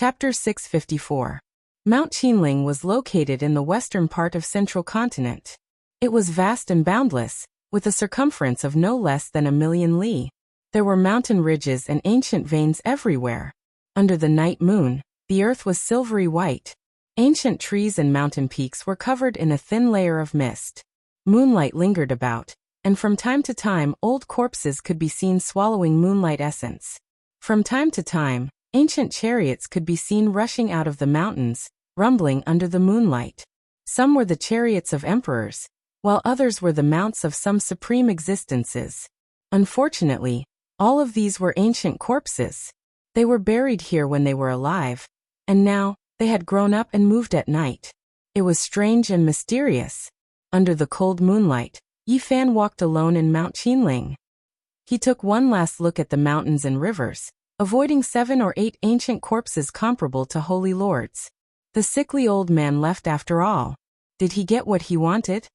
Chapter 654. Mount Qinling was located in the western part of central continent. It was vast and boundless, with a circumference of no less than 1,000,000 li. There were mountain ridges and ancient veins everywhere. Under the night moon, the earth was silvery white. Ancient trees and mountain peaks were covered in a thin layer of mist. Moonlight lingered about, and from time to time old corpses could be seen swallowing moonlight essence. From time to time, ancient chariots could be seen rushing out of the mountains, rumbling under the moonlight. Some were the chariots of emperors, while others were the mounts of some supreme existences. Unfortunately, all of these were ancient corpses. They were buried here when they were alive, and now, they had grown up and moved at night. It was strange and mysterious. Under the cold moonlight, Yi Fan walked alone in Mount Qinling. He took one last look at the mountains and rivers, avoiding 7 or 8 ancient corpses comparable to holy lords. The sickly old man left after all. Did he get what he wanted?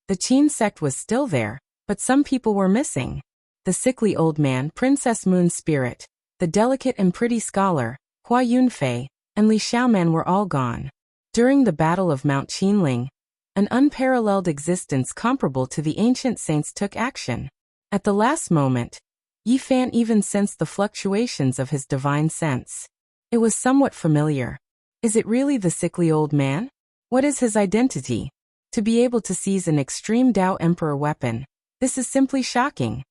The Qin sect was still there, but some people were missing. The sickly old man, Princess Moon's spirit, the delicate and pretty scholar, Hua Yunfei, and Li Xiaoman were all gone. During the Battle of Mount Qinling, an unparalleled existence comparable to the ancient saints took action. At the last moment, Yi Fan even sensed the fluctuations of his divine sense. It was somewhat familiar. Is it really the sickly old man? What is his identity? To be able to seize an extreme Tao Emperor weapon, this is simply shocking.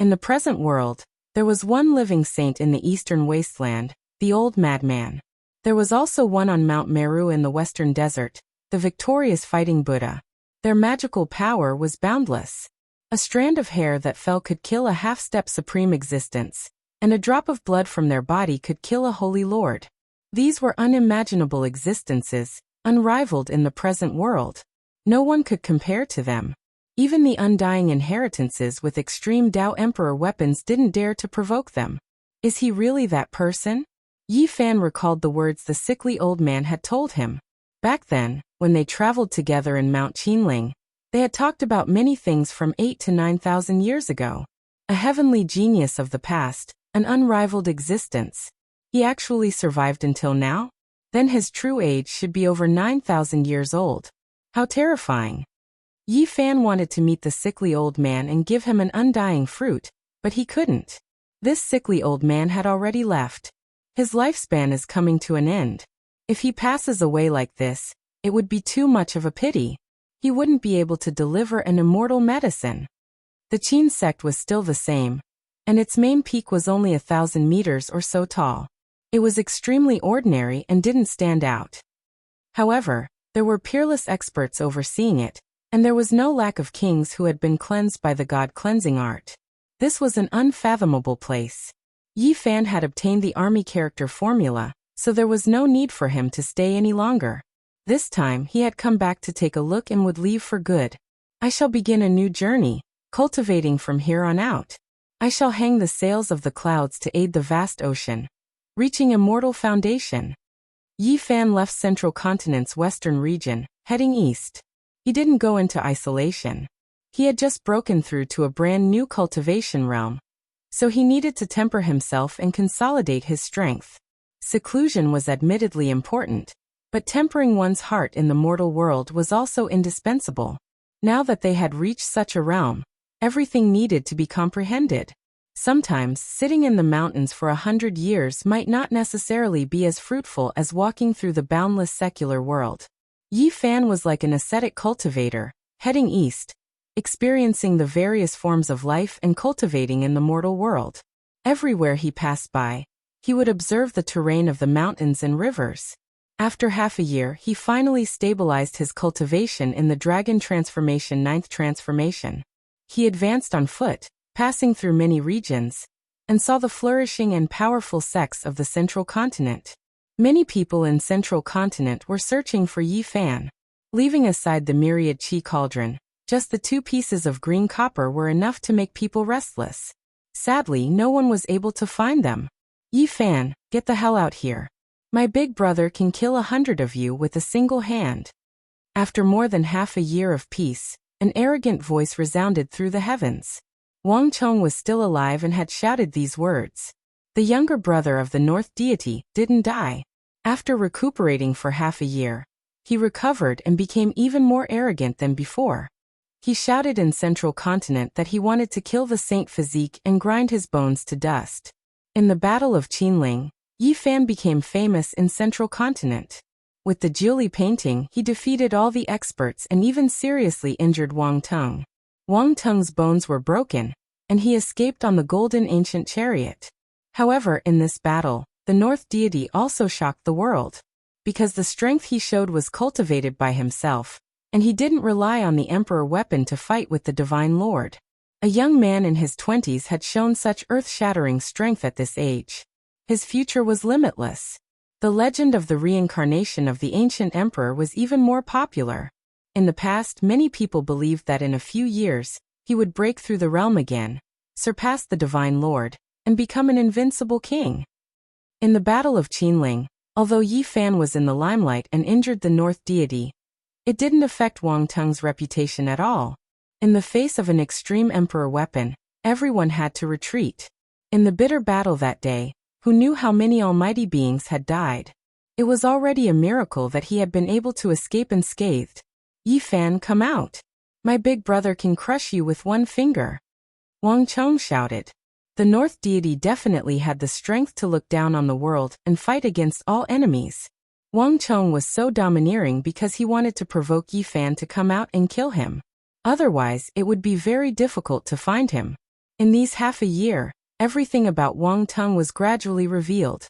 In the present world, there was one living saint in the eastern wasteland, the old madman. There was also one on Mount Meru in the western desert, the victorious fighting Buddha. Their magical power was boundless. A strand of hair that fell could kill a half-step supreme existence, and a drop of blood from their body could kill a holy lord. These were unimaginable existences, unrivaled in the present world. No one could compare to them. Even the undying inheritances with extreme Tao Emperor weapons didn't dare to provoke them. Is he really that person? Yi Fan recalled the words the sickly old man had told him. Back then, when they traveled together in Mount Qinling, they had talked about many things from 8 to 9,000 years ago. A heavenly genius of the past, an unrivaled existence. He actually survived until now? Then his true age should be over 9,000 years old. How terrifying. Yi Fan wanted to meet the sickly old man and give him an undying fruit, but he couldn't. This sickly old man had already left. His lifespan is coming to an end. If he passes away like this, it would be too much of a pity. He wouldn't be able to deliver an immortal medicine. The Qin sect was still the same, and its main peak was only 1,000 meters or so tall. It was extremely ordinary and didn't stand out. However, there were peerless experts overseeing it, and there was no lack of kings who had been cleansed by the god-cleansing art. This was an unfathomable place. Yi Fan had obtained the army character formula, so there was no need for him to stay any longer. This time he had come back to take a look and would leave for good. I shall begin a new journey, cultivating from here on out. I shall hang the sails of the clouds to aid the vast ocean, reaching immortal foundation. Yi Fan left Central Continent's western region, heading east. He didn't go into isolation. He had just broken through to a brand new cultivation realm, so he needed to temper himself and consolidate his strength. Seclusion was admittedly important, but tempering one's heart in the mortal world was also indispensable. Now that they had reached such a realm, everything needed to be comprehended. Sometimes, sitting in the mountains for 100 years might not necessarily be as fruitful as walking through the boundless secular world. Yi Fan was like an ascetic cultivator, heading east, experiencing the various forms of life and cultivating in the mortal world. Everywhere he passed by, he would observe the terrain of the mountains and rivers. After half a year, he finally stabilized his cultivation in the Dragon Transformation 9th Transformation. He advanced on foot, passing through many regions, and saw the flourishing and powerful sects of the Central Continent. Many people in Central Continent were searching for Yi Fan. Leaving aside the myriad Qi cauldron, just the 2 pieces of green copper were enough to make people restless. Sadly, no one was able to find them. Yi Fan, get the hell out here. My big brother can kill 100 of you with a single hand. After more than half a year of peace, an arrogant voice resounded through the heavens. Wang Chong was still alive and had shouted these words. The younger brother of the North deity didn't die. After recuperating for half a year, he recovered and became even more arrogant than before. He shouted in Central Continent that he wanted to kill the Saint Physique and grind his bones to dust. In the Battle of Qinling, Yi Fan became famous in Central Continent. With the Jiuli painting, he defeated all the experts and even seriously injured Wang Teng. Wang Teng's bones were broken, and he escaped on the golden ancient chariot. However, in this battle, the North deity also shocked the world. Because the strength he showed was cultivated by himself, and he didn't rely on the emperor weapon to fight with the divine lord. A young man in his 20s had shown such earth-shattering strength at this age. His future was limitless. The legend of the reincarnation of the ancient emperor was even more popular. In the past, many people believed that in a few years, he would break through the realm again, surpass the divine lord, and become an invincible king. In the Battle of Qinling, although Yi Fan was in the limelight and injured the North deity, it didn't affect Wang Teng's reputation at all. In the face of an extreme emperor weapon, everyone had to retreat. In the bitter battle that day, who knew how many almighty beings had died? It was already a miracle that he had been able to escape unscathed. Yi Fan, come out. My big brother can crush you with one finger. Wang Chong shouted. The North deity definitely had the strength to look down on the world and fight against all enemies. Wang Chong was so domineering because he wanted to provoke Yi Fan to come out and kill him. Otherwise, it would be very difficult to find him. In these half a year, everything about Wang Teng was gradually revealed.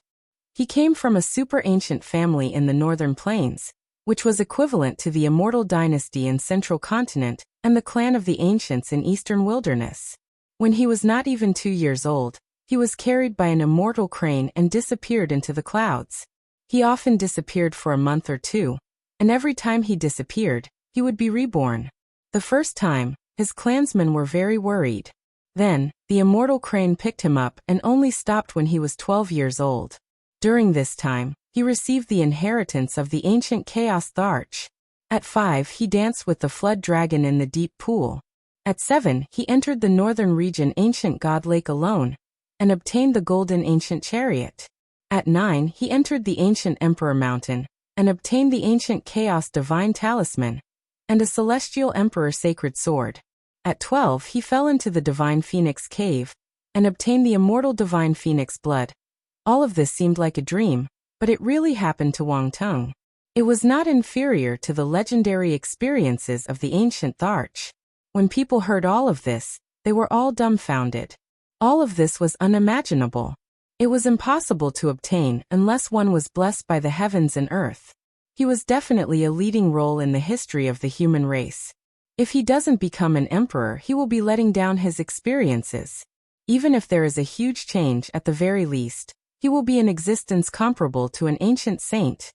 He came from a super ancient family in the northern plains, which was equivalent to the immortal dynasty in Central Continent and the clan of the ancients in Eastern Wilderness. When he was not even 2 years old, he was carried by an immortal crane and disappeared into the clouds. He often disappeared for a month or two, and every time he disappeared, he would be reborn. The first time, his clansmen were very worried. Then, the immortal crane picked him up and only stopped when he was 12 years old. During this time, he received the inheritance of the ancient Chaos Tharch. At 5, he danced with the flood dragon in the deep pool. At 7, he entered the northern region Ancient God Lake alone, and obtained the golden ancient chariot. At 9, he entered the ancient Emperor Mountain, and obtained the ancient Chaos Divine Talisman, and a celestial Emperor Sacred Sword. At 12, he fell into the Divine Phoenix Cave, and obtained the immortal Divine Phoenix Blood. All of this seemed like a dream, but it really happened to Wang Teng. It was not inferior to the legendary experiences of the ancient Tharch. When people heard all of this, they were all dumbfounded. All of this was unimaginable. It was impossible to obtain unless one was blessed by the heavens and earth. He was definitely a leading role in the history of the human race. If he doesn't become an emperor, he will be letting down his experiences. Even if there is a huge change at the very least, he will be in existence comparable to an ancient saint.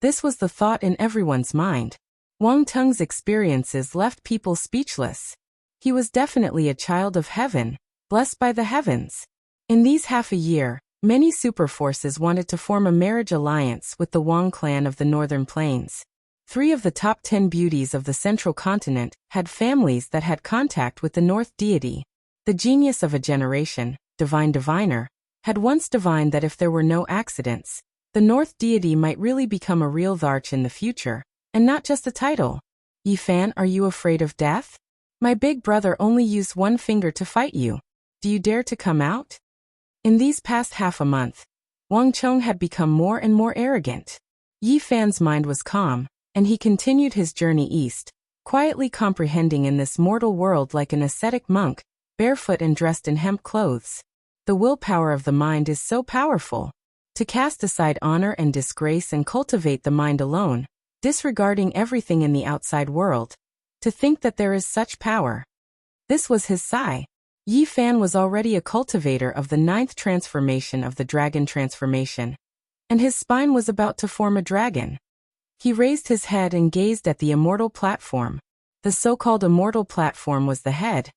This was the thought in everyone's mind. Wang Teng's experiences left people speechless. He was definitely a child of heaven, blessed by the heavens. In these half a year, many superforces wanted to form a marriage alliance with the Wang clan of the Northern Plains. 3 of the top 10 beauties of the Central Continent had families that had contact with the North deity. The genius of a generation, Divine Diviner, had once divined that if there were no accidents, the North deity might really become a real Tharch in the future, and not just a title. Yi Fan, are you afraid of death? My big brother only used one finger to fight you. Do you dare to come out? In these past half a month, Wang Chong had become more and more arrogant. Yi Fan's mind was calm, and he continued his journey east, quietly comprehending in this mortal world like an ascetic monk, barefoot and dressed in hemp clothes. The willpower of the mind is so powerful. To cast aside honor and disgrace and cultivate the mind alone, disregarding everything in the outside world, to think that there is such power. This was his sigh. Yi Fan was already a cultivator of the 9th transformation of the dragon transformation, and his spine was about to form a dragon. He raised his head and gazed at the immortal platform. The so-called immortal platform was the head,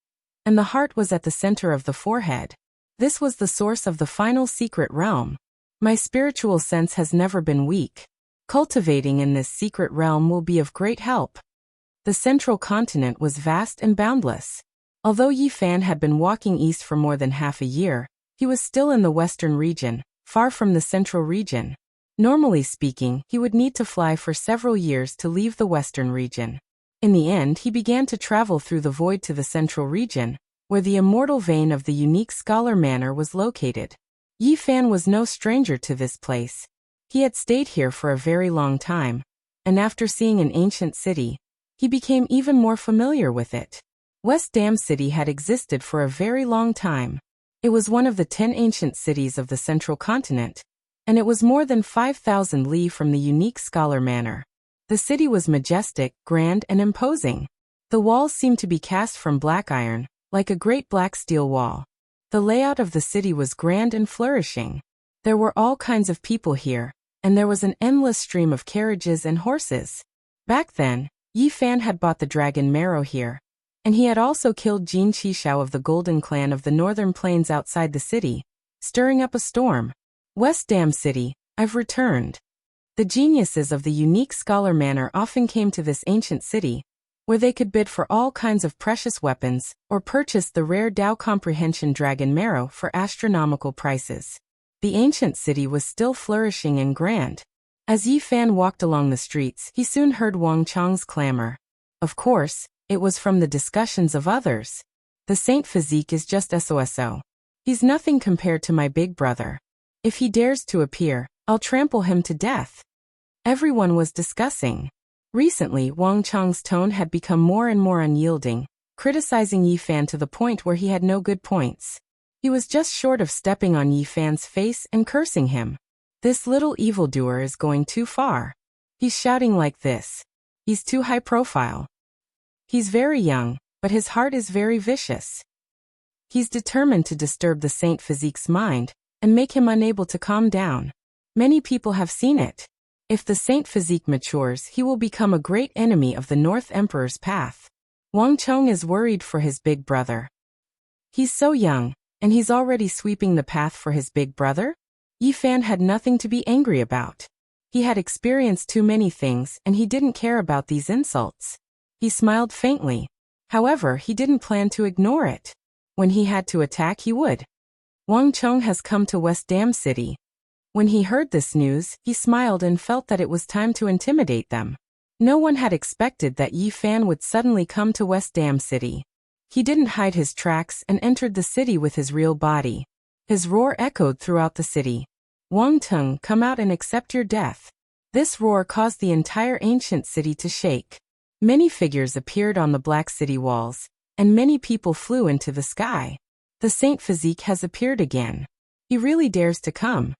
and the heart was at the center of the forehead. This was the source of the final secret realm. My spiritual sense has never been weak. Cultivating in this secret realm will be of great help. The Central Continent was vast and boundless. Although Yi Fan had been walking east for more than half a year, he was still in the western region, far from the central region. Normally speaking, he would need to fly for several years to leave the western region. In the end, he began to travel through the void to the central region, where the immortal vein of the unique Scholar Manor was located. Yi Fan was no stranger to this place. He had stayed here for a very long time, and after seeing an ancient city, he became even more familiar with it. West Dam City had existed for a very long time. It was one of the 10 ancient cities of the central continent, and it was more than 5,000 li from the unique Scholar Manor. The city was majestic, grand, and imposing. The walls seemed to be cast from black iron, like a great black steel wall. The layout of the city was grand and flourishing. There were all kinds of people here, and there was an endless stream of carriages and horses. Back then, Yi Fan had bought the dragon marrow here, and he had also killed Jin Qishao of the Golden Clan of the Northern Plains outside the city, stirring up a storm. West Dam City, I've returned. The geniuses of the unique Scholar Manor often came to this ancient city, where they could bid for all kinds of precious weapons or purchase the rare Dao Comprehension dragon marrow for astronomical prices. The ancient city was still flourishing and grand. As Yi Fan walked along the streets, he soon heard Wang Chang's clamor. Of course, it was from the discussions of others. The Saint Physique is just SOSO. He's nothing compared to my big brother. If he dares to appear, I'll trample him to death. Everyone was discussing. Recently, Wang Chang's tone had become more and more unyielding, criticizing Yi Fan to the point where he had no good points. He was just short of stepping on Yi Fan's face and cursing him. This little evildoer is going too far. He's shouting like this. He's too high profile. He's very young, but his heart is very vicious. He's determined to disturb the Saint Physique's mind and make him unable to calm down. Many people have seen it. If the Saint Physique matures, he will become a great enemy of the North Emperor's path. Wang Chong is worried for his big brother. He's so young, and he's already sweeping the path for his big brother? Yi Fan had nothing to be angry about. He had experienced too many things and he didn't care about these insults. He smiled faintly. However, he didn't plan to ignore it. When he had to attack, he would. Wang Chong has come to West Dam City. When he heard this news, he smiled and felt that it was time to intimidate them. No one had expected that Yi Fan would suddenly come to West Dam City. He didn't hide his tracks and entered the city with his real body. His roar echoed throughout the city. Wang Tung, come out and accept your death. This roar caused the entire ancient city to shake. Many figures appeared on the black city walls, and many people flew into the sky. The Saint Physique has appeared again. He really dares to come.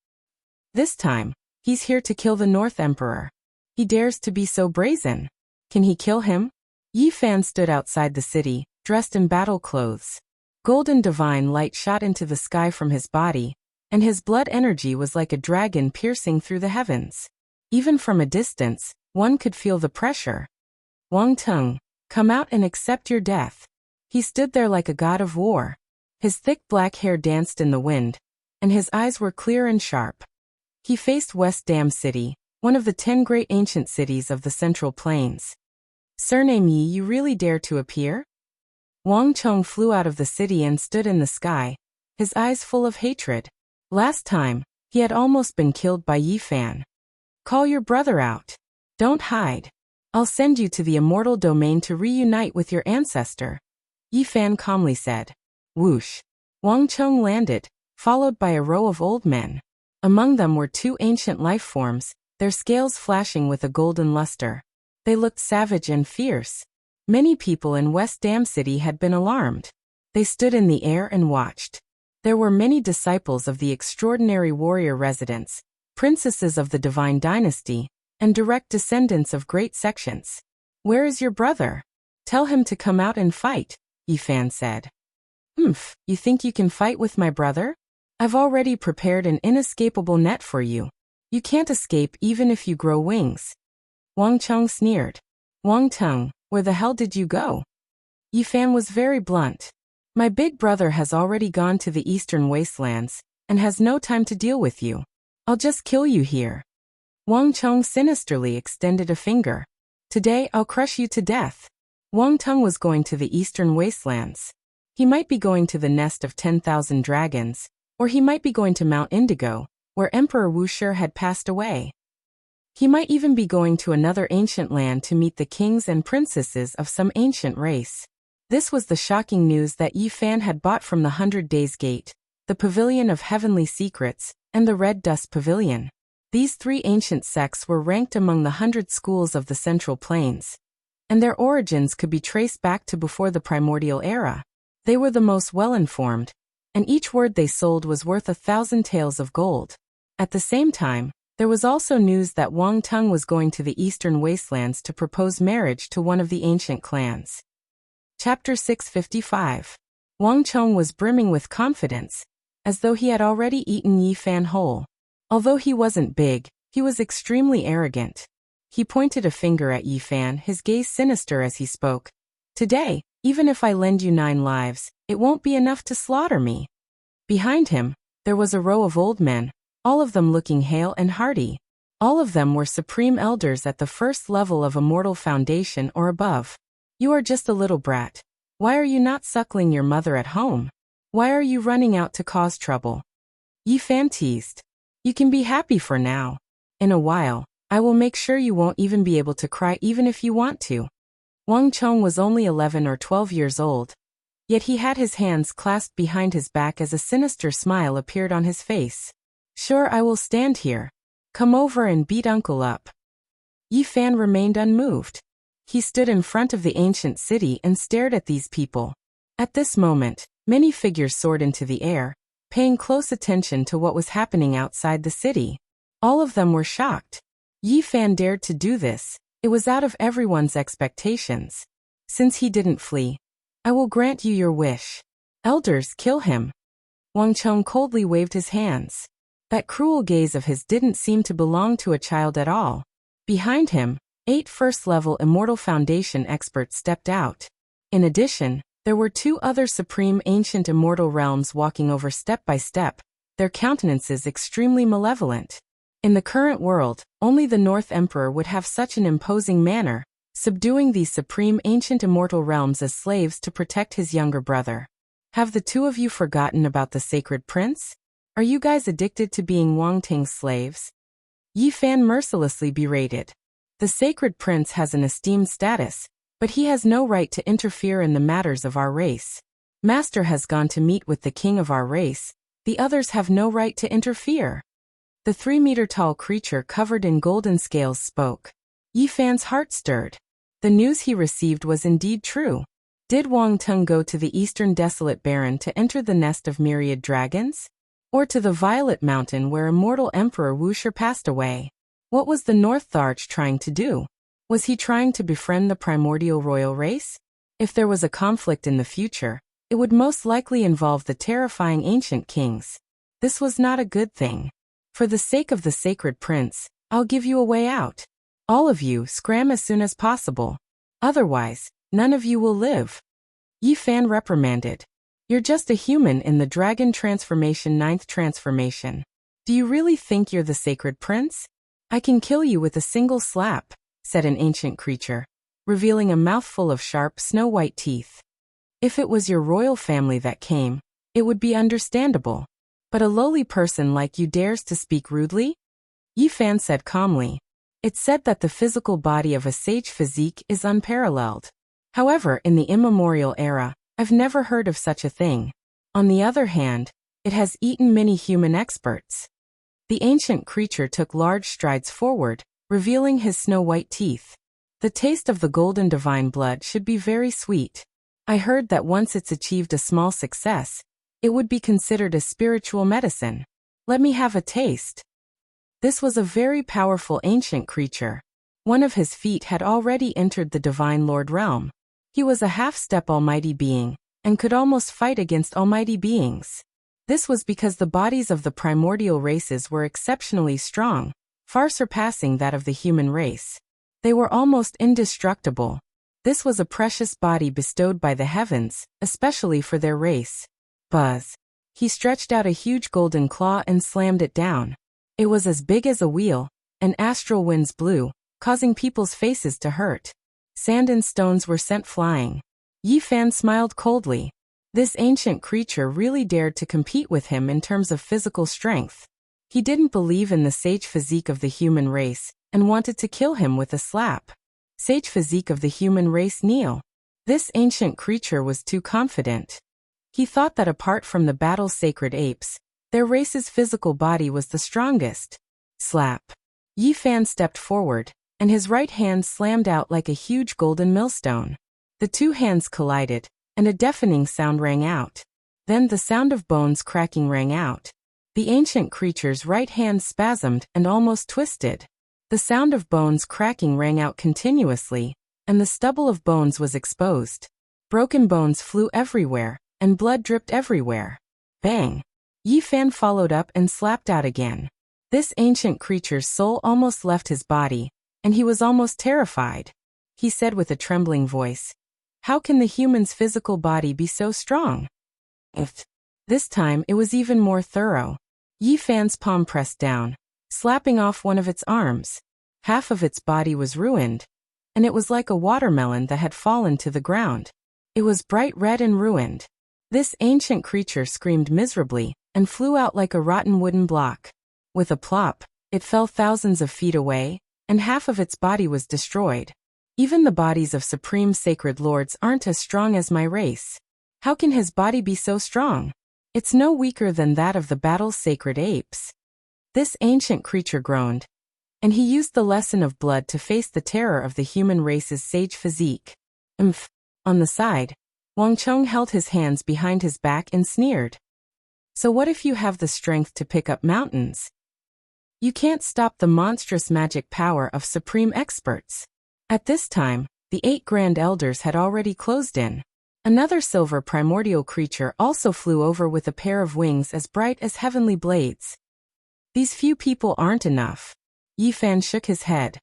This time, he's here to kill the North Emperor. He dares to be so brazen. Can he kill him? Yi Fan stood outside the city, dressed in battle clothes. Golden divine light shot into the sky from his body, and his blood energy was like a dragon piercing through the heavens. Even from a distance, one could feel the pressure. Wang Tung, come out and accept your death. He stood there like a god of war. His thick black hair danced in the wind, and his eyes were clear and sharp. He faced West Dam City, one of the 10 great ancient cities of the Central Plains. Surname Yi, you really dare to appear? Wang Chong flew out of the city and stood in the sky, his eyes full of hatred. Last time, he had almost been killed by Yi Fan. Call your brother out. Don't hide. I'll send you to the immortal domain to reunite with your ancestor. Yi Fan calmly said. Whoosh. Wang Chong landed, followed by a row of old men. Among them were 2 ancient life forms, their scales flashing with a golden luster. They looked savage and fierce. Many people in West Dam City had been alarmed. They stood in the air and watched. There were many disciples of the extraordinary warrior residents, princesses of the divine dynasty, and direct descendants of great sections. Where is your brother? Tell him to come out and fight, Yi Fan said. You think you can fight with my brother? I've already prepared an inescapable net for you. You can't escape even if you grow wings. Wang Chong sneered. Wang Tung, where the hell did you go? Yi Fan was very blunt. My big brother has already gone to the eastern wastelands, and has no time to deal with you. I'll just kill you here. Wang Chong sinisterly extended a finger. Today I'll crush you to death. Wang Tung was going to the eastern wastelands. He might be going to the nest of 10,000 dragons, or he might be going to Mount Indigo, where Emperor Wuxia had passed away. He might even be going to another ancient land to meet the kings and princesses of some ancient race. This was the shocking news that Yi Fan had bought from the 100 Days Gate, the Pavilion of Heavenly Secrets, and the Red Dust Pavilion. These three ancient sects were ranked among the 100 schools of the Central Plains, and their origins could be traced back to before the primordial era. They were the most well-informed, and each word they sold was worth 1,000 taels of gold. At the same time, there was also news that Wang Tung was going to the eastern wastelands to propose marriage to one of the ancient clans. Chapter 655. Wang Tung was brimming with confidence, as though he had already eaten Yi Fan whole. Although he wasn't big, he was extremely arrogant. He pointed a finger at Yi Fan, his gaze sinister as he spoke. Today, even if I lend you 9 lives, it won't be enough to slaughter me. Behind him, there was a row of old men, all of them looking hale and hearty. All of them were supreme elders at the first level of Immortal Foundation or above. You are just a little brat. Why are you not suckling your mother at home? Why are you running out to cause trouble? Yi Fan teased. You can be happy for now. In a while, I will make sure you won't even be able to cry even if you want to. Wang Tung was only 11 or 12 years old, yet he had his hands clasped behind his back as a sinister smile appeared on his face. Sure, I will stand here. Come over and beat uncle up. Yi Fan remained unmoved. He stood in front of the ancient city and stared at these people. At this moment, many figures soared into the air, paying close attention to what was happening outside the city. All of them were shocked. Yi Fan dared to do this. It was out of everyone's expectations. Since he didn't flee, I will grant you your wish. Elders, kill him. Wang Tung coldly waved his hands. That cruel gaze of his didn't seem to belong to a child at all. Behind him, 8 first-level Immortal Foundation experts stepped out. In addition, there were 2 other supreme ancient immortal realms walking over step by step, their countenances extremely malevolent. In the current world, only the North Emperor would have such an imposing manner, subduing these supreme ancient immortal realms as slaves to protect his younger brother. Have the 2 of you forgotten about the sacred prince? Are you guys addicted to being Wang Ting's slaves? Yi Fan mercilessly berated. The sacred prince has an esteemed status, but he has no right to interfere in the matters of our race. Master has gone to meet with the king of our race. The others have no right to interfere. The 3-meter-tall creature covered in golden scales spoke. Yi Fan's heart stirred. The news he received was indeed true. Did Wang Tung go to the eastern desolate barren to enter the nest of myriad dragons? Or to the Violet Mountain where immortal Emperor Wuxia passed away? What was the North Tharch trying to do? Was he trying to befriend the primordial royal race? If there was a conflict in the future, it would most likely involve the terrifying ancient kings. This was not a good thing. For the sake of the sacred prince, I'll give you a way out. All of you scram as soon as possible. Otherwise, none of you will live. Yi Fan reprimanded. You're just a human in the dragon transformation 9th transformation. Do you really think you're the sacred prince? I can kill you with a single slap, said an ancient creature, revealing a mouthful of sharp snow-white teeth. If it was your royal family that came, it would be understandable. But a lowly person like you dares to speak rudely? Yi Fan said calmly. It's said that the physical body of a sage physique is unparalleled. However, in the immemorial era, I've never heard of such a thing. On the other hand, it has eaten many human experts. The ancient creature took large strides forward, revealing his snow-white teeth. The taste of the golden divine blood should be very sweet. I heard that once it's achieved a small success, it would be considered a spiritual medicine. Let me have a taste. This was a very powerful ancient creature. One of his feet had already entered the Divine Lord realm. He was a half-step almighty being, and could almost fight against almighty beings. This was because the bodies of the primordial races were exceptionally strong, far surpassing that of the human race. They were almost indestructible. This was a precious body bestowed by the heavens, especially for their race. Buzz. He stretched out a huge golden claw and slammed it down. It was as big as a wheel, and astral winds blew, causing people's faces to hurt. Sand and stones were sent flying. Yi Fan smiled coldly. This ancient creature really dared to compete with him in terms of physical strength. He didn't believe in the sage physique of the human race and wanted to kill him with a slap. Sage physique of the human race, kneel. This ancient creature was too confident. He thought that apart from the battle-sacred apes, their race's physical body was the strongest. Slap. Yi Fan stepped forward, and his right hand slammed out like a huge golden millstone. The two hands collided, and a deafening sound rang out. Then the sound of bones cracking rang out. The ancient creature's right hand spasmed and almost twisted. The sound of bones cracking rang out continuously, and the stubble of bones was exposed. Broken bones flew everywhere, and blood dripped everywhere. Bang! Yi Fan followed up and slapped out again. This ancient creature's soul almost left his body, and he was almost terrified. He said with a trembling voice, "How can the human's physical body be so strong?" This time it was even more thorough. Yi Fan's palm pressed down, slapping off one of its arms. Half of its body was ruined, and it was like a watermelon that had fallen to the ground. It was bright red and ruined. This ancient creature screamed miserably and flew out like a rotten wooden block. With a plop, it fell thousands of feet away, and half of its body was destroyed. Even the bodies of supreme sacred lords aren't as strong as my race. How can his body be so strong? It's no weaker than that of the battle's sacred apes. This ancient creature groaned, and he used the lesson of blood to face the terror of the human race's sage physique. On the side, Wang Cheng held his hands behind his back and sneered. So what if you have the strength to pick up mountains? You can't stop the monstrous magic power of supreme experts. At this time, the 8 Grand Elders had already closed in. Another silver primordial creature also flew over with a pair of wings as bright as heavenly blades. These few people aren't enough. Yi Fan shook his head.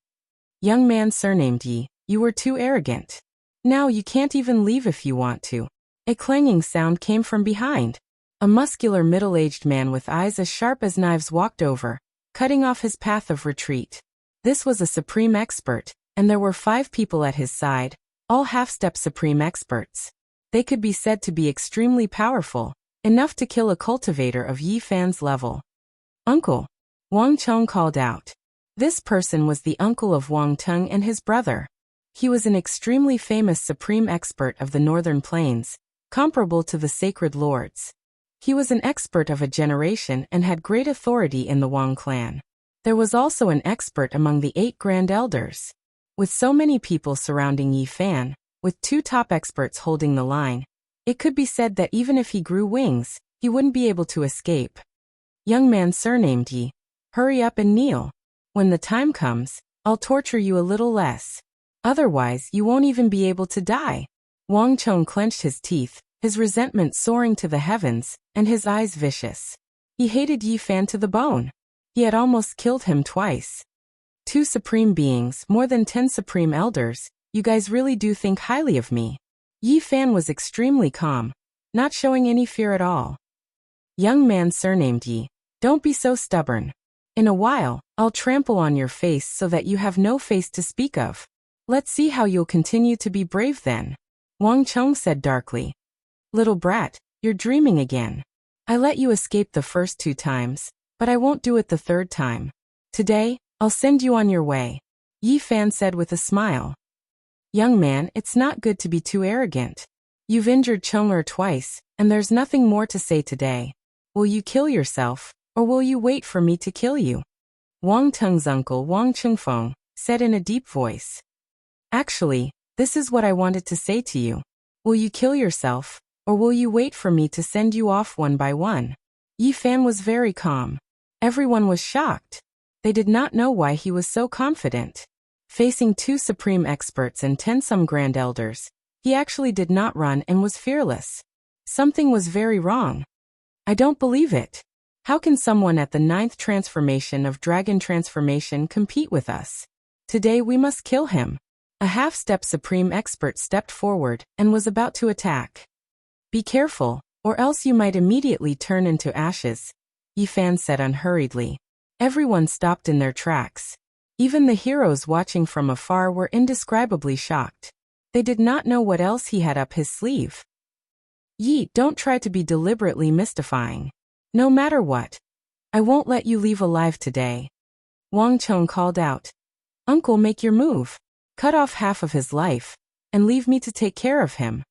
Young man surnamed Yi, you were too arrogant. Now you can't even leave if you want to. A clanging sound came from behind. A muscular middle-aged man with eyes as sharp as knives walked over, cutting off his path of retreat. This was a supreme expert, and there were 5 people at his side, all half-step supreme experts. They could be said to be extremely powerful, enough to kill a cultivator of Yi Fan's level. Uncle! Wang Cheng called out. This person was the uncle of Wang Teng and his brother. He was an extremely famous supreme expert of the northern plains, comparable to the sacred lords. He was an expert of a generation and had great authority in the Wang clan. There was also an expert among the 8 Grand Elders. With so many people surrounding Yi Fan, with 2 top experts holding the line, it could be said that even if he grew wings, he wouldn't be able to escape. Young man surnamed Yi, hurry up and kneel. When the time comes, I'll torture you a little less. Otherwise, you won't even be able to die. Wang Cheng clenched his teeth, his resentment soaring to the heavens, and his eyes vicious. He hated Yi Fan to the bone. He had almost killed him twice. 2 supreme beings, more than 10 supreme elders, you guys really do think highly of me. Yi Fan was extremely calm, not showing any fear at all. Young man surnamed Yi, don't be so stubborn. In a while, I'll trample on your face so that you have no face to speak of. Let's see how you'll continue to be brave then. Wang Cheng said darkly. Little brat, you're dreaming again. I let you escape the first 2 times, but I won't do it the 3rd time. Today, I'll send you on your way. Yi Fan said with a smile. Young man, it's not good to be too arrogant. You've injured Cheng twice, and there's nothing more to say today. Will you kill yourself, or will you wait for me to kill you? Wang Teng's uncle Wang Chengfeng said in a deep voice. Actually, this is what I wanted to say to you. Will you kill yourself, or will you wait for me to send you off one by one? Yi Fan was very calm. Everyone was shocked. They did not know why he was so confident. Facing 2 supreme experts and 10 some grand elders, he actually did not run and was fearless. Something was very wrong. I don't believe it. How can someone at the 9th transformation of Dragon Transformation compete with us? Today we must kill him. A half-step supreme expert stepped forward and was about to attack. Be careful, or else you might immediately turn into ashes, Yi Fan said unhurriedly. Everyone stopped in their tracks. Even the heroes watching from afar were indescribably shocked. They did not know what else he had up his sleeve. Yi, don't try to be deliberately mystifying. No matter what. I won't let you leave alive today. Wang Cheng called out. Uncle, make your move. Cut off half of his life, and leave me to take care of him.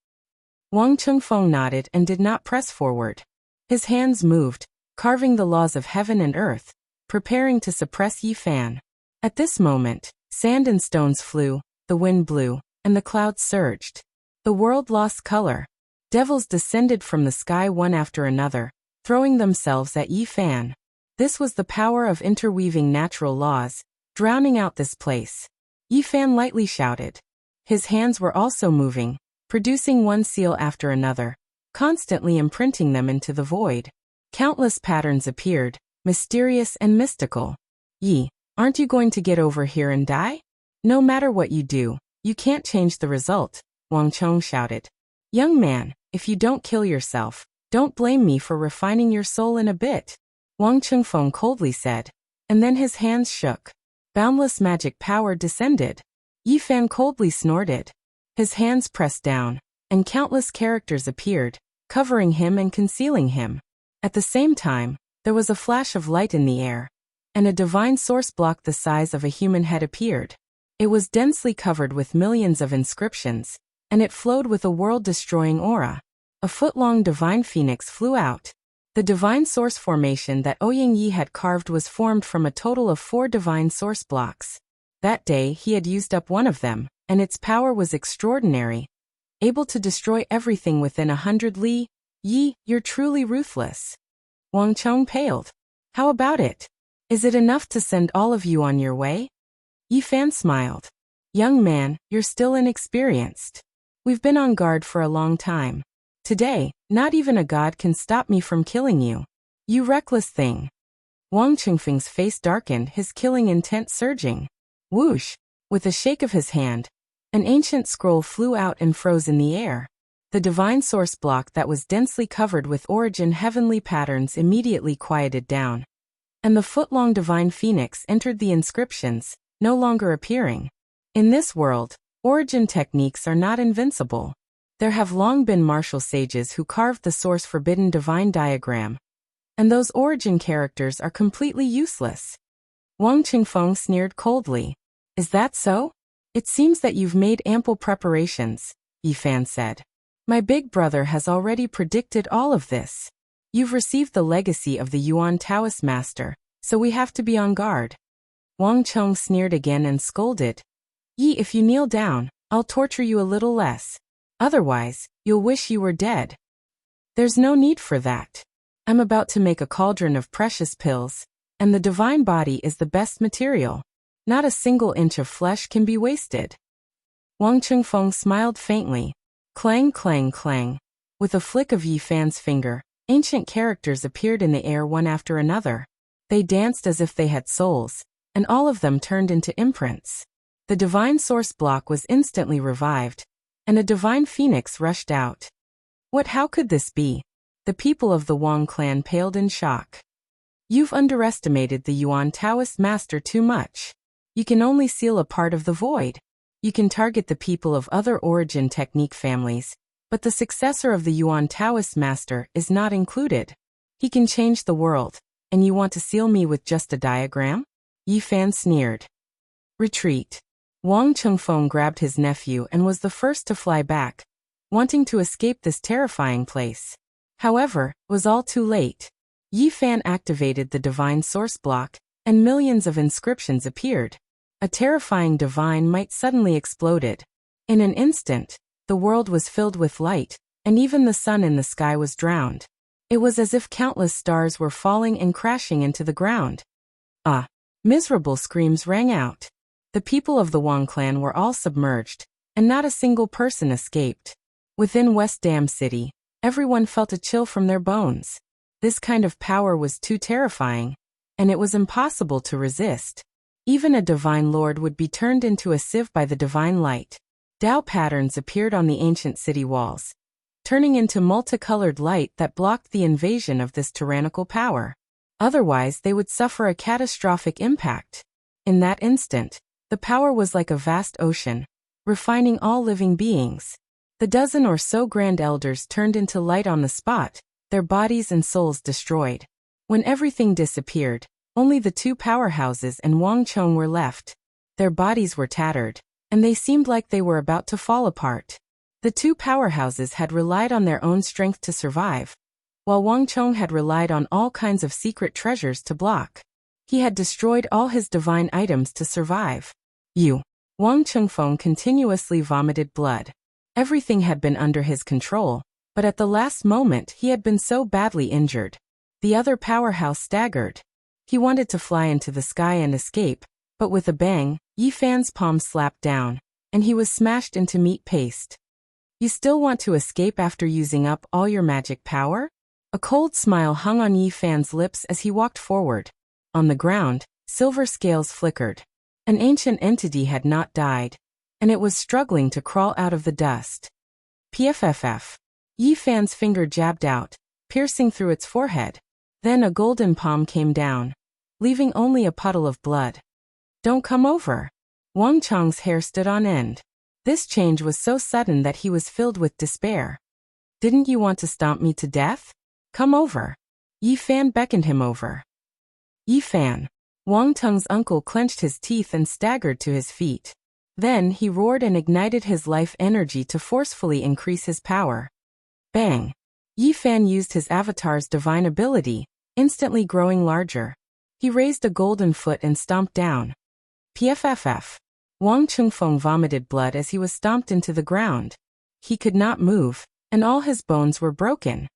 Wang Chengfeng nodded and did not press forward. His hands moved, carving the laws of heaven and earth, preparing to suppress Yi Fan. At this moment, sand and stones flew, the wind blew, and the clouds surged. The world lost color. Devils descended from the sky one after another, throwing themselves at Yi Fan. This was the power of interweaving natural laws, drowning out this place. Yi Fan lightly shouted. His hands were also moving, producing one seal after another, constantly imprinting them into the void. Countless patterns appeared, mysterious and mystical. Yi, aren't you going to get over here and die? No matter what you do, you can't change the result, Wang Cheng shouted. Young man, if you don't kill yourself, don't blame me for refining your soul in a bit, Wang Chengfeng coldly said. And then his hands shook. Boundless magic power descended. Yi Fan coldly snorted. His hands pressed down, and countless characters appeared, covering him and concealing him. At the same time, there was a flash of light in the air, and a divine source block the size of a human head appeared. It was densely covered with millions of inscriptions, and it flowed with a world-destroying aura. A foot-long divine phoenix flew out. The divine source formation that Ouyang Yi had carved was formed from a total of 4 divine source blocks. That day he had used up one of them, and its power was extraordinary, able to destroy everything within 100 li. Yi, you're truly ruthless. Wang Cheng paled. How about it? Is it enough to send all of you on your way? Yi Fan smiled. Young man, you're still inexperienced. We've been on guard for a long time. Today, not even a god can stop me from killing you. You reckless thing. Wang Chengfeng's face darkened, his killing intent surging. Whoosh! With a shake of his hand, an ancient scroll flew out and froze in the air. The divine source block that was densely covered with origin heavenly patterns immediately quieted down. And the foot-long divine phoenix entered the inscriptions, no longer appearing. In this world, origin techniques are not invincible. There have long been martial sages who carved the source forbidden divine diagram, and those origin characters are completely useless. Wang Chengfeng sneered coldly. Is that so? It seems that you've made ample preparations, Yi Fan said. My big brother has already predicted all of this. You've received the legacy of the Yuan Taoist master, so we have to be on guard. Wang Cheng sneered again and scolded. Yi, if you kneel down, I'll torture you a little less. Otherwise, you'll wish you were dead. There's no need for that. I'm about to make a cauldron of precious pills, and the divine body is the best material. Not a single inch of flesh can be wasted. Wang Chengfeng smiled faintly. Clang, clang, clang. With a flick of Yi Fan's finger, ancient characters appeared in the air one after another. They danced as if they had souls, and all of them turned into imprints. The divine source block was instantly revived, and a divine phoenix rushed out. How could this be? The people of the Wang clan paled in shock. You've underestimated the Yuan Taoist master too much. You can only seal a part of the void. You can target the people of other origin technique families, but the successor of the Yuan Taoist master is not included. He can change the world, and you want to seal me with just a diagram? Yi Fan sneered. Retreat. Wang Chengfeng grabbed his nephew and was the first to fly back, wanting to escape this terrifying place. However, it was all too late. Yi Fan activated the divine source block, and millions of inscriptions appeared. A terrifying divine might suddenly exploded. In an instant, the world was filled with light, and even the sun in the sky was drowned. It was as if countless stars were falling and crashing into the ground. Miserable screams rang out. The people of the Wang clan were all submerged, and not a single person escaped. Within West Dam City, everyone felt a chill from their bones. This kind of power was too terrifying, and it was impossible to resist. Even a divine lord would be turned into a sieve by the divine light. Tao patterns appeared on the ancient city walls, turning into multicolored light that blocked the invasion of this tyrannical power. Otherwise, they would suffer a catastrophic impact. In that instant, the power was like a vast ocean, refining all living beings. The dozen or so grand elders turned into light on the spot, their bodies and souls destroyed. When everything disappeared, only the two powerhouses and Wang Chong were left. Their bodies were tattered, and they seemed like they were about to fall apart. The two powerhouses had relied on their own strength to survive, while Wang Chong had relied on all kinds of secret treasures to block. He had destroyed all his divine items to survive. Wang Chengfeng continuously vomited blood. Everything had been under his control, but at the last moment he had been so badly injured. The other powerhouse staggered. He wanted to fly into the sky and escape, but with a bang, Yi Fan's palm slapped down, and he was smashed into meat paste. You still want to escape after using up all your magic power? A cold smile hung on Yi Fan's lips as he walked forward. On the ground, silver scales flickered. An ancient entity had not died, and it was struggling to crawl out of the dust. Pfff. Yi Fan's finger jabbed out, piercing through its forehead. Then a golden palm came down, leaving only a puddle of blood. Don't come over. Wang Chong's hair stood on end. This change was so sudden that he was filled with despair. Didn't you want to stomp me to death? Come over. Yi Fan beckoned him over. Yi Fan. Wang Tung's uncle clenched his teeth and staggered to his feet. Then he roared and ignited his life energy to forcefully increase his power. Bang! Yi Fan used his avatar's divine ability, instantly growing larger. He raised a golden foot and stomped down. Pfff. Wang Chengfeng vomited blood as he was stomped into the ground. He could not move, and all his bones were broken.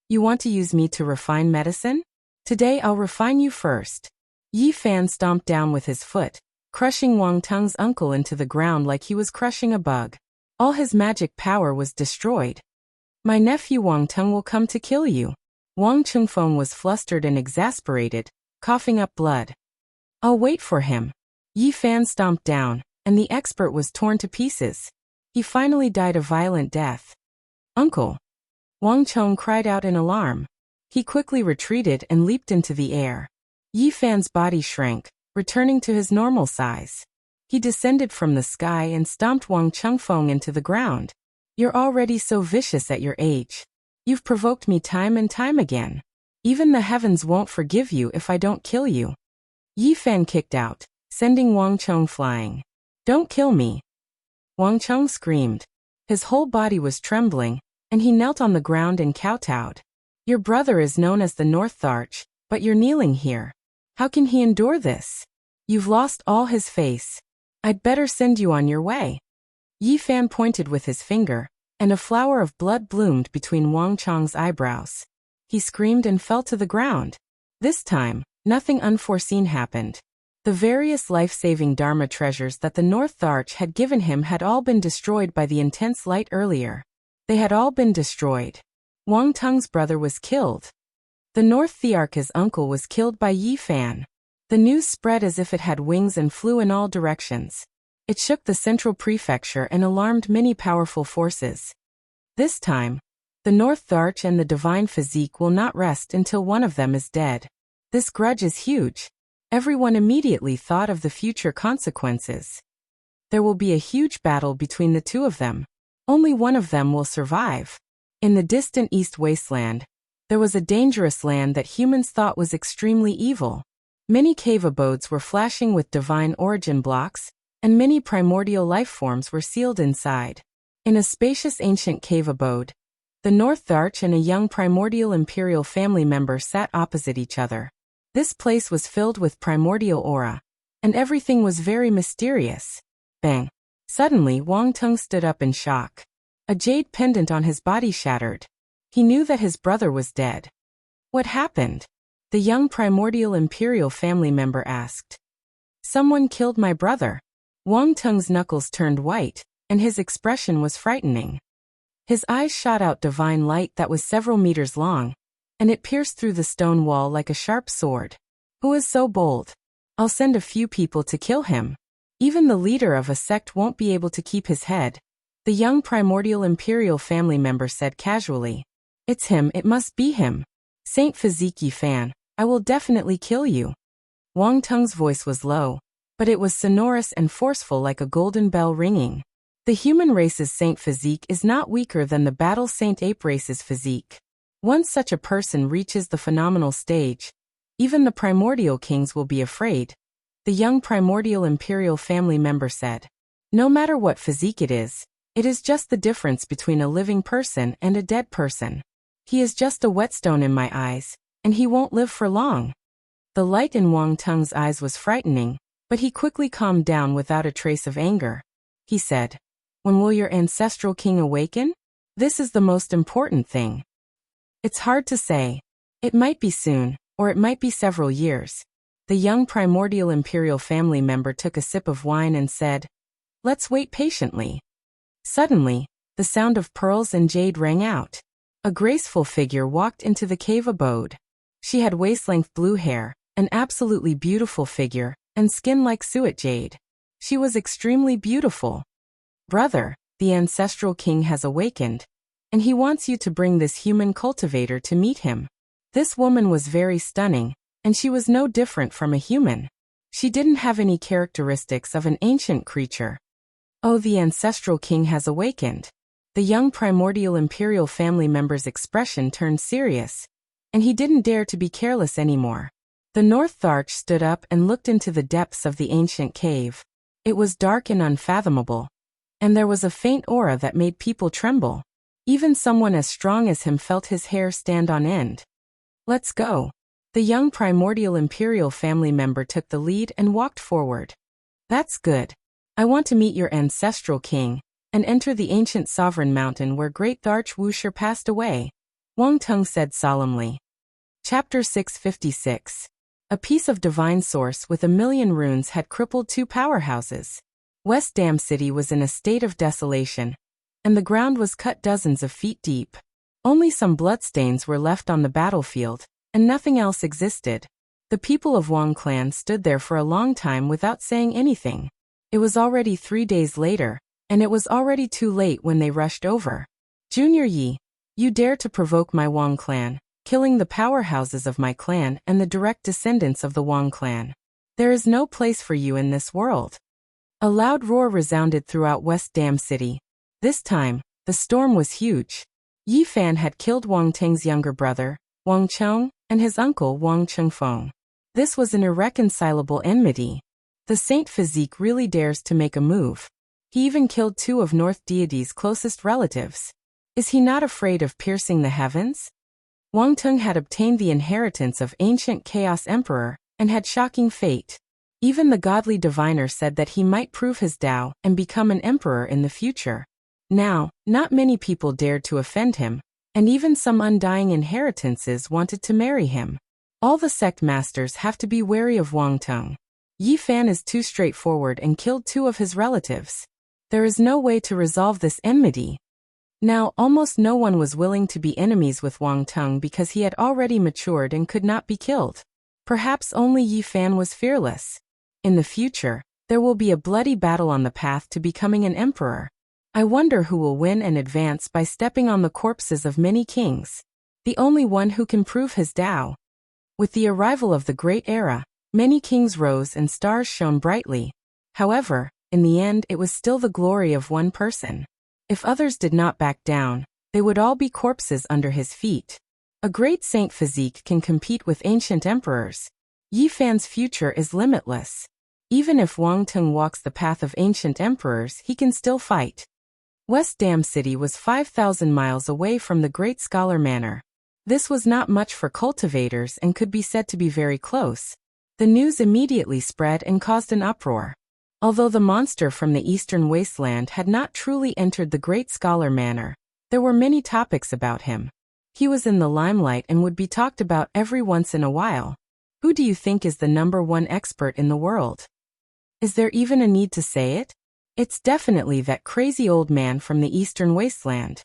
You want to use me to refine medicine? Today I'll refine you first. Yi Fan stomped down with his foot, crushing Wang Tung's uncle into the ground like he was crushing a bug. All his magic power was destroyed. My nephew Wang Tung will come to kill you. Wang Chengfeng was flustered and exasperated, coughing up blood. I'll wait for him. Yi Fan stomped down, and the expert was torn to pieces. He finally died a violent death. Uncle! Wang Chong cried out in alarm. He quickly retreated and leaped into the air. Yi Fan's body shrank, returning to his normal size. He descended from the sky and stomped Wang Chengfeng into the ground. You're already so vicious at your age. You've provoked me time and time again. Even the heavens won't forgive you if I don't kill you. Yi Fan kicked out, sending Wang Chong flying. Don't kill me. Wang Chong screamed. His whole body was trembling, and he knelt on the ground and kowtowed. Your brother is known as the North Arch, but you're kneeling here. How can he endure this? You've lost all his face. I'd better send you on your way. Yi Fan pointed with his finger, and a flower of blood bloomed between Wang Chong's eyebrows. He screamed and fell to the ground. This time, nothing unforeseen happened. The various life-saving Dharma treasures that the North Arch had given him had all been destroyed by the intense light earlier. They had all been destroyed. Wang Tung's brother was killed. The North Thearch's uncle was killed by Yi Fan. The news spread as if it had wings and flew in all directions. It shook the central prefecture and alarmed many powerful forces. This time, the North Arch and the Divine Physique will not rest until one of them is dead. This grudge is huge. Everyone immediately thought of the future consequences. There will be a huge battle between the two of them. Only one of them will survive. In the distant East Wasteland, there was a dangerous land that humans thought was extremely evil. Many cave abodes were flashing with divine origin blocks, and many primordial life forms were sealed inside. In a spacious ancient cave abode, the North Arch and a young primordial imperial family member sat opposite each other. This place was filled with primordial aura, and everything was very mysterious. Bang! Suddenly Wang Tung stood up in shock. A jade pendant on his body shattered. He knew that his brother was dead. What happened? The young primordial imperial family member asked. Someone killed my brother. Wang Tung's knuckles turned white, and his expression was frightening. His eyes shot out divine light that was several meters long, and it pierced through the stone wall like a sharp sword. Who is so bold? I'll send a few people to kill him. Even the leader of a sect won't be able to keep his head. The young primordial imperial family member said casually. It's him, it must be him. Saint Physique Fan, I will definitely kill you. Wang Tung's voice was low, but it was sonorous and forceful like a golden bell ringing. The human race's Saint Physique is not weaker than the battle Saint Ape race's physique. Once such a person reaches the phenomenal stage, even the primordial kings will be afraid, the young primordial imperial family member said. No matter what physique it is just the difference between a living person and a dead person. He is just a whetstone in my eyes, and he won't live for long. The light in Wang Teng's eyes was frightening, but he quickly calmed down without a trace of anger. He said, "When will your ancestral king awaken? This is the most important thing." "It's hard to say. It might be soon, or it might be several years." The young primordial imperial family member took a sip of wine and said, "Let's wait patiently." Suddenly, the sound of pearls and jade rang out. A graceful figure walked into the cave abode. She had waist-length blue hair, an absolutely beautiful figure, and skin like suet jade. She was extremely beautiful. "Brother, the ancestral king has awakened, and he wants you to bring this human cultivator to meet him." This woman was very stunning, and she was no different from a human. She didn't have any characteristics of an ancient creature. "Oh, the ancestral king has awakened." The young primordial imperial family member's expression turned serious, and he didn't dare to be careless anymore. The North Tharch stood up and looked into the depths of the ancient cave. It was dark and unfathomable, and there was a faint aura that made people tremble. Even someone as strong as him felt his hair stand on end. "Let's go." The young primordial imperial family member took the lead and walked forward. "That's good. I want to meet your ancestral king, and enter the ancient sovereign mountain where great Tharch Wuxia passed away," Wang Teng said solemnly. Chapter 656. A piece of divine source with 1,000,000 runes had crippled 2 powerhouses. West Dam City was in a state of desolation, and the ground was cut dozens of feet deep. Only some bloodstains were left on the battlefield, and nothing else existed. The people of Wang clan stood there for a long time without saying anything. It was already 3 days later, and it was already too late when they rushed over. "Junior Yi, you dare to provoke my Wang clan, killing the powerhouses of my clan and the direct descendants of the Wang clan. There is no place for you in this world." A loud roar resounded throughout West Dam City. This time, the storm was huge. Yi Fan had killed Wang Teng's younger brother, Wang Cheng, and his uncle Wang Chengfeng. This was an irreconcilable enmity. The saint physique really dares to make a move. He even killed 2 of North Deity's closest relatives. Is he not afraid of piercing the heavens? Wang Teng had obtained the inheritance of ancient Chaos Emperor, and had shocking fate. Even the godly diviner said that he might prove his Tao and become an emperor in the future. Now, not many people dared to offend him, and even some undying inheritances wanted to marry him. All the sect masters have to be wary of Wang Teng. Yi Fan is too straightforward and killed 2 of his relatives. There is no way to resolve this enmity. Now, almost no one was willing to be enemies with Wang Teng because he had already matured and could not be killed. Perhaps only Yi Fan was fearless. In the future, there will be a bloody battle on the path to becoming an emperor. I wonder who will win and advance by stepping on the corpses of many kings. The only one who can prove his Tao. With the arrival of the Great Era, many kings rose and stars shone brightly. However, in the end it was still the glory of one person. If others did not back down, they would all be corpses under his feet. A great saint physique can compete with ancient emperors. Yi Fan's future is limitless. Even if Wang Teng walks the path of ancient emperors, he can still fight. West Dam City was 5,000 miles away from the Great Scholar Manor. This was not much for cultivators and could be said to be very close. The news immediately spread and caused an uproar. Although the monster from the eastern wasteland had not truly entered the Great Scholar Manor, there were many topics about him. He was in the limelight and would be talked about every once in a while. Who do you think is the #1 expert in the world? Is there even a need to say it? It's definitely that crazy old man from the eastern wasteland.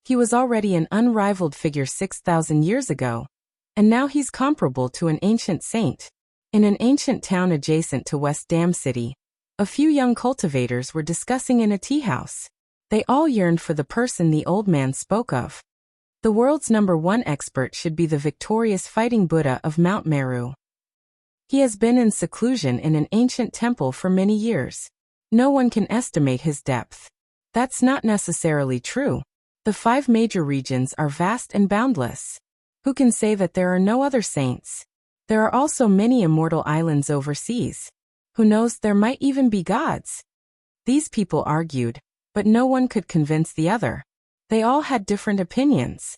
He was already an unrivaled figure 6,000 years ago, and now he's comparable to an ancient saint. In an ancient town adjacent to West Dam City, a few young cultivators were discussing in a tea house. They all yearned for the person the old man spoke of. The world's #1 expert should be the victorious fighting Buddha of Mount Meru. He has been in seclusion in an ancient temple for many years. No one can estimate his depth. That's not necessarily true. The 5 major regions are vast and boundless. Who can say that there are no other saints? There are also many immortal islands overseas. Who knows, there might even be gods. These people argued, but no one could convince the other. They all had different opinions.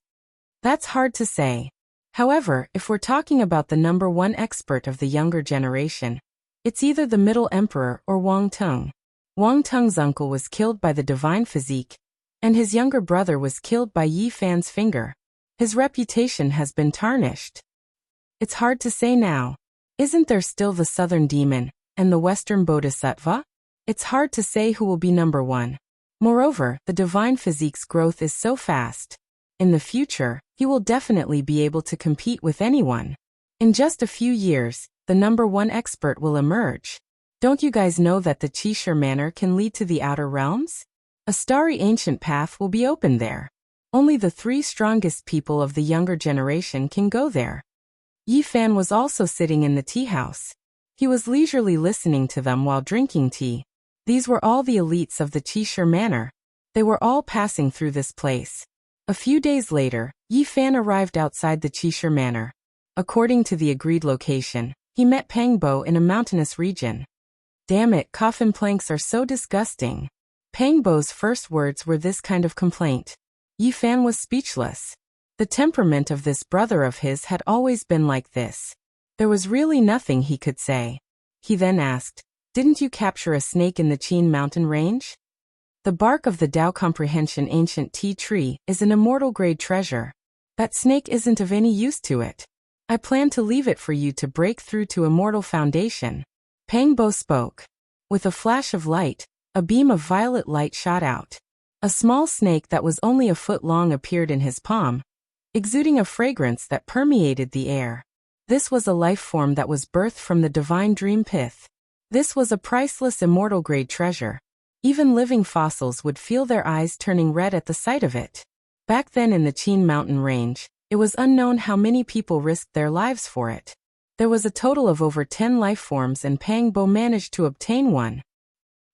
That's hard to say. However, if we're talking about the number one expert of the younger generation, it's either the Middle Emperor or Wang Tung. Wang Tung's uncle was killed by the divine physique, and his younger brother was killed by Yi Fan's finger. His reputation has been tarnished. It's hard to say now. Isn't there still the Southern Demon and the Western Bodhisattva? It's hard to say who will be number one. Moreover, the divine physique's growth is so fast. In the future, he will definitely be able to compete with anyone. In just a few years, the number one expert will emerge. Don't you guys know that the Qishir Manor can lead to the outer realms? A starry ancient path will be opened there. Only the 3 strongest people of the younger generation can go there. Yi Fan was also sitting in the tea house. He was leisurely listening to them while drinking tea. These were all the elites of the Qishir Manor. They were all passing through this place. A few days later, Yi Fan arrived outside the Qishir Manor. According to the agreed location, he met Pang Bo in a mountainous region. Damn it, coffin planks are so disgusting. Pang Bo's first words were this kind of complaint. Yi Fan was speechless. The temperament of this brother of his had always been like this. There was really nothing he could say. He then asked, "Didn't you capture a snake in the Qin mountain range?" The bark of the Tao Comprehension ancient tea tree is an immortal grade treasure. That snake isn't of any use to it. I plan to leave it for you to break through to immortal foundation. Pang Bo spoke. With a flash of light, a beam of violet light shot out. A small snake that was only a foot long appeared in his palm, exuding a fragrance that permeated the air. This was a life form that was birthed from the divine dream pith. This was a priceless immortal grade treasure. Even living fossils would feel their eyes turning red at the sight of it. Back then in the Qin mountain range, it was unknown how many people risked their lives for it. There was a total of over 10 life forms and Pang Bo managed to obtain one.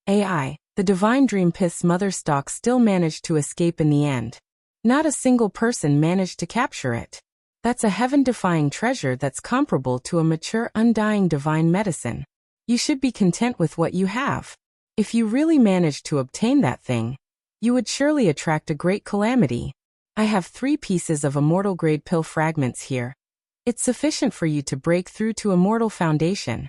AI, the divine dream pith's mother stalk, still managed to escape in the end. Not a single person managed to capture it. That's a heaven-defying treasure that's comparable to a mature, undying divine medicine. You should be content with what you have. If you really managed to obtain that thing, you would surely attract a great calamity. I have 3 pieces of immortal grade pill fragments here. It's sufficient for you to break through to immortal foundation.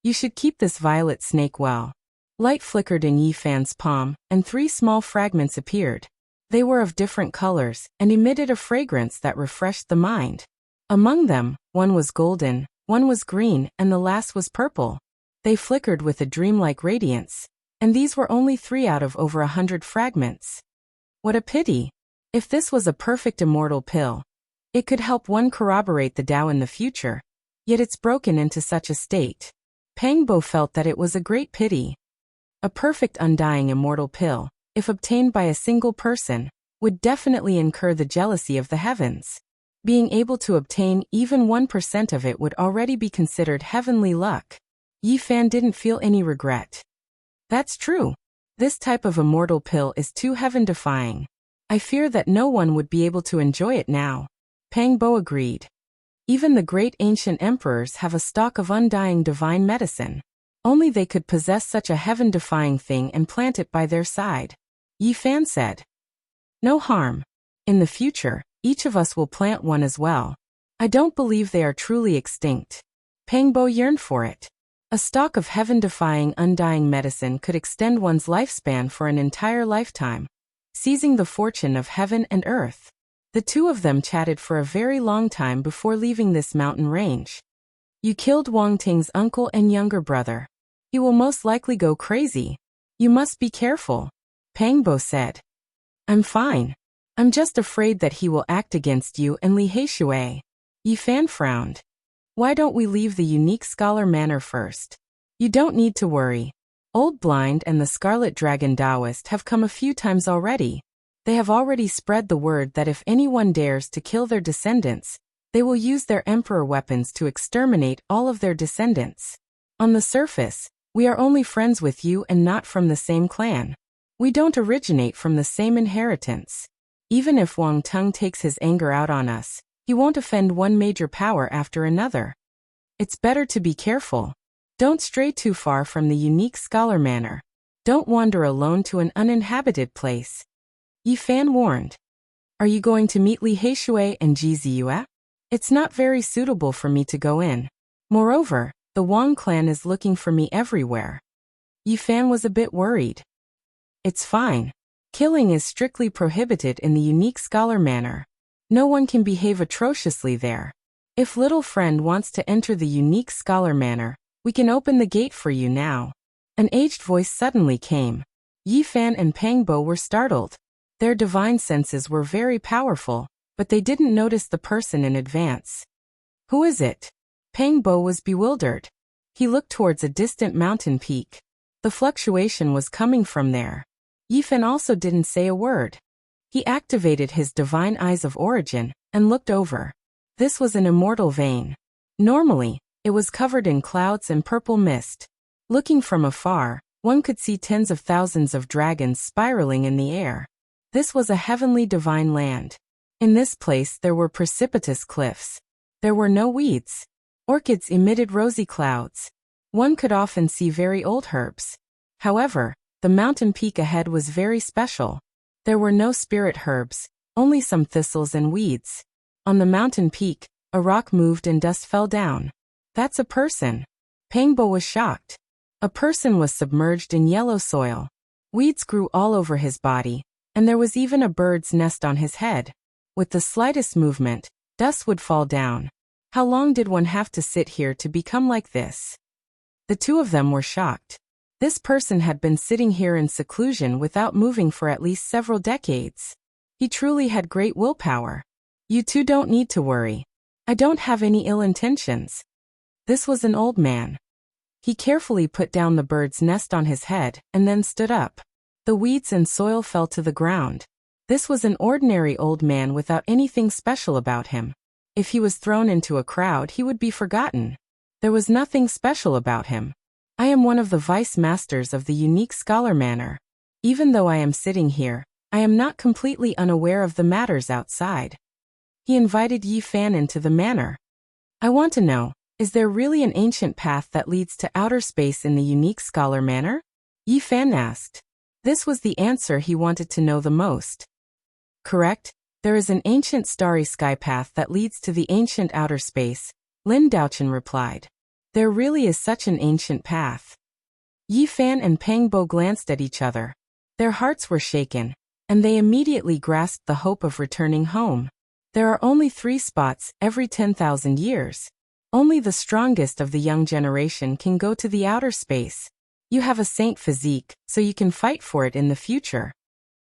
You should keep this violet snake well. Light flickered in Yi Fan's palm, and 3 small fragments appeared. They were of different colors, and emitted a fragrance that refreshed the mind. Among them, one was golden, one was green, and the last was purple. They flickered with a dreamlike radiance, and these were only 3 out of over 100 fragments. What a pity! If this was a perfect immortal pill, it could help one corroborate the Tao in the future, yet it's broken into such a state. Pang Bo felt that it was a great pity. A perfect undying immortal pill, if obtained by a single person, would definitely incur the jealousy of the heavens. Being able to obtain even 1% of it would already be considered heavenly luck. Yi Fan didn't feel any regret. That's true. This type of immortal pill is too heaven-defying. I fear that no one would be able to enjoy it now. Pang Bo agreed. Even the great ancient emperors have a stock of undying divine medicine. Only they could possess such a heaven-defying thing and plant it by their side. Yi Fan said. No harm. In the future, each of us will plant one as well. I don't believe they are truly extinct. Pang Bo yearned for it. A stock of heaven-defying undying medicine could extend one's lifespan for an entire lifetime, seizing the fortune of heaven and earth. The 2 of them chatted for a very long time before leaving this mountain range. You killed Wang Ting's uncle and younger brother. He will most likely go crazy. You must be careful, Pang Bo said. I'm fine. I'm just afraid that he will act against you and Li Heishui. Yi Fan frowned. Why don't we leave the unique scholar manor first? You don't need to worry. Old Blind and the Scarlet Dragon Taoist have come a few times already. They have already spread the word that if anyone dares to kill their descendants, they will use their emperor weapons to exterminate all of their descendants. On the surface, we are only friends with you and not from the same clan. We don't originate from the same inheritance. Even if Wang Tung takes his anger out on us, He won't offend one major power after another. It's better to be careful. Don't stray too far from the unique scholar manor. Don't wander alone to an uninhabited place. Yi Fan warned. Are you going to meet Li Heishui and Ji Ziyue? It's not very suitable for me to go in. Moreover, the Wang clan is looking for me everywhere. Yi Fan was a bit worried. It's fine. Killing is strictly prohibited in the unique scholar manor. No one can behave atrociously there. If little friend wants to enter the unique scholar manor, we can open the gate for you now. An aged voice suddenly came. Yi Fan and Pang Bo were startled. Their divine senses were very powerful, but they didn't notice the person in advance. Who is it? Pang Bo was bewildered. He looked towards a distant mountain peak. The fluctuation was coming from there. Yi Fan also didn't say a word. He activated his divine eyes of origin and looked over. This was an immortal vein. Normally, it was covered in clouds and purple mist. Looking from afar, one could see tens of thousands of dragons spiraling in the air. This was a heavenly divine land. In this place there were precipitous cliffs. There were no weeds. Orchids emitted rosy clouds. One could often see very old herbs. However, the mountain peak ahead was very special. There were no spirit herbs, only some thistles and weeds. On the mountain peak, a rock moved and dust fell down. That's a person. Pang Bo was shocked. A person was submerged in yellow soil. Weeds grew all over his body, and there was even a bird's nest on his head. With the slightest movement, dust would fall down. How long did one have to sit here to become like this? The two of them were shocked. This person had been sitting here in seclusion without moving for at least several decades. He truly had great willpower. You two don't need to worry. I don't have any ill intentions. This was an old man. He carefully put down the bird's nest on his head and then stood up. The weeds and soil fell to the ground. This was an ordinary old man without anything special about him. If he was thrown into a crowd, he would be forgotten. There was nothing special about him. I am one of the vice masters of the unique scholar manor. Even though I am sitting here, I am not completely unaware of the matters outside. He invited Yi Fan into the manor. I want to know, is there really an ancient path that leads to outer space in the unique scholar manor? Yi Fan asked. This was the answer he wanted to know the most. Correct, there is an ancient starry sky path that leads to the ancient outer space, Lin Daochen replied. There really is such an ancient path. Yi Fan and Pang Bo glanced at each other. Their hearts were shaken, and they immediately grasped the hope of returning home. There are only 3 spots every 10,000 years. Only the strongest of the young generation can go to the outer space. You have a saint physique, so you can fight for it in the future.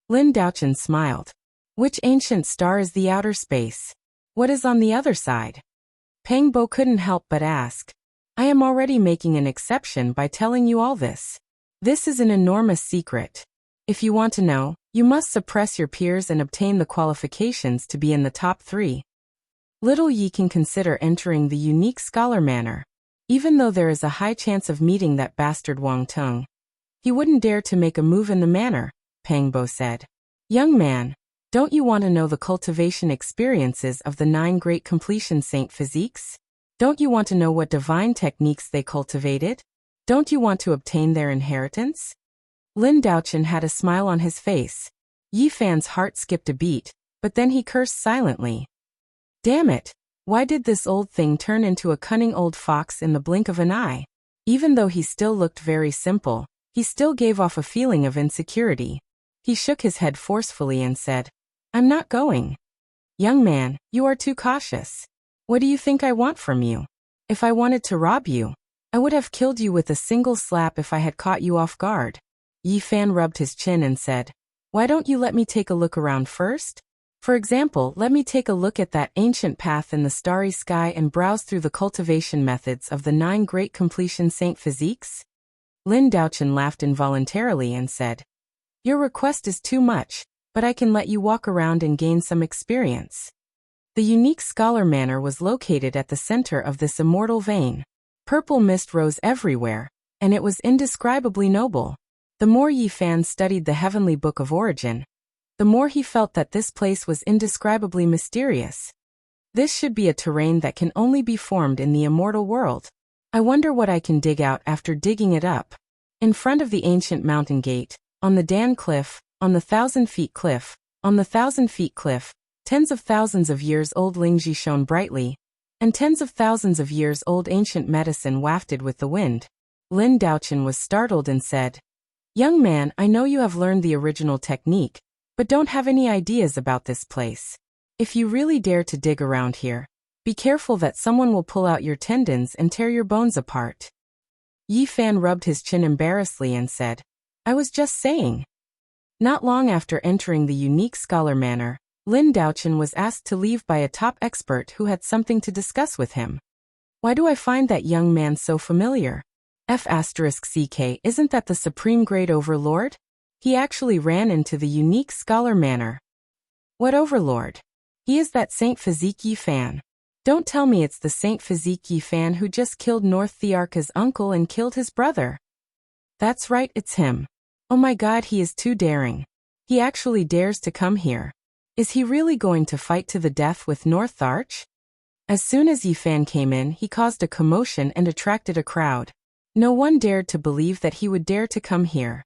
Lin Daochen smiled. Which ancient star is the outer space? What is on the other side? Pang Bo couldn't help but ask. I am already making an exception by telling you all this. This is an enormous secret. If you want to know, you must suppress your peers and obtain the qualifications to be in the top 3. Little Yi can consider entering the unique scholar manor. Even though there is a high chance of meeting that bastard Wang Teng, he wouldn't dare to make a move in the manor, Pang Bo said. Young man, don't you want to know the cultivation experiences of the 9 great completion saint physiques? Don't you want to know what divine techniques they cultivated? Don't you want to obtain their inheritance? Lin Daochen had a smile on his face. Yi Fan's heart skipped a beat, but then he cursed silently. Damn it! Why did this old thing turn into a cunning old fox in the blink of an eye? Even though he still looked very simple, he still gave off a feeling of insecurity. He shook his head forcefully and said, I'm not going. Young man, you are too cautious. What do you think I want from you? If I wanted to rob you, I would have killed you with a single slap if I had caught you off guard. Yi Fan rubbed his chin and said, Why don't you let me take a look around first? For example, let me take a look at that ancient path in the starry sky and browse through the cultivation methods of the 9 great completion saint physiques? Lin Daochen laughed involuntarily and said, Your request is too much, but I can let you walk around and gain some experience. The unique scholar manor was located at the center of this immortal vein. Purple mist rose everywhere, and it was indescribably noble. The more Yi Fan studied the heavenly book of origin, the more he felt that this place was indescribably mysterious. This should be a terrain that can only be formed in the immortal world. I wonder what I can dig out after digging it up. In front of the ancient mountain gate, on the Dan Cliff, on the 1,000-feet cliff, on the 1,000-feet cliff, tens of thousands of years old Lingji shone brightly, and tens of thousands of years old ancient medicine wafted with the wind. Lin Daochen was startled and said, "Young man, I know you have learned the original technique, but don't have any ideas about this place. If you really dare to dig around here, be careful that someone will pull out your tendons and tear your bones apart." Yi Fan rubbed his chin embarrassedly and said, "I was just saying." Not long after entering the unique Scholar Manor, Lin Daochen was asked to leave by a top expert who had something to discuss with him. "Why do I find that young man so familiar? F***CK, isn't that the Supreme Great Overlord? He actually ran into the unique Scholar Manor." "What Overlord?" "He is that Saint Physique Yi Fan." "Don't tell me it's the Saint Physique Yi Fan who just killed North Thearka's uncle and killed his brother." "That's right, it's him. Oh my god, he is too daring. He actually dares to come here. Is he really going to fight to the death with North Tharch?" As soon as Yi Fan came in, he caused a commotion and attracted a crowd. No one dared to believe that he would dare to come here.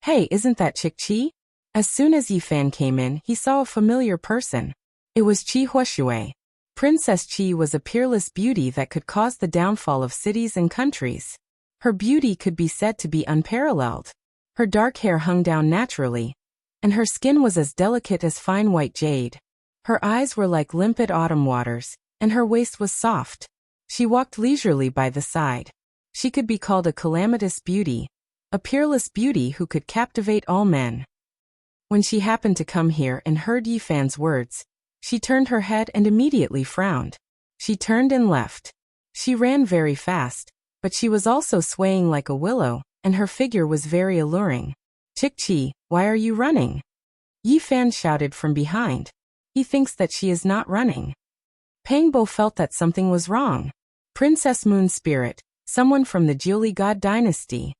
"Hey, isn't that Chi?" As soon as Yi Fan came in, he saw a familiar person. It was Qi Huashui. Princess Qi was a peerless beauty that could cause the downfall of cities and countries. Her beauty could be said to be unparalleled. Her dark hair hung down naturally, and her skin was as delicate as fine white jade. Her eyes were like limpid autumn waters, and her waist was soft. She walked leisurely by the side. She could be called a calamitous beauty, a peerless beauty who could captivate all men. When she happened to come here and heard Yi Fan's words, she turned her head and immediately frowned. She turned and left. She ran very fast, but she was also swaying like a willow, and her figure was very alluring. "Chi, why are you running?" Yi Fan shouted from behind. "He thinks that she is not running." Pangbo felt that something was wrong. Princess Moon Spirit, someone from the Jiuli God dynasty.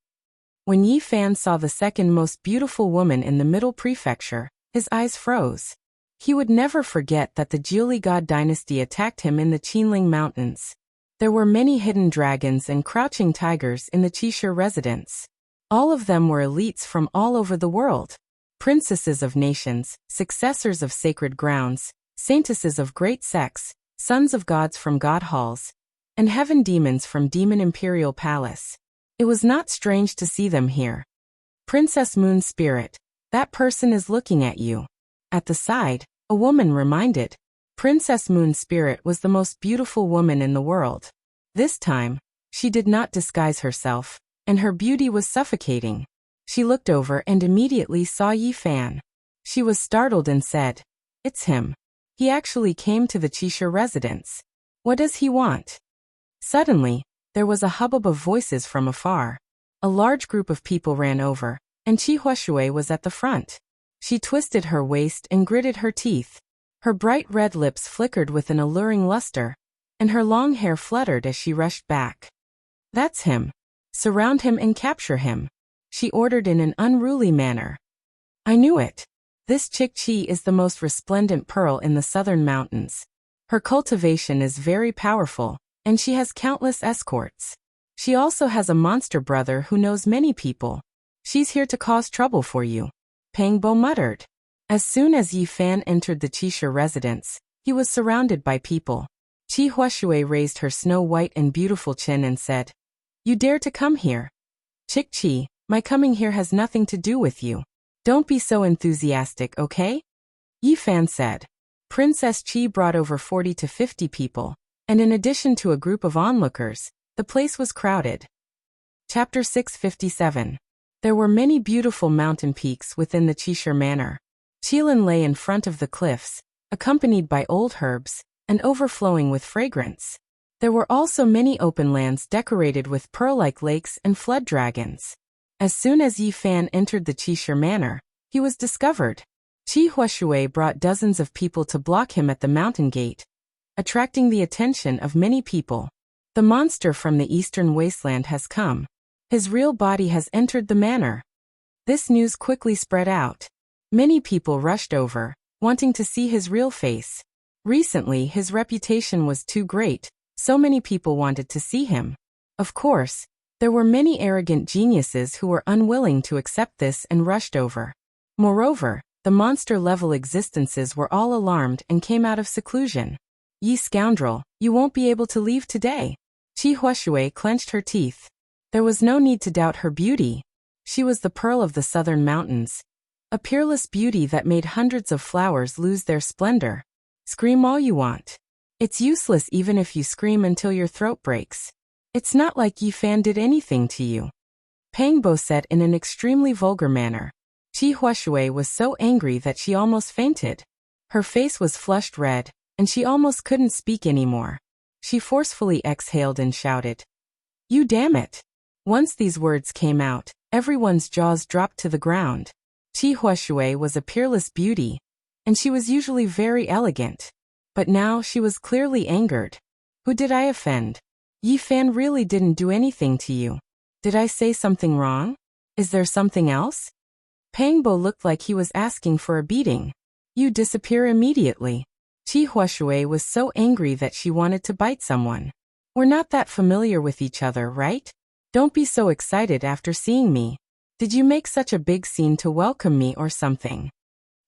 When Yi Fan saw the second most beautiful woman in the Middle Prefecture, his eyes froze. He would never forget that the Jiuli God dynasty attacked him in the Qinling Mountains. There were many hidden dragons and crouching tigers in the Qishir residence. All of them were elites from all over the world. Princesses of nations, successors of sacred grounds, saintesses of great sects, sons of gods from god halls, and heaven demons from demon imperial palace. It was not strange to see them here. "Princess Moon Spirit, that person is looking at you." At the side, a woman reminded. Princess Moon Spirit was the most beautiful woman in the world. This time, she did not disguise herself, and her beauty was suffocating. She looked over and immediately saw Yi Fan. She was startled and said, "It's him. He actually came to the Qishir residence. What does he want?" Suddenly, there was a hubbub of voices from afar. A large group of people ran over, and Qi Huashui was at the front. She twisted her waist and gritted her teeth. Her bright red lips flickered with an alluring luster, and her long hair fluttered as she rushed back. "That's him. Surround him and capture him," she ordered in an unruly manner. "I knew it. This Chick Chi is the most resplendent pearl in the southern mountains. Her cultivation is very powerful, and she has countless escorts. She also has a monster brother who knows many people. She's here to cause trouble for you," Pangbo muttered. As soon as Yi Fan entered the Qishir residence, he was surrounded by people. Qi Huashui raised her snow-white and beautiful chin and said, "You dare to come here? Chick Chi, my coming here has nothing to do with you. Don't be so enthusiastic, okay?" Yi Fan said. Princess Qi brought over 40 to 50 people, and in addition to a group of onlookers, the place was crowded. Chapter 657. There were many beautiful mountain peaks within the Qishir Manor. Qilin lay in front of the cliffs, accompanied by old herbs, and overflowing with fragrance. There were also many open lands decorated with pearl-like lakes and flood dragons. As soon as Yi Fan entered the Qishir Manor, he was discovered. Qi Huashui brought dozens of people to block him at the mountain gate, attracting the attention of many people. "The monster from the eastern wasteland has come. His real body has entered the manor." This news quickly spread out. Many people rushed over, wanting to see his real face. Recently, his reputation was too great, so many people wanted to see him. Of course, there were many arrogant geniuses who were unwilling to accept this and rushed over. Moreover, the monster-level existences were all alarmed and came out of seclusion. Ye scoundrel, you won't be able to leave today. Qi Huashui clenched her teeth. There was no need to doubt her beauty. She was the pearl of the southern mountains, a peerless beauty that made hundreds of flowers lose their splendor. Scream all you want. It's useless even if you scream until your throat breaks. It's not like Yi Fan did anything to you. Pang Bo said in an extremely vulgar manner. Qi Huashui was so angry that she almost fainted. Her face was flushed red, and she almost couldn't speak anymore. She forcefully exhaled and shouted, "You damn it!" Once these words came out, everyone's jaws dropped to the ground. Qi Huashui was a peerless beauty, and she was usually very elegant. But now she was clearly angered. Who did I offend? Yi Fan really didn't do anything to you. Did I say something wrong? Is there something else? Pang Bo looked like he was asking for a beating. You disappear immediately. Qi Huashui was so angry that she wanted to bite someone. We're not that familiar with each other, right? Don't be so excited after seeing me. Did you make such a big scene to welcome me or something?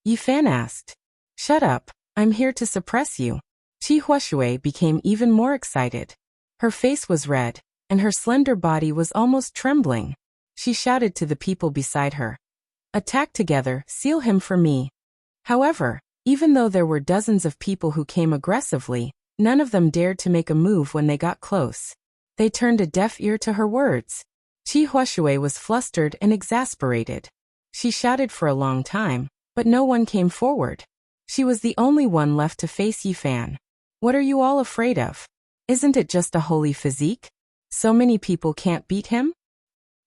Yi Fan asked. Shut up, I'm here to suppress you. Qi Huashui became even more excited. Her face was red, and her slender body was almost trembling. She shouted to the people beside her. Attack together, seal him for me. However, even though there were dozens of people who came aggressively, none of them dared to make a move when they got close. They turned a deaf ear to her words. Qi Huashui was flustered and exasperated. She shouted for a long time, but no one came forward. She was the only one left to face Yi Fan. What are you all afraid of? Isn't it just a holy physique? So many people can't beat him?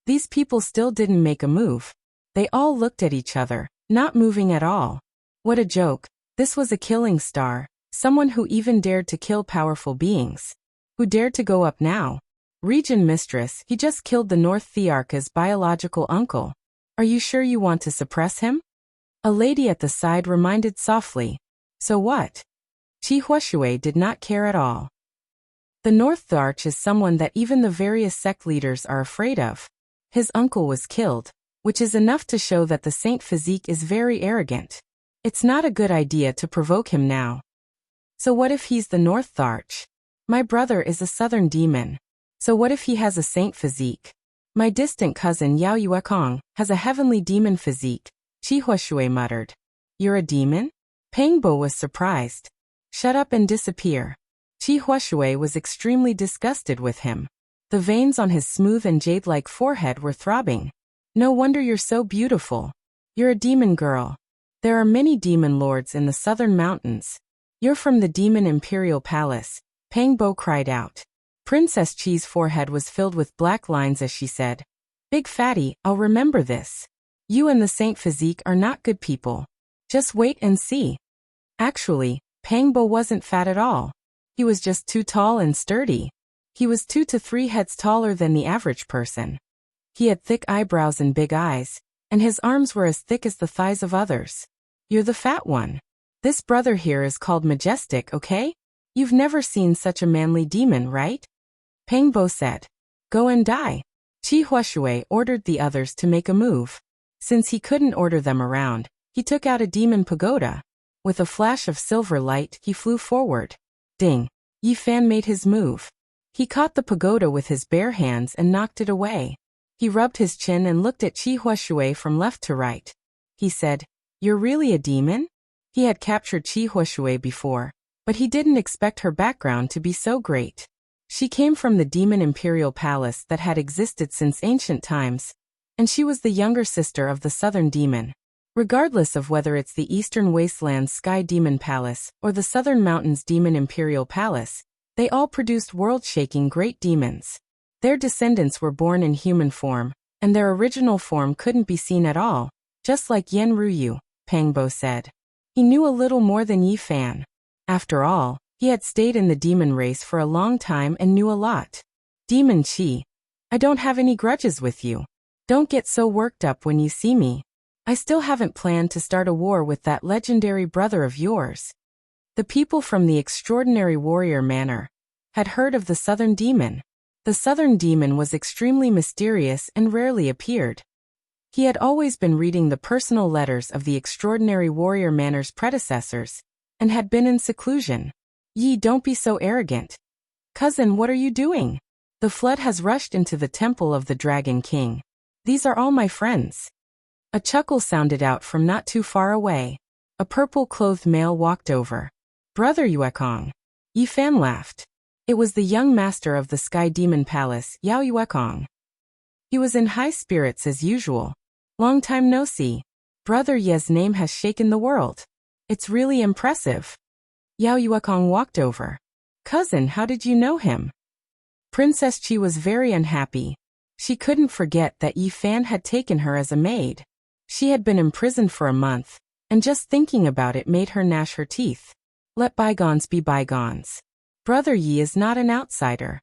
These people still didn't make a move. They all looked at each other, not moving at all. What a joke. This was a killing star, someone who even dared to kill powerful beings. Who dared to go up now? Region Mistress, he just killed the North Thearcha's biological uncle. Are you sure you want to suppress him? A lady at the side reminded softly. So what? Qi Huashui did not care at all. The North Thearch is someone that even the various sect leaders are afraid of. His uncle was killed, which is enough to show that the Saint Physique is very arrogant. It's not a good idea to provoke him now. So what if he's the North Thearch? My brother is a southern demon. So what if he has a saint physique? My distant cousin Yao Yuekong has a heavenly demon physique, Qi Huashui muttered. You're a demon? Pang Bo was surprised. Shut up and disappear. Qi Huashui was extremely disgusted with him. The veins on his smooth and jade-like forehead were throbbing. No wonder you're so beautiful. You're a demon girl. There are many demon lords in the southern mountains. You're from the Demon Imperial Palace, Pang Bo cried out. Princess Qi's forehead was filled with black lines as she said, Big fatty, I'll remember this. You and the Saint Physique are not good people. Just wait and see. Actually, Pang Bo wasn't fat at all. He was just too tall and sturdy. He was 2 to 3 heads taller than the average person. He had thick eyebrows and big eyes, and his arms were as thick as the thighs of others. You're the fat one. This brother here is called Majestic, okay? You've never seen such a manly demon, right? Pang Bo said. Go and die. Qi Huashui ordered the others to make a move. Since he couldn't order them around, he took out a demon pagoda. With a flash of silver light, he flew forward. Ding! Yi Fan made his move. He caught the pagoda with his bare hands and knocked it away. He rubbed his chin and looked at Qi Huashui from left to right. He said, You're really a demon? He had captured Qi Huashui before, but he didn't expect her background to be so great. She came from the Demon Imperial Palace that had existed since ancient times, and she was the younger sister of the Southern Demon. Regardless of whether it's the Eastern Wastelands Sky Demon Palace or the Southern Mountains Demon Imperial Palace, they all produced world-shaking great demons. Their descendants were born in human form, and their original form couldn't be seen at all, just like Yen Ruyu, Pang Bo said. He knew a little more than Yi Fan. After all, he had stayed in the demon race for a long time and knew a lot. Demon Qi, I don't have any grudges with you. Don't get so worked up when you see me. I still haven't planned to start a war with that legendary brother of yours. The people from the extraordinary warrior manor had heard of the southern demon. The southern demon was extremely mysterious and rarely appeared. He had always been reading the personal letters of the extraordinary warrior manor's predecessors, and had been in seclusion. Yi, don't be so arrogant. Cousin, what are you doing? The flood has rushed into the temple of the Dragon King. These are all my friends. A chuckle sounded out from not too far away. A purple-clothed male walked over. Brother Yuekong. Yi Fan laughed. It was the young master of the Sky Demon Palace, Yao Yuekong. He was in high spirits as usual. Long time no see. Brother Ye's name has shaken the world. It's really impressive. Yao Yuekong walked over. Cousin, how did you know him? Princess Chi was very unhappy. She couldn't forget that Yi Fan had taken her as a maid. She had been imprisoned for a month, and just thinking about it made her gnash her teeth. Let bygones be bygones. Brother Yi is not an outsider.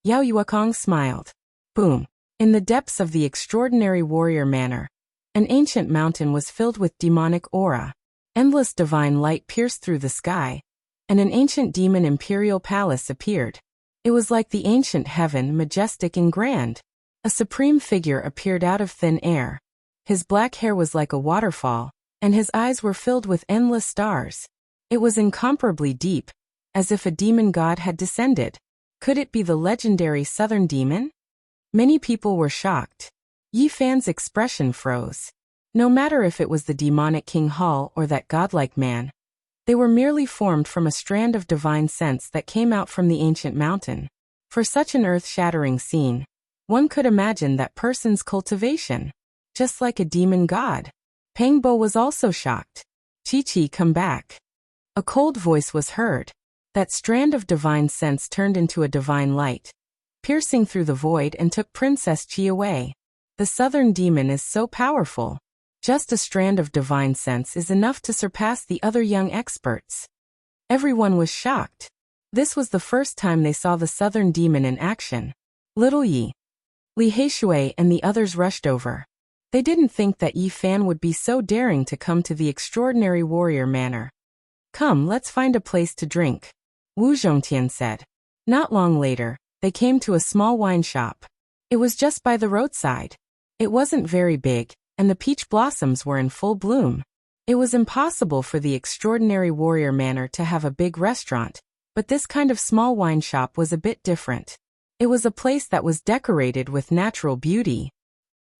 Yao Yuekong smiled. Boom. In the depths of the extraordinary warrior manor, an ancient mountain was filled with demonic aura. Endless divine light pierced through the sky, and an ancient demon imperial palace appeared. It was like the ancient heaven, majestic and grand. A supreme figure appeared out of thin air. His black hair was like a waterfall, and his eyes were filled with endless stars. It was incomparably deep, as if a demon god had descended. Could it be the legendary southern demon? Many people were shocked. Yi Fan's expression froze. No matter if it was the demonic King Hall or that godlike man, they were merely formed from a strand of divine sense that came out from the ancient mountain. For such an earth-shattering scene, one could imagine that person's cultivation, just like a demon god. Peng Bo was also shocked. Chi-Chi, come back. A cold voice was heard. That strand of divine sense turned into a divine light, piercing through the void and took Princess Chi away. The southern demon is so powerful. Just a strand of divine sense is enough to surpass the other young experts. Everyone was shocked. This was the first time they saw the southern demon in action. Little Yi, Li Heishui and the others rushed over. They didn't think that Yi Fan would be so daring to come to the extraordinary warrior manor. Come, let's find a place to drink, Wu Zhongtian said. Not long later, they came to a small wine shop. It was just by the roadside. It wasn't very big, and the peach blossoms were in full bloom. It was impossible for the extraordinary warrior manor to have a big restaurant, but this kind of small wine shop was a bit different. It was a place that was decorated with natural beauty.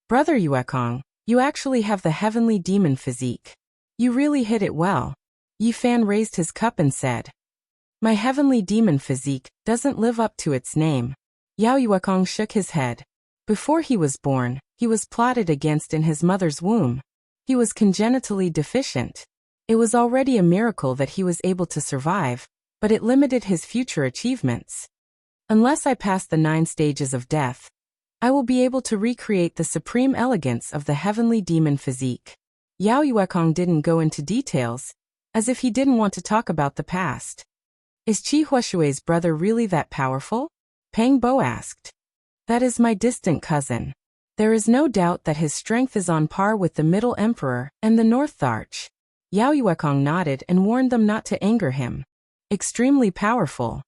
Brother Yuekong, you actually have the heavenly demon physique. You really hit it well. Yi Fan raised his cup and said, My heavenly demon physique doesn't live up to its name. Yao Yuekong shook his head. Before he was born, he was plotted against in his mother's womb. He was congenitally deficient. It was already a miracle that he was able to survive, but it limited his future achievements. Unless I pass the 9 stages of death, I will be able to recreate the supreme elegance of the heavenly demon physique. Yao Yuekong didn't go into details, as if he didn't want to talk about the past. Is Qi Huashui's brother really that powerful? Peng Bo asked. That is my distant cousin. There is no doubt that his strength is on par with the Middle Emperor and the North Arch. Yao Yuekong nodded and warned them not to anger him. Extremely powerful.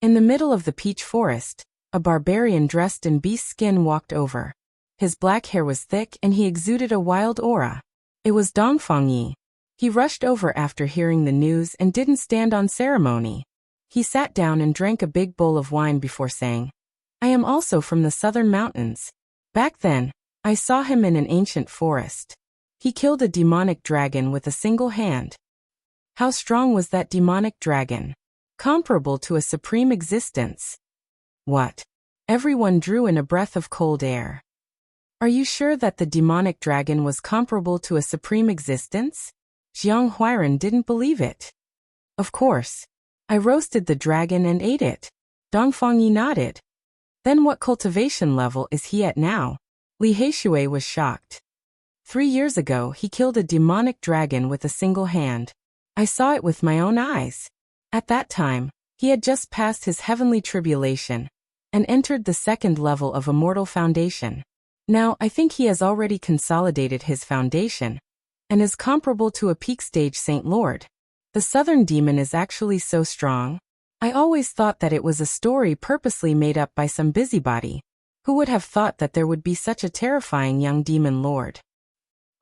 In the middle of the peach forest, a barbarian dressed in beast skin walked over. His black hair was thick and he exuded a wild aura. It was Dongfang Yi. He rushed over after hearing the news and didn't stand on ceremony. He sat down and drank a big bowl of wine before saying, I am also from the southern mountains. Back then, I saw him in an ancient forest. He killed a demonic dragon with a single hand. How strong was that demonic dragon? Comparable to a supreme existence. What? Everyone drew in a breath of cold air. Are you sure that the demonic dragon was comparable to a supreme existence? Jiang Huairan didn't believe it. Of course. I roasted the dragon and ate it. Dongfang Yi nodded. Then what cultivation level is he at now? Li Heishui was shocked. 3 years ago he killed a demonic dragon with a single hand. I saw it with my own eyes. At that time, he had just passed his heavenly tribulation and entered the 2nd level of Immortal Foundation. Now I think he has already consolidated his foundation and is comparable to a peak stage Saint Lord. The southern demon is actually so strong. I always thought that it was a story purposely made up by some busybody. Who would have thought that there would be such a terrifying young demon lord?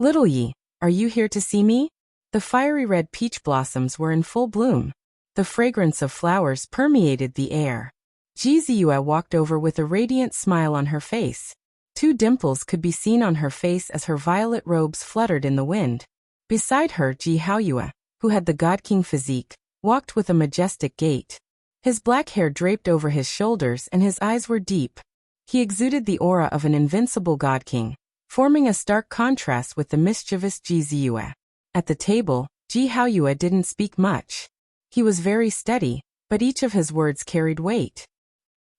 Little Yi, are you here to see me? The fiery red peach blossoms were in full bloom. The fragrance of flowers permeated the air. Ji Ziyue walked over with a radiant smile on her face. 2 dimples could be seen on her face as her violet robes fluttered in the wind. Beside her, Ji Haoyue, who had the God King physique, walked with a majestic gait. His black hair draped over his shoulders and his eyes were deep. He exuded the aura of an invincible God King, forming a stark contrast with the mischievous Ji Ziyue. At the table, Ji Haoyue didn't speak much. He was very steady, but each of his words carried weight.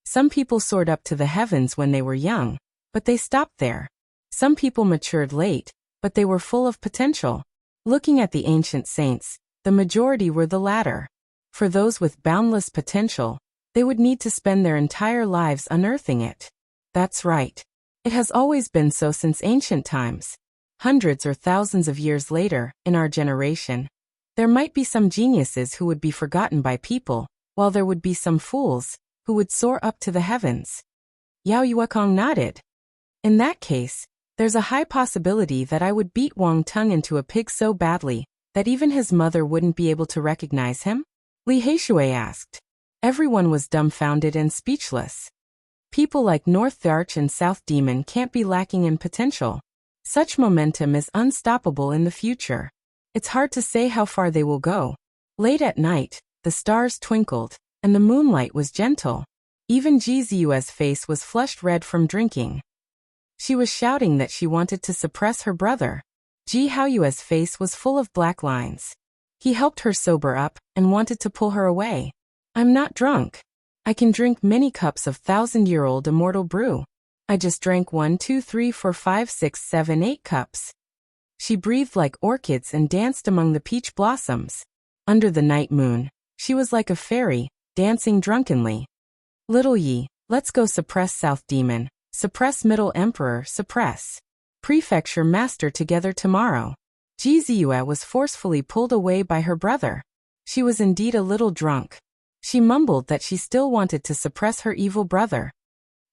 Some people soared up to the heavens when they were young, but they stopped there. Some people matured late, but they were full of potential. Looking at the ancient saints, the majority were the latter. For those with boundless potential, they would need to spend their entire lives unearthing it. That's right. It has always been so since ancient times. Hundreds or thousands of years later, in our generation, there might be some geniuses who would be forgotten by people, while there would be some fools who would soar up to the heavens. Yao Yuekong nodded. In that case, there's a high possibility that I would beat Wang Tung into a pig so badly that even his mother wouldn't be able to recognize him? Li Heishui asked. Everyone was dumbfounded and speechless. People like North Arch and South Demon can't be lacking in potential. Such momentum is unstoppable in the future. It's hard to say how far they will go. Late at night, the stars twinkled, and the moonlight was gentle. Even Ji Ziyue's face was flushed red from drinking. She was shouting that she wanted to suppress her brother. Ji Haoyue's face was full of black lines. He helped her sober up and wanted to pull her away. I'm not drunk. I can drink many cups of 1,000-year-old immortal brew. I just drank 1, 2, 3, 4, 5, 6, 7, 8 cups. She breathed like orchids and danced among the peach blossoms. Under the night moon, she was like a fairy, dancing drunkenly. Little Yi, let's go suppress South Demon, suppress Middle Emperor, suppress Prefecture Master together tomorrow. Ji Ziyue was forcefully pulled away by her brother. She was indeed a little drunk. She mumbled that she still wanted to suppress her evil brother.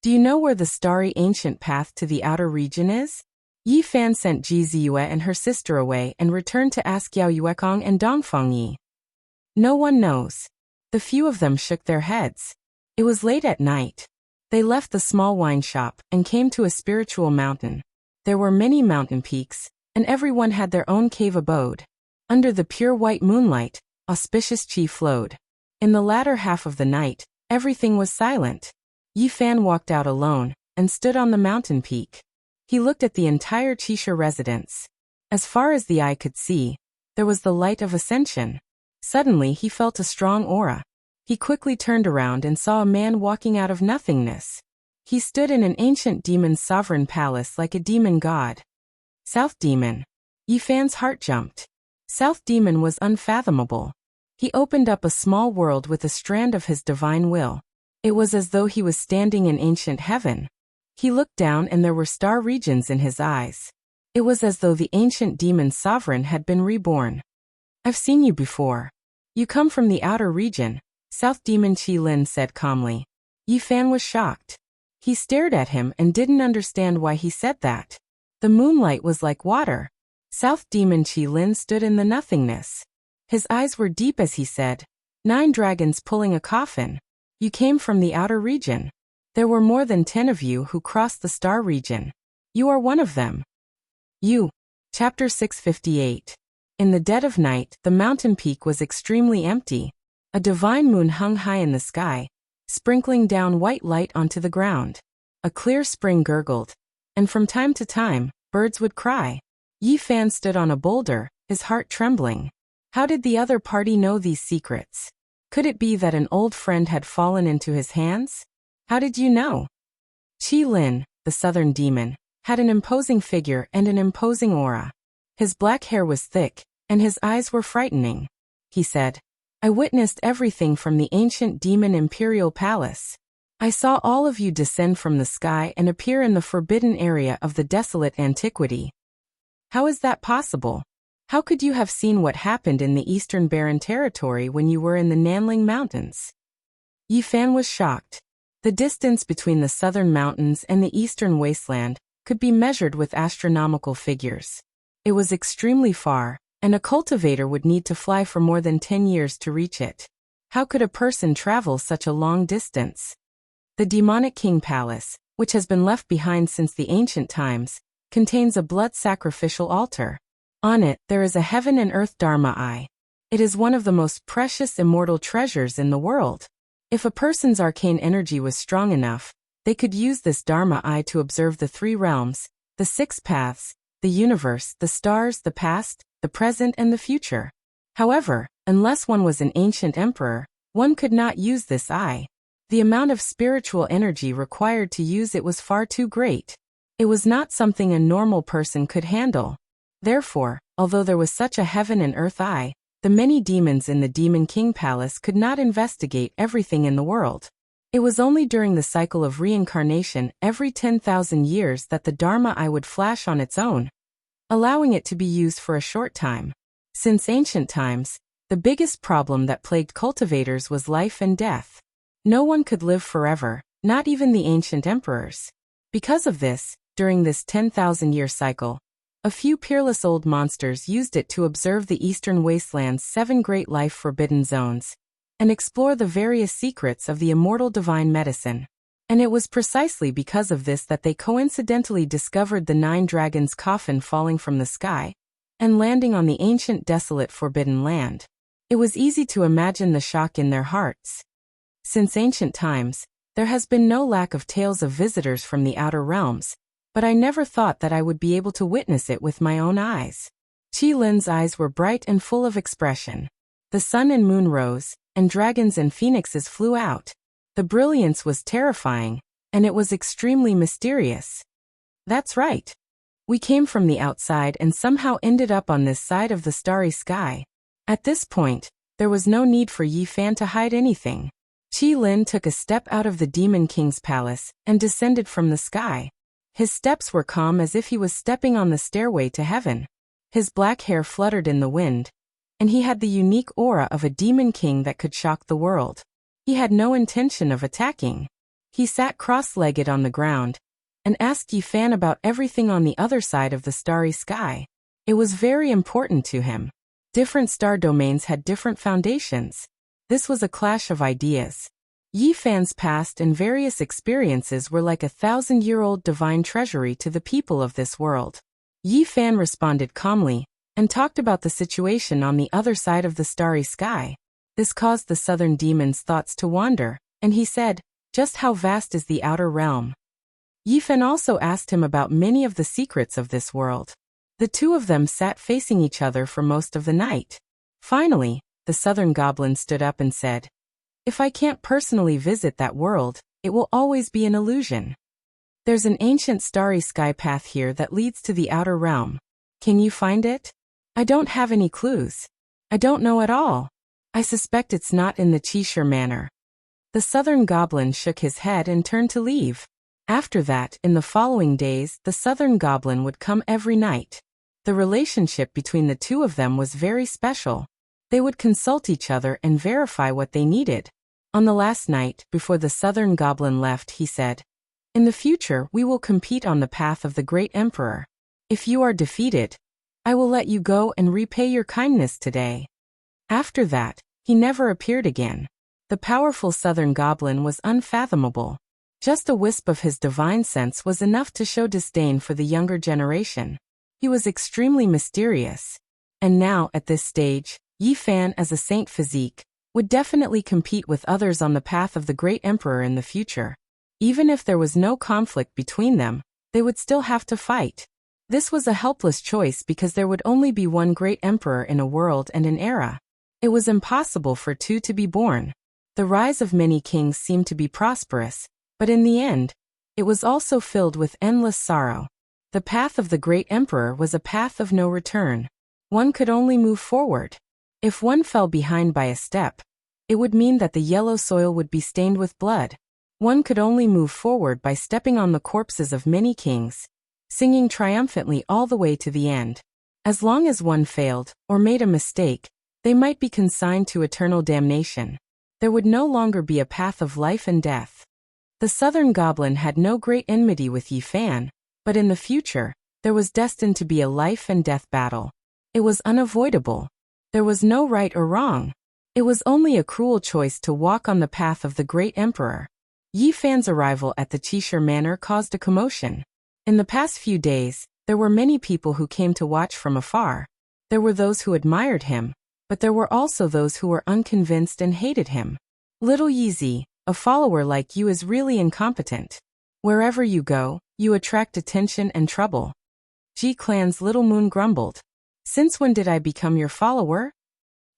Do you know where the starry ancient path to the outer region is? Yi Fan sent Ji Ziyue and her sister away and returned to ask Yao Yuekong and Dongfang Yi. No one knows. The few of them shook their heads. It was late at night. They left the small wine shop and came to a spiritual mountain. There were many mountain peaks, and everyone had their own cave abode. Under the pure white moonlight, auspicious qi flowed. In the latter half of the night, everything was silent. Yi Fan walked out alone and stood on the mountain peak. He looked at the entire Qisha residence. As far as the eye could see, there was the light of ascension. Suddenly he felt a strong aura. He quickly turned around and saw a man walking out of nothingness. He stood in an ancient demon's sovereign palace like a demon god. South Demon. Yi Fan's heart jumped. South Demon was unfathomable. He opened up a small world with a strand of his divine will. It was as though he was standing in ancient heaven. He looked down and there were star regions in his eyes. It was as though the ancient demon sovereign had been reborn. I've seen you before. You come from the outer region, South Demon Qi Lin said calmly. Yi Fan was shocked. He stared at him and didn't understand why he said that. The moonlight was like water. South Demon Qi Lin stood in the nothingness. His eyes were deep as he said, 9 dragons pulling a coffin. You came from the outer region. There were more than 10 of you who crossed the star region. You are one of them. You. Chapter 658. In the dead of night, the mountain peak was extremely empty. A divine moon hung high in the sky, sprinkling down white light onto the ground. A clear spring gurgled, and from time to time, birds would cry. Yi Fan stood on a boulder, his heart trembling. How did the other party know these secrets? Could it be that an old friend had fallen into his hands? How did you know? Qi Lin, the southern demon, had an imposing figure and an imposing aura. His black hair was thick, and his eyes were frightening. He said, I witnessed everything from the ancient demon imperial palace. I saw all of you descend from the sky and appear in the forbidden area of the desolate antiquity. How is that possible? How could you have seen what happened in the Eastern Barren Territory when you were in the Nanling Mountains? Yi Fan was shocked. The distance between the southern mountains and the eastern wasteland could be measured with astronomical figures. It was extremely far, and a cultivator would need to fly for more than 10 years to reach it. How could a person travel such a long distance? The demonic king palace, which has been left behind since the ancient times, contains a blood sacrificial altar. On it, there is a heaven and earth Dharma eye. It is one of the most precious immortal treasures in the world. If a person's arcane energy was strong enough, they could use this Dharma eye to observe the three realms, the six paths, the universe, the stars, the past, the present, and the future. However, unless one was an ancient emperor, one could not use this eye. The amount of spiritual energy required to use it was far too great. It was not something a normal person could handle. Therefore, although there was such a heaven and earth eye, the many demons in the Demon King Palace could not investigate everything in the world. It was only during the cycle of reincarnation every 10,000 years that the Dharma eye would flash on its own, allowing it to be used for a short time. Since ancient times, the biggest problem that plagued cultivators was life and death. No one could live forever, not even the ancient emperors. Because of this, during this 10,000-year cycle, a few peerless old monsters used it to observe the eastern wasteland's 7 great life-forbidden zones and explore the various secrets of the immortal divine medicine. And it was precisely because of this that they coincidentally discovered the 9 dragons' coffin falling from the sky and landing on the ancient desolate forbidden land. It was easy to imagine the shock in their hearts. Since ancient times, there has been no lack of tales of visitors from the outer realms, but I never thought that I would be able to witness it with my own eyes. Qi Lin's eyes were bright and full of expression. The sun and moon rose, and dragons and phoenixes flew out. The brilliance was terrifying, and it was extremely mysterious. That's right. We came from the outside and somehow ended up on this side of the starry sky. At this point, there was no need for Yi Fan to hide anything. Qi Lin took a step out of the Demon King's palace and descended from the sky. His steps were calm as if he was stepping on the stairway to heaven. His black hair fluttered in the wind, and he had the unique aura of a demon king that could shock the world. He had no intention of attacking. He sat cross-legged on the ground and asked Yi Fan about everything on the other side of the starry sky. It was very important to him. Different star domains had different foundations. This was a clash of ideas. Yi Fan's past and various experiences were like a 1,000-year-old divine treasury to the people of this world. Yi Fan responded calmly and talked about the situation on the other side of the starry sky. This caused the southern demon's thoughts to wander, and he said, "Just how vast is the outer realm?" Yi Fan also asked him about many of the secrets of this world. The two of them sat facing each other for most of the night. Finally, the southern goblin stood up and said, "If I can't personally visit that world, it will always be an illusion. There's an ancient starry sky path here that leads to the outer realm. Can you find it? I don't have any clues. I don't know at all. I suspect it's not in the Qishur manner." The southern goblin shook his head and turned to leave. After that, in the following days, the southern goblin would come every night. The relationship between the two of them was very special. They would consult each other and verify what they needed. On the last night, before the southern goblin left, he said, "In the future, we will compete on the path of the great emperor. If you are defeated, I will let you go and repay your kindness today." After that, he never appeared again. The powerful southern goblin was unfathomable. Just a wisp of his divine sense was enough to show disdain for the younger generation. He was extremely mysterious. And now, at this stage, Yi Fan, as a saint physique, would definitely compete with others on the path of the great emperor in the future. Even if there was no conflict between them, they would still have to fight. This was a helpless choice because there would only be one great emperor in a world and an era. It was impossible for two to be born. The rise of many kings seemed to be prosperous, but in the end, it was also filled with endless sorrow. The path of the great emperor was a path of no return. One could only move forward. If one fell behind by a step, it would mean that the yellow soil would be stained with blood. One could only move forward by stepping on the corpses of many kings, singing triumphantly all the way to the end. As long as one failed, or made a mistake, they might be consigned to eternal damnation. There would no longer be a path of life and death. The southern goblin had no great enmity with Yi Fan, but in the future, there was destined to be a life and death battle. It was unavoidable. There was no right or wrong. It was only a cruel choice to walk on the path of the great emperor. Yi Fan's arrival at the Cheshire Manor caused a commotion. In the past few days, there were many people who came to watch from afar. There were those who admired him, but there were also those who were unconvinced and hated him. Little Yeezy, a follower like you is really incompetent. Wherever you go, you attract attention and trouble. Ji Clan's Little Moon grumbled. Since when did I become your follower?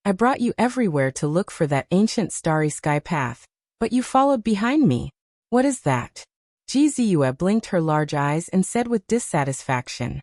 I brought you everywhere to look for that ancient starry sky path, but you followed behind me. What is that? Ji Ziyue blinked her large eyes and said with dissatisfaction.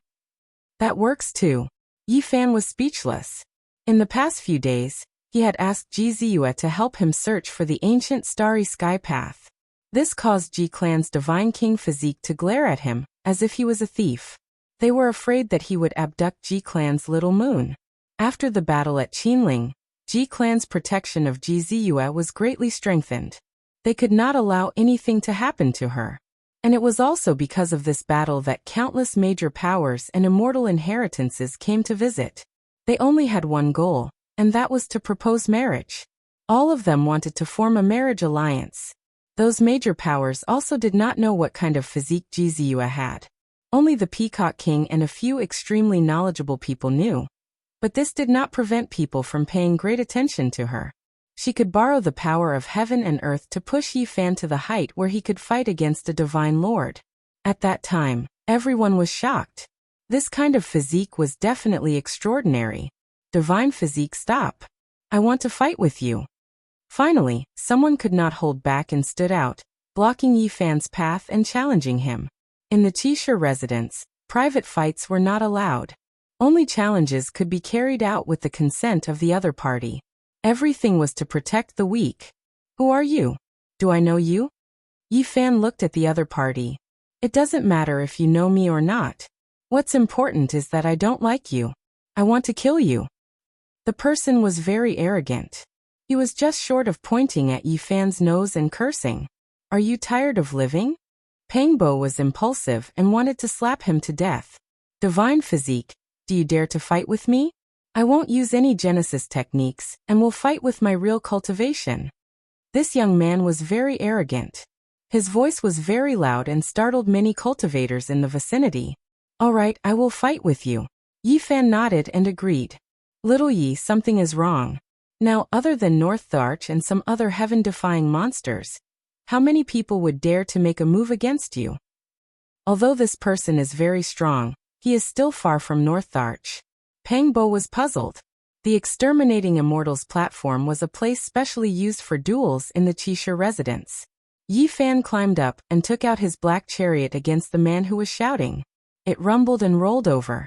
That works too. Yi Fan was speechless. In the past few days, he had asked Ji Ziyue to help him search for the ancient starry sky path. This caused Ji Clan's divine king physique to glare at him, as if he was a thief. They were afraid that he would abduct Ji Clan's little moon. After the battle at Qinling, Ji Clan's protection of Ji Ziyue was greatly strengthened. They could not allow anything to happen to her. And it was also because of this battle that countless major powers and immortal inheritances came to visit. They only had one goal, and that was to propose marriage. All of them wanted to form a marriage alliance. Those major powers also did not know what kind of physique Ji Ziyue had. Only the Peacock King and a few extremely knowledgeable people knew. But this did not prevent people from paying great attention to her. She could borrow the power of heaven and earth to push Yi Fan to the height where he could fight against a divine lord. At that time, everyone was shocked. This kind of physique was definitely extraordinary. Divine physique, stop. I want to fight with you. Finally, someone could not hold back and stood out, blocking Yi Fan's path and challenging him. In the Cheshire residence, private fights were not allowed. Only challenges could be carried out with the consent of the other party. Everything was to protect the weak. Who are you? Do I know you? Yi Fan looked at the other party. It doesn't matter if you know me or not. What's important is that I don't like you. I want to kill you. The person was very arrogant. He was just short of pointing at Yi Fan's nose and cursing. Are you tired of living? Pangbo was impulsive and wanted to slap him to death. Divine physique, do you dare to fight with me? I won't use any Genesis techniques and will fight with my real cultivation. This young man was very arrogant. His voice was very loud and startled many cultivators in the vicinity. All right, I will fight with you. Yi Fan nodded and agreed. Little Yi, something is wrong. Now, other than North Arch and some other heaven-defying monsters, how many people would dare to make a move against you? Although this person is very strong, he is still far from North Arch. Pangbo was puzzled. The Exterminating Immortals platform was a place specially used for duels in the Cheshire residence. Yi Fan climbed up and took out his black chariot against the man who was shouting. It rumbled and rolled over.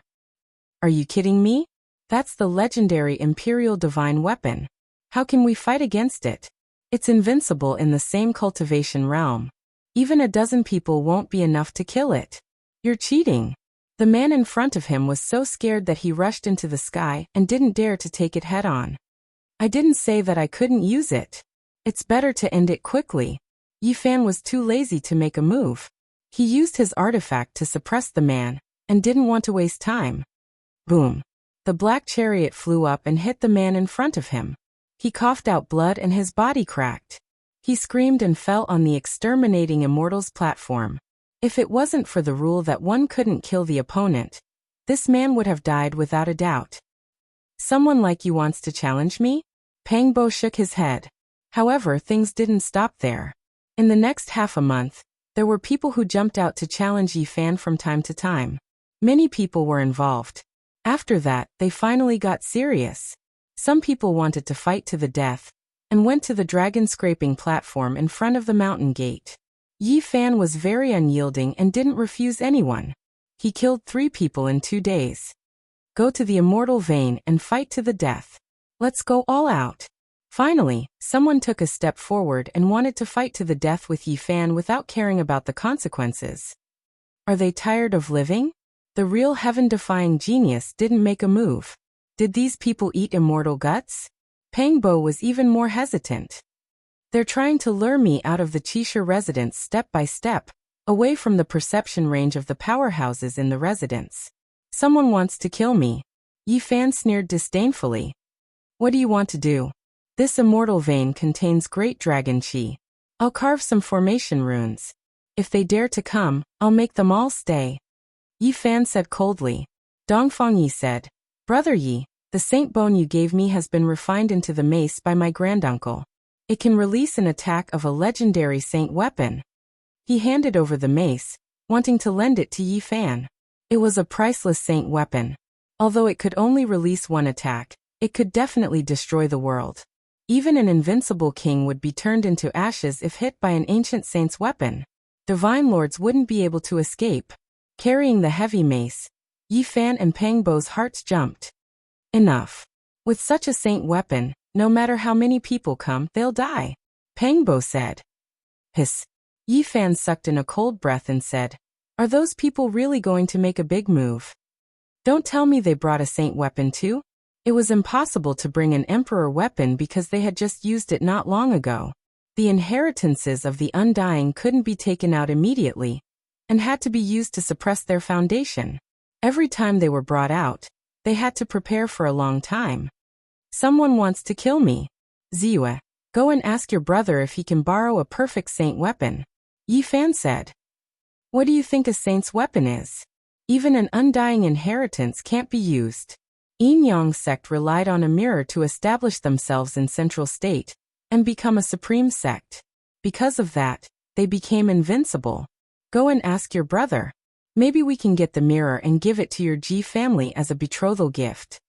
Are you kidding me? That's the legendary Imperial Divine Weapon. How can we fight against it? It's invincible in the same cultivation realm. Even a dozen people won't be enough to kill it. You're cheating. The man in front of him was so scared that he rushed into the sky and didn't dare to take it head on. I didn't say that I couldn't use it. It's better to end it quickly. Yi Fan was too lazy to make a move. He used his artifact to suppress the man, and didn't want to waste time. Boom. The black chariot flew up and hit the man in front of him. He coughed out blood and his body cracked. He screamed and fell on the Exterminating Immortals platform. If it wasn't for the rule that one couldn't kill the opponent, this man would have died without a doubt. Someone like you wants to challenge me? Pangbo shook his head. However, things didn't stop there. In the next half a month, there were people who jumped out to challenge Yi Fan from time to time. Many people were involved. After that, they finally got serious. Some people wanted to fight to the death, and went to the dragon-scraping platform in front of the mountain gate. Yi Fan was very unyielding and didn't refuse anyone. He killed 3 people in 2 days. Go to the immortal vein and fight to the death. Let's go all out. Finally, someone took a step forward and wanted to fight to the death with Yi Fan without caring about the consequences. Are they tired of living? The real heaven-defying genius didn't make a move. Did these people eat immortal guts? Pangbo was even more hesitant. They're trying to lure me out of the Qisha residence step by step, away from the perception range of the powerhouses in the residence. Someone wants to kill me. Yi Fan sneered disdainfully. What do you want to do? This immortal vein contains great dragon qi. I'll carve some formation runes. If they dare to come, I'll make them all stay. Yi Fan said coldly. Dongfang Yi said, Brother Yi, the saint bone you gave me has been refined into the mace by my granduncle. It can release an attack of a legendary saint weapon. He handed over the mace, wanting to lend it to Yi Fan. It was a priceless saint weapon. Although it could only release one attack, it could definitely destroy the world. Even an invincible king would be turned into ashes if hit by an ancient saint's weapon. Divine lords wouldn't be able to escape. Carrying the heavy mace, Yi Fan and Pangbo's hearts jumped. Enough. With such a saint weapon, no matter how many people come, they'll die. Pangbo said. Hiss. Yi Fan sucked in a cold breath and said, Are those people really going to make a big move? Don't tell me they brought a saint weapon too? It was impossible to bring an emperor weapon because they had just used it not long ago. The inheritances of the undying couldn't be taken out immediately, and had to be used to suppress their foundation. Every time they were brought out, they had to prepare for a long time. Someone wants to kill me. Ziyue, go and ask your brother if he can borrow a perfect saint weapon. Yi Fan said. What do you think a saint's weapon is? Even an undying inheritance can't be used. Yin Yang sect relied on a mirror to establish themselves in Central State and become a supreme sect. Because of that, they became invincible. Go and ask your brother. Maybe we can get the mirror and give it to your Ji family as a betrothal gift.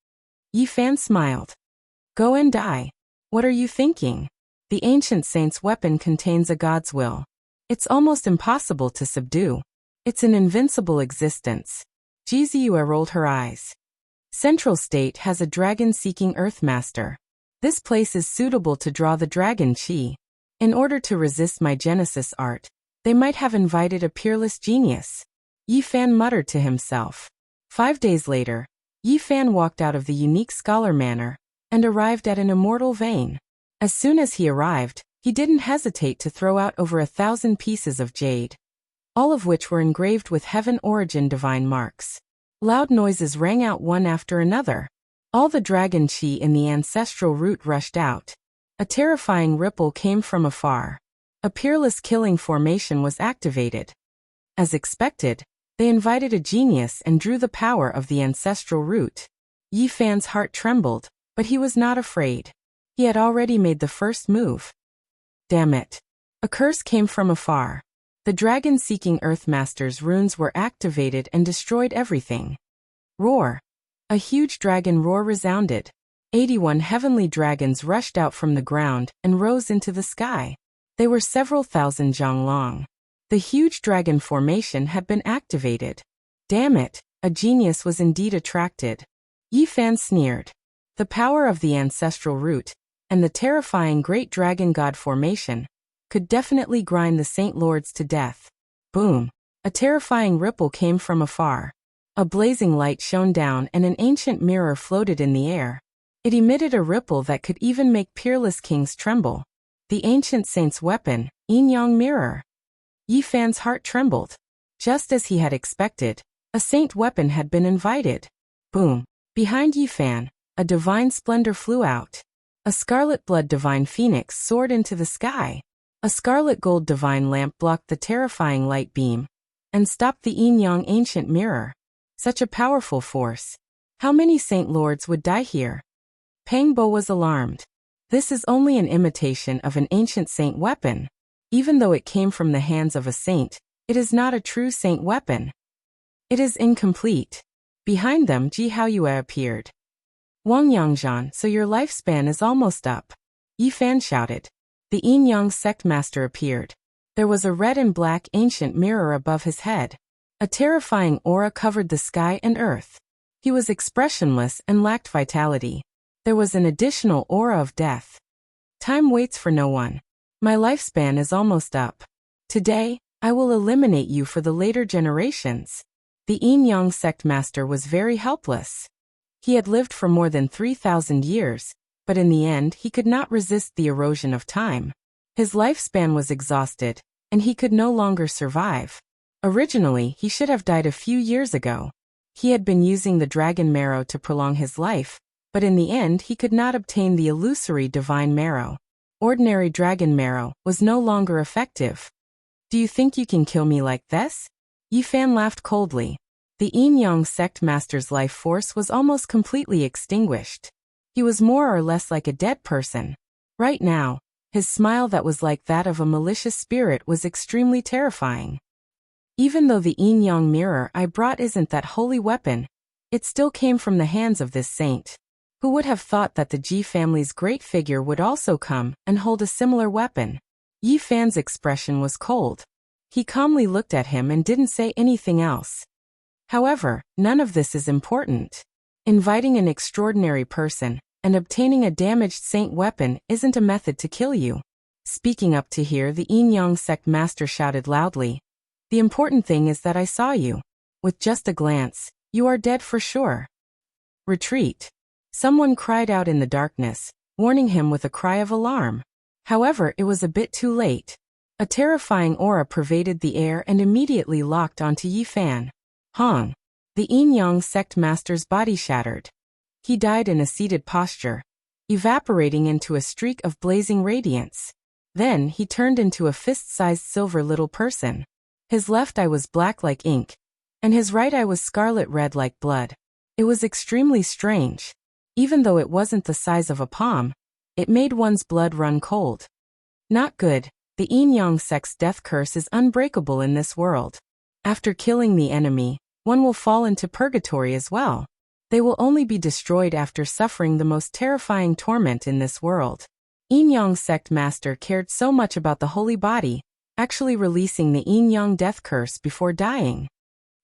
Yi Fan smiled. Go and die. What are you thinking? The ancient saint's weapon contains a god's will. It's almost impossible to subdue. It's an invincible existence. Ji Ziyue rolled her eyes. Central State has a dragon-seeking Earthmaster. This place is suitable to draw the dragon qi. In order to resist my Genesis art, they might have invited a peerless genius. Yi Fan muttered to himself. 5 days later, Yi Fan walked out of the unique scholar manor and arrived at an immortal vein. As soon as he arrived, he didn't hesitate to throw out over 1,000 pieces of jade, all of which were engraved with heaven origin divine marks. Loud noises rang out one after another. All the dragon qi in the ancestral root rushed out. A terrifying ripple came from afar. A peerless killing formation was activated. As expected, they invited a genius and drew the power of the ancestral root. Yi Fan's heart trembled, but he was not afraid. He had already made the first move. Damn it. A curse came from afar. The dragon-seeking Earthmaster's runes were activated and destroyed everything. Roar. A huge dragon roar resounded. 81 heavenly dragons rushed out from the ground and rose into the sky. They were several thousand zhang long. The huge dragon formation had been activated. Damn it, a genius was indeed attracted. Yi Fan sneered. The power of the ancestral root, and the terrifying great dragon god formation, could definitely grind the Saint Lords to death. Boom! A terrifying ripple came from afar. A blazing light shone down and an ancient mirror floated in the air. It emitted a ripple that could even make peerless kings tremble. The ancient saint's weapon, Yin Yang Mirror. Yi Fan's heart trembled. Just as he had expected, a saint weapon had been invited. Boom! Behind Yi Fan, a divine splendor flew out. A scarlet blood divine phoenix soared into the sky. A scarlet gold divine lamp blocked the terrifying light beam and stopped the Yin Yang ancient mirror. Such a powerful force. How many Saint Lords would die here? Pangbo was alarmed. This is only an imitation of an ancient saint weapon. Even though it came from the hands of a saint, it is not a true saint weapon. It is incomplete. Behind them, Ji Haoyue appeared. Wang Yangzhan, so your lifespan is almost up. Yi Fan shouted. The Yin Yang sect master appeared. There was a red and black ancient mirror above his head. A terrifying aura covered the sky and earth. He was expressionless and lacked vitality. There was an additional aura of death. Time waits for no one. My lifespan is almost up. Today, I will eliminate you for the later generations. The Yin-Yang sect master was very helpless. He had lived for more than 3,000 years, but in the end he could not resist the erosion of time. His lifespan was exhausted, and he could no longer survive. Originally, he should have died a few years ago. He had been using the dragon marrow to prolong his life, but in the end he could not obtain the illusory divine marrow. Ordinary dragon marrow was no longer effective. Do you think you can kill me like this? Yi Fan laughed coldly. The Yin-Yang sect master's life force was almost completely extinguished. He was more or less like a dead person. Right now, his smile that was like that of a malicious spirit was extremely terrifying. Even though the Yin-Yang mirror I brought isn't that holy weapon, it still came from the hands of this saint. Who would have thought that the Ji family's great figure would also come and hold a similar weapon? Yi Fan's expression was cold. He calmly looked at him and didn't say anything else. However, none of this is important. Inviting an extraordinary person and obtaining a damaged saint weapon isn't a method to kill you. Speaking up to here, the Yin-Yang sect master shouted loudly. The important thing is that I saw you. With just a glance, you are dead for sure. Retreat. Someone cried out in the darkness, warning him with a cry of alarm. However, it was a bit too late. A terrifying aura pervaded the air and immediately locked onto Yi Fan. Hong. The Yin-Yang sect master's body shattered. He died in a seated posture, evaporating into a streak of blazing radiance. Then he turned into a fist-sized silver little person. His left eye was black like ink, and his right eye was scarlet red like blood. It was extremely strange. Even though it wasn't the size of a palm, it made one's blood run cold. Not good. The Yin-Yang sect's death curse is unbreakable in this world. After killing the enemy, one will fall into purgatory as well. They will only be destroyed after suffering the most terrifying torment in this world. Yin-Yang sect master cared so much about the holy body, actually releasing the Yin-Yang death curse before dying.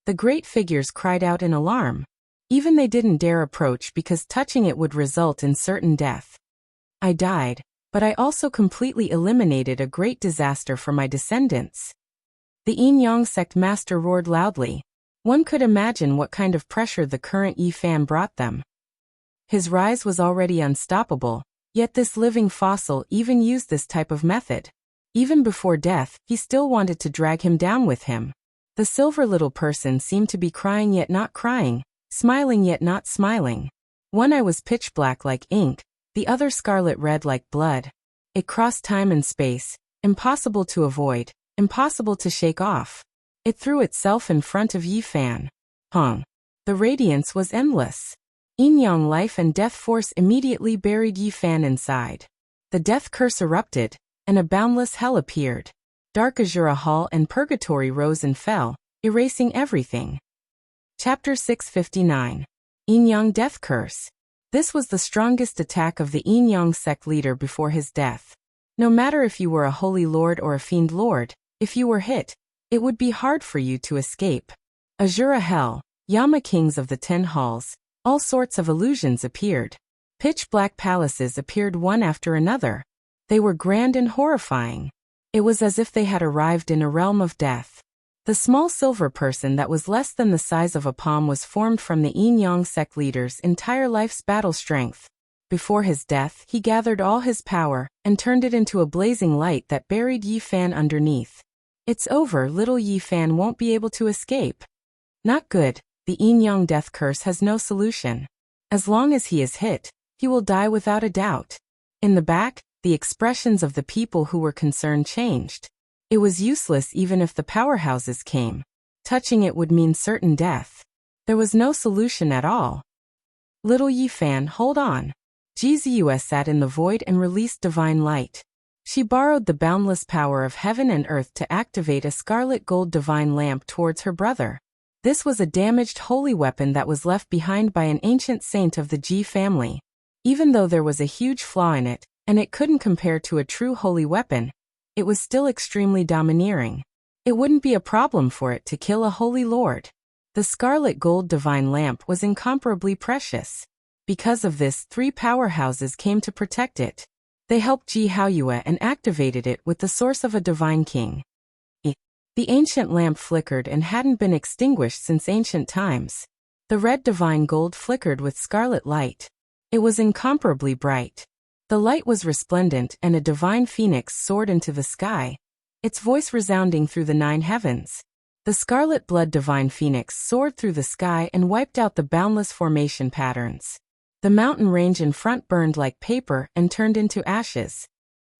The great figures cried out in alarm. Even they didn't dare approach because touching it would result in certain death. I died, but I also completely eliminated a great disaster for my descendants. The Yin-Yang sect master roared loudly. One could imagine what kind of pressure the current Yi Fan brought them. His rise was already unstoppable, yet this living fossil even used this type of method. Even before death, he still wanted to drag him down with him. The silver little person seemed to be crying yet not crying, smiling yet not smiling. One eye was pitch black like ink, the other scarlet red like blood. It crossed time and space, impossible to avoid, impossible to shake off. It threw itself in front of Yi Fan. Hong. The radiance was endless. Yin-Yang life and death force immediately buried Yi Fan inside. The death curse erupted, and a boundless hell appeared. Dark Azura Hall and Purgatory rose and fell, erasing everything. Chapter 659. Yin-Yang Death Curse. This was the strongest attack of the Yin-Yang sect leader before his death. No matter if you were a holy lord or a fiend lord, if you were hit, it would be hard for you to escape. Azura Hell, Yama Kings of the 10 Halls, all sorts of illusions appeared. Pitch-black palaces appeared one after another. They were grand and horrifying. It was as if they had arrived in a realm of death. The small silver person that was less than the size of a palm was formed from the Yin-Yang sect leader's entire life's battle strength. Before his death, he gathered all his power and turned it into a blazing light that buried Yi Fan underneath. It's over, little Yi Fan won't be able to escape. Not good, the Yin-Yang death curse has no solution. As long as he is hit, he will die without a doubt. In the back, the expressions of the people who were concerned changed. It was useless even if the powerhouses came. Touching it would mean certain death. There was no solution at all. Little Yi Fan, hold on. Jizius sat in the void and released divine light. She borrowed the boundless power of heaven and earth to activate a scarlet gold divine lamp towards her brother. This was a damaged holy weapon that was left behind by an ancient saint of the Ji family. Even though there was a huge flaw in it, and it couldn't compare to a true holy weapon, it was still extremely domineering. It wouldn't be a problem for it to kill a holy lord. The scarlet gold divine lamp was incomparably precious. Because of this, 3 powerhouses came to protect it. They helped Ji Haoyue and activated it with the source of a divine king. The The ancient lamp flickered and hadn't been extinguished since ancient times. The red divine gold flickered with scarlet light. It was incomparably bright. The light was resplendent, and a divine phoenix soared into the sky, its voice resounding through the 9 heavens. The scarlet blood divine phoenix soared through the sky and wiped out the boundless formation patterns. The mountain range in front burned like paper and turned into ashes.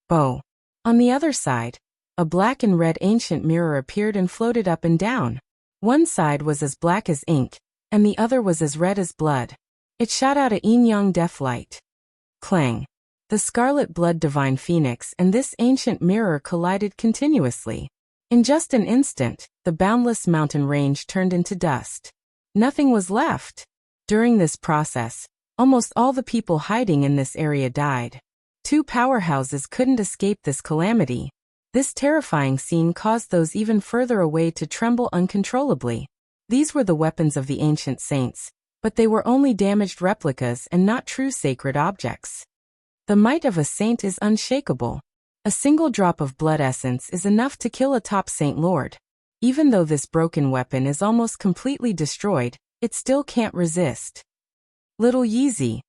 Bow. On the other side, a black and red ancient mirror appeared and floated up and down. One side was as black as ink, and the other was as red as blood. It shot out a yin-yang death light. Clang. The scarlet blood divine phoenix and this ancient mirror collided continuously. In just an instant, the boundless mountain range turned into dust. Nothing was left. During this process, almost all the people hiding in this area died. 2 powerhouses couldn't escape this calamity. This terrifying scene caused those even further away to tremble uncontrollably. These were the weapons of the ancient saints, but they were only damaged replicas and not true sacred objects. The might of a saint is unshakable. A single drop of blood essence is enough to kill a top saint lord. Even though this broken weapon is almost completely destroyed, it still can't resist. Little Yeezy.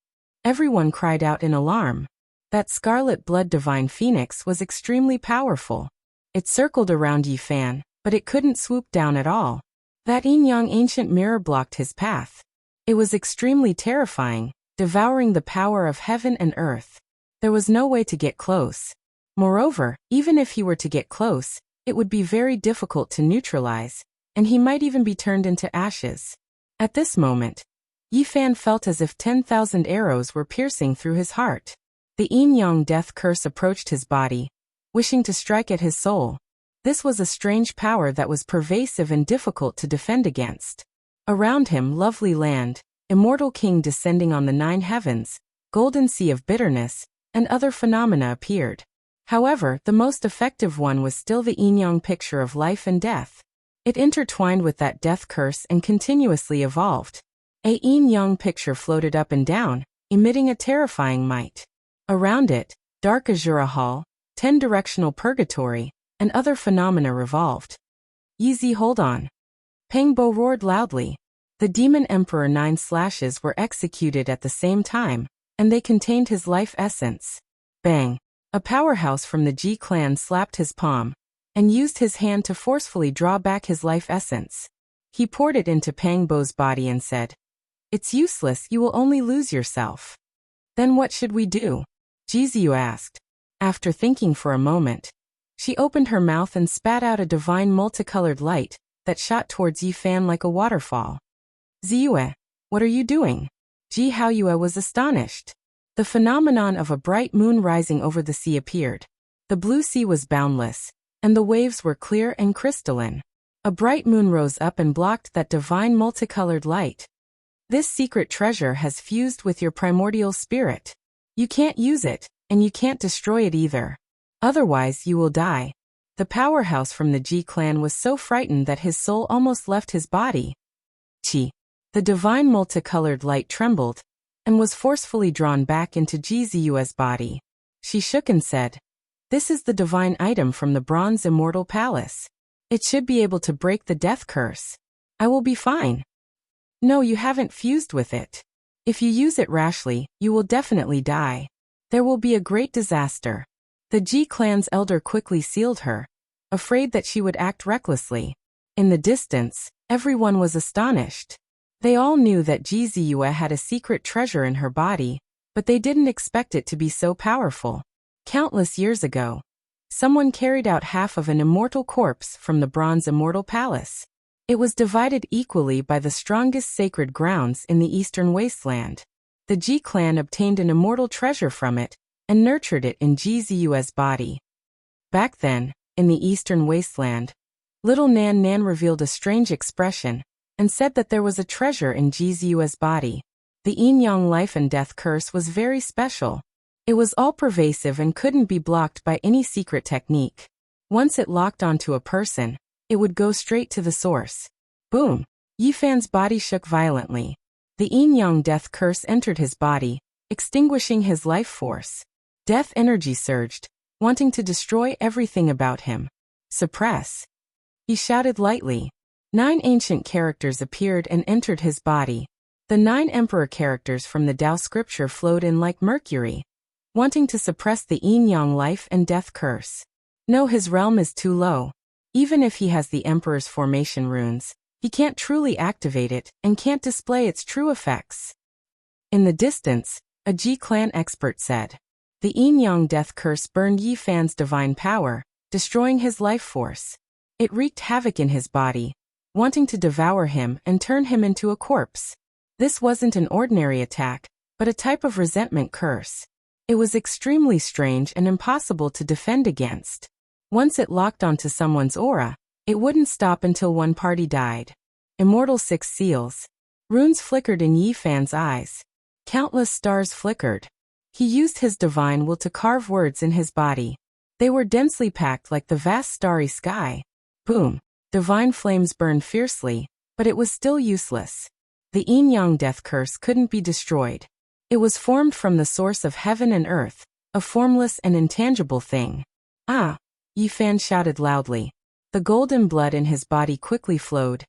Everyone cried out in alarm. That scarlet blood divine phoenix was extremely powerful. It circled around Yi Fan, but it couldn't swoop down at all. That yin-yang ancient mirror blocked his path. It was extremely terrifying, devouring the power of heaven and earth. There was no way to get close. Moreover, even if he were to get close, it would be very difficult to neutralize, and he might even be turned into ashes. At this moment, Yi Fan felt as if 10,000 arrows were piercing through his heart. The yin-yang death curse approached his body, wishing to strike at his soul. This was a strange power that was pervasive and difficult to defend against. Around him, lovely land, immortal king descending on the 9 heavens, golden sea of bitterness, and other phenomena appeared. However, the most effective one was still the yin-yang picture of life and death. It intertwined with that death curse and continuously evolved. A yin-yang picture floated up and down, emitting a terrifying might. Around it, dark Azura Hall, 10-directional purgatory, and other phenomena revolved. Yeezy, hold on. Pangbo roared loudly. The demon emperor 9 slashes were executed at the same time, and they contained his life essence. Bang! A powerhouse from the Ji clan slapped his palm, and used his hand to forcefully draw back his life essence. He poured it into Pangbo's body and said, "It's useless, you will only lose yourself." "Then what should we do?" Jiziu asked. After thinking for a moment, she opened her mouth and spat out a divine multicolored light that shot towards Yi Fan like a waterfall. "Ziyue, what are you doing?" Ji Haoyue was astonished. The phenomenon of a bright moon rising over the sea appeared. The blue sea was boundless, and the waves were clear and crystalline. A bright moon rose up and blocked that divine multicolored light. "This secret treasure has fused with your primordial spirit. You can't use it, and you can't destroy it either. Otherwise you will die." The powerhouse from the Ji clan was so frightened that his soul almost left his body. Chi. The divine multicolored light trembled, and was forcefully drawn back into Ji Ziyue's body. She shook and said, "This is the divine item from the Bronze Immortal Palace. It should be able to break the death curse. I will be fine." "No, you haven't fused with it. If you use it rashly, you will definitely die. There will be a great disaster." The Ji clan's elder quickly sealed her, afraid that she would act recklessly. In the distance, everyone was astonished. They all knew that Ji Ziyue had a secret treasure in her body, but they didn't expect it to be so powerful. Countless years ago, someone carried out half of an immortal corpse from the Bronze Immortal Palace. It was divided equally by the strongest sacred grounds in the Eastern Wasteland. The Ji clan obtained an immortal treasure from it, and nurtured it in Ji Ziyue's body. Back then, in the Eastern Wasteland, little Nan Nan revealed a strange expression, and said that there was a treasure in Ji Ziyue's body. The yin-yang life and death curse was very special. It was all-pervasive and couldn't be blocked by any secret technique. Once it locked onto a person, it would go straight to the source. Boom! Yi Fan's body shook violently. The yin-yang death curse entered his body, extinguishing his life force. Death energy surged, wanting to destroy everything about him. Suppress. He shouted lightly. 9 ancient characters appeared and entered his body. The 9 emperor characters from the Tao scripture flowed in like mercury, wanting to suppress the yin-yang life and death curse. No, his realm is too low. Even if he has the emperor's formation runes, he can't truly activate it and can't display its true effects. In the distance, a Ji clan expert said. The yin-yang death curse burned Yi Fan's divine power, destroying his life force. It wreaked havoc in his body, wanting to devour him and turn him into a corpse. This wasn't an ordinary attack, but a type of resentment curse. It was extremely strange and impossible to defend against. Once it locked onto someone's aura, it wouldn't stop until one party died. Immortal 6 seals. Runes flickered in Yi Fan's eyes. Countless stars flickered. He used his divine will to carve words in his body. They were densely packed like the vast starry sky. Boom. Divine flames burned fiercely, but it was still useless. The yin-yang death curse couldn't be destroyed. It was formed from the source of heaven and earth, a formless and intangible thing. Ah! Yi Fan shouted loudly. The golden blood in his body quickly flowed,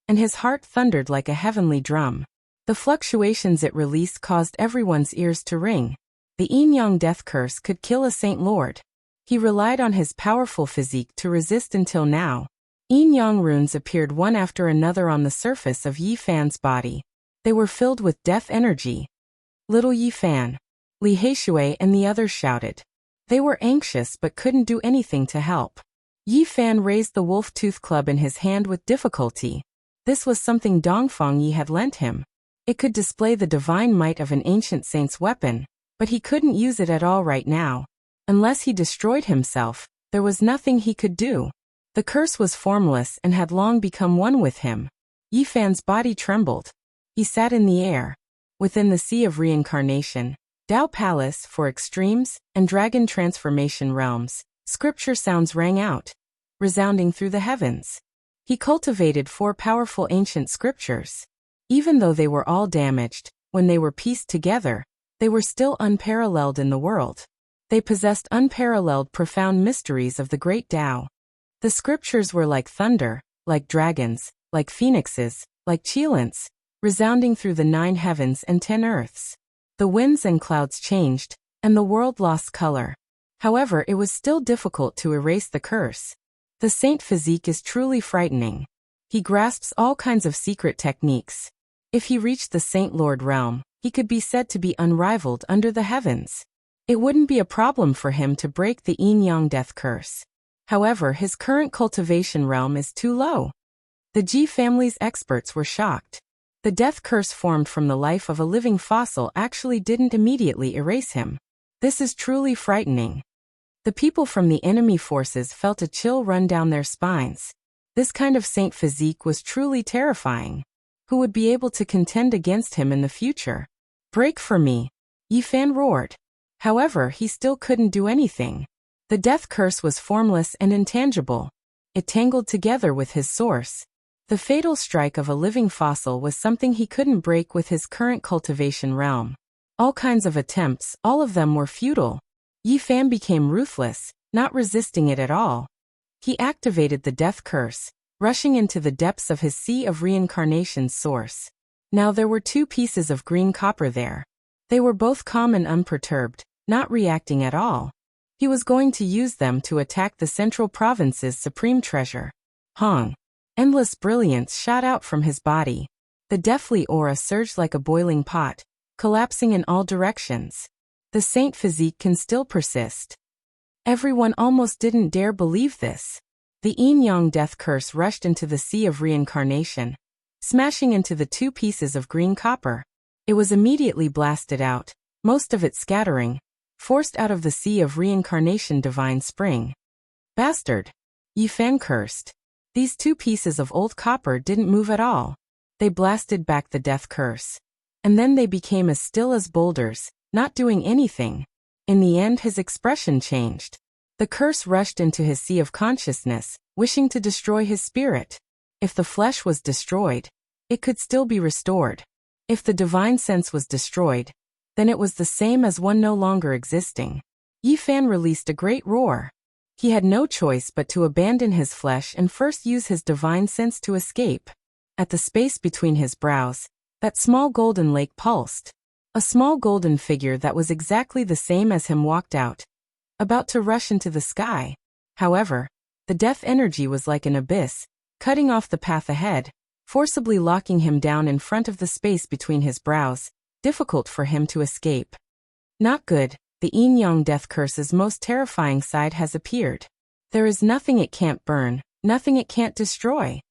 and his heart thundered like a heavenly drum. The fluctuations it released caused everyone's ears to ring. The yin-yang death curse could kill a saint lord. He relied on his powerful physique to resist until now. Yin-yang runes appeared one after another on the surface of Yi Fan's body. They were filled with death energy. Little Yi Fan, Li Heishui and the others shouted. They were anxious but couldn't do anything to help. Yi Fan raised the wolf tooth club in his hand with difficulty. This was something Dongfang Yi had lent him. It could display the divine might of an ancient saint's weapon, but he couldn't use it at all right now. Unless he destroyed himself, there was nothing he could do. The curse was formless and had long become one with him. Yi Fan's body trembled. He sat in the air. Within the sea of reincarnation, Tao Palace for extremes, and dragon transformation realms, scripture sounds rang out, resounding through the heavens. He cultivated 4 powerful ancient scriptures. Even though they were all damaged, when they were pieced together, they were still unparalleled in the world. They possessed unparalleled profound mysteries of the great Tao. The scriptures were like thunder, like dragons, like phoenixes, like cheilants, resounding through the 9 heavens and 10 earths. The winds and clouds changed, and the world lost color. However, it was still difficult to erase the curse. The saint physique is truly frightening. He grasps all kinds of secret techniques. If he reached the Saint Lord realm, he could be said to be unrivaled under the heavens. It wouldn't be a problem for him to break the yin-yang death curse. However, his current cultivation realm is too low. The Ji family's experts were shocked. The death curse formed from the life of a living fossil actually didn't immediately erase him. This is truly frightening. The people from the enemy forces felt a chill run down their spines. This kind of saint physique was truly terrifying. Who would be able to contend against him in the future? Break for me! Yi Fan roared. However, he still couldn't do anything. The death curse was formless and intangible. It tangled together with his source. The fatal strike of a living fossil was something he couldn't break with his current cultivation realm. All kinds of attempts, all of them were futile. Yi Fan became ruthless, not resisting it at all. He activated the death curse, rushing into the depths of his sea of reincarnation's source. Now there were 2 pieces of green copper there. They were both calm and unperturbed, not reacting at all. He was going to use them to attack the Central Province's supreme treasure. Hong! Endless brilliance shot out from his body. The deathly aura surged like a boiling pot, collapsing in all directions. The saint physique can still persist. Everyone almost didn't dare believe this. The yin-yang death curse rushed into the sea of reincarnation, smashing into the 2 pieces of green copper. It was immediately blasted out, most of it scattering, forced out of the sea of reincarnation divine spring. Bastard! Yi Fan cursed. These 2 pieces of old copper didn't move at all. They blasted back the death curse. And then they became as still as boulders, not doing anything. In the end, his expression changed. The curse rushed into his sea of consciousness, wishing to destroy his spirit. If the flesh was destroyed, it could still be restored. If the divine sense was destroyed, then it was the same as one no longer existing. Yi Fan released a great roar. He had no choice but to abandon his flesh and first use his divine sense to escape. At the space between his brows, that small golden lake pulsed. A small golden figure that was exactly the same as him walked out, about to rush into the sky. However, the death energy was like an abyss, cutting off the path ahead, forcibly locking him down in front of the space between his brows, difficult for him to escape. Not good. The yin-yang death curse's most terrifying side has appeared. There is nothing it can't burn, nothing it can't destroy.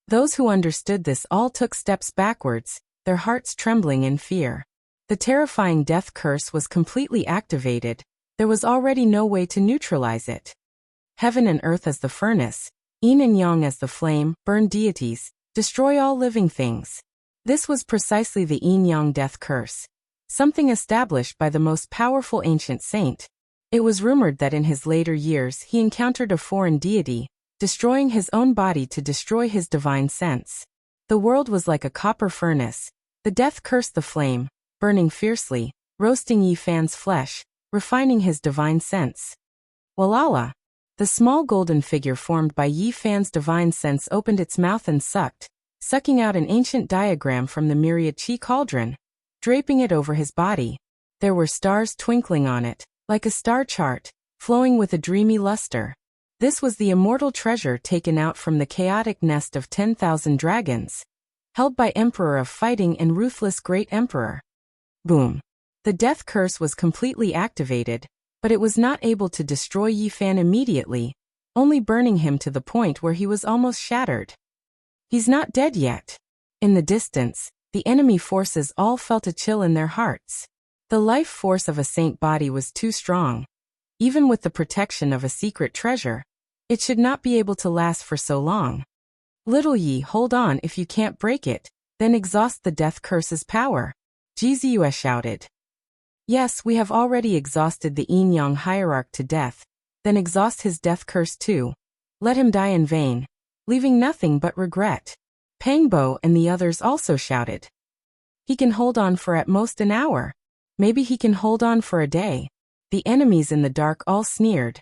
Those who understood this all took steps backwards, their hearts trembling in fear. The terrifying death curse was completely activated. There was already no way to neutralize it. Heaven and earth as the furnace, yin and yang as the flame, burn deities, destroy all living things. This was precisely the yin-yang death curse. Something established by the most powerful ancient saint. It was rumored that in his later years he encountered a foreign deity, destroying his own body to destroy his divine sense. The world was like a copper furnace. The death cursed the flame, burning fiercely, roasting Yi Fan's flesh, refining his divine sense. Walala! The small golden figure formed by Yi Fan's divine sense opened its mouth and sucking out an ancient diagram from the myriad chi cauldron, draping it over his body. There were stars twinkling on it, like a star chart, flowing with a dreamy luster. This was the immortal treasure taken out from the chaotic nest of 10,000 dragons, held by Emperor of Fighting and ruthless Great Emperor. Boom! The death curse was completely activated, but it was not able to destroy Yi Fan immediately, only burning him to the point where he was almost shattered. He's not dead yet. In the distance, the enemy forces all felt a chill in their hearts. The life force of a saint body was too strong. Even with the protection of a secret treasure, it should not be able to last for so long. Little Yi, hold on. If you can't break it, then exhaust the death curse's power. Jizue shouted. Yes, we have already exhausted the yin-yang hierarch to death, then exhaust his death curse too. Let him die in vain, leaving nothing but regret. Pangbo and the others also shouted. He can hold on for at most an hour. Maybe he can hold on for a day. The enemies in the dark all sneered,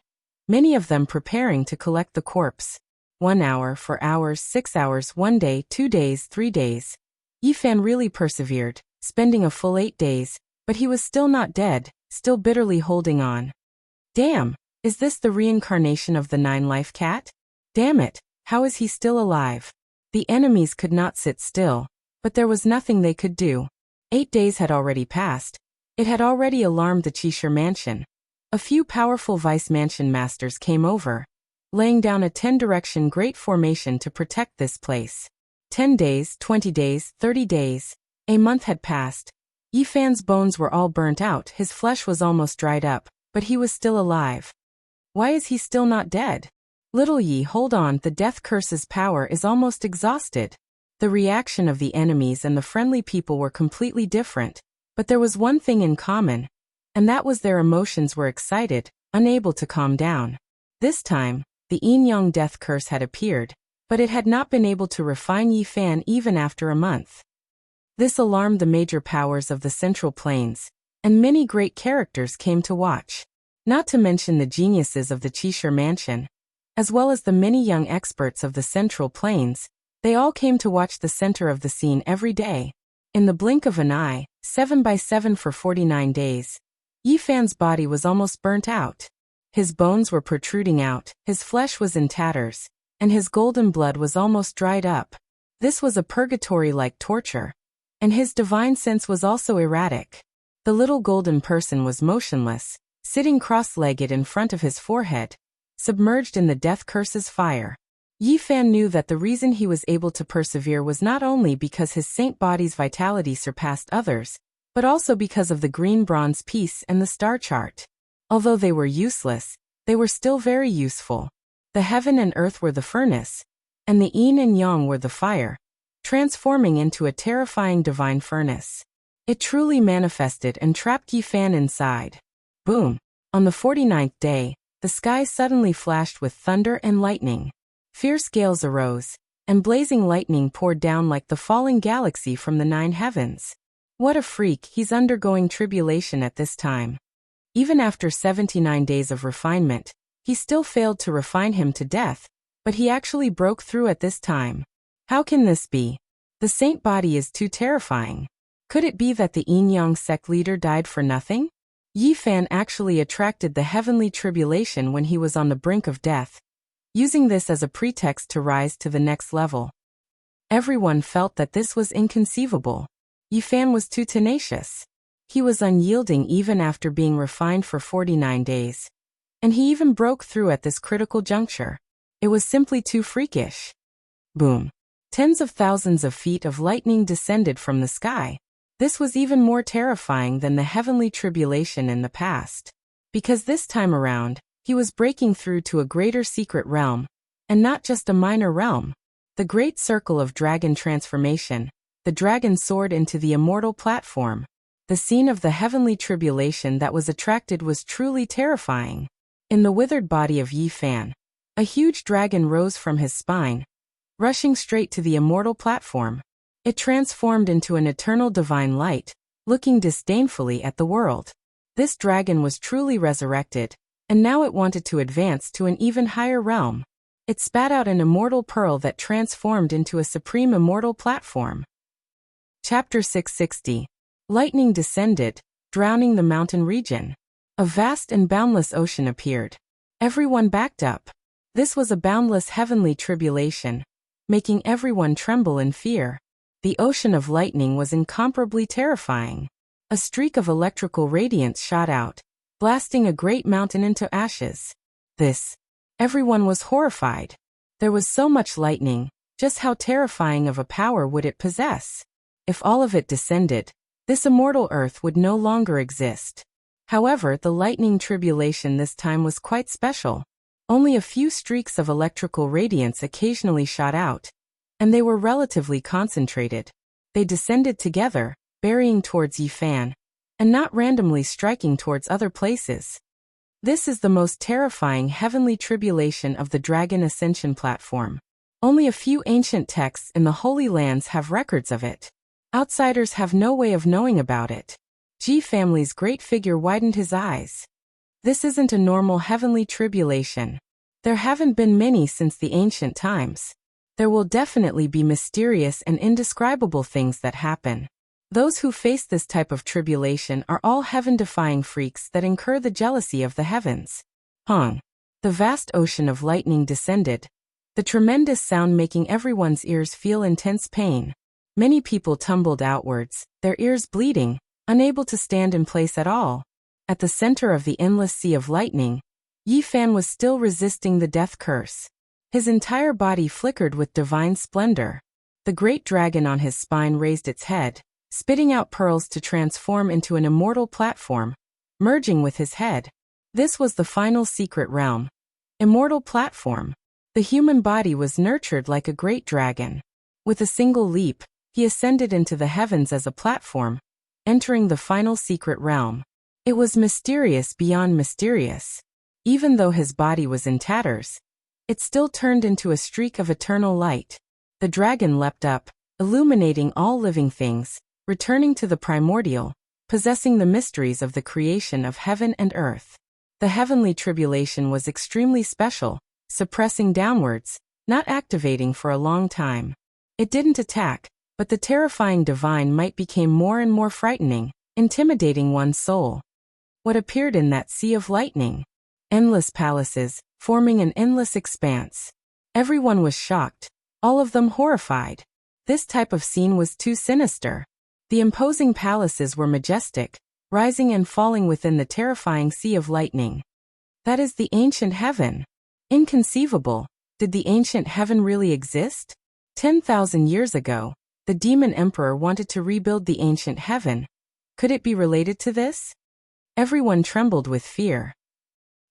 many of them preparing to collect the corpse. 1 hour, 4 hours, 6 hours, 1 day, 2 days, 3 days. Yi Fan really persevered, spending a full 8 days, but he was still not dead, still bitterly holding on. Damn, is this the reincarnation of the 9-life cat? Damn it, how is he still alive? The enemies could not sit still, but there was nothing they could do. 8 days had already passed. It had already alarmed the Cheshire mansion. A few powerful vice-mansion masters came over, laying down a 10-direction great formation to protect this place. 10 days, 20 days, 30 days. A month had passed. Yi Fan's bones were all burnt out, his flesh was almost dried up, but he was still alive. Why is he still not dead? Little Yi, hold on, the death curse's power is almost exhausted. The reaction of the enemies and the friendly people were completely different, but there was one thing in common, and that was their emotions were excited, unable to calm down. This time, the yin-yang death curse had appeared, but it had not been able to refine Yi Fan even after a month. This alarmed the major powers of the Central Plains, and many great characters came to watch. Not to mention the geniuses of the Cheshire mansion, as well as the many young experts of the Central Plains. They all came to watch the center of the scene every day. In the blink of an eye, 7 by 7 for 49 days, Yi Fan's body was almost burnt out. His bones were protruding out, his flesh was in tatters, and his golden blood was almost dried up. This was a purgatory-like torture. And his divine sense was also erratic. The little golden person was motionless, sitting cross-legged in front of his forehead, submerged in the death curse's fire. Yi Fan knew that the reason he was able to persevere was not only because his saint body's vitality surpassed others, but also because of the green bronze piece and the star chart. Although they were useless, they were still very useful. The heaven and earth were the furnace, and the yin and yang were the fire, transforming into a terrifying divine furnace. It truly manifested and trapped Yi Fan inside. Boom! On the 49th day, the sky suddenly flashed with thunder and lightning. Fierce gales arose, and blazing lightning poured down like the falling galaxy from the 9 heavens. What a freak, he's undergoing tribulation at this time. Even after 79 days of refinement, He still failed to refine him to death, but he actually broke through at this time. How can this be? The saint body is too terrifying. Could it be that the Yin-Yang sect leader died for nothing? Yi Fan actually attracted the heavenly tribulation when he was on the brink of death, using this as a pretext to rise to the next level. Everyone felt that this was inconceivable. Yi Fan was too tenacious. He was unyielding even after being refined for 49 days. And he even broke through at this critical juncture. It was simply too freakish. Boom. Tens of thousands of feet of lightning descended from the sky. This was even more terrifying than the heavenly tribulation in the past. Because this time around, he was breaking through to a greater secret realm, and not just a minor realm. The great circle of dragon transformation. The dragon soared into the immortal platform. The scene of the heavenly tribulation that was attracted was truly terrifying. In the withered body of Yi Fan, a huge dragon rose from his spine, rushing straight to the immortal platform. It transformed into an eternal divine light, looking disdainfully at the world. This dragon was truly resurrected, and now it wanted to advance to an even higher realm. It spat out an immortal pearl that transformed into a supreme immortal platform. Chapter 660. Lightning descended, drowning the mountain region. A vast and boundless ocean appeared. Everyone backed up. This was a boundless heavenly tribulation, making everyone tremble in fear. The ocean of lightning was incomparably terrifying. A streak of electrical radiance shot out, blasting a great mountain into ashes. Everyone was horrified. There was so much lightning, just how terrifying of a power would it possess? If all of it descended, this immortal earth would no longer exist. However, the lightning tribulation this time was quite special. Only a few streaks of electrical radiance occasionally shot out, and they were relatively concentrated. They descended together, burying towards Yi Fan, and not randomly striking towards other places. This is the most terrifying heavenly tribulation of the Dragon Ascension platform. Only a few ancient texts in the Holy Lands have records of it. Outsiders have no way of knowing about it. Ji family's great figure widened his eyes. This isn't a normal heavenly tribulation. There haven't been many since the ancient times. There will definitely be mysterious and indescribable things that happen. Those who face this type of tribulation are all heaven-defying freaks that incur the jealousy of the heavens. Hong. The vast ocean of lightning descended, the tremendous sound making everyone's ears feel intense pain. Many people tumbled outwards, their ears bleeding, unable to stand in place at all. At the center of the endless sea of lightning, Yi Fan was still resisting the death curse. His entire body flickered with divine splendor. The great dragon on his spine raised its head, spitting out pearls to transform into an immortal platform, merging with his head. This was the final secret realm. Immortal platform. The human body was nurtured like a great dragon. With a single leap, he ascended into the heavens as a platform, entering the final secret realm. It was mysterious beyond mysterious. Even though his body was in tatters, it still turned into a streak of eternal light. The dragon leapt up, illuminating all living things, returning to the primordial, possessing the mysteries of the creation of heaven and earth. The heavenly tribulation was extremely special, suppressing downwards, not activating for a long time. It didn't attack, but the terrifying divine might became more and more frightening, intimidating one's soul. What appeared in that sea of lightning? Endless palaces, forming an endless expanse. Everyone was shocked, all of them horrified. This type of scene was too sinister. The imposing palaces were majestic, rising and falling within the terrifying sea of lightning. That is the ancient heaven. Inconceivable. Did the ancient heaven really exist? 10,000 years ago, the demon emperor wanted to rebuild the ancient heaven. Could it be related to this? Everyone trembled with fear.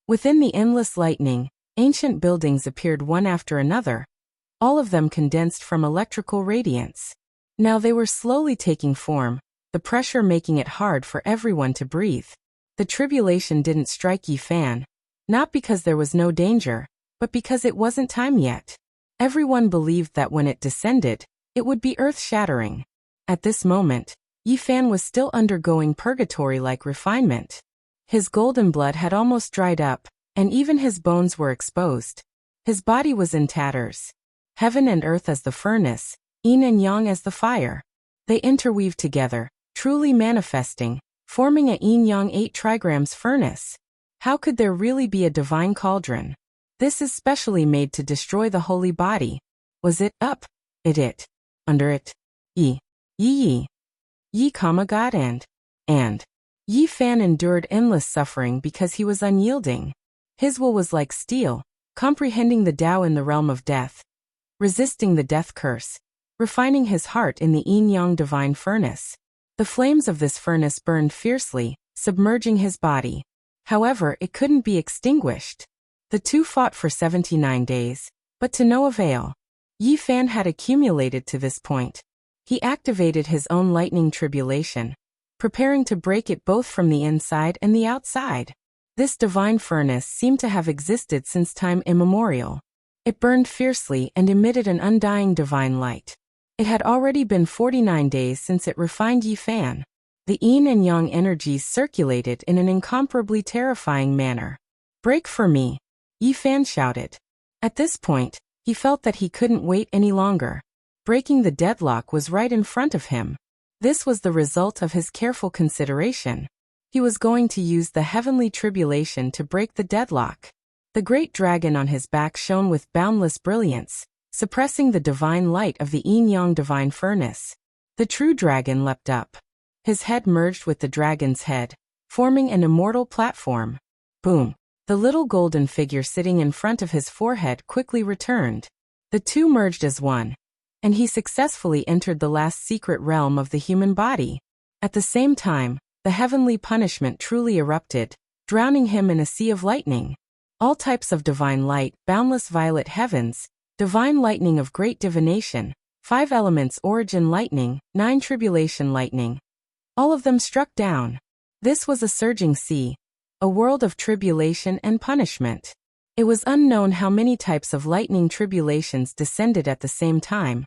Within the endless lightning, ancient buildings appeared one after another, all of them condensed from electrical radiance. Now they were slowly taking form, the pressure making it hard for everyone to breathe. The tribulation didn't strike Yi Fan, not because there was no danger, but because it wasn't time yet. Everyone believed that when it descended, it would be earth-shattering. At this moment, Yi Fan was still undergoing purgatory-like refinement. His golden blood had almost dried up, and even his bones were exposed. His body was in tatters. Heaven and earth as the furnace, yin and yang as the fire. They interweave together, truly manifesting, forming a yin-yang 8 trigrams furnace. How could there really be a divine cauldron? This is specially made to destroy the holy body. Was it up? It. Under it? Yi. Yi, God and. Yi Fan endured endless suffering because he was unyielding. His will was like steel, comprehending the Tao in the realm of death, resisting the death curse, refining his heart in the yin-yang divine furnace. The flames of this furnace burned fiercely, submerging his body. However, it couldn't be extinguished. The two fought for 79 days, but to no avail. Yi Fan had accumulated to this point. He activated his own lightning tribulation, preparing to break it both from the inside and the outside. This divine furnace seemed to have existed since time immemorial. It burned fiercely and emitted an undying divine light. It had already been 49 days since it refined Yi Fan. The yin and yang energies circulated in an incomparably terrifying manner. "Break for me," Yi Fan shouted. At this point, he felt that he couldn't wait any longer. Breaking the deadlock was right in front of him. This was the result of his careful consideration. He was going to use the heavenly tribulation to break the deadlock. The great dragon on his back shone with boundless brilliance, suppressing the divine light of the yin-yang divine furnace. The true dragon leapt up. His head merged with the dragon's head, forming an immortal platform. Boom! The little golden figure sitting in front of his forehead quickly returned. The two merged as one, and he successfully entered the last secret realm of the human body. At the same time, the heavenly punishment truly erupted, drowning him in a sea of lightning. All types of divine light, boundless violet heavens, divine lightning of great divination, 5 elements origin lightning, 9 tribulation lightning. All of them struck down. This was a surging sea, a world of tribulation and punishment. It was unknown how many types of lightning tribulations descended at the same time,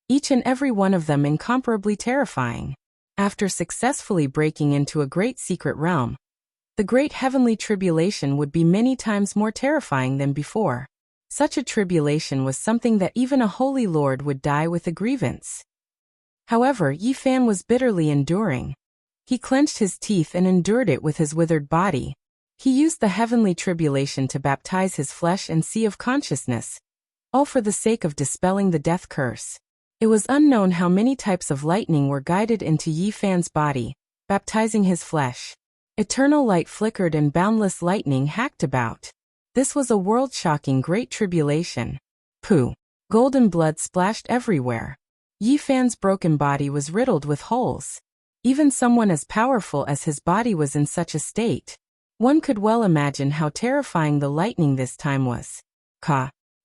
each and every one of them incomparably terrifying. After successfully breaking into a great secret realm, the great heavenly tribulation would be many times more terrifying than before. Such a tribulation was something that even a holy lord would die with a grievance. However, Yi Fan was bitterly enduring. He clenched his teeth and endured it with his withered body. He used the heavenly tribulation to baptize his flesh and sea of consciousness, all for the sake of dispelling the death curse. It was unknown how many types of lightning were guided into Yi Fan's body, baptizing his flesh. Eternal light flickered and boundless lightning hacked about. This was a world-shocking great tribulation. Pooh! Golden blood splashed everywhere. Yi Fan's broken body was riddled with holes. Even someone as powerful as his body was in such a state. One could well imagine how terrifying the lightning this time was.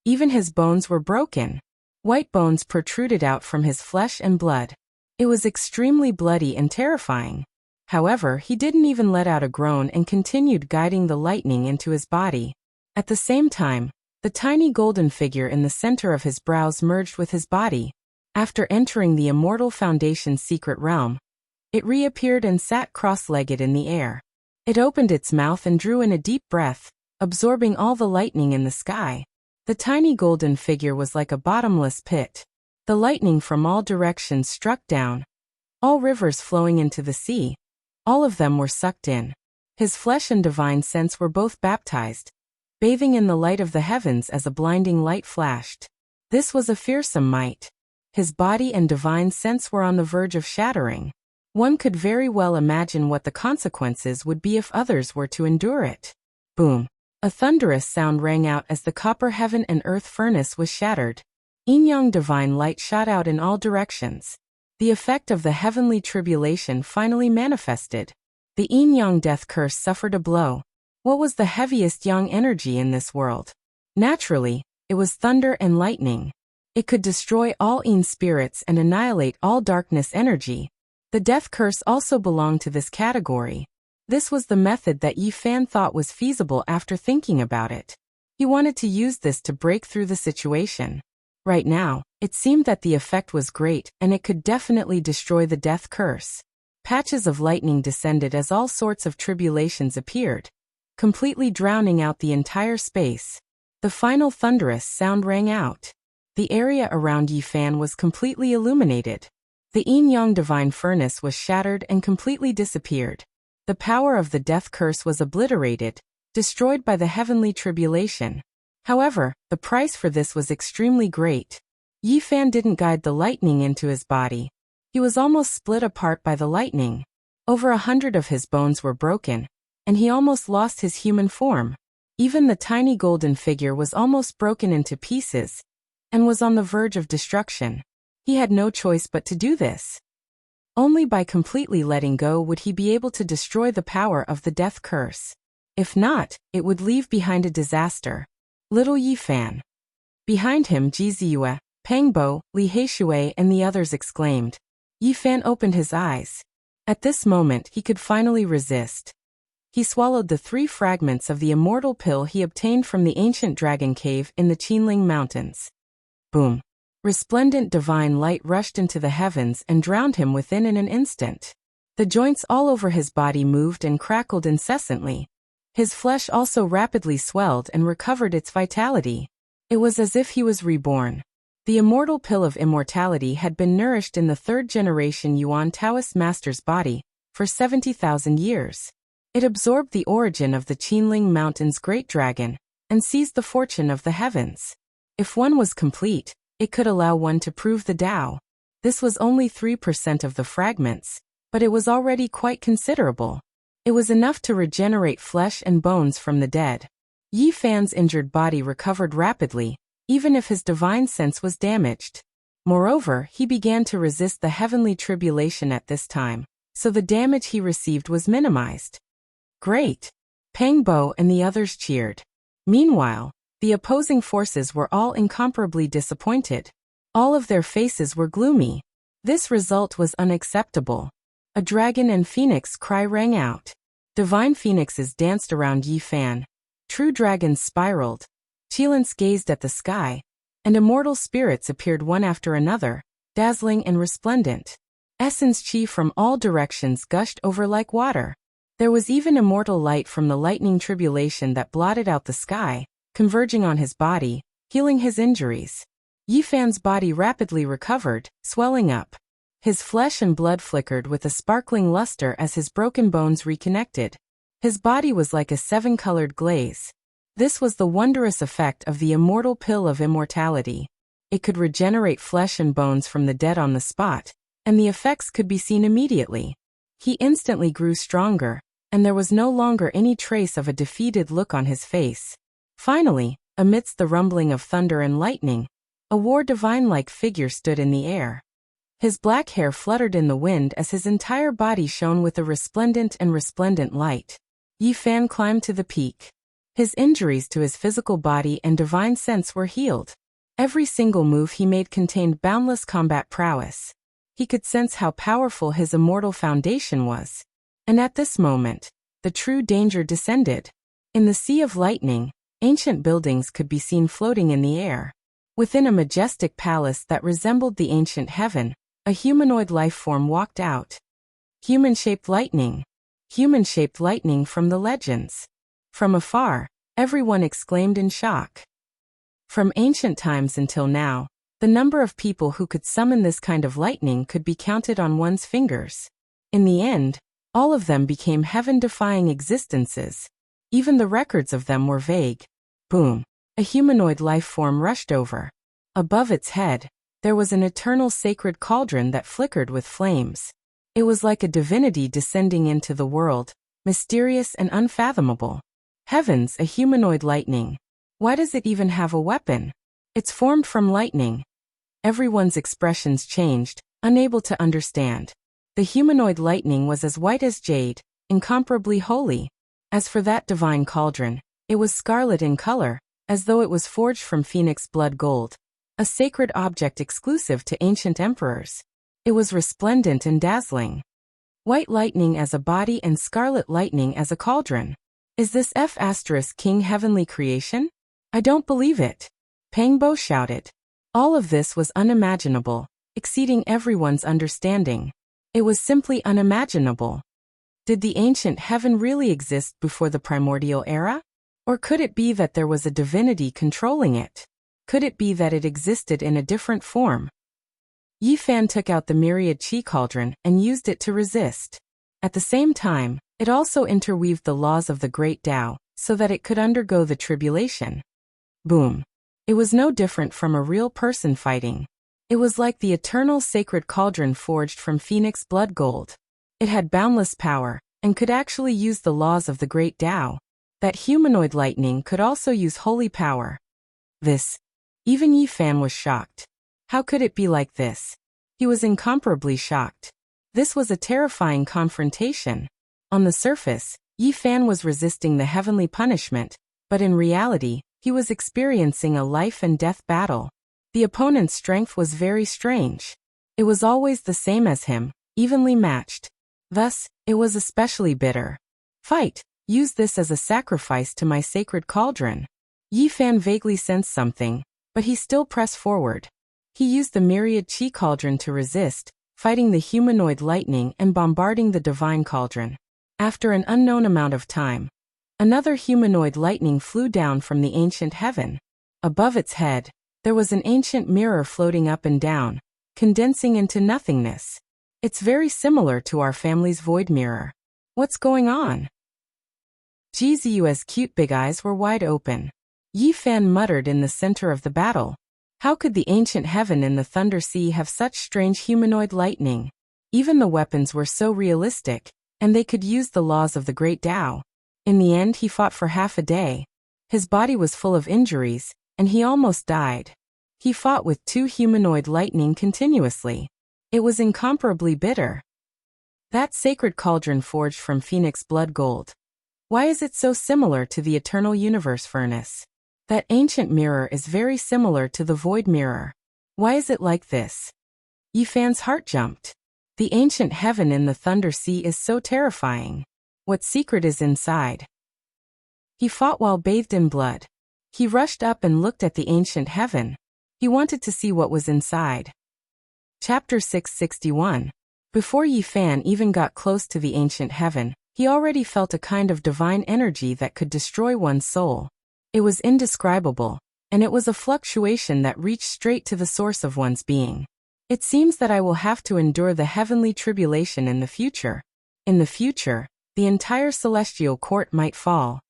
Even his bones were broken. White bones protruded out from his flesh and blood. It was extremely bloody and terrifying. However, he didn't even let out a groan and continued guiding the lightning into his body. At the same time, the tiny golden figure in the center of his brows merged with his body. After entering the immortal foundation's secret realm, it reappeared and sat cross-legged in the air. It opened its mouth and drew in a deep breath, absorbing all the lightning in the sky. The tiny golden figure was like a bottomless pit. The lightning from all directions struck down, all rivers flowing into the sea. All of them were sucked in. His flesh and divine sense were both baptized, bathing in the light of the heavens as a blinding light flashed. This was a fearsome might. His body and divine sense were on the verge of shattering. One could very well imagine what the consequences would be if others were to endure it. Boom! A thunderous sound rang out as the copper heaven and earth furnace was shattered. Yin-yang divine light shot out in all directions. The effect of the heavenly tribulation finally manifested. The yin-yang death curse suffered a blow. What was the heaviest yang energy in this world? Naturally, it was thunder and lightning. It could destroy all yin spirits and annihilate all darkness energy. The death curse also belonged to this category. This was the method that Yi Fan thought was feasible after thinking about it. He wanted to use this to break through the situation. Right now, it seemed that the effect was great and it could definitely destroy the death curse. Patches of lightning descended as all sorts of tribulations appeared. completely drowning out the entire space. The final thunderous sound rang out. The area around Yi Fan was completely illuminated. The yin-yang divine furnace was shattered and completely disappeared. The power of the death curse was obliterated, destroyed by the heavenly tribulation. However, the price for this was extremely great. Yi Fan didn't guide the lightning into his body. He was almost split apart by the lightning. Over 100 of his bones were broken, and he almost lost his human form. Even the tiny golden figure was almost broken into pieces, and was on the verge of destruction. He had no choice but to do this. Only by completely letting go would he be able to destroy the power of the death curse. If not, it would leave behind a disaster. Little Yi Fan. Behind him, Ji Ziyue, Pang Bo, Li Heishui and the others exclaimed. Yi Fan opened his eyes. At this moment he could finally resist. He swallowed the 3 fragments of the immortal pill he obtained from the ancient dragon cave in the Qinling Mountains. Boom. Resplendent divine light rushed into the heavens and drowned him within in an instant. The joints all over his body moved and crackled incessantly. His flesh also rapidly swelled and recovered its vitality. It was as if he was reborn. The immortal pill of immortality had been nourished in the 3rd generation Yuan Taoist master's body for 70,000 years. It absorbed the origin of the Qinling Mountain's great dragon and seized the fortune of the heavens. If one was complete, it could allow one to prove the Tao. This was only 3% of the fragments, but it was already quite considerable. It was enough to regenerate flesh and bones from the dead. Yi Fan's injured body recovered rapidly, even if his divine sense was damaged. Moreover, he began to resist the heavenly tribulation at this time, so the damage he received was minimized. Great! Pang Bo and the others cheered. Meanwhile, the opposing forces were all incomparably disappointed. All of their faces were gloomy. This result was unacceptable. A dragon and phoenix cry rang out. Divine phoenixes danced around Yi Fan. True dragons spiraled. Qilins gazed at the sky, and immortal spirits appeared one after another, dazzling and resplendent. Essence chi from all directions gushed over like water. There was even immortal light from the lightning tribulation that blotted out the sky, converging on his body, healing his injuries. Yi Fan's body rapidly recovered, swelling up. His flesh and blood flickered with a sparkling luster as his broken bones reconnected. His body was like a 7-colored glaze. This was the wondrous effect of the immortal pill of immortality. It could regenerate flesh and bones from the dead on the spot, and the effects could be seen immediately. He instantly grew stronger, and there was no longer any trace of a defeated look on his face. Finally, amidst the rumbling of thunder and lightning, a war divine-like figure stood in the air. His black hair fluttered in the wind as his entire body shone with a resplendent light. Yi Fan climbed to the peak. His injuries to his physical body and divine sense were healed. Every single move he made contained boundless combat prowess. He could sense how powerful his immortal foundation was. And at this moment, the true danger descended. In the sea of lightning, ancient buildings could be seen floating in the air. Within a majestic palace that resembled the ancient heaven, a humanoid life form walked out. Human-shaped lightning. Human-shaped lightning from the legends. From afar, everyone exclaimed in shock. From ancient times until now, the number of people who could summon this kind of lightning could be counted on one's fingers. In the end, all of them became heaven-defying existences. Even the records of them were vague. Boom! A humanoid life form rushed over. Above its head, there was an eternal sacred cauldron that flickered with flames. It was like a divinity descending into the world, mysterious and unfathomable. Heavens, a humanoid lightning. Why does it even have a weapon? It's formed from lightning. Everyone's expressions changed, unable to understand. The humanoid lightning was as white as jade, incomparably holy. As for that divine cauldron, it was scarlet in color, as though it was forged from phoenix blood gold. A sacred object exclusive to ancient emperors. It was resplendent and dazzling. White lightning as a body and scarlet lightning as a cauldron. Is this King heavenly creation? I don't believe it. Pang Bo shouted. All of this was unimaginable, exceeding everyone's understanding. It was simply unimaginable. Did the ancient heaven really exist before the primordial era? Or could it be that there was a divinity controlling it? Could it be that it existed in a different form? Yi Fan took out the myriad chi cauldron and used it to resist. At the same time, it also interweaved the laws of the great Tao, so that it could undergo the tribulation. Boom. It was no different from a real person fighting. It was like the eternal sacred cauldron forged from phoenix blood gold. It had boundless power, and could actually use the laws of the great Tao. That humanoid lightning could also use holy power. Even Yi Fan was shocked. How could it be like this? He was incomparably shocked. This was a terrifying confrontation. On the surface, Yi Fan was resisting the heavenly punishment, but in reality, he was experiencing a life and death battle. The opponent's strength was very strange. It was always the same as him, evenly matched. Thus, it was especially bitter. Fight! Use this as a sacrifice to my sacred cauldron. Yi Fan vaguely sensed something, but he still pressed forward. He used the myriad chi cauldron to resist, fighting the humanoid lightning and bombarding the divine cauldron. After an unknown amount of time, another humanoid lightning flew down from the ancient heaven. Above its head, there was an ancient mirror floating up and down, condensing into nothingness. It's very similar to our family's void mirror. What's going on? Jizu's cute big eyes were wide open. Yi Fan muttered in the center of the battle. How could the ancient heaven in the Thunder Sea have such strange humanoid lightning? Even the weapons were so realistic, and they could use the laws of the great Tao. In the end, he fought for half a day. His body was full of injuries, and he almost died. He fought with two humanoid lightning continuously. It was incomparably bitter. That sacred cauldron forged from phoenix blood gold. Why is it so similar to the eternal universe furnace? That ancient mirror is very similar to the void mirror. Why is it like this? Yi Fan's heart jumped. The ancient heaven in the Thunder Sea is so terrifying. What secret is inside? He fought while bathed in blood. He rushed up and looked at the ancient heaven. He wanted to see what was inside. Chapter 661. Before Yi Fan even got close to the ancient heaven, he already felt a kind of divine energy that could destroy one's soul. It was indescribable, and it was a fluctuation that reached straight to the source of one's being. It seems that I will have to endure the heavenly tribulation in the future. In the future, the entire celestial court might fall.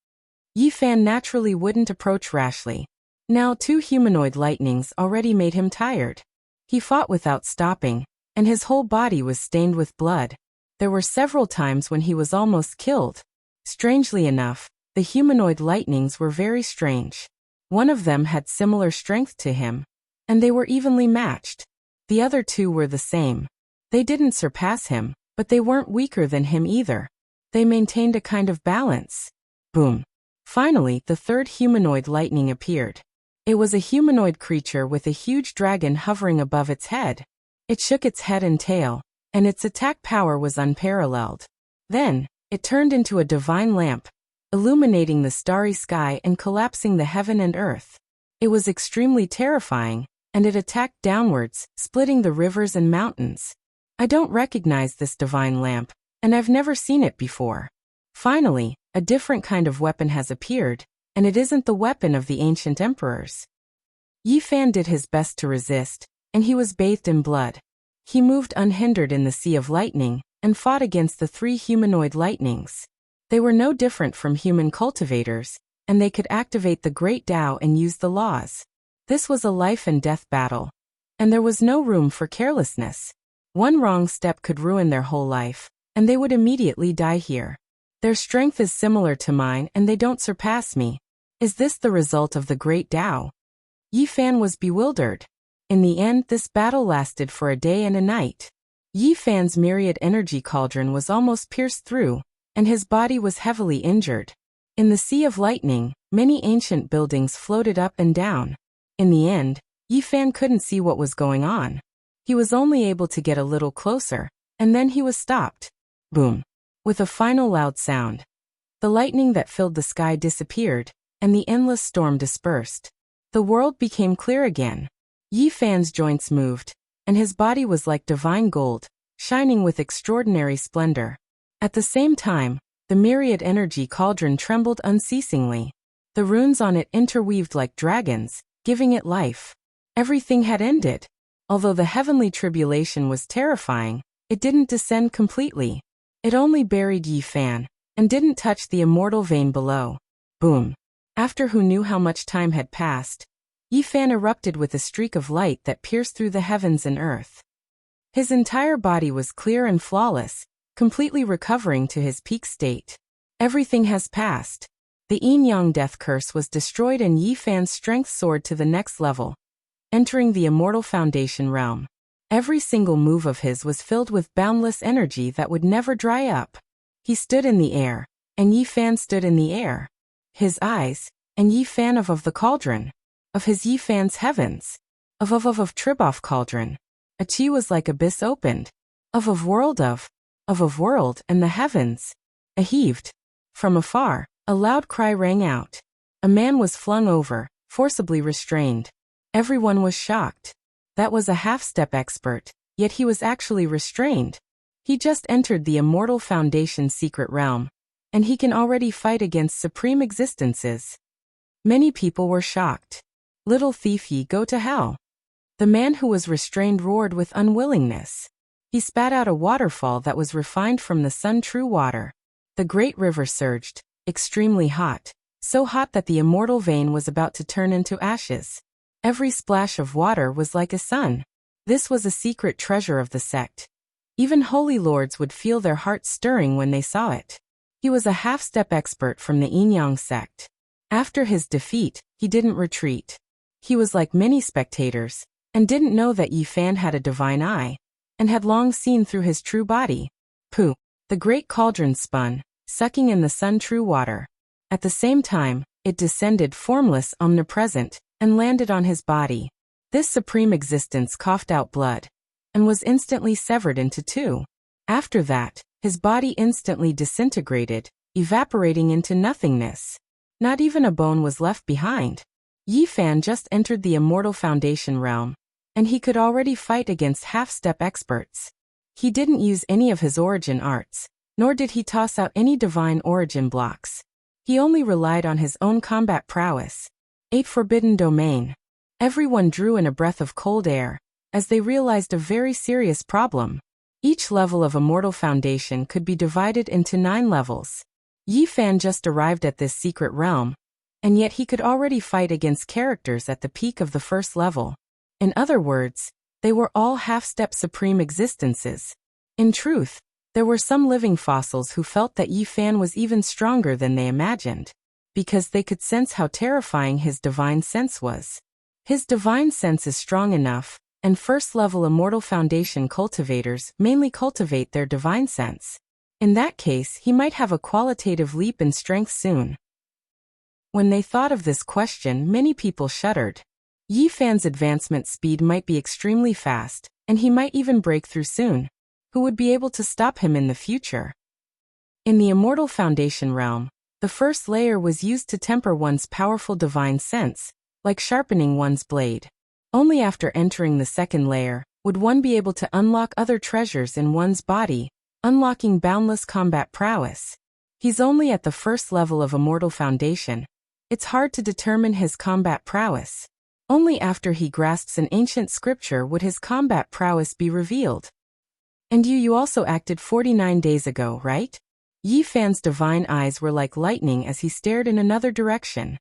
Yi Fan naturally wouldn't approach rashly. Now 2 humanoid lightnings already made him tired. He fought without stopping, and his whole body was stained with blood. There were several times when he was almost killed. Strangely enough, the humanoid lightnings were very strange. One of them had similar strength to him, and they were evenly matched. The other 2 were the same. They didn't surpass him, but they weren't weaker than him either. They maintained a kind of balance. Boom. Finally, the 3rd humanoid lightning appeared. It was a humanoid creature with a huge dragon hovering above its head. It shook its head and tail, and its attack power was unparalleled. Then, it turned into a divine lamp, illuminating the starry sky and collapsing the heaven and earth. It was extremely terrifying, and it attacked downwards, splitting the rivers and mountains. I don't recognize this divine lamp, and I've never seen it before. Finally, a different kind of weapon has appeared, and it isn't the weapon of the ancient emperors. Yi Fan did his best to resist, and he was bathed in blood. He moved unhindered in the sea of lightning, and fought against the 3 humanoid lightnings. They were no different from human cultivators, and they could activate the great Tao and use the laws. This was a life and death battle, and there was no room for carelessness. One wrong step could ruin their whole life, and they would immediately die here. Their strength is similar to mine, and they don't surpass me. Is this the result of the great Tao? Yi Fan was bewildered. In the end, this battle lasted for a day and a night. Yi Fan's myriad energy cauldron was almost pierced through, and his body was heavily injured. In the sea of lightning, many ancient buildings floated up and down. In the end, Yi Fan couldn't see what was going on. He was only able to get a little closer, and then he was stopped. Boom. With a final loud sound, the lightning that filled the sky disappeared, and the endless storm dispersed. The world became clear again. Yi Fan's joints moved, and his body was like divine gold, shining with extraordinary splendor. At the same time, the myriad energy cauldron trembled unceasingly. The runes on it interweaved like dragons, giving it life. Everything had ended. Although the heavenly tribulation was terrifying, it didn't descend completely. It only buried Yi Fan, and didn't touch the immortal vein below. Boom. After who knew how much time had passed, Yi Fan erupted with a streak of light that pierced through the heavens and earth. His entire body was clear and flawless, completely recovering to his peak state. Everything has passed. The yin-yang death curse was destroyed and Yi Fan's strength soared to the next level, entering the immortal foundation realm. Every single move of his was filled with boundless energy that would never dry up. He stood in the air, and Yi Fan stood in the air. His eyes, and Yi Fan of the cauldron. Of his Yi Fan's heavens. Of Triboff cauldron. A chi was like abyss opened. Of world and the heavens. A heaved. From afar, a loud cry rang out. A man was flung over, forcibly restrained. Everyone was shocked. That was a half-step expert, yet he was actually restrained. He just entered the immortal foundation's secret realm, and he can already fight against supreme existences. Many people were shocked. Little thief, ye go to hell. The man who was restrained roared with unwillingness. He spat out a waterfall that was refined from the sun true water. The great river surged, extremely hot, so hot that the immortal vein was about to turn into ashes. Every splash of water was like a sun. This was a secret treasure of the sect. Even holy lords would feel their hearts stirring when they saw it. He was a half-step expert from the yin-yang sect. After his defeat, he didn't retreat. He was like many spectators, and didn't know that Yi Fan had a divine eye, and had long seen through his true body. Pooh! The great cauldron spun, sucking in the sun true water. At the same time, it descended formless, omnipresent, and landed on his body. This supreme existence coughed out blood, and was instantly severed into two. After that, his body instantly disintegrated, evaporating into nothingness. Not even a bone was left behind. Yi Fan just entered the immortal foundation realm, and he could already fight against half-step experts. He didn't use any of his origin arts, nor did he toss out any divine origin blocks. He only relied on his own combat prowess. 8 Forbidden Domain. Everyone drew in a breath of cold air, as they realized a very serious problem. Each level of Immortal Foundation could be divided into 9 levels. Yi Fan just arrived at this secret realm, and yet he could already fight against characters at the peak of the first level. In other words, they were all half-step supreme existences. In truth, there were some living fossils who felt that Yi Fan was even stronger than they imagined, because they could sense how terrifying his divine sense was. His divine sense is strong enough, and first-level Immortal Foundation cultivators mainly cultivate their divine sense. In that case, he might have a qualitative leap in strength soon. When they thought of this question, many people shuddered. Yi Fan's advancement speed might be extremely fast, and he might even break through soon. Who would be able to stop him in the future? In the Immortal Foundation realm, the first layer was used to temper one's powerful divine sense, like sharpening one's blade. Only after entering the second layer would one be able to unlock other treasures in one's body, unlocking boundless combat prowess. He's only at the first level of Immortal Foundation. It's hard to determine his combat prowess. Only after he grasps an ancient scripture would his combat prowess be revealed. And you also acted 49 days ago, right? Yi Fan's divine eyes were like lightning as he stared in another direction.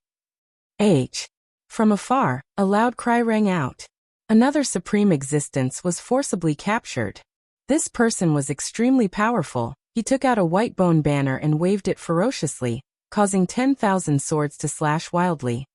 From afar, a loud cry rang out. Another supreme existence was forcibly captured. This person was extremely powerful. He took out a white bone banner and waved it ferociously, causing 10,000 swords to slash wildly.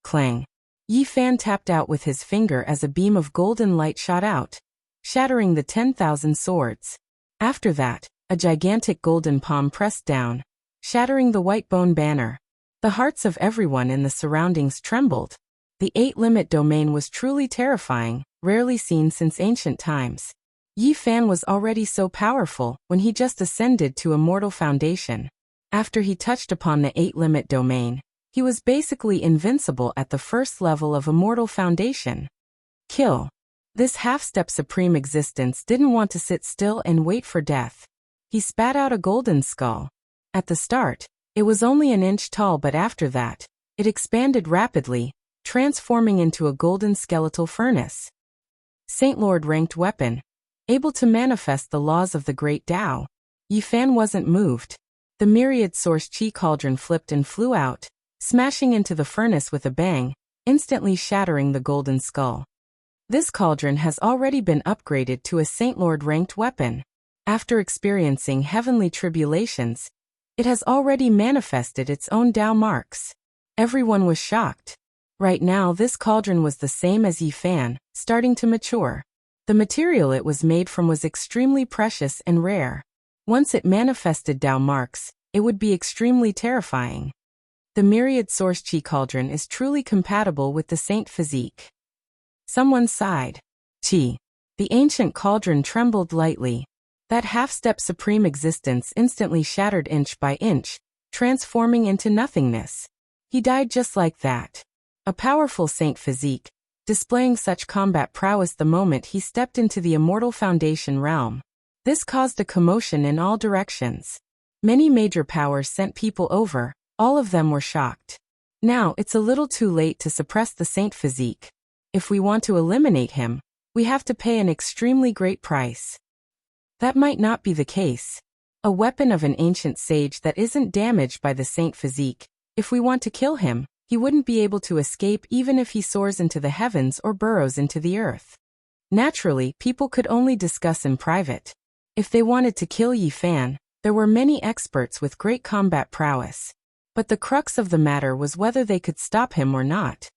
Clang. Yi Fan tapped out with his finger as a beam of golden light shot out, shattering the 10,000 swords. After that, a gigantic golden palm pressed down, shattering the white bone banner. The hearts of everyone in the surroundings trembled. The 8-limit domain was truly terrifying, rarely seen since ancient times. Yi Fan was already so powerful when he just ascended to Immortal Foundation. After he touched upon the 8-limit domain, he was basically invincible at the first level of Immortal Foundation. Kill. This half-step supreme existence didn't want to sit still and wait for death. He spat out a golden skull. At the start, it was only an inch tall, but after that, it expanded rapidly, transforming into a golden skeletal furnace. Saint Lord ranked weapon. Able to manifest the laws of the great Tao. Yi Fan wasn't moved. The myriad source chi cauldron flipped and flew out, smashing into the furnace with a bang, instantly shattering the golden skull. This cauldron has already been upgraded to a Saint Lord ranked weapon. After experiencing heavenly tribulations, it has already manifested its own Tao marks. Everyone was shocked. Right now this cauldron was the same as Yi Fan, starting to mature. The material it was made from was extremely precious and rare. Once it manifested Tao marks, it would be extremely terrifying. The myriad source chi cauldron is truly compatible with the saint physique. Someone sighed. Chi. The ancient cauldron trembled lightly. That half-step supreme existence instantly shattered inch by inch, transforming into nothingness. He died just like that. A powerful saint physique, displaying such combat prowess the moment he stepped into the immortal foundation realm. This caused a commotion in all directions. Many major powers sent people over, all of them were shocked. Now it's a little too late to suppress the saint physique. If we want to eliminate him, we have to pay an extremely great price. That might not be the case. A weapon of an ancient sage that isn't damaged by the saint physique. If we want to kill him, he wouldn't be able to escape even if he soars into the heavens or burrows into the earth. Naturally, people could only discuss in private. If they wanted to kill Yi Fan, there were many experts with great combat prowess. But the crux of the matter was whether they could stop him or not.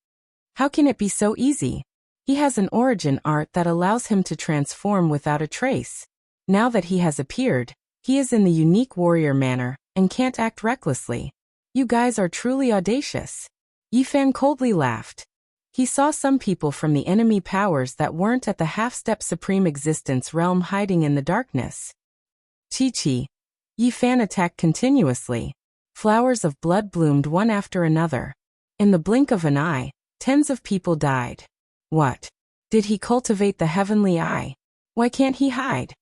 How can it be so easy? He has an origin art that allows him to transform without a trace. Now that he has appeared, he is in the unique warrior manner, and can't act recklessly. You guys are truly audacious. Yi Fan coldly laughed. He saw some people from the enemy powers that weren't at the half-step supreme existence realm hiding in the darkness. Chi. Yi Fan attacked continuously. Flowers of blood bloomed one after another. In the blink of an eye, tens of people died. What? Did he cultivate the heavenly eye? Why can't he hide?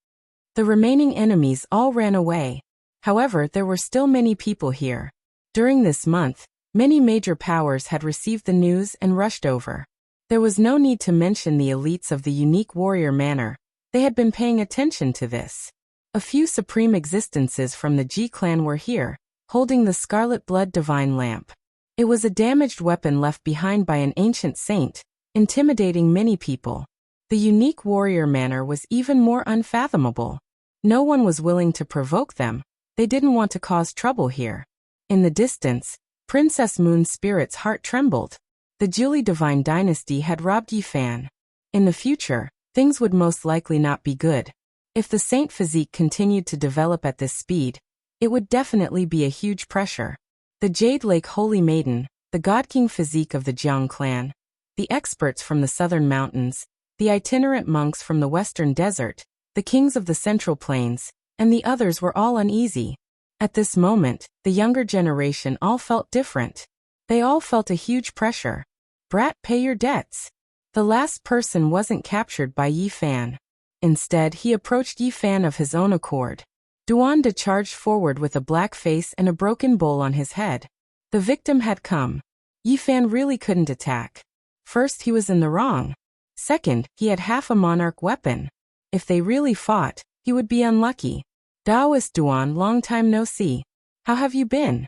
The remaining enemies all ran away. However, there were still many people here. During this month, many major powers had received the news and rushed over. There was no need to mention the elites of the unique warrior manor. They had been paying attention to this. A few supreme existences from the Ji clan were here, holding the scarlet blood divine lamp. It was a damaged weapon left behind by an ancient saint, intimidating many people. The unique warrior manor was even more unfathomable. No one was willing to provoke them. They didn't want to cause trouble here. In the distance, Princess Moon's spirit's heart trembled. The Julie divine dynasty had robbed Yi Fan. In the future, things would most likely not be good. If the saint physique continued to develop at this speed, it would definitely be a huge pressure. The Jade Lake Holy Maiden, the God King physique of the Jiang clan, the experts from the southern mountains, the itinerant monks from the western desert, the kings of the central plains, and the others were all uneasy. At this moment, the younger generation all felt different. They all felt a huge pressure. Brat, pay your debts. The last person wasn't captured by Yi Fan. Instead, he approached Yi Fan of his own accord. Duanda charged forward with a black face and a broken bowl on his head. The victim had come. Yi Fan really couldn't attack. First, he was in the wrong. Second, he had half a monarch weapon. If they really fought, he would be unlucky. Daoist Duan, long time no see. How have you been?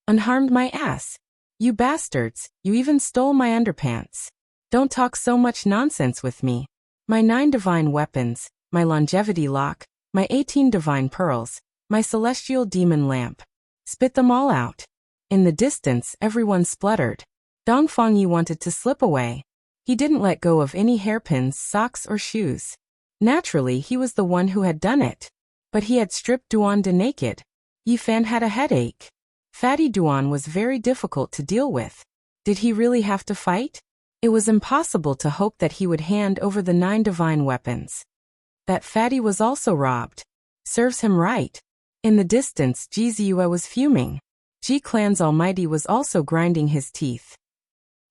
Unharmed, my ass. You bastards, you even stole my underpants. Don't talk so much nonsense with me. My 9 divine weapons, my longevity lock, my 18 divine pearls, my celestial demon lamp. Spit them all out. In the distance, everyone spluttered. Dong Fangyi wanted to slip away. He didn't let go of any hairpins, socks, or shoes. Naturally, he was the one who had done it. But he had stripped Duanda naked. Yi Fan had a headache. Fatty Duan was very difficult to deal with. Did he really have to fight? It was impossible to hope that he would hand over the 9 divine weapons. That Fatty was also robbed. Serves him right. In the distance, Ji Ziyue was fuming. Ji Clan's Almighty was also grinding his teeth.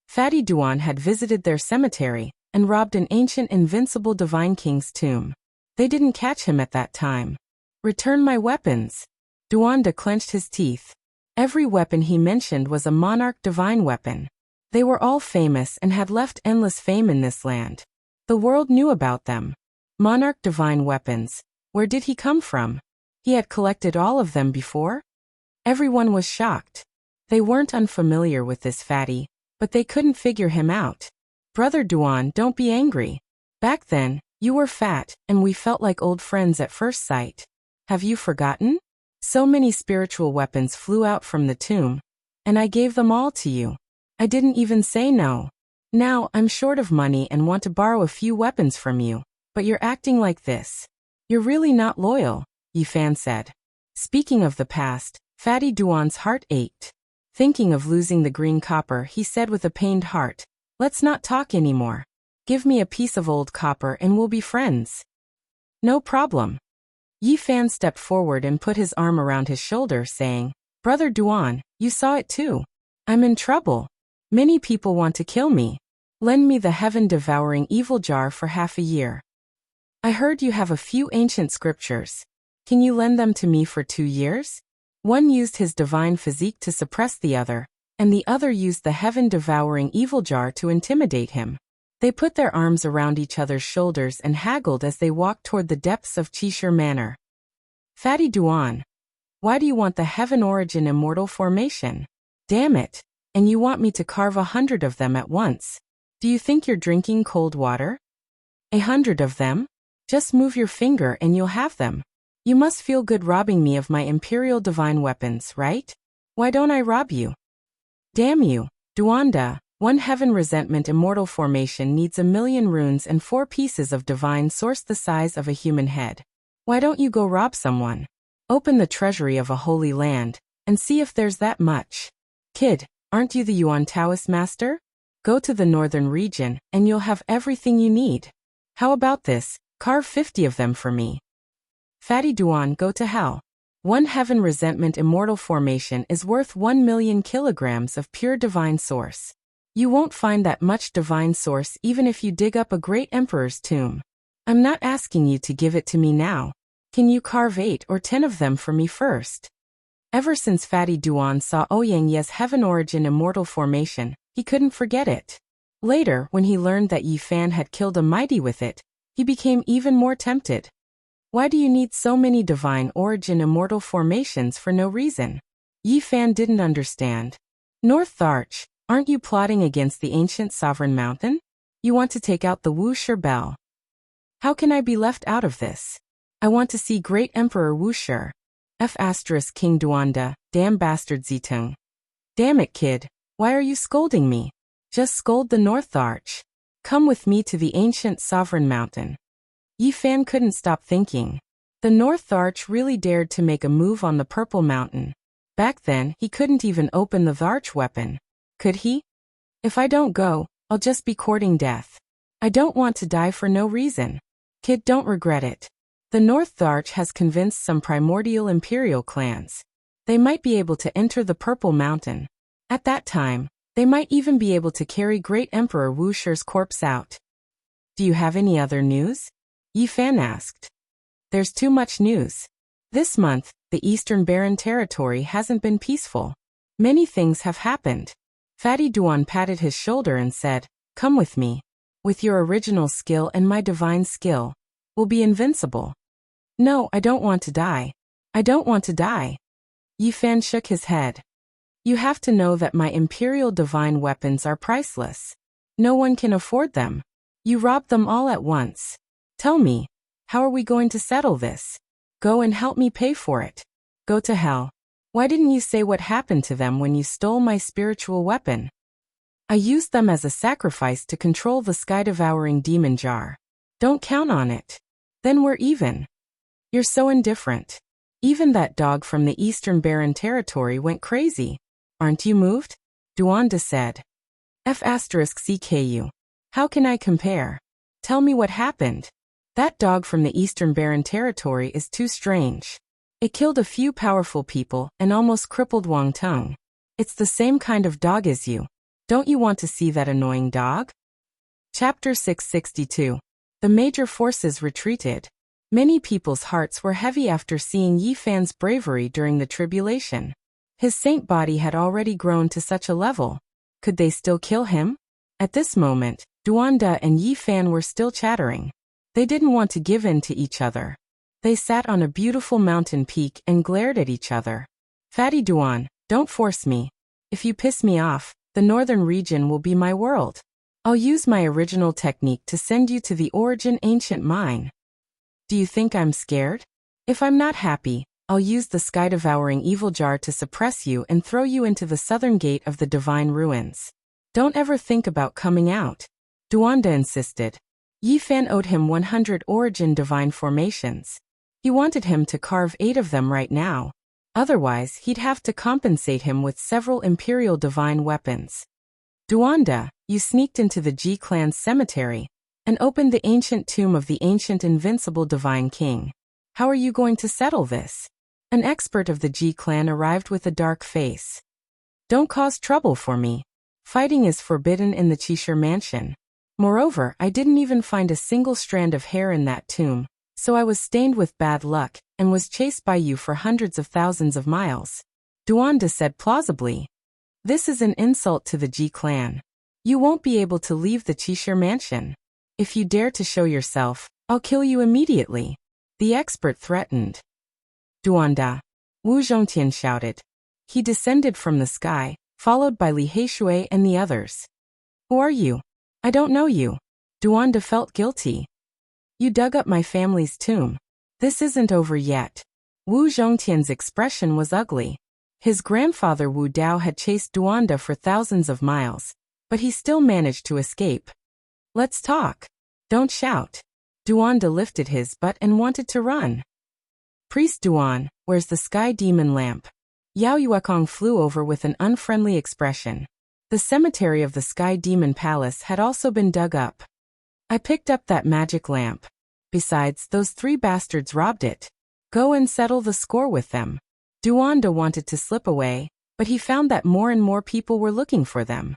Fatty Duan had visited their cemetery and robbed an ancient invincible divine king's tomb. They didn't catch him at that time. Return my weapons. Duanda clenched his teeth. Every weapon he mentioned was a monarch divine weapon. They were all famous and had left endless fame in this land. The world knew about them. Monarch divine weapons. Where did he come from? He had collected all of them before? Everyone was shocked. They weren't unfamiliar with this fatty, but they couldn't figure him out. Brother Duan, don't be angry. Back then, you were fat, and we felt like old friends at first sight. Have you forgotten? So many spiritual weapons flew out from the tomb, and I gave them all to you. I didn't even say no. Now, I'm short of money and want to borrow a few weapons from you, but you're acting like this. You're really not loyal, Yifan said. Speaking of the past, Fatty Duan's heart ached. Thinking of losing the green copper, he said with a pained heart, "Let's not talk anymore. Give me a piece of old copper and we'll be friends." No problem. Yifan stepped forward and put his arm around his shoulder, saying, "Brother Duan, you saw it too. I'm in trouble. Many people want to kill me. Lend me the heaven-devouring evil jar for half a year. I heard you have a few ancient scriptures. Can you lend them to me for 2 years?" One used his divine physique to suppress the other, and the other used the heaven-devouring evil jar to intimidate him. They put their arms around each other's shoulders and haggled as they walked toward the depths of Chishire Manor. Fatty Duan, why do you want the Heaven Origin Immortal Formation? Damn it, and you want me to carve 100 of them at once. Do you think you're drinking cold water? 100 of them? Just move your finger and you'll have them. You must feel good robbing me of my Imperial Divine weapons, right? Why don't I rob you? Damn you, Duanda. 1 Heaven Resentment Immortal Formation needs 1,000,000 runes and 4 pieces of divine source the size of a human head. Why don't you go rob someone? Open the treasury of a holy land, and see if there's that much. Kid, aren't you the Yuan Taoist master? Go to the northern region, and you'll have everything you need. How about this? Carve 50 of them for me. Fatty Duan, go to hell. 1 Heaven Resentment Immortal Formation is worth 1,000,000 kilograms of pure divine source. You won't find that much divine source even if you dig up a great emperor's tomb. I'm not asking you to give it to me now. Can you carve 8 or 10 of them for me first? Ever since Fatty Duan saw Ouyang Ye's Heaven Origin Immortal Formation, he couldn't forget it. Later, when he learned that Yifan had killed a mighty with it, he became even more tempted. Why do you need so many Divine Origin Immortal Formations for no reason? Yifan didn't understand. North Arch, aren't you plotting against the ancient sovereign mountain? You want to take out the Wuxia Bell. How can I be left out of this? I want to see Great Emperor Wuxia. King Duanda, damn bastard Zitung. Damn it, kid, why are you scolding me? Just scold the North Arch. Come with me to the ancient sovereign mountain. Yifan couldn't stop thinking. The North Arch really dared to make a move on the Purple Mountain. Back then, he couldn't even open the Arch weapon. Could he? If I don't go, I'll just be courting death. I don't want to die for no reason. Kid, don't regret it. The North Arch has convinced some primordial imperial clans. They might be able to enter the Purple Mountain. At that time, they might even be able to carry Great Emperor Wuxia's corpse out. Do you have any other news? Yifan asked. There's too much news. This month, the Eastern Barren Territory hasn't been peaceful. Many things have happened. Fatty Duan patted his shoulder and said, "Come with me. With your original skill and my divine skill, we'll be invincible." No, I don't want to die. I don't want to die. Yifan shook his head. You have to know that my Imperial Divine weapons are priceless. No one can afford them. You robbed them all at once. Tell me, how are we going to settle this? Go and help me pay for it. Go to hell. Why didn't you say what happened to them when you stole my spiritual weapon? I used them as a sacrifice to control the sky-devouring demon jar. Don't count on it. Then we're even. You're so indifferent. Even that dog from the Eastern Barren Territory went crazy. Aren't you moved? Duanda said. CKU. How can I compare? Tell me what happened. That dog from the Eastern Barren Territory is too strange. It killed a few powerful people and almost crippled Wang Tong. It's the same kind of dog as you. Don't you want to see that annoying dog? Chapter 662. The major forces retreated. Many people's hearts were heavy after seeing Yi Fan's bravery during the tribulation. His saint body had already grown to such a level. Could they still kill him? At this moment, Duanda and Yi Fan were still chattering. They didn't want to give in to each other. They sat on a beautiful mountain peak and glared at each other. Fatty Duan, don't force me. If you piss me off, the northern region will be my world. I'll use my original technique to send you to the origin ancient mine. Do you think I'm scared? If I'm not happy, I'll use the sky-devouring evil jar to suppress you and throw you into the southern gate of the divine ruins. Don't ever think about coming out. Duanda insisted. Yi Fan owed him 100 origin divine formations. He wanted him to carve 8 of them right now. Otherwise, he'd have to compensate him with several imperial divine weapons. Duanda, you sneaked into the Ji clan's cemetery and opened the ancient tomb of the ancient invincible divine king. How are you going to settle this? An expert of the Ji clan arrived with a dark face. Don't cause trouble for me. Fighting is forbidden in the Chishire mansion. Moreover, I didn't even find a single strand of hair in that tomb, so I was stained with bad luck and was chased by you for hundreds of thousands of miles. Duanda said plausibly. This is an insult to the Ji clan. You won't be able to leave the Chishire mansion. If you dare to show yourself, I'll kill you immediately. The expert threatened. Duanda. Wu Zhongtian shouted. He descended from the sky, followed by Li Heishui and the others. Who are you? I don't know you. Duanda felt guilty. You dug up my family's tomb. This isn't over yet. Wu Zhongtian's expression was ugly. His grandfather Wu Dao had chased Duanda for thousands of miles, but he still managed to escape. Let's talk. Don't shout. Duanda lifted his butt and wanted to run. Priest Duan, where's the sky demon lamp? Yao Yuekong flew over with an unfriendly expression. The cemetery of the Sky Demon Palace had also been dug up. I picked up that magic lamp. Besides, those 3 bastards robbed it. Go and settle the score with them. Duanda wanted to slip away, but he found that more and more people were looking for them.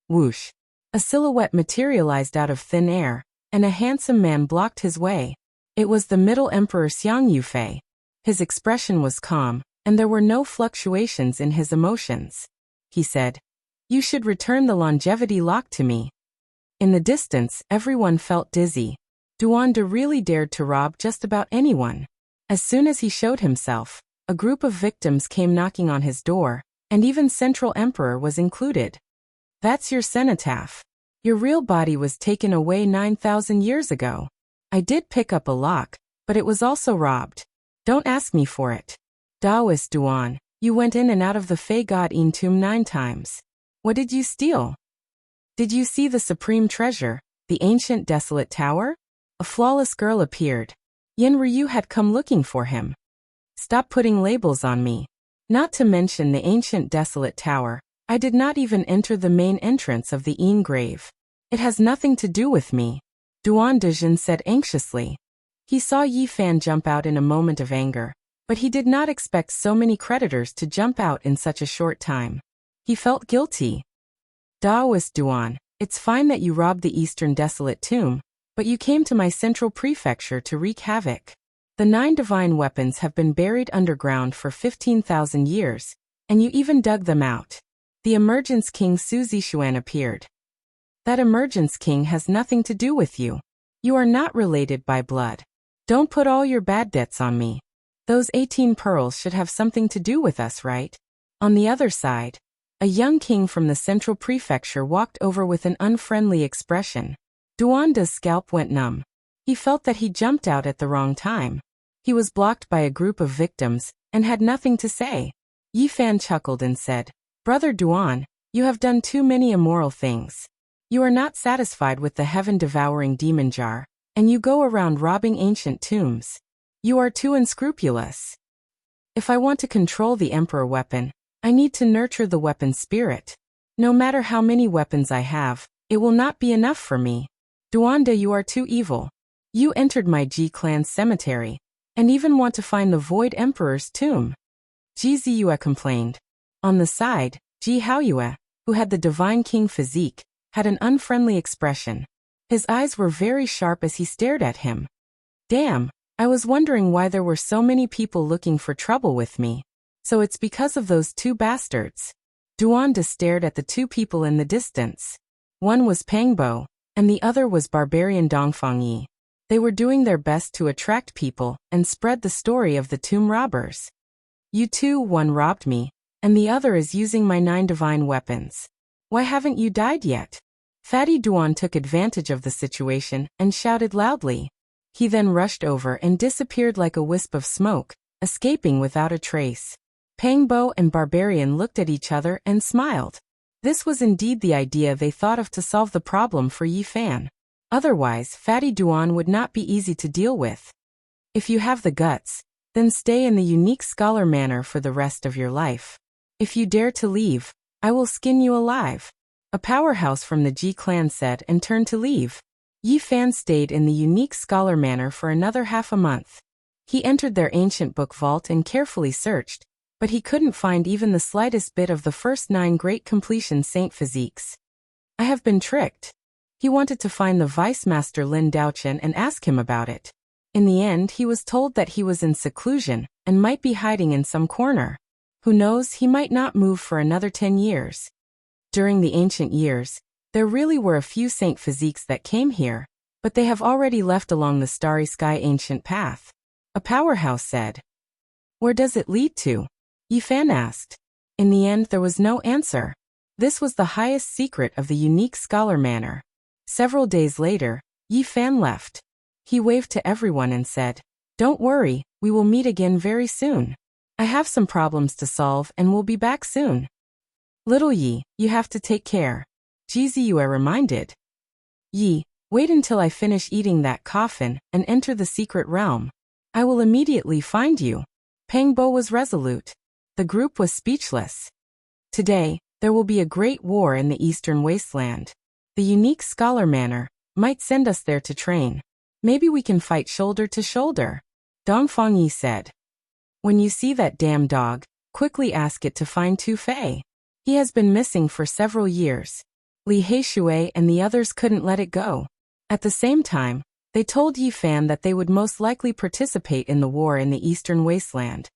Whoosh! A silhouette materialized out of thin air, and a handsome man blocked his way. It was the Middle Emperor Xiang Yufei. His expression was calm, and there were no fluctuations in his emotions. He said, You should return the longevity lock to me. In the distance, everyone felt dizzy. Duanda really dared to rob just about anyone. As soon as he showed himself, a group of victims came knocking on his door, and even Central Emperor was included. That's your cenotaph. Your real body was taken away 9,000 years ago. I did pick up a lock, but it was also robbed. Don't ask me for it. Taoist Duan, you went in and out of the Fei God Yin tomb 9 times. What did you steal? Did you see the supreme treasure, the ancient desolate tower? A flawless girl appeared. Yin Ryu had come looking for him. Stop putting labels on me. Not to mention the ancient desolate tower, I did not even enter the main entrance of the Yin grave. It has nothing to do with me. Duan Dejin said anxiously. He saw Yi Fan jump out in a moment of anger, but he did not expect so many creditors to jump out in such a short time. He felt guilty. Taoist Duan, it's fine that you robbed the Eastern Desolate Tomb, but you came to my central prefecture to wreak havoc. The 9 divine weapons have been buried underground for 15,000 years, and you even dug them out. The Emergence King Su Zishuan appeared. That Emergence King has nothing to do with you. You are not related by blood. Don't put all your bad debts on me. Those 18 pearls should have something to do with us, right? On the other side, a young king from the central prefecture walked over with an unfriendly expression. Duanda's scalp went numb. He felt that he jumped out at the wrong time. He was blocked by a group of victims and had nothing to say. Yi Fan chuckled and said, Brother Duan, you have done too many immoral things. You are not satisfied with the heaven-devouring demon jar, and you go around robbing ancient tombs. You are too unscrupulous. If I want to control the Emperor weapon, I need to nurture the weapon spirit. No matter how many weapons I have, it will not be enough for me. Duanda, you are too evil. You entered my Ji clan's cemetery, and even want to find the Void Emperor's tomb. Ji Ziyue complained. On the side, Ji Haoyue, who had the Divine King physique, had an unfriendly expression. His eyes were very sharp as he stared at him. Damn, I was wondering why there were so many people looking for trouble with me. So it's because of those two bastards. Duanda stared at the two people in the distance. One was Pangbo, and the other was barbarian Dongfangyi. They were doing their best to attract people and spread the story of the tomb robbers. You two, one robbed me, and the other is using my 9 divine weapons. Why haven't you died yet? Fatty Duan took advantage of the situation and shouted loudly. He then rushed over and disappeared like a wisp of smoke, escaping without a trace. Pangbo and Barbarian looked at each other and smiled. This was indeed the idea they thought of to solve the problem for Yi Fan. Otherwise, Fatty Duan would not be easy to deal with. If you have the guts, then stay in the unique scholar manor for the rest of your life. If you dare to leave, I will skin you alive. A powerhouse from the Ji clan said and turned to leave. Yi Fan stayed in the unique scholar manor for another half a month. He entered their ancient book vault and carefully searched, but he couldn't find even the slightest bit of the first 9 great completion saint physiques. I have been tricked. He wanted to find the Vice Master Lin Daochen and ask him about it. In the end, he was told that he was in seclusion and might be hiding in some corner. Who knows, he might not move for another 10 years. During the ancient years, there really were a few saint physiques that came here, but they have already left along the starry sky ancient path. A powerhouse said. Where does it lead to? Yi Fan asked. In the end, there was no answer. This was the highest secret of the unique scholar manor. Several days later, Yi Fan left. He waved to everyone and said, Don't worry, we will meet again very soon. I have some problems to solve and will be back soon. Little Yi, you have to take care. Jiziyue reminded. Yi, wait until I finish eating that coffin and enter the secret realm. I will immediately find you. Pangbo was resolute. The group was speechless. Today, there will be a great war in the eastern wasteland. The unique scholar manor might send us there to train. Maybe we can fight shoulder to shoulder. Dongfangyi said. When you see that damn dog, quickly ask it to find Tu Fei. He has been missing for several years. Li Heishui and the others couldn't let it go. At the same time, they told Yi Fan that they would most likely participate in the war in the eastern wasteland.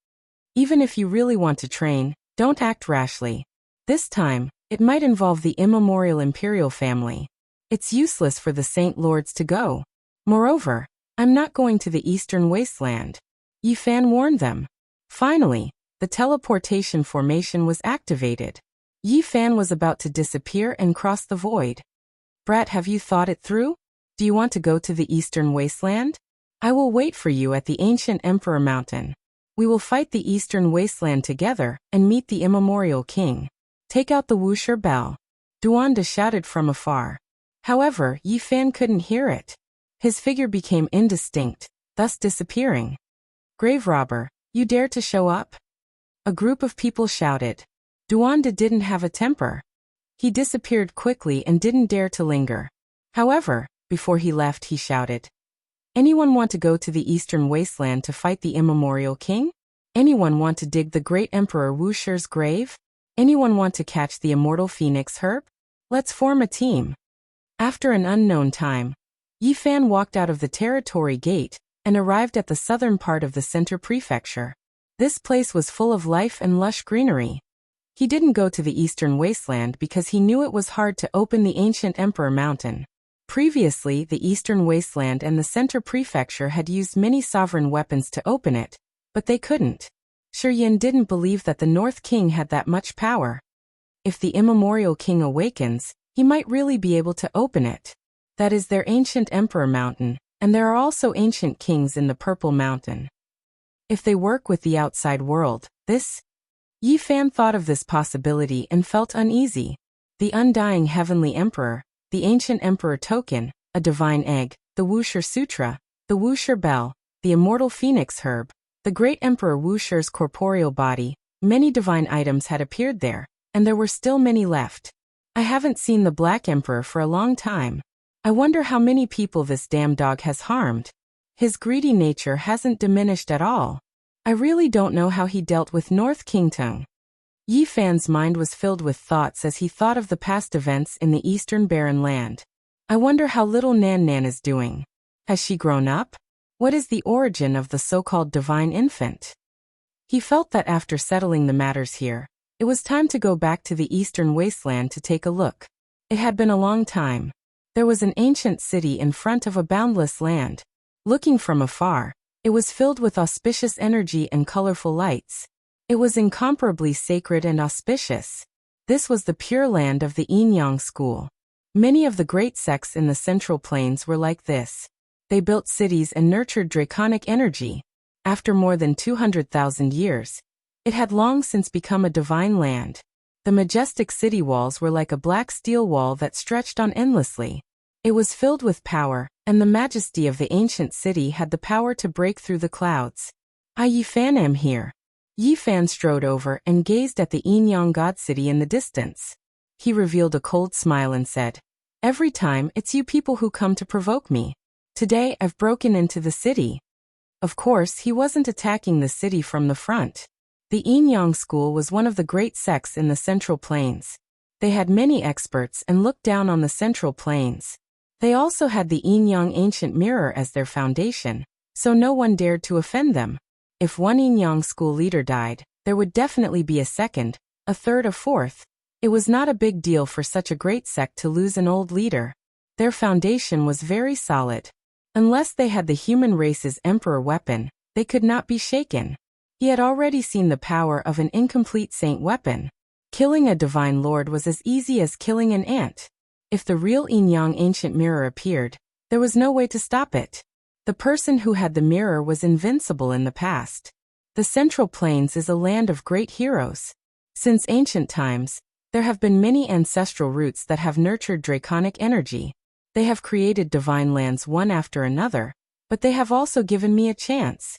Even if you really want to train, don't act rashly. This time, it might involve the immemorial imperial family. It's useless for the Saint Lords to go. Moreover, I'm not going to the eastern wasteland. Yi Fan warned them. Finally, the teleportation formation was activated. Yi Fan was about to disappear and cross the void. Brat, have you thought it through? Do you want to go to the eastern wasteland? I will wait for you at the ancient Emperor Mountain. We will fight the eastern wasteland together and meet the immemorial king. Take out the Wusher bell. Duanda shouted from afar. However, Yi Fan couldn't hear it. His figure became indistinct, thus disappearing. Grave robber, you dare to show up? A group of people shouted. Duanda didn't have a temper. He disappeared quickly and didn't dare to linger. However, before he left, he shouted. Anyone want to go to the eastern wasteland to fight the immemorial king? Anyone want to dig the great Emperor Wusher's grave? Anyone want to catch the immortal phoenix herb? Let's form a team. After an unknown time, Yi Fan walked out of the territory gate and arrived at the southern part of the center prefecture. This place was full of life and lush greenery. He didn't go to the eastern wasteland because he knew it was hard to open the ancient Emperor Mountain. Previously, the eastern wasteland and the center prefecture had used many sovereign weapons to open it, but they couldn't. Shiyin didn't believe that the North King had that much power. If the immemorial king awakens, he might really be able to open it. That is their ancient Emperor Mountain, and there are also ancient kings in the Purple Mountain. If they work with the outside world, Yi Fan thought of this possibility and felt uneasy. The undying heavenly emperor, the ancient emperor token, a divine egg, the Wusher Sutra, the Wusher bell, the immortal phoenix herb, the great emperor Wusher's corporeal body, many divine items had appeared there, and there were still many left. I haven't seen the Black Emperor for a long time. I wonder how many people this damn dog has harmed. His greedy nature hasn't diminished at all. I really don't know how he dealt with North Kingtung. Yi Fan's mind was filled with thoughts as he thought of the past events in the eastern barren land. I wonder how little Nan Nan is doing. Has she grown up? What is the origin of the so-called divine infant? He felt that after settling the matters here, it was time to go back to the eastern wasteland to take a look. It had been a long time. There was an ancient city in front of a boundless land. Looking from afar, it was filled with auspicious energy and colorful lights. It was incomparably sacred and auspicious. This was the pure land of the Yin Yang school. Many of the great sects in the Central Plains were like this. They built cities and nurtured draconic energy. After more than 200,000 years, it had long since become a divine land. The majestic city walls were like a black steel wall that stretched on endlessly. It was filled with power, and the majesty of the ancient city had the power to break through the clouds. I Yi Fan am here. Yi Fan strode over and gazed at the Yin Yang God city in the distance. He revealed a cold smile and said, "Every time it's you people who come to provoke me. Today I've broken into the city." Of course, he wasn't attacking the city from the front. The Yin Yang school was one of the great sects in the Central Plains. They had many experts and looked down on the Central Plains. They also had the Yin Yang ancient mirror as their foundation, so no one dared to offend them. If one Yin Yang school leader died, there would definitely be a second, a third, a fourth. It was not a big deal for such a great sect to lose an old leader. Their foundation was very solid. Unless they had the human race's emperor weapon, they could not be shaken. He had already seen the power of an incomplete saint weapon. Killing a divine lord was as easy as killing an ant. If the real Yin Yang ancient mirror appeared, there was no way to stop it. The person who had the mirror was invincible in the past. The Central Plains is a land of great heroes. Since ancient times, there have been many ancestral roots that have nurtured draconic energy. They have created divine lands one after another, but they have also given me a chance.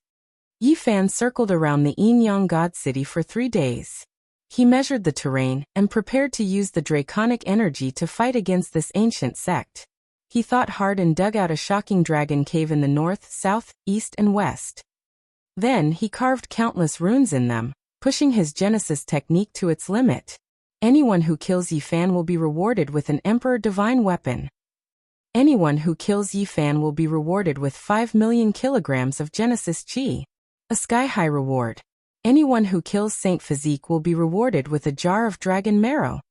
Yi Fan circled around the Yin Yang God city for 3 days. He measured the terrain and prepared to use the draconic energy to fight against this ancient sect. He thought hard and dug out a shocking dragon cave in the north, south, east, and west. Then he carved countless runes in them, pushing his Genesis technique to its limit. Anyone who kills Yi Fan will be rewarded with an Emperor Divine weapon. Anyone who kills Yi Fan will be rewarded with 5 million kilograms of Genesis Chi. A sky-high reward. Anyone who kills Saint Physique will be rewarded with a jar of dragon marrow.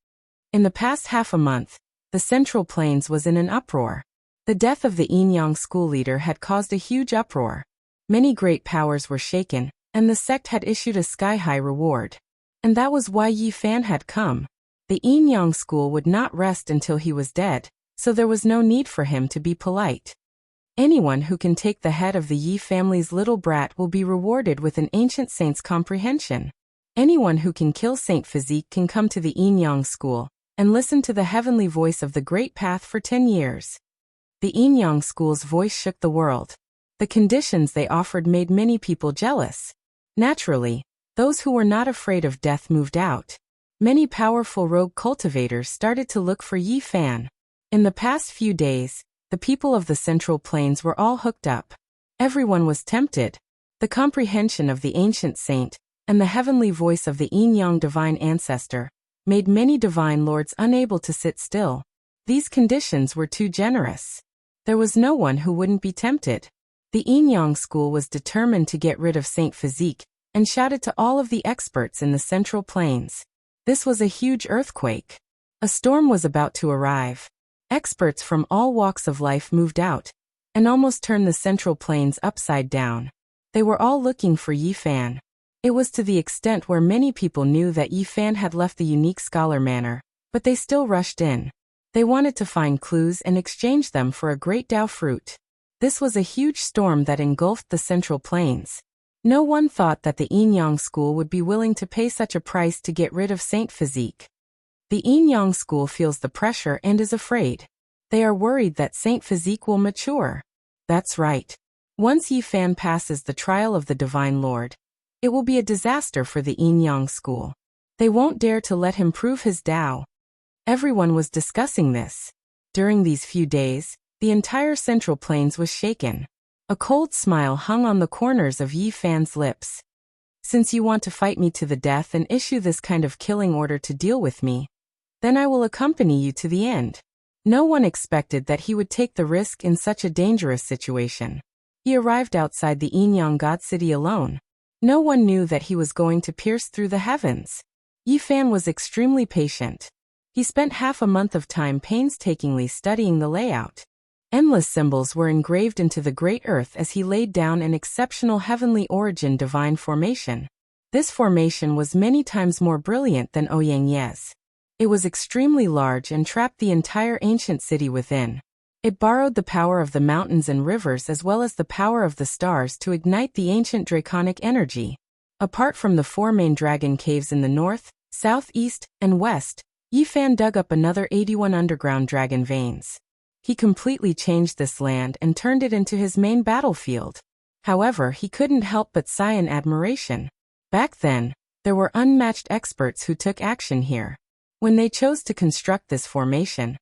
In the past half a month, the Central Plains was in an uproar. The death of the Yin Yang school leader had caused a huge uproar. Many great powers were shaken, and the sect had issued a sky-high reward. And that was why Yi Fan had come. The Yin Yang school would not rest until he was dead, so there was no need for him to be polite. Anyone who can take the head of the Yi family's little brat will be rewarded with an ancient saint's comprehension. Anyone who can kill Saint Physique can come to the Yin Yang school and listen to the heavenly voice of the Great Path for 10 years. The Yin Yang school's voice shook the world. The conditions they offered made many people jealous. Naturally, those who were not afraid of death moved out. Many powerful rogue cultivators started to look for Yi Fan. In the past few days, the people of the Central Plains were all hooked up. Everyone was tempted. The comprehension of the ancient saint and the heavenly voice of the Yin Yang divine ancestor made many divine lords unable to sit still. These conditions were too generous. There was no one who wouldn't be tempted. The Yin Yang school was determined to get rid of Saint Physique and shouted to all of the experts in the Central Plains. This was a huge earthquake. A storm was about to arrive. Experts from all walks of life moved out and almost turned the Central Plains upside down. They were all looking for Yi Fan. It was to the extent where many people knew that Yi Fan had left the unique scholar manor, but they still rushed in. They wanted to find clues and exchange them for a great Dao fruit. This was a huge storm that engulfed the Central Plains. No one thought that the Yin Yang school would be willing to pay such a price to get rid of Saint Physique. The Yin Yang school feels the pressure and is afraid. They are worried that Saint Physique will mature. That's right. Once Yi Fan passes the trial of the Divine Lord, it will be a disaster for the Yin Yang school. They won't dare to let him prove his Tao. Everyone was discussing this. During these few days, the entire Central Plains was shaken. A cold smile hung on the corners of Yi Fan's lips. Since you want to fight me to the death and issue this kind of killing order to deal with me, then I will accompany you to the end. No one expected that he would take the risk in such a dangerous situation. He arrived outside the Yinyang God City alone. No one knew that he was going to pierce through the heavens. Yi Fan was extremely patient. He spent half a month of time painstakingly studying the layout. Endless symbols were engraved into the great earth as he laid down an exceptional heavenly origin divine formation. This formation was many times more brilliant than Ouyang Ye's. It was extremely large and trapped the entire ancient city within. It borrowed the power of the mountains and rivers as well as the power of the stars to ignite the ancient draconic energy. Apart from the 4 main dragon caves in the north, south, east, and west, Yi Fan dug up another 81 underground dragon veins. He completely changed this land and turned it into his main battlefield. However, he couldn't help but sigh in admiration. Back then, there were unmatched experts who took action here. When they chose to construct this formation,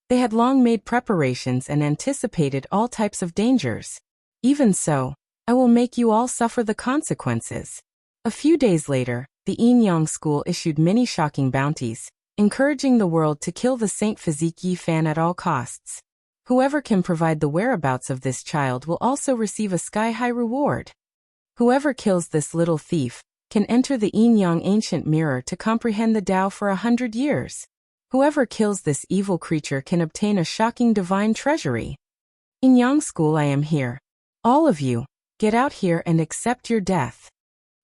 they had long made preparations and anticipated all types of dangers. Even so, I will make you all suffer the consequences. A few days later, the Yinyang school issued many shocking bounties, encouraging the world to kill the Saint Physique Yi Fan at all costs. Whoever can provide the whereabouts of this child will also receive a sky-high reward. Whoever kills this little thief can enter the Yinyang ancient mirror to comprehend the Tao for 100 years. Whoever kills this evil creature can obtain a shocking divine treasury. Yinyang school, I am here. All of you, get out here and accept your death.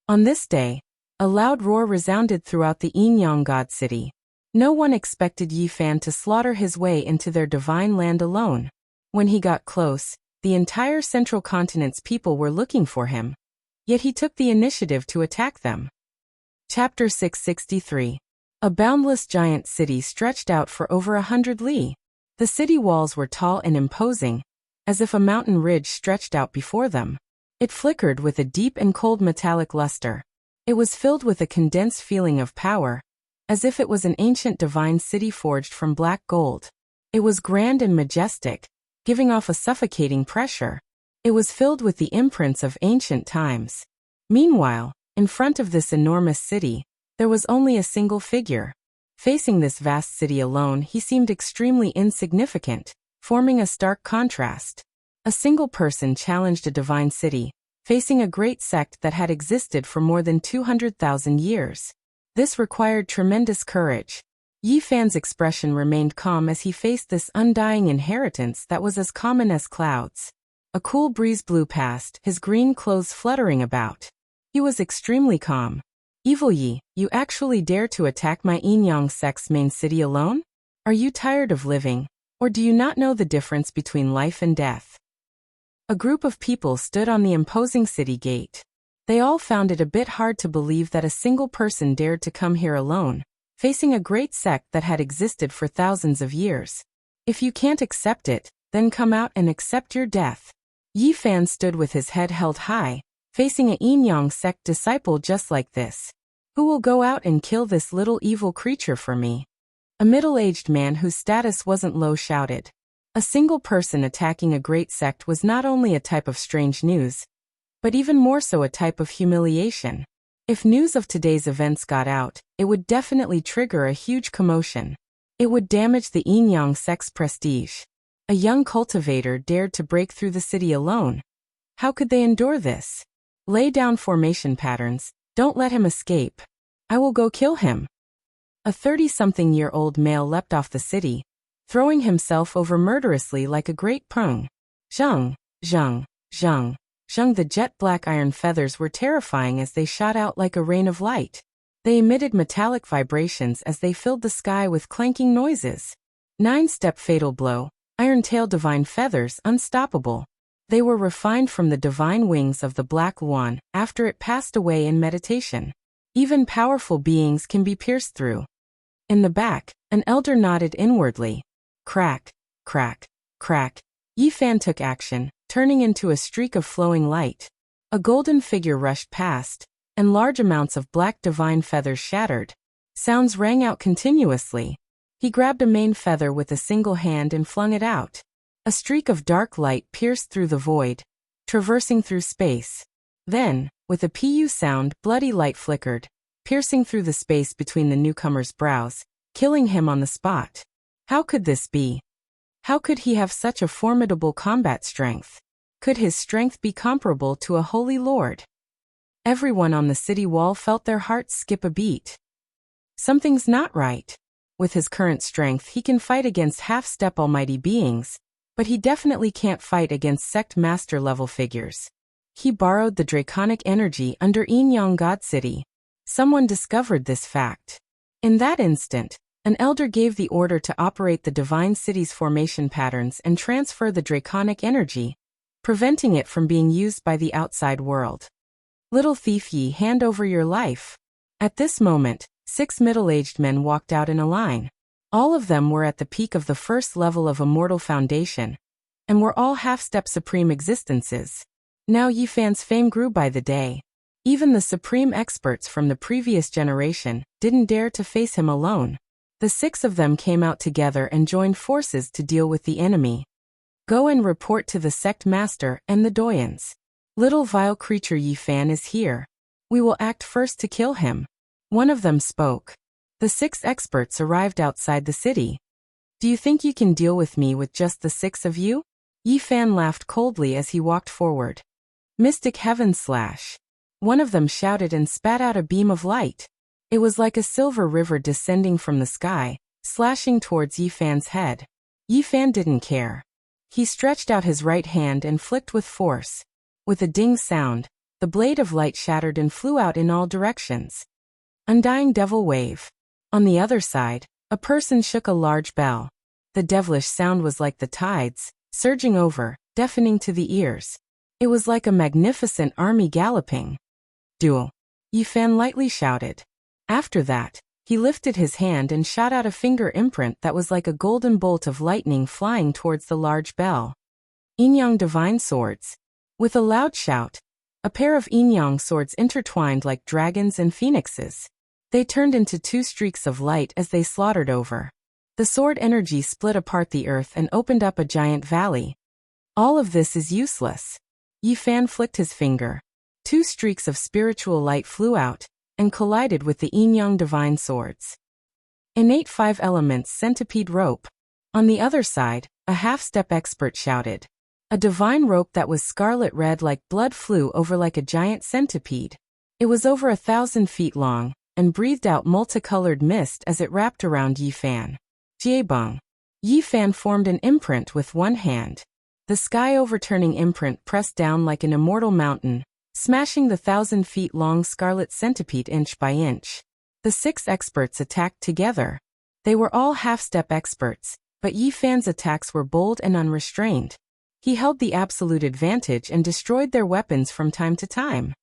On this day, a loud roar resounded throughout the Yinyang God City. No one expected Yi Fan to slaughter his way into their divine land alone. When he got close, the entire central continent's people were looking for him. Yet he took the initiative to attack them. Chapter 663. A boundless giant city stretched out for over 100 li. The city walls were tall and imposing, as if a mountain ridge stretched out before them. It flickered with a deep and cold metallic luster. It was filled with a condensed feeling of power, as if it was an ancient divine city forged from black gold. It was grand and majestic, giving off a suffocating pressure. It was filled with the imprints of ancient times. Meanwhile, in front of this enormous city, there was only a single figure. Facing this vast city alone, he seemed extremely insignificant, forming a stark contrast. A single person challenged a divine city, facing a great sect that had existed for more than 200,000 years. This required tremendous courage. Yi Fan's expression remained calm as he faced this undying inheritance that was as common as clouds. A cool breeze blew past, his green clothes fluttering about. He was extremely calm. Evil Yi, you actually dare to attack my Yinyang sect's main city alone? Are you tired of living, or do you not know the difference between life and death? A group of people stood on the imposing city gate. They all found it a bit hard to believe that a single person dared to come here alone, facing a great sect that had existed for thousands of years. If you can't accept it, then come out and accept your death. Yi Fan stood with his head held high, facing a Yinyang sect disciple just like this. Who will go out and kill this little evil creature for me? A middle-aged man whose status wasn't low shouted. A single person attacking a great sect was not only a type of strange news, but even more so a type of humiliation. If news of today's events got out, it would definitely trigger a huge commotion. It would damage the Yinyang sect's prestige. A young cultivator dared to break through the city alone. How could they endure this? Lay down formation patterns, don't let him escape. I will go kill him. A 30-something-year-old male leapt off the city, throwing himself over murderously like a great prong. Zhang, zhang, zhang, zhang. The jet-black iron feathers were terrifying as they shot out like a rain of light. They emitted metallic vibrations as they filled the sky with clanking noises. 9-step fatal blow. Iron tail divine feathers unstoppable. They were refined from the divine wings of the Black Luan after it passed away in meditation. Even powerful beings can be pierced through. In the back, an elder nodded inwardly. Crack, crack, crack. Yi Fan took action, turning into a streak of flowing light. A golden figure rushed past, and large amounts of black divine feathers shattered. Sounds rang out continuously. He grabbed a main feather with a single hand and flung it out. A streak of dark light pierced through the void, traversing through space. Then, with a pu sound, bloody light flickered, piercing through the space between the newcomer's brows, killing him on the spot. How could this be? How could he have such a formidable combat strength? Could his strength be comparable to a holy lord? Everyone on the city wall felt their hearts skip a beat. Something's not right. With his current strength, he can fight against half-step almighty beings, but he definitely can't fight against sect master-level figures. He borrowed the draconic energy under Yin-Yang God City. Someone discovered this fact. In that instant, an elder gave the order to operate the divine city's formation patterns and transfer the draconic energy, preventing it from being used by the outside world. Little thief, ye, hand over your life. At this moment, 6 middle-aged men walked out in a line. All of them were at the peak of the first level of Immortal Foundation, and were all half-step supreme existences. Now Yifan's fame grew by the day. Even the supreme experts from the previous generation didn't dare to face him alone. The 6 of them came out together and joined forces to deal with the enemy. Go and report to the sect master and the doyens. Little vile creature Yifan is here. We will act first to kill him. One of them spoke. The 6 experts arrived outside the city. Do you think you can deal with me with just the 6 of you? Yifan laughed coldly as he walked forward. Mystic Heaven Slash. One of them shouted and spat out a beam of light. It was like a silver river descending from the sky, slashing towards Yifan's head. Yifan didn't care. He stretched out his right hand and flicked with force. With a ding sound, the blade of light shattered and flew out in all directions. Undying Devil Wave. On the other side, a person shook a large bell. The devilish sound was like the tides, surging over, deafening to the ears. It was like a magnificent army galloping. Duel. Yifan lightly shouted. After that, he lifted his hand and shot out a finger imprint that was like a golden bolt of lightning flying towards the large bell. Yin-Yang Divine Swords. With a loud shout, a pair of Yin-Yang swords intertwined like dragons and phoenixes. They turned into 2 streaks of light as they slaughtered over. The sword energy split apart the earth and opened up a giant valley. All of this is useless. Yifan flicked his finger. 2 streaks of spiritual light flew out and collided with the Yin-Yang Divine Swords. Innate 5 Elements Centipede Rope. On the other side, a half-step expert shouted. A divine rope that was scarlet red like blood flew over like a giant centipede. It was over 1,000 feet long, and breathed out multicolored mist as it wrapped around Yifan. Jiebeng. Yifan formed an imprint with one hand. The sky-overturning imprint pressed down like an immortal mountain, smashing the 1,000 feet long scarlet centipede inch by inch. The 6 experts attacked together. They were all half-step experts, but Yifan's attacks were bold and unrestrained. He held the absolute advantage and destroyed their weapons from time to time.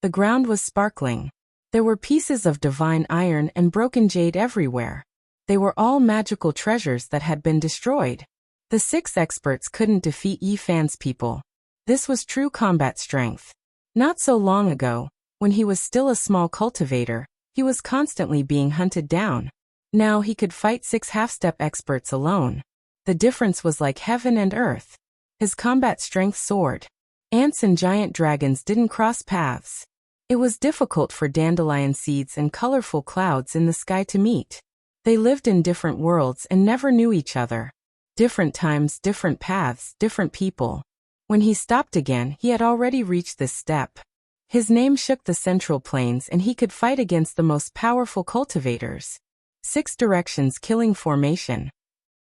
The ground was sparkling. There were pieces of divine iron and broken jade everywhere. They were all magical treasures that had been destroyed. The 6 experts couldn't defeat Yifan's people. This was true combat strength. Not so long ago, when he was still a small cultivator, he was constantly being hunted down. Now he could fight 6 half-step experts alone. The difference was like heaven and earth. His combat strength soared. Ants and giant dragons didn't cross paths. It was difficult for dandelion seeds and colorful clouds in the sky to meet. They lived in different worlds and never knew each other. Different times, different paths, different people. When he stopped again, he had already reached this step. His name shook the central plains and he could fight against the most powerful cultivators. 6 directions killing formation.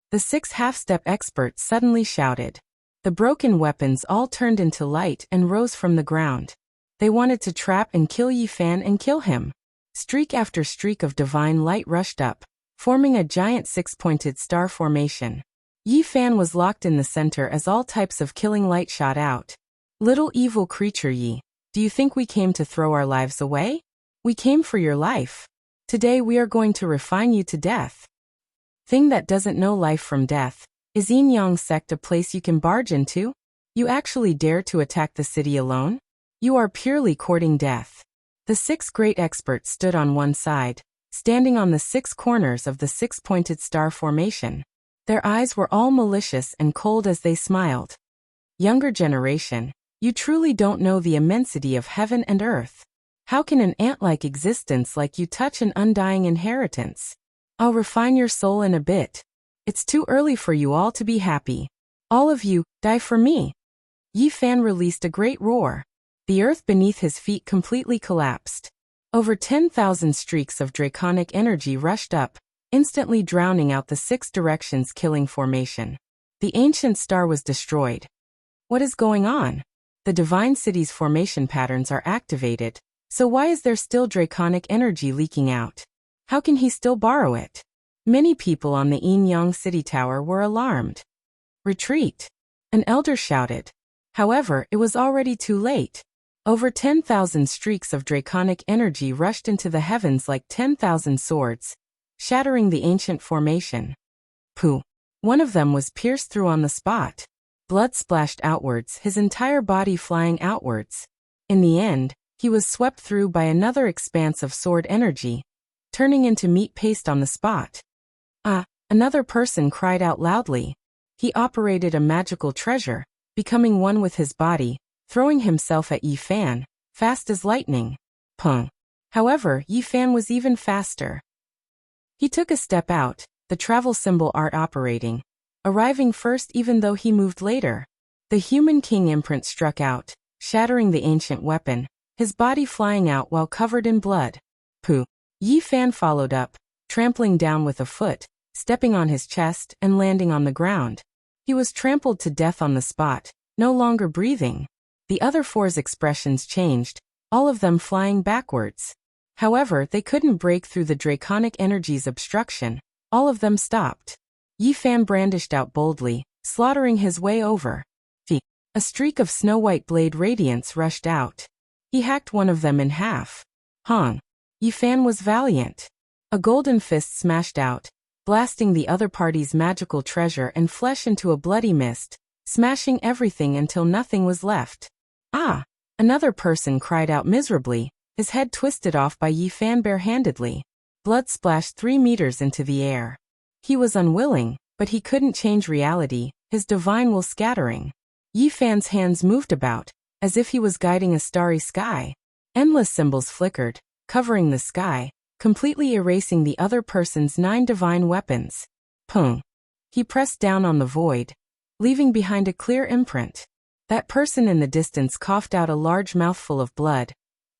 The 6 half-step experts suddenly shouted. The broken weapons all turned into light and rose from the ground. They wanted to trap and kill Yifan and kill him. Streak after streak of divine light rushed up, forming a giant 6-pointed star formation. Yifan was locked in the center as all types of killing light shot out. Little evil creature Yi, do you think we came to throw our lives away? We came for your life. Today we are going to refine you to death. Thing that doesn't know life from death. Is Yin-Yang sect a place you can barge into? You actually dare to attack the city alone? You are purely courting death. The 6 great experts stood on one side, standing on the 6 corners of the 6-pointed star formation. Their eyes were all malicious and cold as they smiled. Younger generation, you truly don't know the immensity of heaven and earth. How can an ant-like existence like you touch an undying inheritance? I'll refine your soul in a bit. It's too early for you all to be happy. All of you, die for me. Yi Fan released a great roar. The earth beneath his feet completely collapsed. Over 10,000 streaks of draconic energy rushed up, instantly drowning out the 6 directions killing formation. The ancient star was destroyed. What is going on? The divine city's formation patterns are activated, so why is there still draconic energy leaking out? How can he still borrow it? Many people on the Yin-Yang City Tower were alarmed. Retreat! An elder shouted. However, it was already too late. Over 10,000 streaks of draconic energy rushed into the heavens like 10,000 swords, shattering the ancient formation. Pooh! One of them was pierced through on the spot. Blood splashed outwards, his entire body flying outwards. In the end, he was swept through by another expanse of sword energy, turning into meat paste on the spot. Ah! Another person cried out loudly. He operated a magical treasure, becoming one with his body, throwing himself at Yi Fan, fast as lightning. Pung! However, Yi Fan was even faster. He took a step out, the travel symbol art operating, arriving first even though he moved later. The human king imprint struck out, shattering the ancient weapon, his body flying out while covered in blood. Pooh! Yi Fan followed up, trampling down with a foot, stepping on his chest and landing on the ground. He was trampled to death on the spot, no longer breathing. The other 4's expressions changed, all of them flying backwards. However, they couldn't break through the draconic energy's obstruction. All of them stopped. Yi Fan brandished out boldly, slaughtering his way over. A streak of snow-white blade radiance rushed out. He hacked one of them in half. Hong! Yi Fan was valiant. A golden fist smashed out, blasting the other party's magical treasure and flesh into a bloody mist, smashing everything until nothing was left. Ah! Another person cried out miserably, his head twisted off by Yi Fan barehandedly. Blood splashed 3 meters into the air. He was unwilling, but he couldn't change reality, his divine will scattering. Yi Fan's hands moved about, as if he was guiding a starry sky. Endless symbols flickered, covering the sky, completely erasing the other person's 9 divine weapons. Pung! He pressed down on the void, leaving behind a clear imprint. That person in the distance coughed out a large mouthful of blood,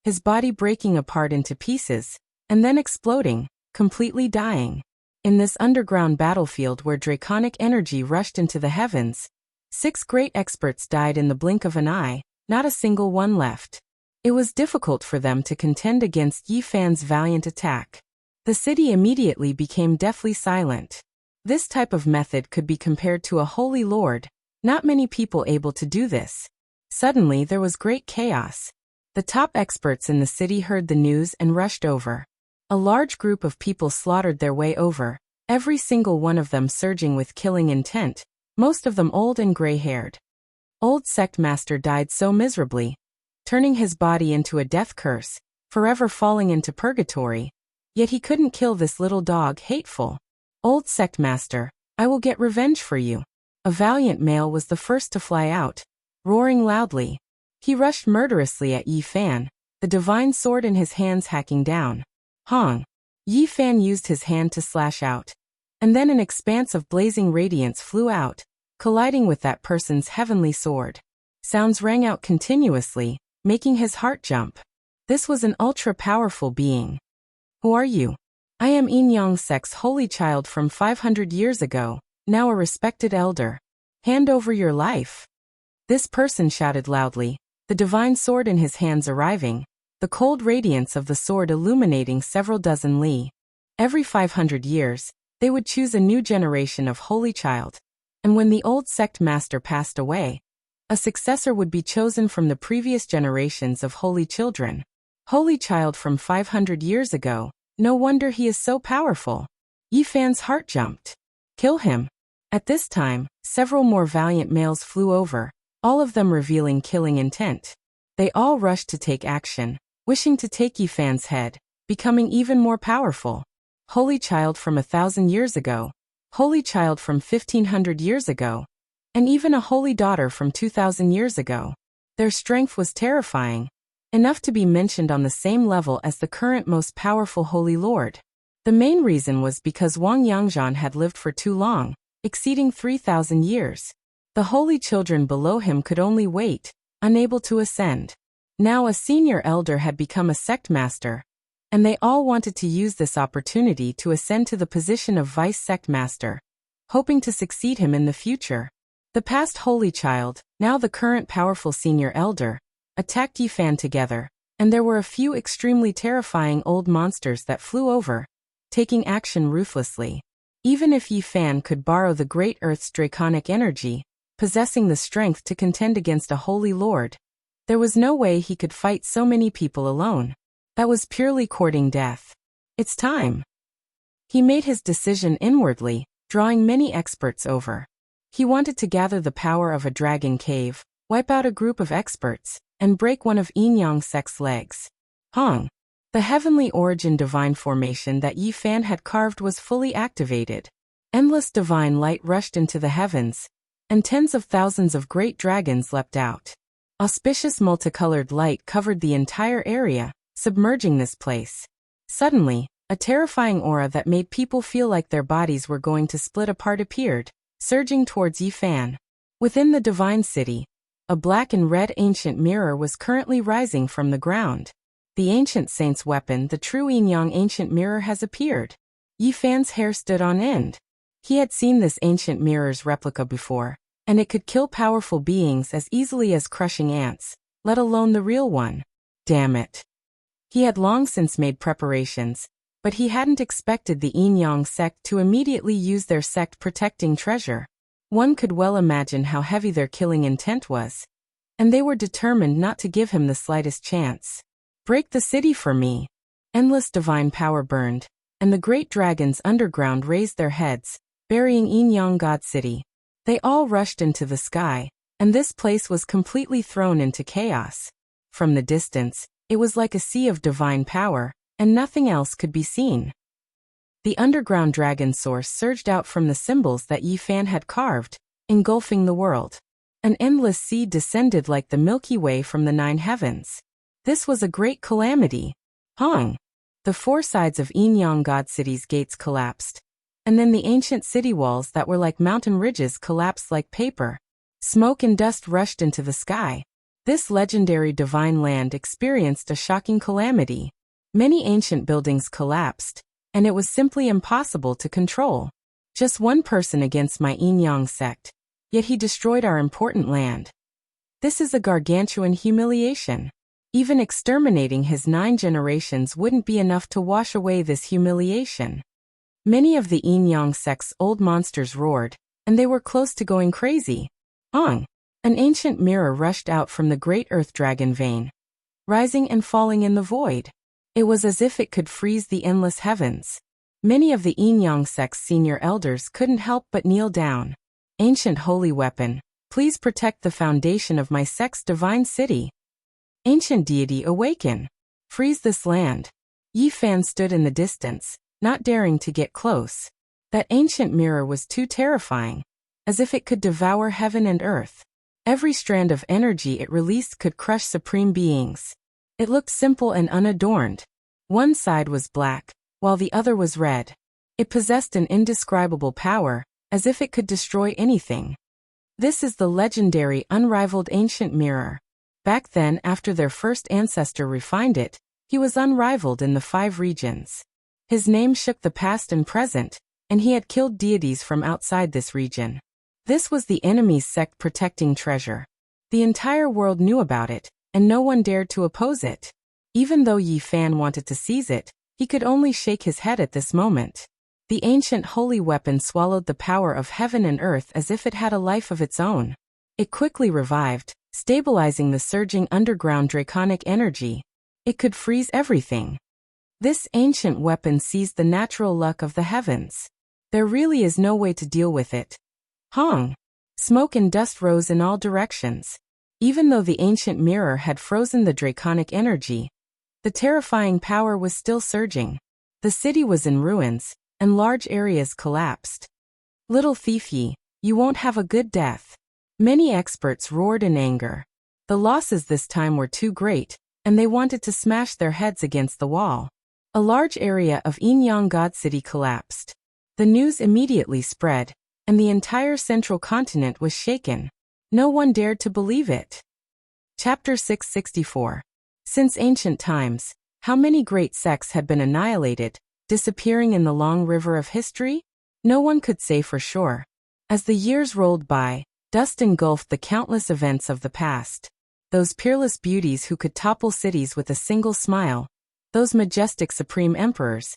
his body breaking apart into pieces, and then exploding, completely dying. In this underground battlefield where draconic energy rushed into the heavens, 6 great experts died in the blink of an eye, not a single one left. It was difficult for them to contend against Yi Fan's valiant attack. The city immediately became deathly silent. This type of method could be compared to a holy lord, not many people able to do this. Suddenly there was great chaos. The top experts in the city heard the news and rushed over. A large group of people slaughtered their way over, every single one of them surging with killing intent, most of them old and gray-haired. Old sect master died so miserably, turning his body into a death curse, forever falling into purgatory. Yet he couldn't kill this little dog, hateful. Old sect master, I will get revenge for you. A valiant male was the first to fly out, roaring loudly. He rushed murderously at Yi Fan, the divine sword in his hands hacking down. Hong! Yi Fan used his hand to slash out. And then an expanse of blazing radiance flew out, colliding with that person's heavenly sword. Sounds rang out continuously, making his heart jump. This was an ultra-powerful being. Who are you? I am Yin-Yang sect's holy child from 500 years ago, now a respected elder. Hand over your life. This person shouted loudly, the divine sword in his hands arriving, the cold radiance of the sword illuminating several dozen li. Every 500 years, they would choose a new generation of holy child. And when the old sect master passed away, a successor would be chosen from the previous generations of holy children. Holy child from 500 years ago, no wonder he is so powerful. Yi Fan's heart jumped. Kill him. At this time, several more valiant males flew over, all of them revealing killing intent. They all rushed to take action, wishing to take Yi Fan's head, becoming even more powerful. Holy child from 1,000 years ago, holy child from 1,500 years ago, and even a holy daughter from 2,000 years ago. Their strength was terrifying, enough to be mentioned on the same level as the current most powerful holy lord. The main reason was because Wang Yangzhan had lived for too long, exceeding 3,000 years. The holy children below him could only wait, unable to ascend. Now a senior elder had become a sect master, and they all wanted to use this opportunity to ascend to the position of vice sect master, hoping to succeed him in the future. The past holy child, now the current powerful senior elder, attacked Yifan together, and there were a few extremely terrifying old monsters that flew over, taking action ruthlessly. Even if Yifan could borrow the Great Earth's draconic energy, possessing the strength to contend against a holy lord, there was no way he could fight so many people alone. That was purely courting death. It's time. He made his decision inwardly, drawing many experts over. He wanted to gather the power of a dragon cave, wipe out a group of experts, and break one of Yin Yang sect's legs. Hong. The heavenly origin divine formation that Yifan had carved was fully activated. Endless divine light rushed into the heavens, and tens of thousands of great dragons leapt out. Auspicious multicolored light covered the entire area, submerging this place. Suddenly, a terrifying aura that made people feel like their bodies were going to split apart appeared, surging towards Yifan. Within the divine city, a black and red ancient mirror was currently rising from the ground. The ancient saint's weapon, the true Yin Yang ancient mirror, has appeared. Yifan's hair stood on end. He had seen this ancient mirror's replica before, and it could kill powerful beings as easily as crushing ants, let alone the real one. Damn it. He had long since made preparations, but he hadn't expected the Yin Yang sect to immediately use their sect protecting treasure. One could well imagine how heavy their killing intent was, and they were determined not to give him the slightest chance. Break the city for me. Endless divine power burned, and the great dragons underground raised their heads, burying Yin Yang God City. They all rushed into the sky, and this place was completely thrown into chaos. From the distance, it was like a sea of divine power, and nothing else could be seen. The underground dragon source surged out from the symbols that Yifan had carved, engulfing the world. An endless sea descended like the Milky Way from the 9 heavens. This was a great calamity. Hong. The 4 sides of Yin Yang God City's gates collapsed, and then the ancient city walls that were like mountain ridges collapsed like paper. Smoke and dust rushed into the sky. This legendary divine land experienced a shocking calamity. Many ancient buildings collapsed, and it was simply impossible to control. Just one person against my Yin Yang sect, yet he destroyed our important land. This is a gargantuan humiliation. Even exterminating his 9 generations wouldn't be enough to wash away this humiliation. Many of the Yin Yang sect's old monsters roared, and they were close to going crazy. Hong. An ancient mirror rushed out from the great earth dragon vein, rising and falling in the void. It was as if it could freeze the endless heavens. Many of the Yin Yang sect's senior elders couldn't help but kneel down. Ancient holy weapon, please protect the foundation of my sect's divine city. Ancient deity, awaken. Freeze this land. Yifan stood in the distance, not daring to get close. That ancient mirror was too terrifying, as if it could devour heaven and earth. Every strand of energy it released could crush supreme beings. It looked simple and unadorned. One side was black, while the other was red. It possessed an indescribable power, as if it could destroy anything. This is the legendary, unrivaled ancient mirror. Back then, after their first ancestor refined it, he was unrivaled in the 5 regions. His name shook the past and present, and he had killed deities from outside this region. This was the enemy's sect protecting treasure. The entire world knew about it, and no one dared to oppose it. Even though Yifan wanted to seize it, he could only shake his head at this moment. The ancient holy weapon swallowed the power of heaven and earth as if it had a life of its own. It quickly revived, stabilizing the surging underground draconic energy. It could freeze everything. This ancient weapon seized the natural luck of the heavens. There really is no way to deal with it. Hong. Smoke and dust rose in all directions. Even though the ancient mirror had frozen the draconic energy, the terrifying power was still surging. The city was in ruins, and large areas collapsed. Little thief ye, you won't have a good death. Many experts roared in anger. The losses this time were too great, and they wanted to smash their heads against the wall. A large area of Yin Yang God City collapsed. The news immediately spread, and the entire central continent was shaken. No one dared to believe it. Chapter 664. Since ancient times, how many great sects had been annihilated, disappearing in the long river of history? No one could say for sure. As the years rolled by, dust engulfed the countless events of the past. Those peerless beauties who could topple cities with a single smile, those majestic supreme emperors,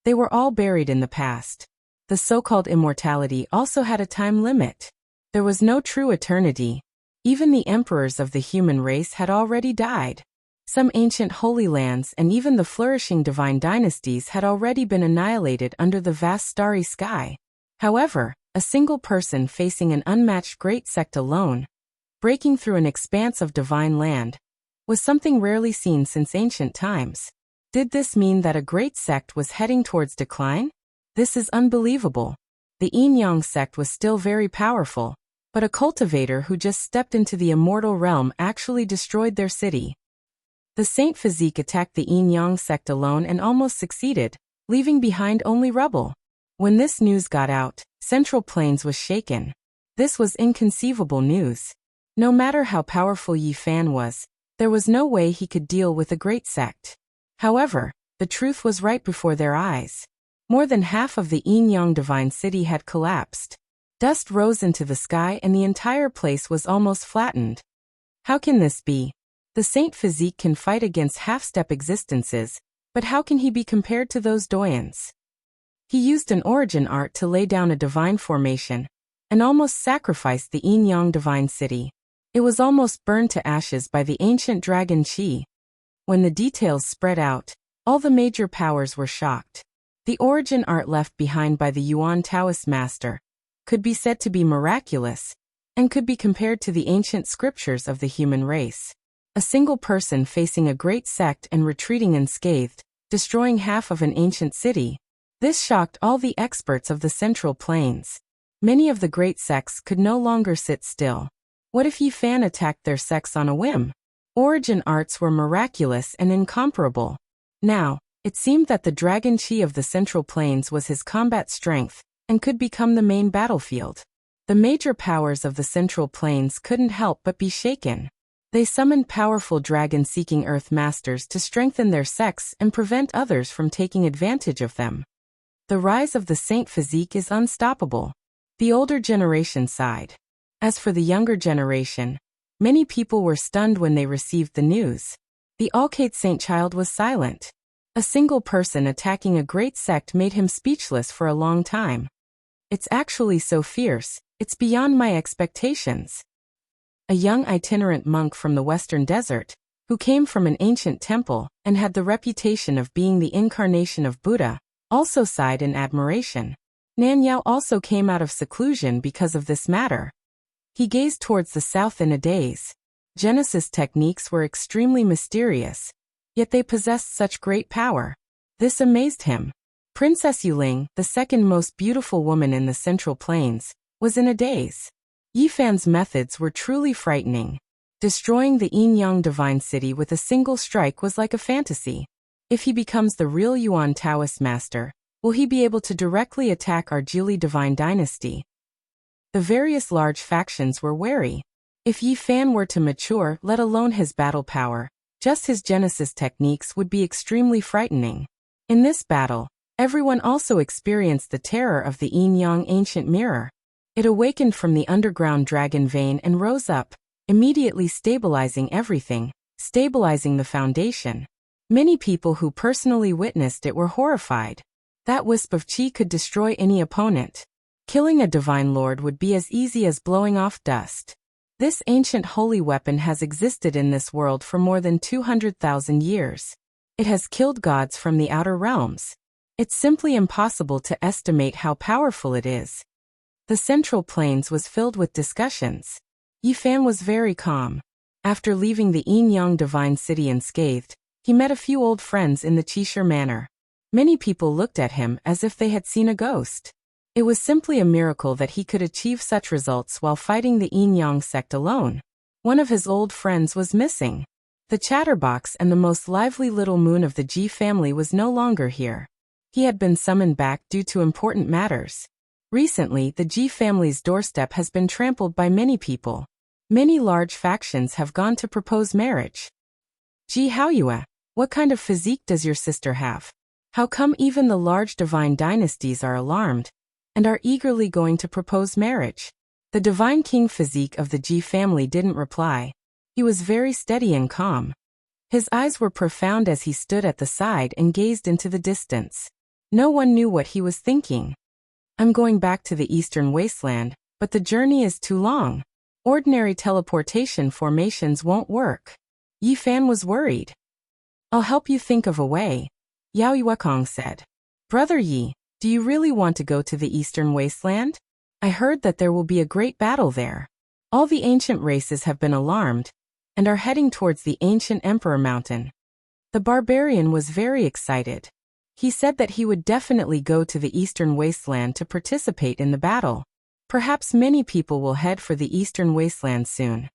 they were all buried in the past. The so-called immortality also had a time limit. There was no true eternity. Even the emperors of the human race had already died. Some ancient holy lands and even the flourishing divine dynasties had already been annihilated under the vast starry sky. However, a single person facing an unmatched great sect alone, breaking through an expanse of divine land, was something rarely seen since ancient times. Did this mean that a great sect was heading towards decline? This is unbelievable. The Yin-Yang sect was still very powerful, but a cultivator who just stepped into the immortal realm actually destroyed their city. The Saint Physique attacked the Yin-Yang sect alone and almost succeeded, leaving behind only rubble. When this news got out, Central Plains was shaken. This was inconceivable news. No matter how powerful Yi Fan was, there was no way he could deal with a great sect. However, the truth was right before their eyes. More than half of the Yin-Yang divine city had collapsed. Dust rose into the sky and the entire place was almost flattened. How can this be? The Saint Physique can fight against half-step existences, but how can he be compared to those doyens? He used an origin art to lay down a divine formation, and almost sacrificed the Yin-Yang divine city. It was almost burned to ashes by the ancient dragon Qi. When the details spread out, all the major powers were shocked. The origin art left behind by the Yuan Taoist master could be said to be miraculous, and could be compared to the ancient scriptures of the human race. A single person facing a great sect and retreating unscathed, destroying half of an ancient city. This shocked all the experts of the Central Plains. Many of the great sects could no longer sit still. What if Yi Fan attacked their sects on a whim? Origin arts were miraculous and incomparable. Now, it seemed that the Dragon Qi of the Central Plains was his combat strength, and could become the main battlefield. The major powers of the Central Plains couldn't help but be shaken. They summoned powerful dragon-seeking Earth Masters to strengthen their sects and prevent others from taking advantage of them. The rise of the Saint Physique is unstoppable. The older generation sighed. As for the younger generation, many people were stunned when they received the news. The Alcate Saint Child was silent. A single person attacking a great sect made him speechless for a long time. It's actually so fierce, it's beyond my expectations. A young itinerant monk from the Western Desert, who came from an ancient temple and had the reputation of being the incarnation of Buddha, also sighed in admiration. Nan Yao also came out of seclusion because of this matter. He gazed towards the south in a daze. Genesis techniques were extremely mysterious, yet they possessed such great power. This amazed him. Princess Yuling, the second most beautiful woman in the Central Plains, was in a daze. Yi Fan's methods were truly frightening. Destroying the Yin-Yang divine city with a single strike was like a fantasy. If he becomes the real Yuan Taoist master, will he be able to directly attack our Jili divine dynasty? The various large factions were wary. If Yi Fan were to mature, let alone his battle power, just his Genesis techniques would be extremely frightening. In this battle, everyone also experienced the terror of the Yin-Yang ancient mirror. It awakened from the underground dragon vein and rose up, immediately stabilizing everything, stabilizing the foundation. Many people who personally witnessed it were horrified. That wisp of qi could destroy any opponent. Killing a divine lord would be as easy as blowing off dust. This ancient holy weapon has existed in this world for more than 200,000 years. It has killed gods from the outer realms. It's simply impossible to estimate how powerful it is. The Central Plains was filled with discussions. Yi Fan was very calm. After leaving the Yin-Yang divine city unscathed, he met a few old friends in the Qishir Manor. Many people looked at him as if they had seen a ghost. It was simply a miracle that he could achieve such results while fighting the Yin-Yang sect alone. One of his old friends was missing. The chatterbox and the most lively little moon of the Ji family was no longer here. He had been summoned back due to important matters. Recently, the Ji family's doorstep has been trampled by many people. Many large factions have gone to propose marriage. Ji Haoyue, what kind of physique does your sister have? How come even the large divine dynasties are alarmed and are eagerly going to propose marriage? The divine king physique of the Ji family didn't reply. He was very steady and calm. His eyes were profound as he stood at the side and gazed into the distance. No one knew what he was thinking. I'm going back to the eastern wasteland, but the journey is too long. Ordinary teleportation formations won't work. Yi Fan was worried. I'll help you think of a way, Yao Yuekong said. Brother Yi, do you really want to go to the eastern wasteland? I heard that there will be a great battle there. All the ancient races have been alarmed and are heading towards the ancient Emperor Mountain. The barbarian was very excited. He said that he would definitely go to the eastern wasteland to participate in the battle. Perhaps many people will head for the eastern wasteland soon.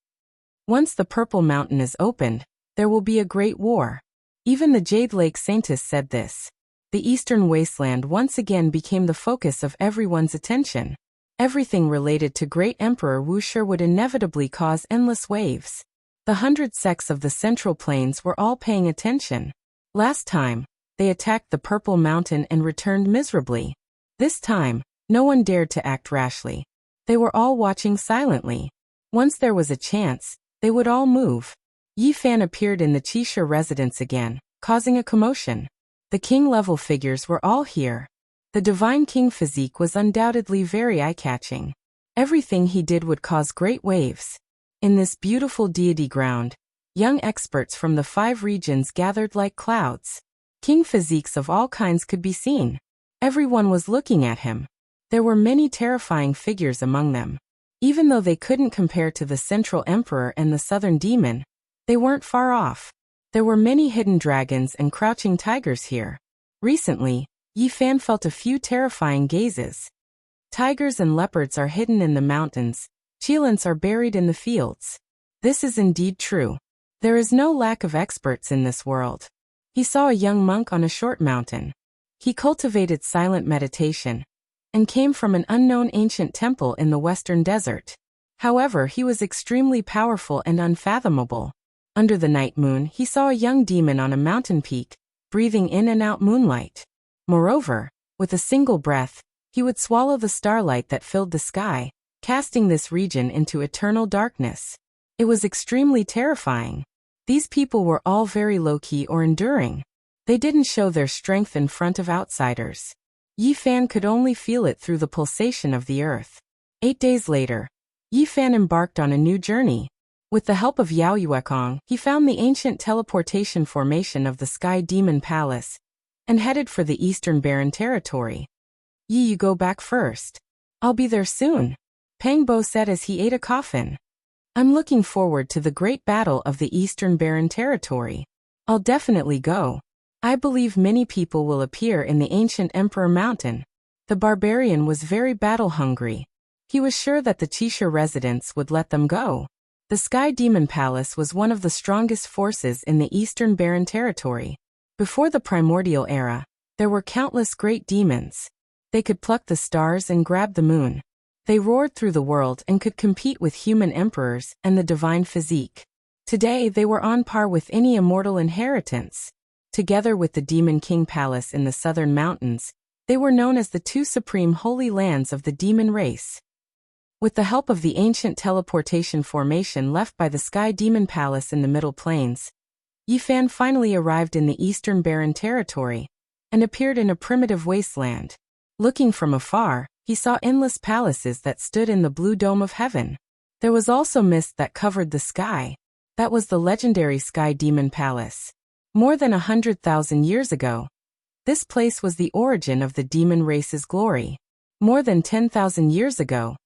Once the Purple Mountain is opened, there will be a great war. Even the Jade Lake Saintess said this. The eastern wasteland once again became the focus of everyone's attention. Everything related to Great Emperor Wuxia would inevitably cause endless waves. The 100 sects of the Central Plains were all paying attention. Last time, they attacked the Purple Mountain and returned miserably. This time, no one dared to act rashly. They were all watching silently. Once there was a chance, they would all move. Yi Fan appeared in the Qixia residence again, causing a commotion. The king-level figures were all here. The divine king physique was undoubtedly very eye-catching. Everything he did would cause great waves. In this beautiful deity ground, young experts from the 5 regions gathered like clouds. King physiques of all kinds could be seen. Everyone was looking at him. There were many terrifying figures among them. Even though they couldn't compare to the Central Emperor and the Southern Demon, they weren't far off. There were many hidden dragons and crouching tigers here. Recently, Yi Fan felt a few terrifying gazes. Tigers and leopards are hidden in the mountains. Cheelants are buried in the fields. This is indeed true. There is no lack of experts in this world. He saw a young monk on a short mountain. He cultivated silent meditation and came from an unknown ancient temple in the western desert. However, he was extremely powerful and unfathomable. Under the night moon, he saw a young demon on a mountain peak, breathing in and out moonlight. Moreover, with a single breath, he would swallow the starlight that filled the sky, casting this region into eternal darkness. It was extremely terrifying. These people were all very low-key or enduring. They didn't show their strength in front of outsiders. Yi Fan could only feel it through the pulsation of the earth. 8 days later, Yi Fan embarked on a new journey. With the help of Yao Yuekong, he found the ancient teleportation formation of the Sky Demon Palace and headed for the Eastern Barren Territory. Yi, you go back first. I'll be there soon, Pang Bo said as he ate a coffin. I'm looking forward to the great battle of the Eastern Barren Territory. I'll definitely go. I believe many people will appear in the ancient Emperor Mountain. The barbarian was very battle-hungry. He was sure that the Qixia residents would let them go. The Sky Demon Palace was one of the strongest forces in the Eastern Barren Territory. Before the primordial era, there were countless great demons. They could pluck the stars and grab the moon. They roared through the world and could compete with human emperors and the divine physique. Today they were on par with any immortal inheritance. Together with the Demon King Palace in the southern mountains, they were known as the 2 supreme holy lands of the demon race. With the help of the ancient teleportation formation left by the Sky Demon Palace in the Middle Plains, Yi Fan finally arrived in the Eastern Barren Territory and appeared in a primitive wasteland. Looking from afar, he saw endless palaces that stood in the blue dome of heaven. There was also mist that covered the sky. That was the legendary Sky Demon Palace. More than 100,000 years ago, this place was the origin of the demon race's glory. More than 10,000 years ago,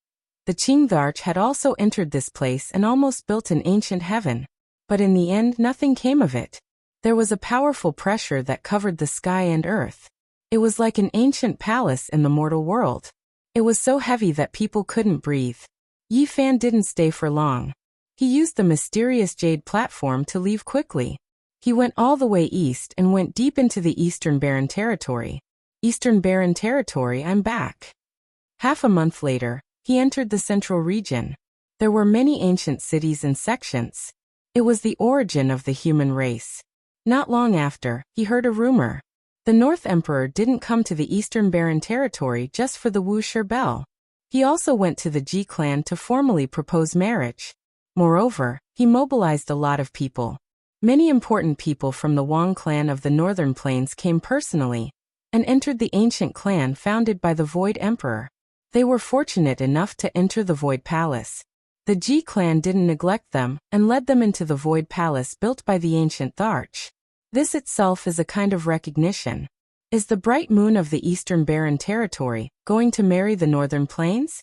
the Qingdarch had also entered this place and almost built an ancient heaven. But in the end, nothing came of it. There was a powerful pressure that covered the sky and earth. It was like an ancient palace in the mortal world. It was so heavy that people couldn't breathe. Yi Fan didn't stay for long. He used the mysterious jade platform to leave quickly. He went all the way east and went deep into the Eastern Barren Territory. Eastern Barren Territory, I'm back. Half a month later, he entered the central region. There were many ancient cities and sections. It was the origin of the human race. Not long after, he heard a rumor. The North Emperor didn't come to the Eastern Barren Territory just for the Wu Bell. He also went to the Ji clan to formally propose marriage. Moreover, he mobilized a lot of people. Many important people from the Wang clan of the Northern Plains came personally and entered the ancient clan founded by the Void Emperor. They were fortunate enough to enter the Void Palace. The Ji clan didn't neglect them and led them into the Void Palace built by the ancient Tharch. This itself is a kind of recognition. Is the bright moon of the Eastern Barren Territory going to marry the Northern Plains?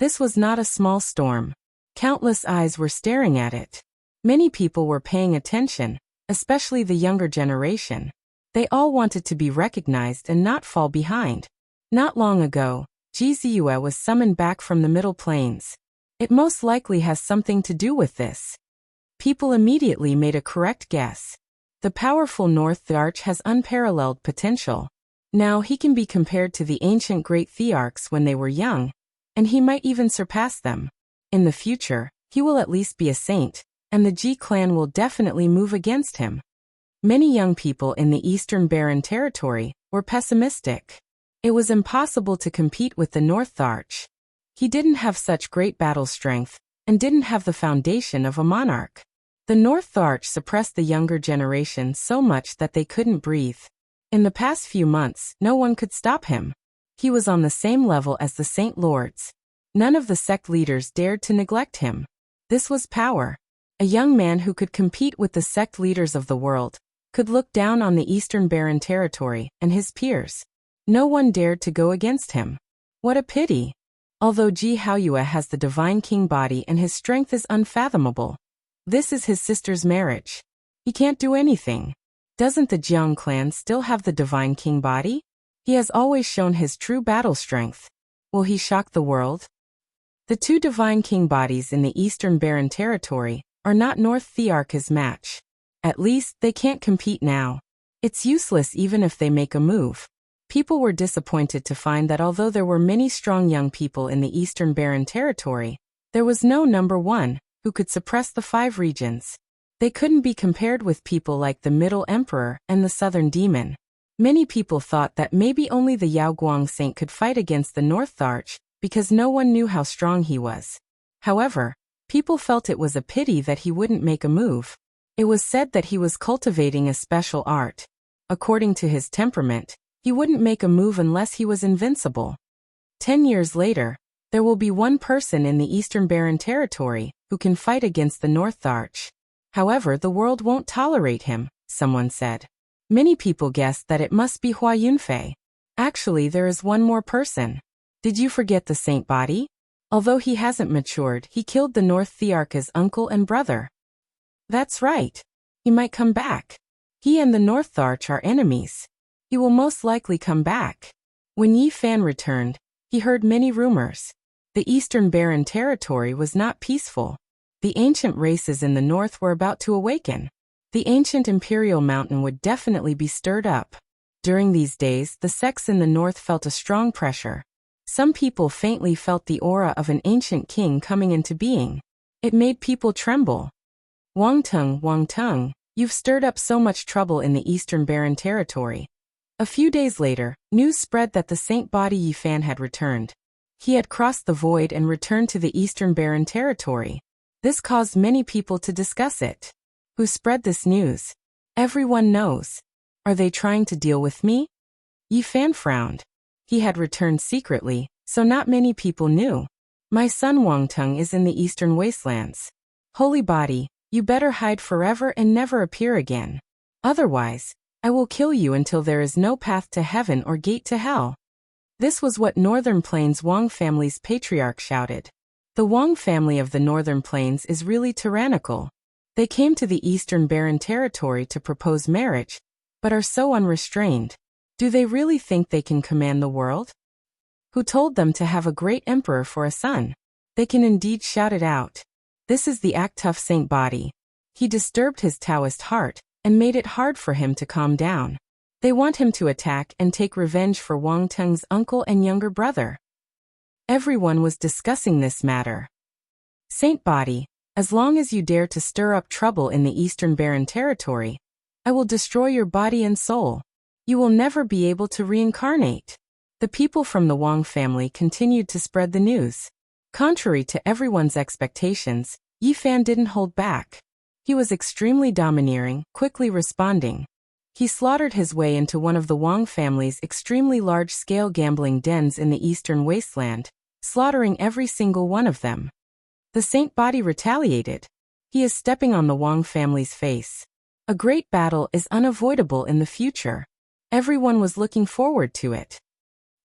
This was not a small storm. Countless eyes were staring at it. Many people were paying attention, especially the younger generation. They all wanted to be recognized and not fall behind. Not long ago, Ji Ziyue was summoned back from the Middle Plains. It most likely has something to do with this. People immediately made a correct guess. The powerful North Tharch has unparalleled potential. Now he can be compared to the ancient Great Thearchs when they were young, and he might even surpass them. In the future, he will at least be a saint, and the Ji clan will definitely move against him. Many young people in the Eastern Barren Territory were pessimistic. It was impossible to compete with the North Tharch. He didn't have such great battle strength, and didn't have the foundation of a monarch. The North Tharch suppressed the younger generation so much that they couldn't breathe. In the past few months, no one could stop him. He was on the same level as the Saint Lords. None of the sect leaders dared to neglect him. This was power. A young man who could compete with the sect leaders of the world, could look down on the Eastern Barren Territory and his peers. No one dared to go against him. What a pity! Although Ji Haoyue has the Divine King body and his strength is unfathomable. This is his sister's marriage. He can't do anything. Doesn't the Jiang clan still have the Divine King body? He has always shown his true battle strength. Will he shock the world? The two Divine King bodies in the Eastern Barren Territory are not North Thearch's match. At least, they can't compete now. It's useless even if they make a move. People were disappointed to find that although there were many strong young people in the Eastern Barren Territory, there was no number one who could suppress the 5 regions. They couldn't be compared with people like the Middle Emperor and the Southern Demon. Many people thought that maybe only the Yaoguang Saint could fight against the North Tharch because no one knew how strong he was. However, people felt it was a pity that he wouldn't make a move. It was said that he was cultivating a special art. According to his temperament, he wouldn't make a move unless he was invincible. 10 years later, there will be one person in the Eastern Barren Territory who can fight against the North Tharch. However, the world won't tolerate him, someone said. Many people guessed that it must be Hua Yunfei. Actually, there is one more person. Did you forget the saint body? Although he hasn't matured, he killed the North Thearch's uncle and brother. That's right. He might come back. He and the North Tharch are enemies. He will most likely come back. When Yi Fan returned, he heard many rumors. The Eastern Barren Territory was not peaceful. The ancient races in the north were about to awaken. The ancient Imperial Mountain would definitely be stirred up. During these days, the sects in the north felt a strong pressure. Some people faintly felt the aura of an ancient king coming into being. It made people tremble. Wang Teng, you've stirred up so much trouble in the Eastern Barren Territory. A few days later, news spread that the saint body Yi Fan had returned. He had crossed the void and returned to the Eastern Barren Territory. This caused many people to discuss it. Who spread this news? Everyone knows. Are they trying to deal with me? Yi Fan frowned. He had returned secretly, so not many people knew. My son Wang Teng is in the Eastern Wastelands. Holy body, you better hide forever and never appear again. Otherwise, I will kill you until there is no path to heaven or gate to hell. This was what Northern Plains Wang family's patriarch shouted. The Wang family of the Northern Plains is really tyrannical. They came to the Eastern Barren Territory to propose marriage, but are so unrestrained. Do they really think they can command the world? Who told them to have a great emperor for a son? They can indeed shout it out. This is the Actough Saint body. He disturbed his Taoist heart and made it hard for him to calm down. They want him to attack and take revenge for Wang Teng's uncle and younger brother. Everyone was discussing this matter. Saint Body, as long as you dare to stir up trouble in the Eastern Barren territory, I will destroy your body and soul. You will never be able to reincarnate. The people from the Wang family continued to spread the news. Contrary to everyone's expectations, Yi Fan didn't hold back. He was extremely domineering, quickly responding. He slaughtered his way into one of the Wang family's extremely large-scale gambling dens in the eastern wasteland, slaughtering every single one of them. The Saint Body retaliated. He is stepping on the Wang family's face. A great battle is unavoidable in the future. Everyone was looking forward to it.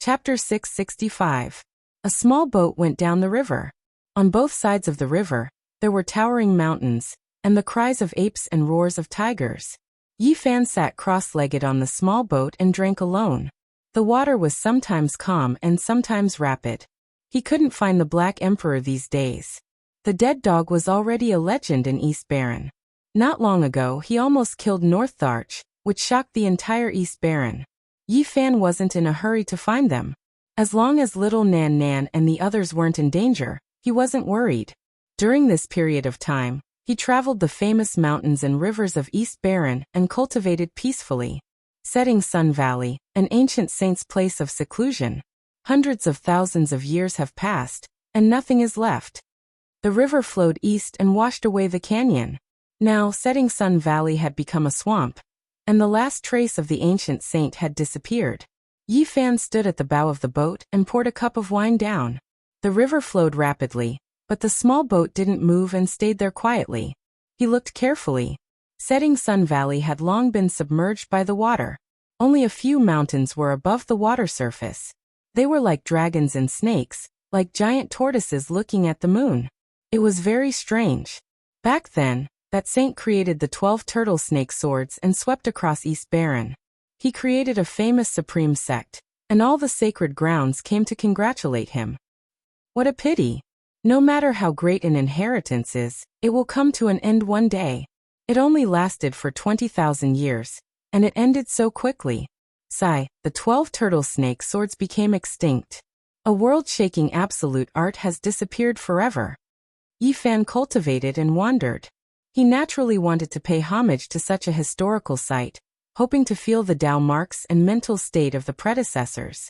Chapter 665. A small boat went down the river. On both sides of the river, there were towering mountains, and the cries of apes and roars of tigers. Yi Fan sat cross-legged on the small boat and drank alone. The water was sometimes calm and sometimes rapid. He couldn't find the Black Emperor these days. The dead dog was already a legend in East Barren. Not long ago he almost killed North Tharch, which shocked the entire East Barren. Yi Fan wasn't in a hurry to find them. As long as little Nan Nan and the others weren't in danger, he wasn't worried. During this period of time, he traveled the famous mountains and rivers of East Barren and cultivated peacefully. Setting Sun Valley, an ancient saint's place of seclusion. Hundreds of thousands of years have passed, and nothing is left. The river flowed east and washed away the canyon. Now, Setting Sun Valley had become a swamp, and the last trace of the ancient saint had disappeared. Yi Fan stood at the bow of the boat and poured a cup of wine down. The river flowed rapidly, but the small boat didn't move and stayed there quietly. He looked carefully. Setting Sun Valley had long been submerged by the water. Only a few mountains were above the water surface. They were like dragons and snakes, like giant tortoises looking at the moon. It was very strange. Back then, that saint created the 12 turtle snake swords and swept across East Barren. He created a famous supreme sect, and all the sacred grounds came to congratulate him. What a pity! No matter how great an inheritance is, it will come to an end one day. It only lasted for 20,000 years, and it ended so quickly. Sigh, the 12 turtle snake swords became extinct. A world-shaking absolute art has disappeared forever. Yi Fan cultivated and wandered. He naturally wanted to pay homage to such a historical site, hoping to feel the Tao marks and mental state of the predecessors.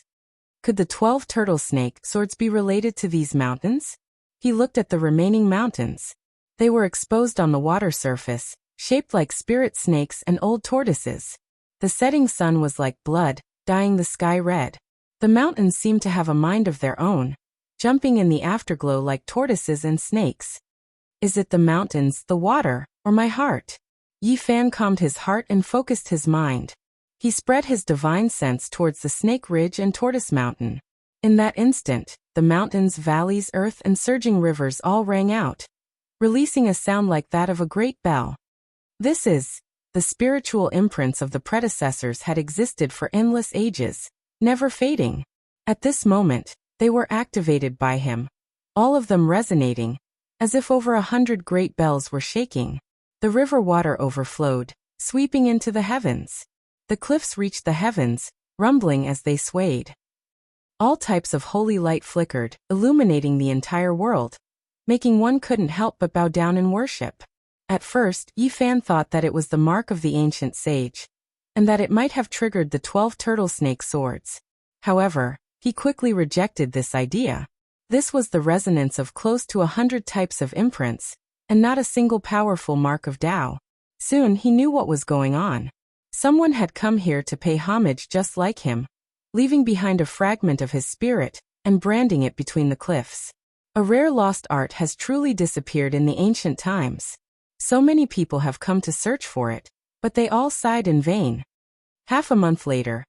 Could the 12 turtle snake swords be related to these mountains? He looked at the remaining mountains. They were exposed on the water surface, shaped like spirit snakes and old tortoises. The setting sun was like blood, dyeing the sky red. The mountains seemed to have a mind of their own, jumping in the afterglow like tortoises and snakes. Is it the mountains, the water, or my heart? Yi Fan calmed his heart and focused his mind. He spread his divine sense towards the Snake Ridge and Tortoise Mountain. In that instant, the mountains, valleys, earth, and surging rivers all rang out, releasing a sound like that of a great bell. This is, the spiritual imprints of the predecessors had existed for endless ages, never fading. At this moment, they were activated by him, all of them resonating, as if over 100 great bells were shaking. The river water overflowed, sweeping into the heavens. The cliffs reached the heavens, rumbling as they swayed. All types of holy light flickered, illuminating the entire world, making one couldn't help but bow down in worship. At first, Yi Fan thought that it was the mark of the ancient sage, and that it might have triggered the 12 turtle snake swords. However, he quickly rejected this idea. This was the resonance of close to 100 types of imprints, and not a single powerful mark of Tao. Soon he knew what was going on. Someone had come here to pay homage just like him, leaving behind a fragment of his spirit and branding it between the cliffs. A rare lost art has truly disappeared in the ancient times. So many people have come to search for it, but they all sighed in vain. Half a month later,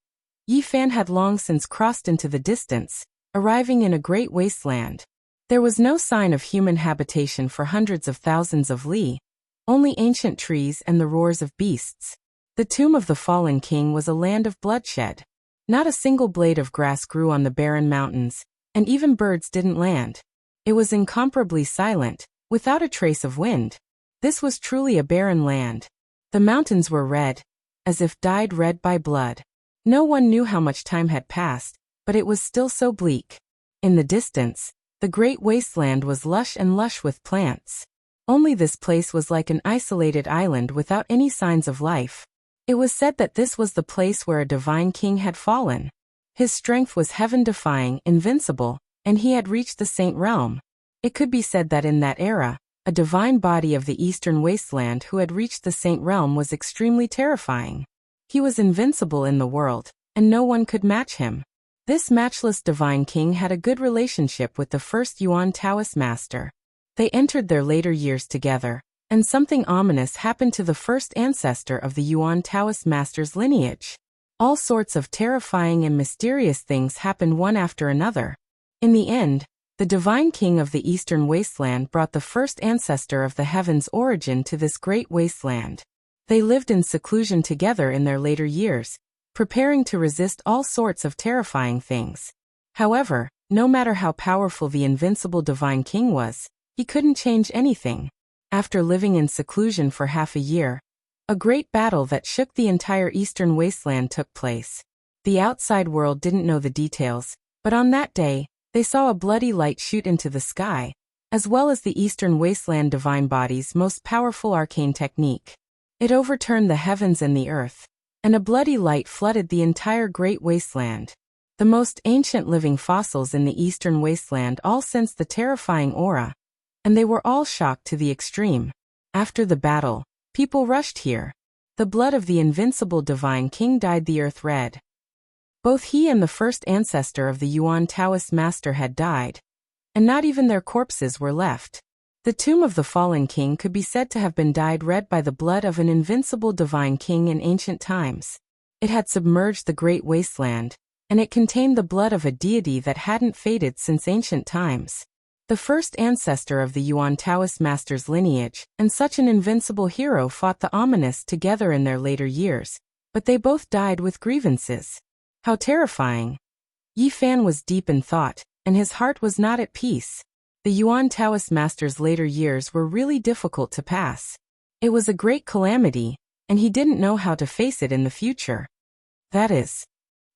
Yi Fan had long since crossed into the distance, arriving in a great wasteland. There was no sign of human habitation for hundreds of thousands of li, only ancient trees and the roars of beasts. The tomb of the fallen king was a land of bloodshed. Not a single blade of grass grew on the barren mountains, and even birds didn't land. It was incomparably silent, without a trace of wind. This was truly a barren land. The mountains were red, as if dyed red by blood. No one knew how much time had passed, but it was still so bleak. In the distance, the great wasteland was lush with plants. Only this place was like an isolated island without any signs of life. It was said that this was the place where a divine king had fallen. His strength was heaven-defying, invincible, and he had reached the saint realm. It could be said that in that era, a divine body of the eastern wasteland who had reached the saint realm was extremely terrifying. He was invincible in the world, and no one could match him. This matchless divine king had a good relationship with the first Yuan Taoist master. They entered their later years together, and something ominous happened to the first ancestor of the Yuan Taoist master's lineage. All sorts of terrifying and mysterious things happened one after another. In the end, the divine king of the eastern wasteland brought the first ancestor of the heavens' origin to this great wasteland. They lived in seclusion together in their later years, preparing to resist all sorts of terrifying things. However, no matter how powerful the invincible divine king was, he couldn't change anything. After living in seclusion for half a year, a great battle that shook the entire eastern wasteland took place. The outside world didn't know the details, but on that day, they saw a bloody light shoot into the sky, as well as the eastern wasteland divine body's most powerful arcane technique. It overturned the heavens and the earth, and a bloody light flooded the entire great wasteland. The most ancient living fossils in the eastern wasteland all sensed the terrifying aura, and they were all shocked to the extreme. After the battle, people rushed here. The blood of the invincible divine king dyed the earth red. Both he and the first ancestor of the Yuan Taoist master had died, and not even their corpses were left. The tomb of the fallen king could be said to have been dyed red by the blood of an invincible divine king in ancient times. It had submerged the great wasteland, and it contained the blood of a deity that hadn't faded since ancient times. The first ancestor of the Yuan Taoist master's lineage, and such an invincible hero fought the ominous together in their later years, but they both died with grievances. How terrifying! Yi Fan was deep in thought, and his heart was not at peace. The Yuan Taoist master's later years were really difficult to pass. It was a great calamity, and he didn't know how to face it in the future. That is.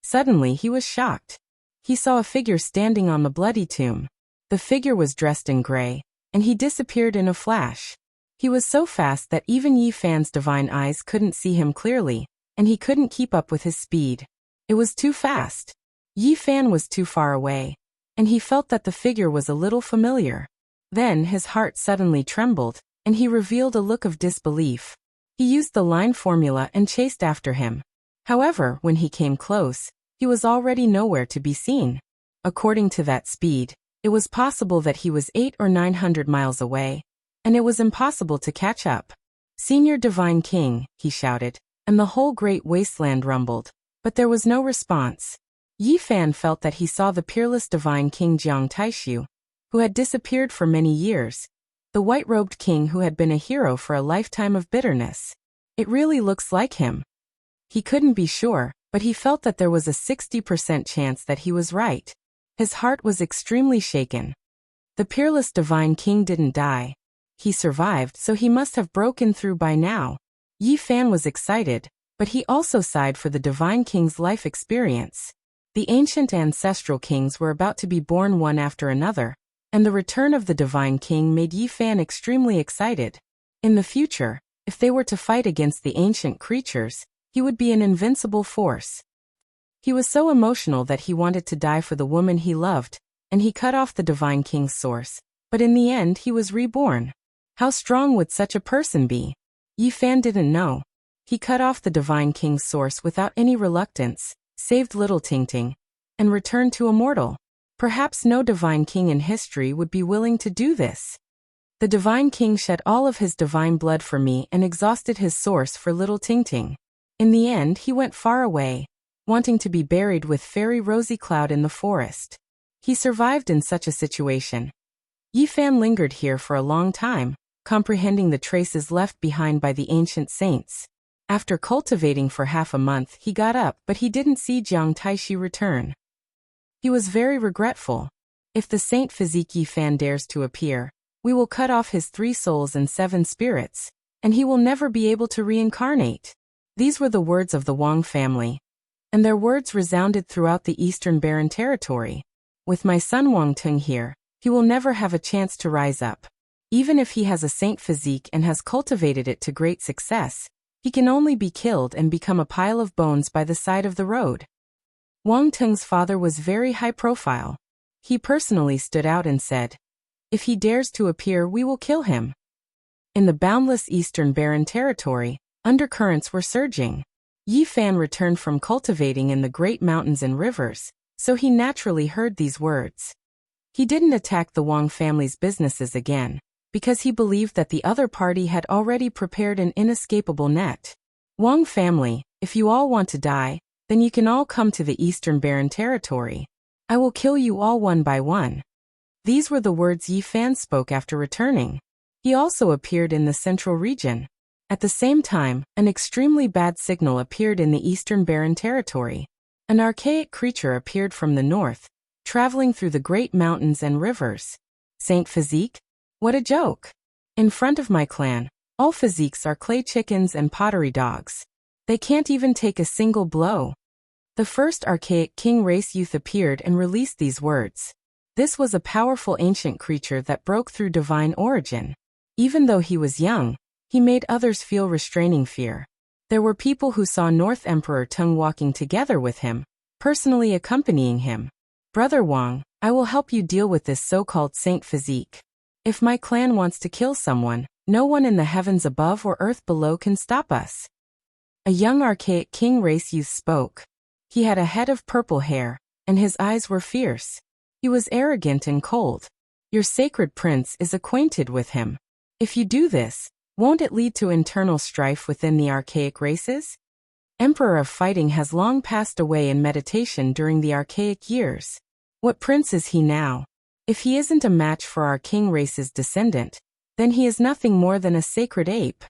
Suddenly he was shocked. He saw a figure standing on the bloody tomb. The figure was dressed in gray, and he disappeared in a flash. He was so fast that even Yi Fan's divine eyes couldn't see him clearly, and he couldn't keep up with his speed. It was too fast. Yi Fan was too far away, and he felt that the figure was a little familiar. Then his heart suddenly trembled, and he revealed a look of disbelief. He used the line formula and chased after him. However, when he came close, he was already nowhere to be seen. According to that speed, it was possible that he was 800 or 900 miles away, and it was impossible to catch up. "Senior Divine King," he shouted, and the whole great wasteland rumbled, but there was no response. Yi Fan felt that he saw the peerless Divine King Jiang Taishu, who had disappeared for many years, the white-robed king who had been a hero for a lifetime of bitterness. It really looks like him. He couldn't be sure, but he felt that there was a 60% chance that he was right. His heart was extremely shaken. The peerless divine king didn't die. He survived, so he must have broken through by now. Yi Fan was excited, but he also sighed for the divine king's life experience. The ancient ancestral kings were about to be born one after another, and the return of the divine king made Yi Fan extremely excited. In the future, if they were to fight against the ancient creatures, he would be an invincible force. He was so emotional that he wanted to die for the woman he loved, and he cut off the divine king's source, but in the end he was reborn. How strong would such a person be? Yi Fan didn't know. He cut off the divine king's source without any reluctance, saved little Tingting, and returned to a mortal. Perhaps no divine king in history would be willing to do this. The divine king shed all of his divine blood for me and exhausted his source for little Tingting. In the end he went far away, wanting to be buried with Fairy Rosy Cloud in the forest. He survived in such a situation. Yi Fan lingered here for a long time, comprehending the traces left behind by the ancient saints. After cultivating for half a month, he got up, but he didn't see Jiang Taishi return. He was very regretful. If the saint physique Yi Fan dares to appear, we will cut off his 3 souls and 7 spirits, and he will never be able to reincarnate. These were the words of the Wang family, and their words resounded throughout the Eastern Barren territory. With my son Wang Tung here, he will never have a chance to rise up. Even if he has a saint physique and has cultivated it to great success, he can only be killed and become a pile of bones by the side of the road. Wang Tung's father was very high profile. He personally stood out and said, "If he dares to appear, we will kill him." In the boundless eastern barren territory, undercurrents were surging. Yi Fan returned from cultivating in the great mountains and rivers, so he naturally heard these words. He didn't attack the Wang family's businesses again, because he believed that the other party had already prepared an inescapable net. "Wang family, if you all want to die, then you can all come to the eastern barren territory. I will kill you all one by one." These were the words Yi Fan spoke after returning. He also appeared in the central region. At the same time, an extremely bad signal appeared in the eastern barren territory. An archaic creature appeared from the north, traveling through the great mountains and rivers. Saint Physique? What a joke! In front of my clan, all physiques are clay chickens and pottery dogs. They can't even take a single blow. The first archaic king race youth appeared and released these words. This was a powerful ancient creature that broke through divine origin. Even though he was young, he made others feel restraining fear. There were people who saw North Emperor Tung walking together with him, personally accompanying him. "Brother Wang, I will help you deal with this so-called saint physique. If my clan wants to kill someone, no one in the heavens above or earth below can stop us." A young archaic king race youth spoke. He had a head of purple hair, and his eyes were fierce. He was arrogant and cold. "Your sacred prince is acquainted with him. If you do this, won't it lead to internal strife within the archaic races? Emperor of Fighting has long passed away in meditation during the archaic years. What prince is he now? If he isn't a match for our king race's descendant, then he is nothing more than a sacred ape."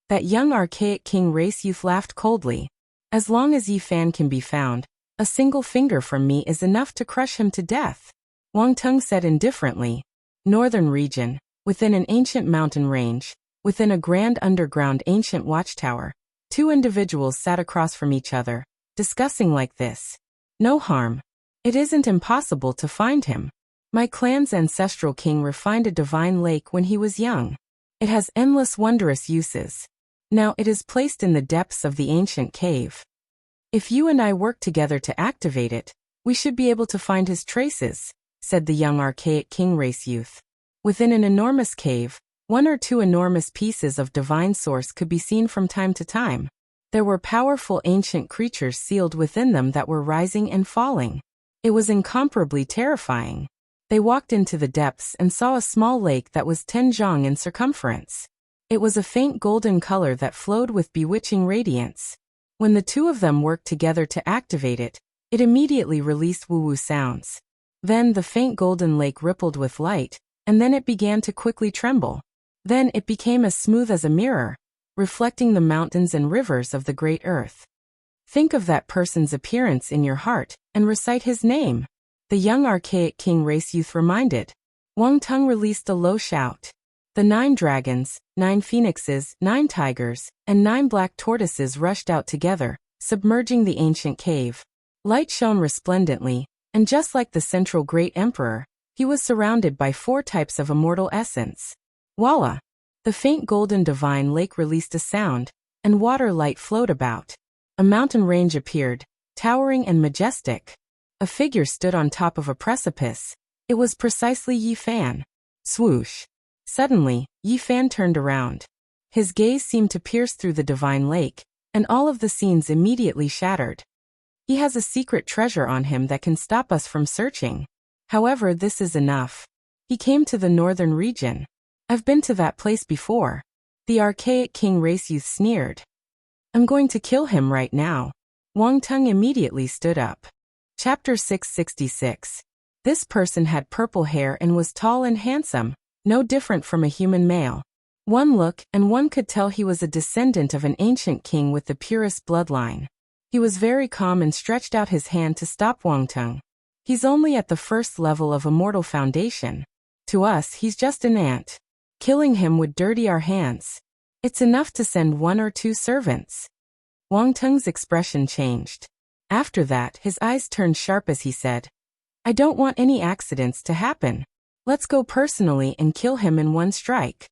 That young archaic king race youth laughed coldly. "As long as Yi Fan can be found, a single finger from me is enough to crush him to death." Wang Tung said indifferently. Northern region, within an ancient mountain range, within a grand underground ancient watchtower, two individuals sat across from each other, discussing like this. "No harm. It isn't impossible to find him. My clan's ancestral king refined a divine lake when he was young. It has endless wondrous uses. Now it is placed in the depths of the ancient cave. If you and I work together to activate it, we should be able to find his traces," said the young archaic king race youth. Within an enormous cave, one or two enormous pieces of divine source could be seen from time to time. There were powerful ancient creatures sealed within them that were rising and falling. It was incomparably terrifying. They walked into the depths and saw a small lake that was 10 zhang in circumference. It was a faint golden color that flowed with bewitching radiance. When the two of them worked together to activate it, it immediately released woo-woo sounds. Then the faint golden lake rippled with light, and then it began to quickly tremble. Then it became as smooth as a mirror, reflecting the mountains and rivers of the great earth. Think of that person's appearance in your heart, and recite his name. The young archaic king race youth reminded. Wang Tung released a low shout. The 9 dragons, 9 phoenixes, 9 tigers, and 9 black tortoises rushed out together, submerging the ancient cave. Light shone resplendently, and just like the central great emperor, he was surrounded by 4 types of immortal essence. Voila! The faint golden divine lake released a sound, and water light flowed about. A mountain range appeared, towering and majestic. A figure stood on top of a precipice. It was precisely Yi Fan. Swoosh! Suddenly, Yi Fan turned around. His gaze seemed to pierce through the divine lake, and all of the scenes immediately shattered. He has a secret treasure on him that can stop us from searching. However, this is enough. He came to the northern region. I've been to that place before. The archaic king race youth sneered. I'm going to kill him right now. Wang Tung immediately stood up. Chapter 666. This person had purple hair and was tall and handsome, no different from a human male. One look and one could tell he was a descendant of an ancient king with the purest bloodline. He was very calm and stretched out his hand to stop Wang Tung. He's only at the first level of immortal foundation. To us, he's just an ant. Killing him would dirty our hands. It's enough to send 1 or 2 servants. Wang Tung's expression changed. After that, his eyes turned sharp as he said, I don't want any accidents to happen. Let's go personally and kill him in one strike.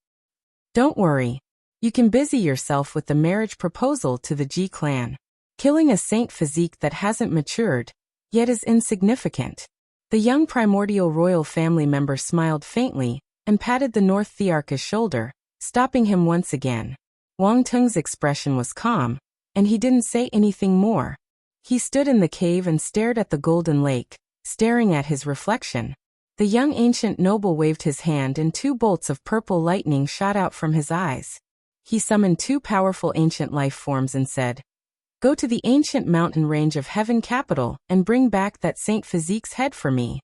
Don't worry. You can busy yourself with the marriage proposal to the G clan. Killing a saint physique that hasn't matured, yet is insignificant. The young primordial royal family member smiled faintly and patted the North Thearch's shoulder, stopping him once again. Wang Tung's expression was calm, and he didn't say anything more. He stood in the cave and stared at the golden lake, staring at his reflection. The young ancient noble waved his hand and 2 bolts of purple lightning shot out from his eyes. He summoned 2 powerful ancient life forms and said, "Go to the ancient mountain range of Heaven Capital and bring back that Saint Physique's head for me."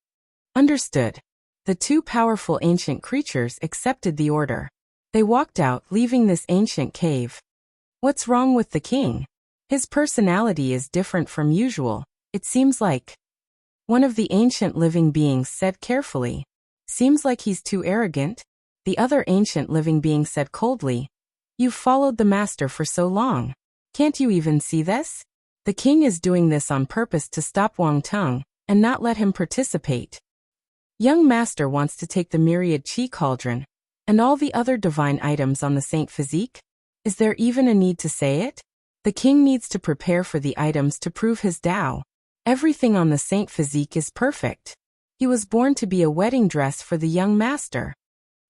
Understood. The 2 powerful ancient creatures accepted the order. They walked out, leaving this ancient cave. What's wrong with the king? His personality is different from usual, it seems like. One of the ancient living beings said carefully. Seems like he's too arrogant. The other ancient living being said coldly. You've followed the master for so long. Can't you even see this? The king is doing this on purpose to stop Wang Tung and not let him participate. Young master wants to take the myriad chi cauldron and all the other divine items on the Saint Physique? Is there even a need to say it? The king needs to prepare for the items to prove his Tao. Everything on the Saint Physique is perfect. He was born to be a wedding dress for the young master.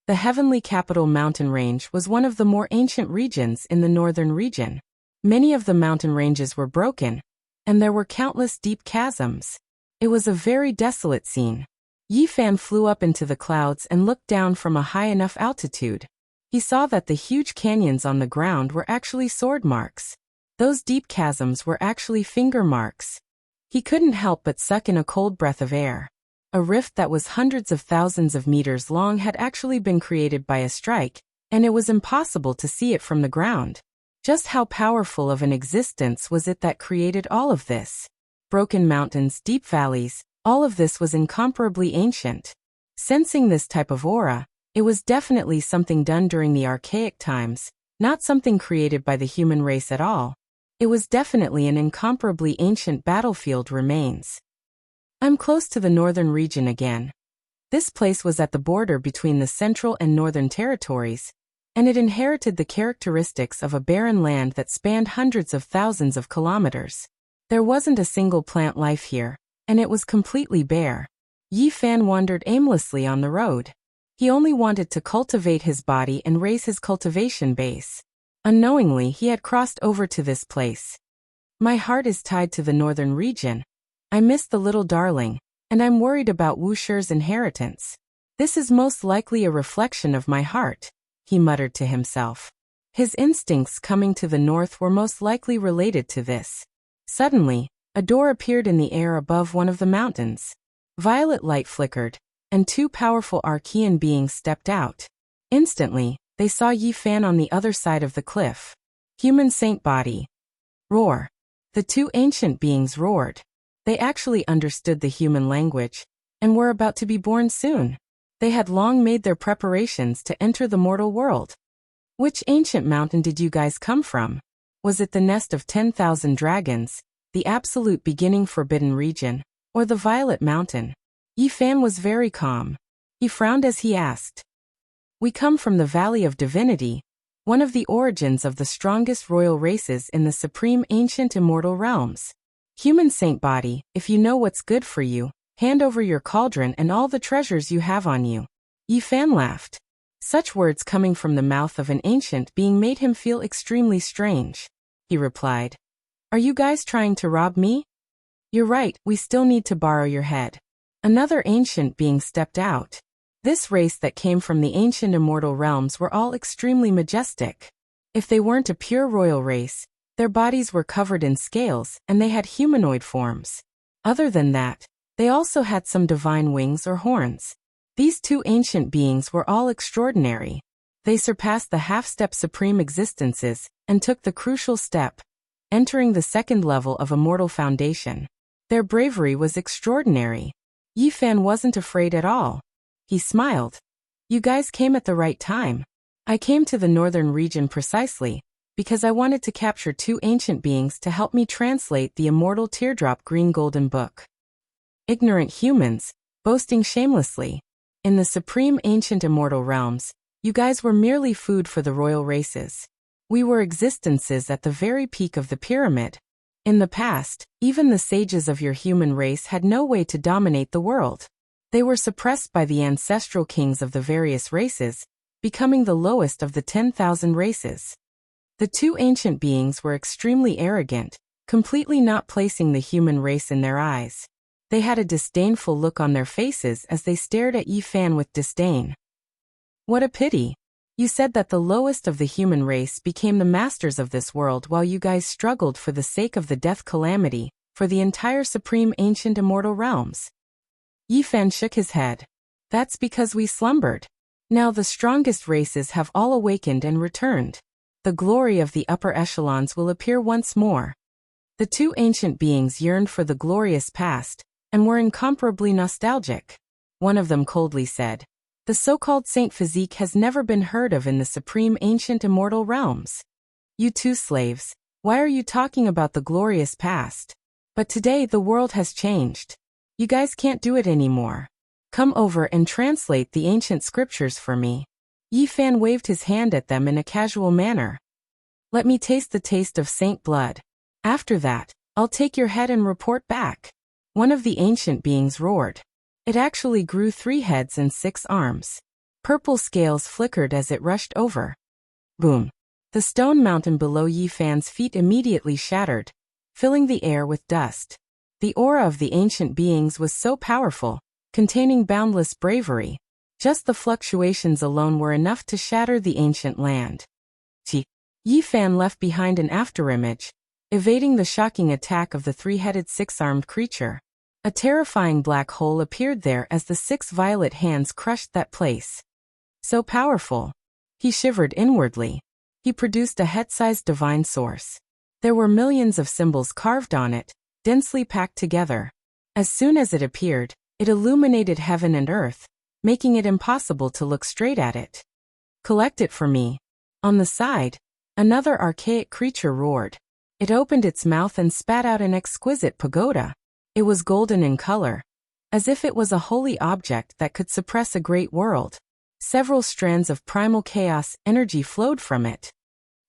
The heavenly capital mountain range was one of the more ancient regions in the northern region. Many of the mountain ranges were broken, and there were countless deep chasms. It was a very desolate scene. Yi Fan flew up into the clouds and looked down from a high enough altitude. He saw that the huge canyons on the ground were actually sword marks. Those deep chasms were actually finger marks. He couldn't help but suck in a cold breath of air. A rift that was hundreds of thousands of meters long had actually been created by a strike, and it was impossible to see it from the ground. Just how powerful of an existence was it that created all of this? Broken mountains, deep valleys, all of this was incomparably ancient. Sensing this type of aura, it was definitely something done during the archaic times, not something created by the human race at all. It was definitely an incomparably ancient battlefield remains. I'm close to the northern region again. This place was at the border between the central and northern territories, and it inherited the characteristics of a barren land that spanned hundreds of thousands of kilometers. There wasn't a single plant life here, and it was completely bare. Yi Fan wandered aimlessly on the road. He only wanted to cultivate his body and raise his cultivation base. Unknowingly, he had crossed over to this place. My heart is tied to the northern region. I miss the little darling, and I'm worried about Wu Shi's inheritance. This is most likely a reflection of my heart, he muttered to himself. His instincts coming to the north were most likely related to this. Suddenly, a door appeared in the air above one of the mountains. Violet light flickered, and 2 powerful Archean beings stepped out. Instantly, they saw Yi Fan on the other side of the cliff. Human saint body. Roar. The 2 ancient beings roared. They actually understood the human language, and were about to be born soon. They had long made their preparations to enter the mortal world. Which ancient mountain did you guys come from? Was it the nest of 10,000 dragons, the absolute beginning forbidden region, or the Violet Mountain? Yi Fan was very calm. He frowned as he asked. We come from the Valley of Divinity, one of the origins of the strongest royal races in the supreme ancient immortal realms. Human saint body, if you know what's good for you, hand over your cauldron and all the treasures you have on you. Yi Fan laughed. Such words coming from the mouth of an ancient being made him feel extremely strange. He replied, Are you guys trying to rob me? You're right, we still need to borrow your head. Another ancient being stepped out. This race that came from the ancient immortal realms were all extremely majestic. If they weren't a pure royal race, their bodies were covered in scales and they had humanoid forms. Other than that, they also had some divine wings or horns. These 2 ancient beings were all extraordinary. They surpassed the half-step supreme existences and took the crucial step, entering the 2nd level of immortal foundation. Their bravery was extraordinary. Yi Fan wasn't afraid at all. He smiled. You guys came at the right time. I came to the northern region precisely because I wanted to capture 2 ancient beings to help me translate the immortal teardrop green golden book. Ignorant humans, boasting shamelessly. In the supreme ancient immortal realms, you guys were merely food for the royal races. We were existences at the very peak of the pyramid. In the past, even the sages of your human race had no way to dominate the world. They were suppressed by the ancestral kings of the various races, becoming the lowest of the 10,000 races. The two ancient beings were extremely arrogant, completely not placing the human race in their eyes. They had a disdainful look on their faces as they stared at Yi Fan with disdain. What a pity. You said that the lowest of the human race became the masters of this world while you guys struggled for the sake of the death calamity, for the entire supreme ancient immortal realms. Yi Fan shook his head. That's because we slumbered. Now the strongest races have all awakened and returned. The glory of the upper echelons will appear once more. The two ancient beings yearned for the glorious past, and were incomparably nostalgic. One of them coldly said, "The so-called Saint Physique has never been heard of in the supreme ancient immortal realms. You two slaves, why are you talking about the glorious past? But today the world has changed. You guys can't do it anymore. Come over and translate the ancient scriptures for me." Yi Fan waved his hand at them in a casual manner. "Let me taste the taste of saint blood. After that, I'll take your head and report back." One of the ancient beings roared. It actually grew 3 heads and 6 arms. Purple scales flickered as it rushed over. Boom! The stone mountain below Yi Fan's feet immediately shattered, filling the air with dust. The aura of the ancient beings was so powerful, containing boundless bravery. Just the fluctuations alone were enough to shatter the ancient land. Yi Fan left behind an afterimage, evading the shocking attack of the 3-headed 6-armed creature. A terrifying black hole appeared there as the 6 violet hands crushed that place. So powerful. He shivered inwardly. He produced a head-sized divine source. There were millions of symbols carved on it, densely packed together. As soon as it appeared, it illuminated heaven and earth, making it impossible to look straight at it. "Collect it for me." On the side, another archaic creature roared. It opened its mouth and spat out an exquisite pagoda. It was golden in color, as if it was a holy object that could suppress a great world. Several strands of primal chaos energy flowed from it.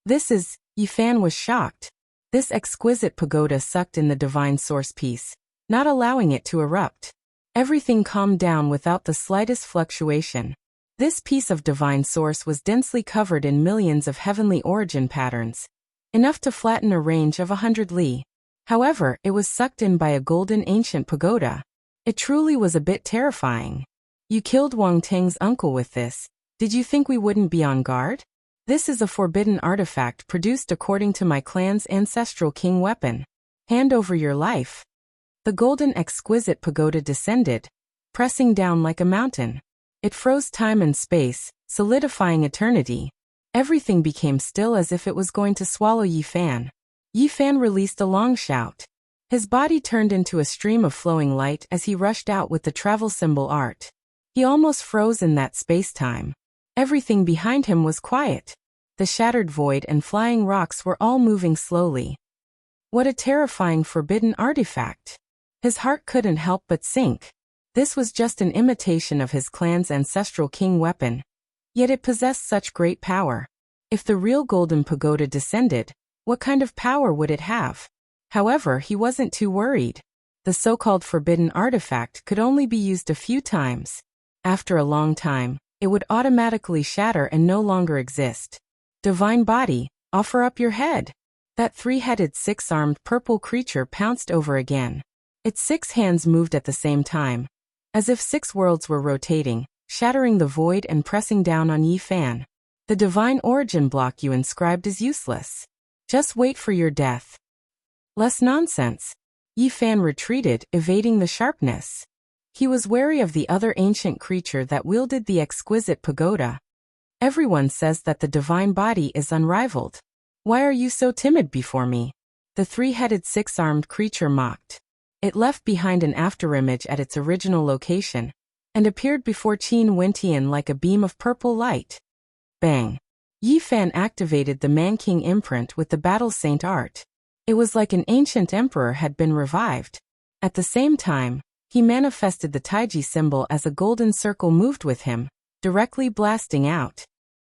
Yi Fan was shocked. This exquisite pagoda sucked in the divine source piece, not allowing it to erupt. Everything calmed down without the slightest fluctuation. This piece of divine source was densely covered in millions of heavenly origin patterns, enough to flatten a range of 100 li. However, it was sucked in by a golden ancient pagoda. It truly was a bit terrifying. "You killed Wang Teng's uncle with this. Did you think we wouldn't be on guard? This is a forbidden artifact produced according to my clan's ancestral king weapon. Hand over your life." The golden exquisite pagoda descended, pressing down like a mountain. It froze time and space, solidifying eternity. Everything became still as if it was going to swallow Yi Fan. Yi Fan released a long shout. His body turned into a stream of flowing light as he rushed out with the travel symbol art. He almost froze in that space-time. Everything behind him was quiet. The shattered void and flying rocks were all moving slowly. What a terrifying forbidden artifact. His heart couldn't help but sink. This was just an imitation of his clan's ancestral king weapon. Yet it possessed such great power. If the real golden pagoda descended, what kind of power would it have? However, he wasn't too worried. The so-called forbidden artifact could only be used a few times. After a long time, it would automatically shatter and no longer exist. Divine body, offer up your head. That 3-headed 6-armed purple creature pounced over again. Its 6 hands moved at the same time, as if 6 worlds were rotating, shattering the void and pressing down on Yi Fan. The divine origin block you inscribed is useless. Just wait for your death. Less nonsense. Yi Fan retreated, evading the sharpness. He was wary of the other ancient creature that wielded the exquisite pagoda. Everyone says that the divine body is unrivaled. Why are you so timid before me? The 3-headed 6-armed creature mocked. It left behind an afterimage at its original location, and appeared before Qin Wentian like a beam of purple light. Bang! Yi Fan activated the Man-King imprint with the Battle Saint art. It was like an ancient emperor had been revived. At the same time, He manifested the Taiji symbol as a golden circle moved with him, directly blasting out.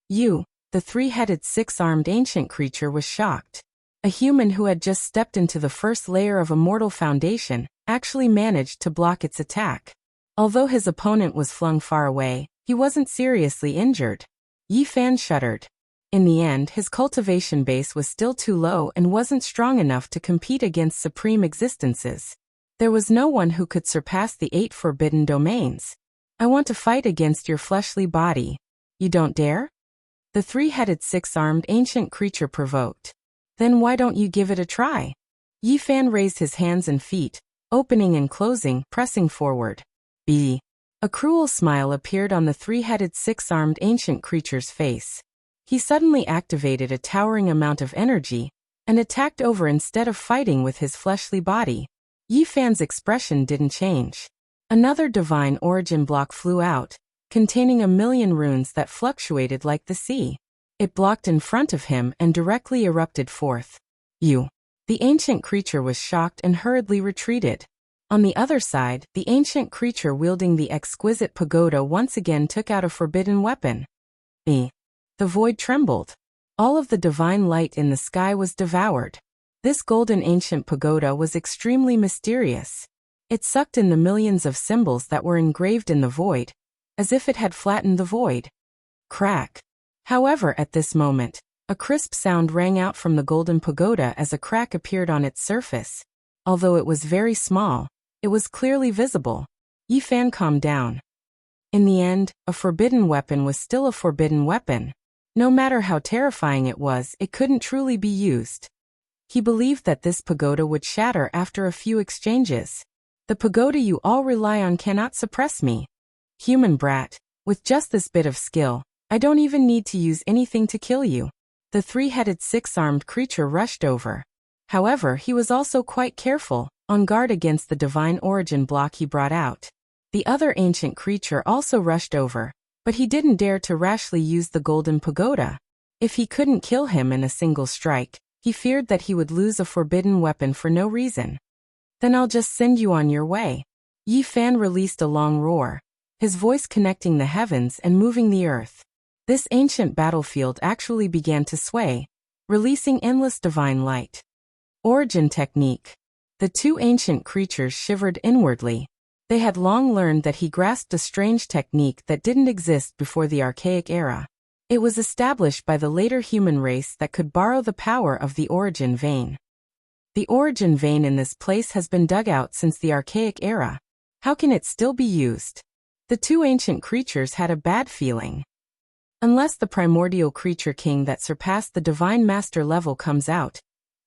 The three-headed six-armed ancient creature was shocked. A human who had just stepped into the first layer of a mortal foundation actually managed to block its attack. Although his opponent was flung far away, he wasn't seriously injured. Yi Fan shuddered. In the end, his cultivation base was still too low and wasn't strong enough to compete against supreme existences. There was no one who could surpass the 8 forbidden domains. I want to fight against your fleshly body. You don't dare? The three-headed six-armed ancient creature provoked. Then why don't you give it a try? Yi Fan raised his hands and feet, opening and closing, pressing forward. B. A cruel smile appeared on the three-headed six-armed ancient creature's face. He suddenly activated a towering amount of energy and attacked over instead of fighting with his fleshly body. Yi Fan's expression didn't change. Another divine origin block flew out, containing 1,000,000 runes that fluctuated like the sea. It blocked in front of him and directly erupted forth. The ancient creature was shocked and hurriedly retreated. On the other side, the ancient creature wielding the exquisite pagoda once again took out a forbidden weapon. The void trembled. All of the divine light in the sky was devoured. This golden ancient pagoda was extremely mysterious. It sucked in the millions of symbols that were engraved in the void, as if it had flattened the void. Crack. However, at this moment, a crisp sound rang out from the golden pagoda as a crack appeared on its surface. Although it was very small, it was clearly visible. Yi Fan calmed down. In the end, a forbidden weapon was still a forbidden weapon. No matter how terrifying it was, it couldn't truly be used. He believed that this pagoda would shatter after a few exchanges. The pagoda you all rely on cannot suppress me. Human brat, with just this bit of skill, I don't even need to use anything to kill you. The three-headed six-armed creature rushed over. However, he was also quite careful, on guard against the divine origin block he brought out. The other ancient creature also rushed over, but he didn't dare to rashly use the golden pagoda. If he couldn't kill him in a single strike, he feared that he would lose a forbidden weapon for no reason. Then I'll just send you on your way. Yi Fan released a long roar, his voice connecting the heavens and moving the earth. This ancient battlefield actually began to sway, releasing endless divine light. Origin technique. The two ancient creatures shivered inwardly. They had long learned that he grasped a strange technique that didn't exist before the archaic era. It was established by the later human race that could borrow the power of the origin vein. The origin vein in this place has been dug out since the archaic era. How can it still be used? The two ancient creatures had a bad feeling. Unless the primordial creature king that surpassed the divine master level comes out,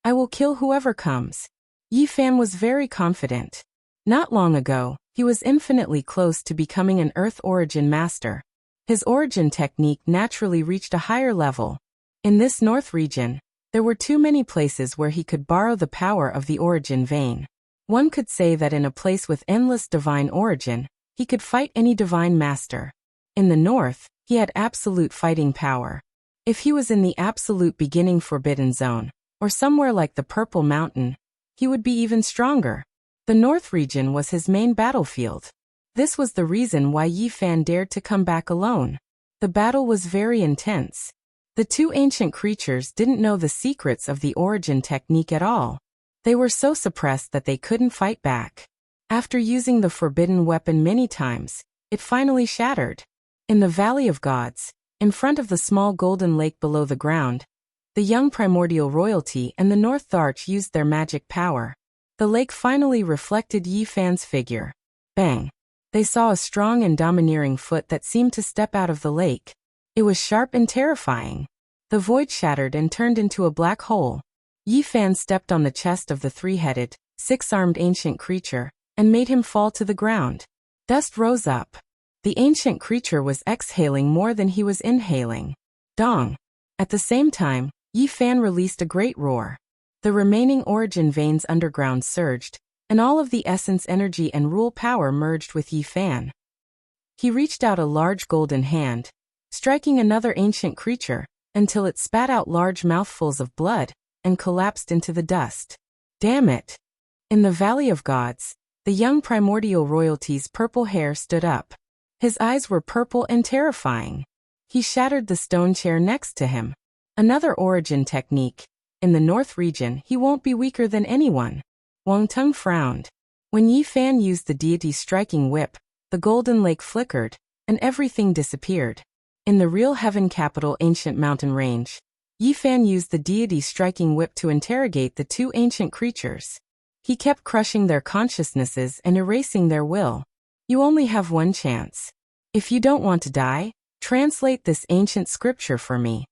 I will kill whoever comes. Yi Fan was very confident. Not long ago, he was infinitely close to becoming an Earth origin master. His origin technique naturally reached a higher level. In this north region, there were too many places where he could borrow the power of the origin vein. One could say that in a place with endless divine origin, he could fight any divine master. In the north, he had absolute fighting power. If he was in the absolute beginning forbidden zone, or somewhere like the Purple Mountain, he would be even stronger. The north region was his main battlefield. This was the reason why Yi Fan dared to come back alone. The battle was very intense. The two ancient creatures didn't know the secrets of the origin technique at all. They were so suppressed that they couldn't fight back. After using the forbidden weapon many times, it finally shattered. In the Valley of Gods, in front of the small golden lake below the ground, the young primordial royalty and the North Arch used their magic power. The lake finally reflected Yi Fan's figure. Bang! They saw a strong and domineering foot that seemed to step out of the lake. It was sharp and terrifying. The void shattered and turned into a black hole. Yi Fan stepped on the chest of the three-headed, six-armed ancient creature, and made him fall to the ground. Dust rose up. The ancient creature was exhaling more than he was inhaling. Dong! At the same time, Yi Fan released a great roar. The remaining origin veins underground surged, and all of the essence energy and rule power merged with Yi Fan. He reached out a large golden hand, striking another ancient creature, until it spat out large mouthfuls of blood, and collapsed into the dust. Damn it! In the Valley of Gods, The young primordial royalty's purple hair stood up. His eyes were purple and terrifying. He shattered the stone chair next to him. Another origin technique. In the North region, he won't be weaker than anyone. Wang Teng frowned. When Yi Fan used the deity's striking whip, the golden lake flickered, and everything disappeared. In the real heaven capital ancient mountain range, Yi Fan used the deity's striking whip to interrogate the two ancient creatures. He kept crushing their consciousnesses and erasing their will. You only have one chance. If you don't want to die, translate this ancient scripture for me.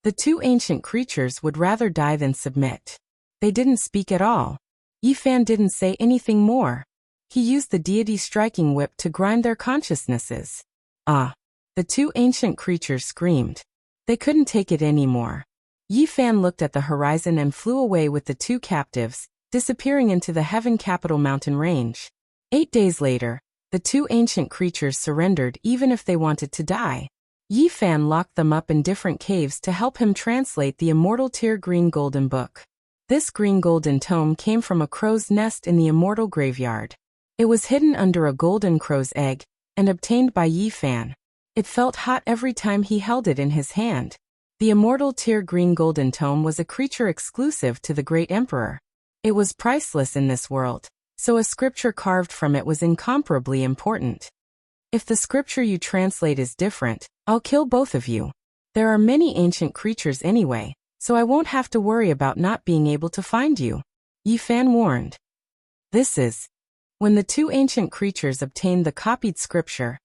The two ancient creatures would rather die than submit. They didn't speak at all. Yi Fan didn't say anything more. He used the deity's striking whip to grind their consciousnesses. Ah! The two ancient creatures screamed. They couldn't take it anymore. Yi Fan looked at the horizon and flew away with the two captives, disappearing into the heaven capital mountain range. 8 days later, the two ancient creatures surrendered even if they wanted to die. Yi Fan locked them up in different caves to help him translate the immortal Tear Green Golden Book. This green golden tome came from a crow's nest in the immortal graveyard. It was hidden under a golden crow's egg, and obtained by Yi Fan. It felt hot every time he held it in his hand. The immortal Tear Green Golden Tome was a creature exclusive to the Great Emperor. It was priceless in this world, so a scripture carved from it was incomparably important. If the scripture you translate is different, I'll kill both of you. There are many ancient creatures anyway, so I won't have to worry about not being able to find you, Yi Fan warned. This is. When the two ancient creatures obtained the copied scripture,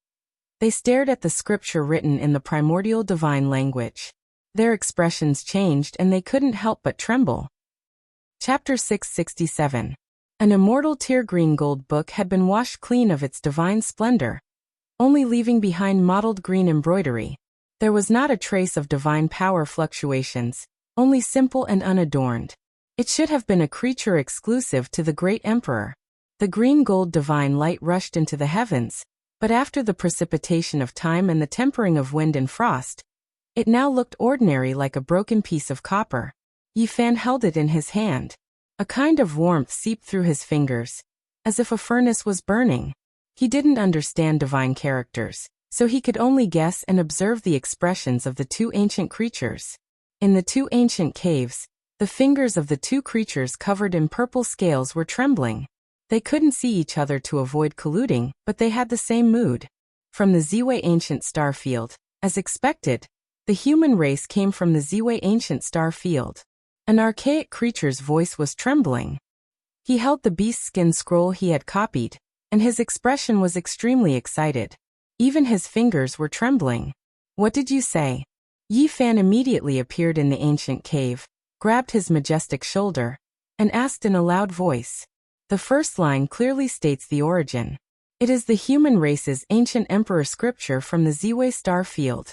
they stared at the scripture written in the primordial divine language. Their expressions changed and they couldn't help but tremble. Chapter 667. An immortal tear green gold book had been washed clean of its divine splendor, only leaving behind mottled green embroidery. There was not a trace of divine power fluctuations, only simple and unadorned. It should have been a creature exclusive to the great emperor. The green gold divine light rushed into the heavens, but after the precipitation of time and the tempering of wind and frost, it now looked ordinary like a broken piece of copper. Yi Fan held it in his hand. A kind of warmth seeped through his fingers, as if a furnace was burning. He didn't understand divine characters, so he could only guess and observe the expressions of the two ancient creatures. In the two ancient caves, the fingers of the two creatures covered in purple scales were trembling. They couldn't see each other to avoid colluding, but they had the same mood. From the Ziwei ancient star field, as expected, the human race came from the Ziwei ancient star field. An archaic creature's voice was trembling. He held the beast skin scroll he had copied, and his expression was extremely excited. Even his fingers were trembling. What did you say? Yi Fan immediately appeared in the ancient cave, grabbed his majestic shoulder, and asked in a loud voice. The first line clearly states the origin. It is the human race's ancient emperor scripture from the Ziwei star field.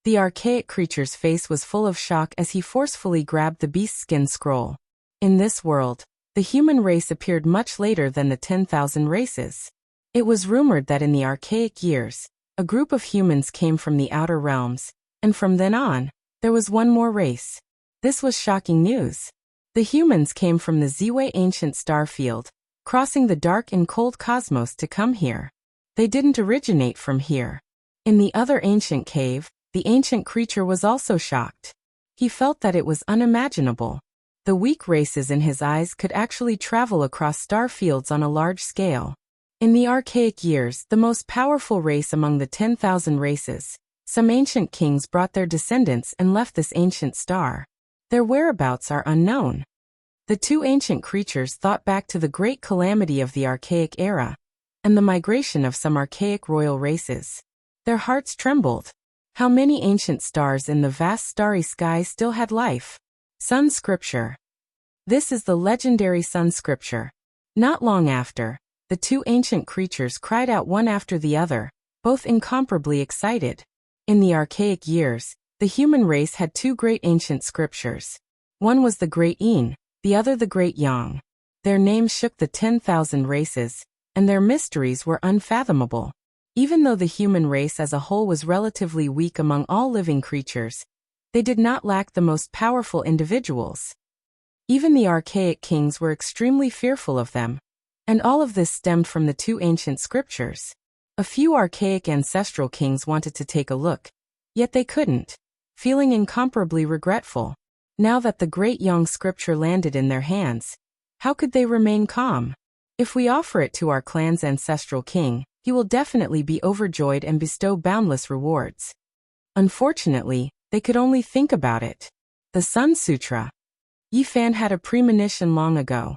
The archaic creature's face was full of shock as he forcefully grabbed the beast skin scroll. In this world, the human race appeared much later than the 10,000 races. It was rumored that in the archaic years, a group of humans came from the outer realms, and from then on, there was one more race. This was shocking news. The humans came from the Ziwei ancient star field, crossing the dark and cold cosmos to come here. They didn't originate from here. In the other ancient cave, the ancient creature was also shocked. He felt that it was unimaginable. The weak races in his eyes could actually travel across star fields on a large scale. In the archaic years, the most powerful race among the 10,000 races, some ancient kings brought their descendants and left this ancient star. Their whereabouts are unknown. The two ancient creatures thought back to the great calamity of the archaic era, and the migration of some archaic royal races. Their hearts trembled. How many ancient stars in the vast starry sky still had life? Sun Scripture. This is the legendary Sun Scripture. Not long after, the two ancient creatures cried out one after the other, both incomparably excited. In the archaic years, the human race had two great ancient scriptures. One was the Great Yin, the other the Great Yang. Their names shook the 10,000 races, and their mysteries were unfathomable. Even though the human race as a whole was relatively weak among all living creatures, they did not lack the most powerful individuals. Even the archaic kings were extremely fearful of them. And all of this stemmed from the two ancient scriptures. A few archaic ancestral kings wanted to take a look, yet they couldn't, feeling incomparably regretful. Now that the great young scripture landed in their hands, how could they remain calm? If we offer it to our clan's ancestral king, he will definitely be overjoyed and bestow boundless rewards. Unfortunately, they could only think about it. The Sun Sutra. Yi Fan had a premonition long ago.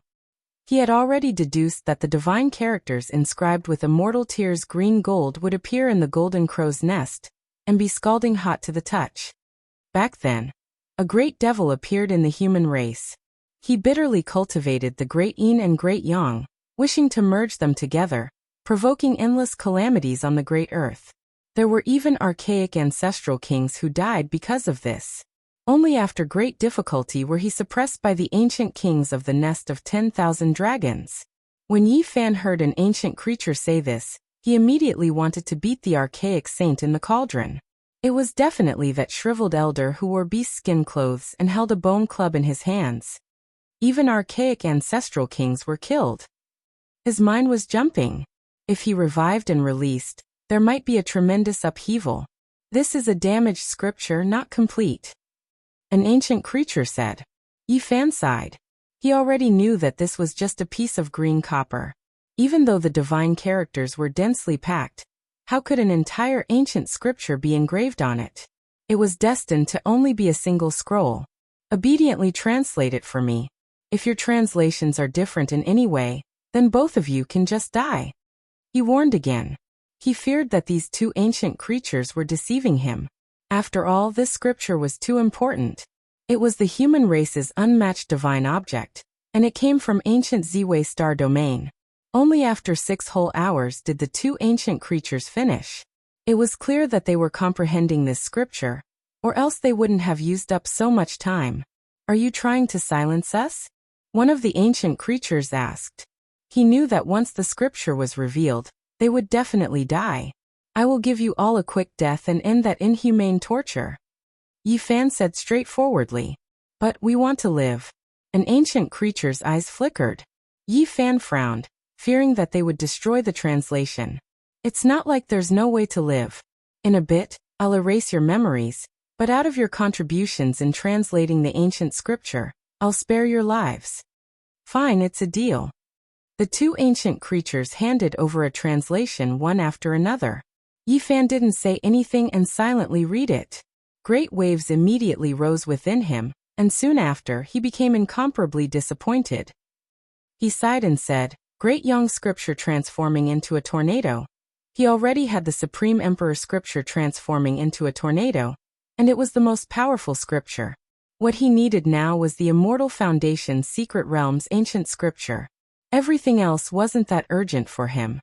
He had already deduced that the divine characters inscribed with immortal tears green gold would appear in the golden crow's nest and be scalding hot to the touch. Back then, a great devil appeared in the human race. He bitterly cultivated the great yin and great yang, wishing to merge them together, provoking endless calamities on the great earth. There were even archaic ancestral kings who died because of this. Only after great difficulty were he suppressed by the ancient kings of the nest of 10,000 dragons. When Yi Fan heard an ancient creature say this, he immediately wanted to beat the archaic saint in the cauldron. It was definitely that shriveled elder who wore beast skin clothes and held a bone club in his hands. Even archaic ancestral kings were killed. His mind was jumping. If he revived and released, there might be a tremendous upheaval. This is a damaged scripture, not complete. An ancient creature said. Yi Fan sighed. He already knew that this was just a piece of green copper. Even though the divine characters were densely packed, how could an entire ancient scripture be engraved on it? It was destined to only be a single scroll. Obediently translate it for me. If your translations are different in any way, then both of you can just die. He warned again. He feared that these two ancient creatures were deceiving him. After all, this scripture was too important. It was the human race's unmatched divine object, and it came from ancient Ziwei star domain. Only after 6 whole hours did the two ancient creatures finish. It was clear that they were comprehending this scripture, or else they wouldn't have used up so much time. Are you trying to silence us? One of the ancient creatures asked. He knew that once the scripture was revealed, they would definitely die. I will give you all a quick death and end that inhumane torture. Yi Fan said straightforwardly. But we want to live. An ancient creature's eyes flickered. Yi Fan frowned, fearing that they would destroy the translation. It's not like there's no way to live. In a bit, I'll erase your memories, but out of your contributions in translating the ancient scripture, I'll spare your lives. Fine, it's a deal. The two ancient creatures handed over a translation one after another. Yi Fan didn't say anything and silently read it. Great waves immediately rose within him, and soon after he became incomparably disappointed. He sighed and said, Great young scripture transforming into a tornado. He already had the Supreme Emperor scripture transforming into a tornado, and it was the most powerful scripture. What he needed now was the Immortal Foundation Secret Realms ancient scripture. Everything else wasn't that urgent for him.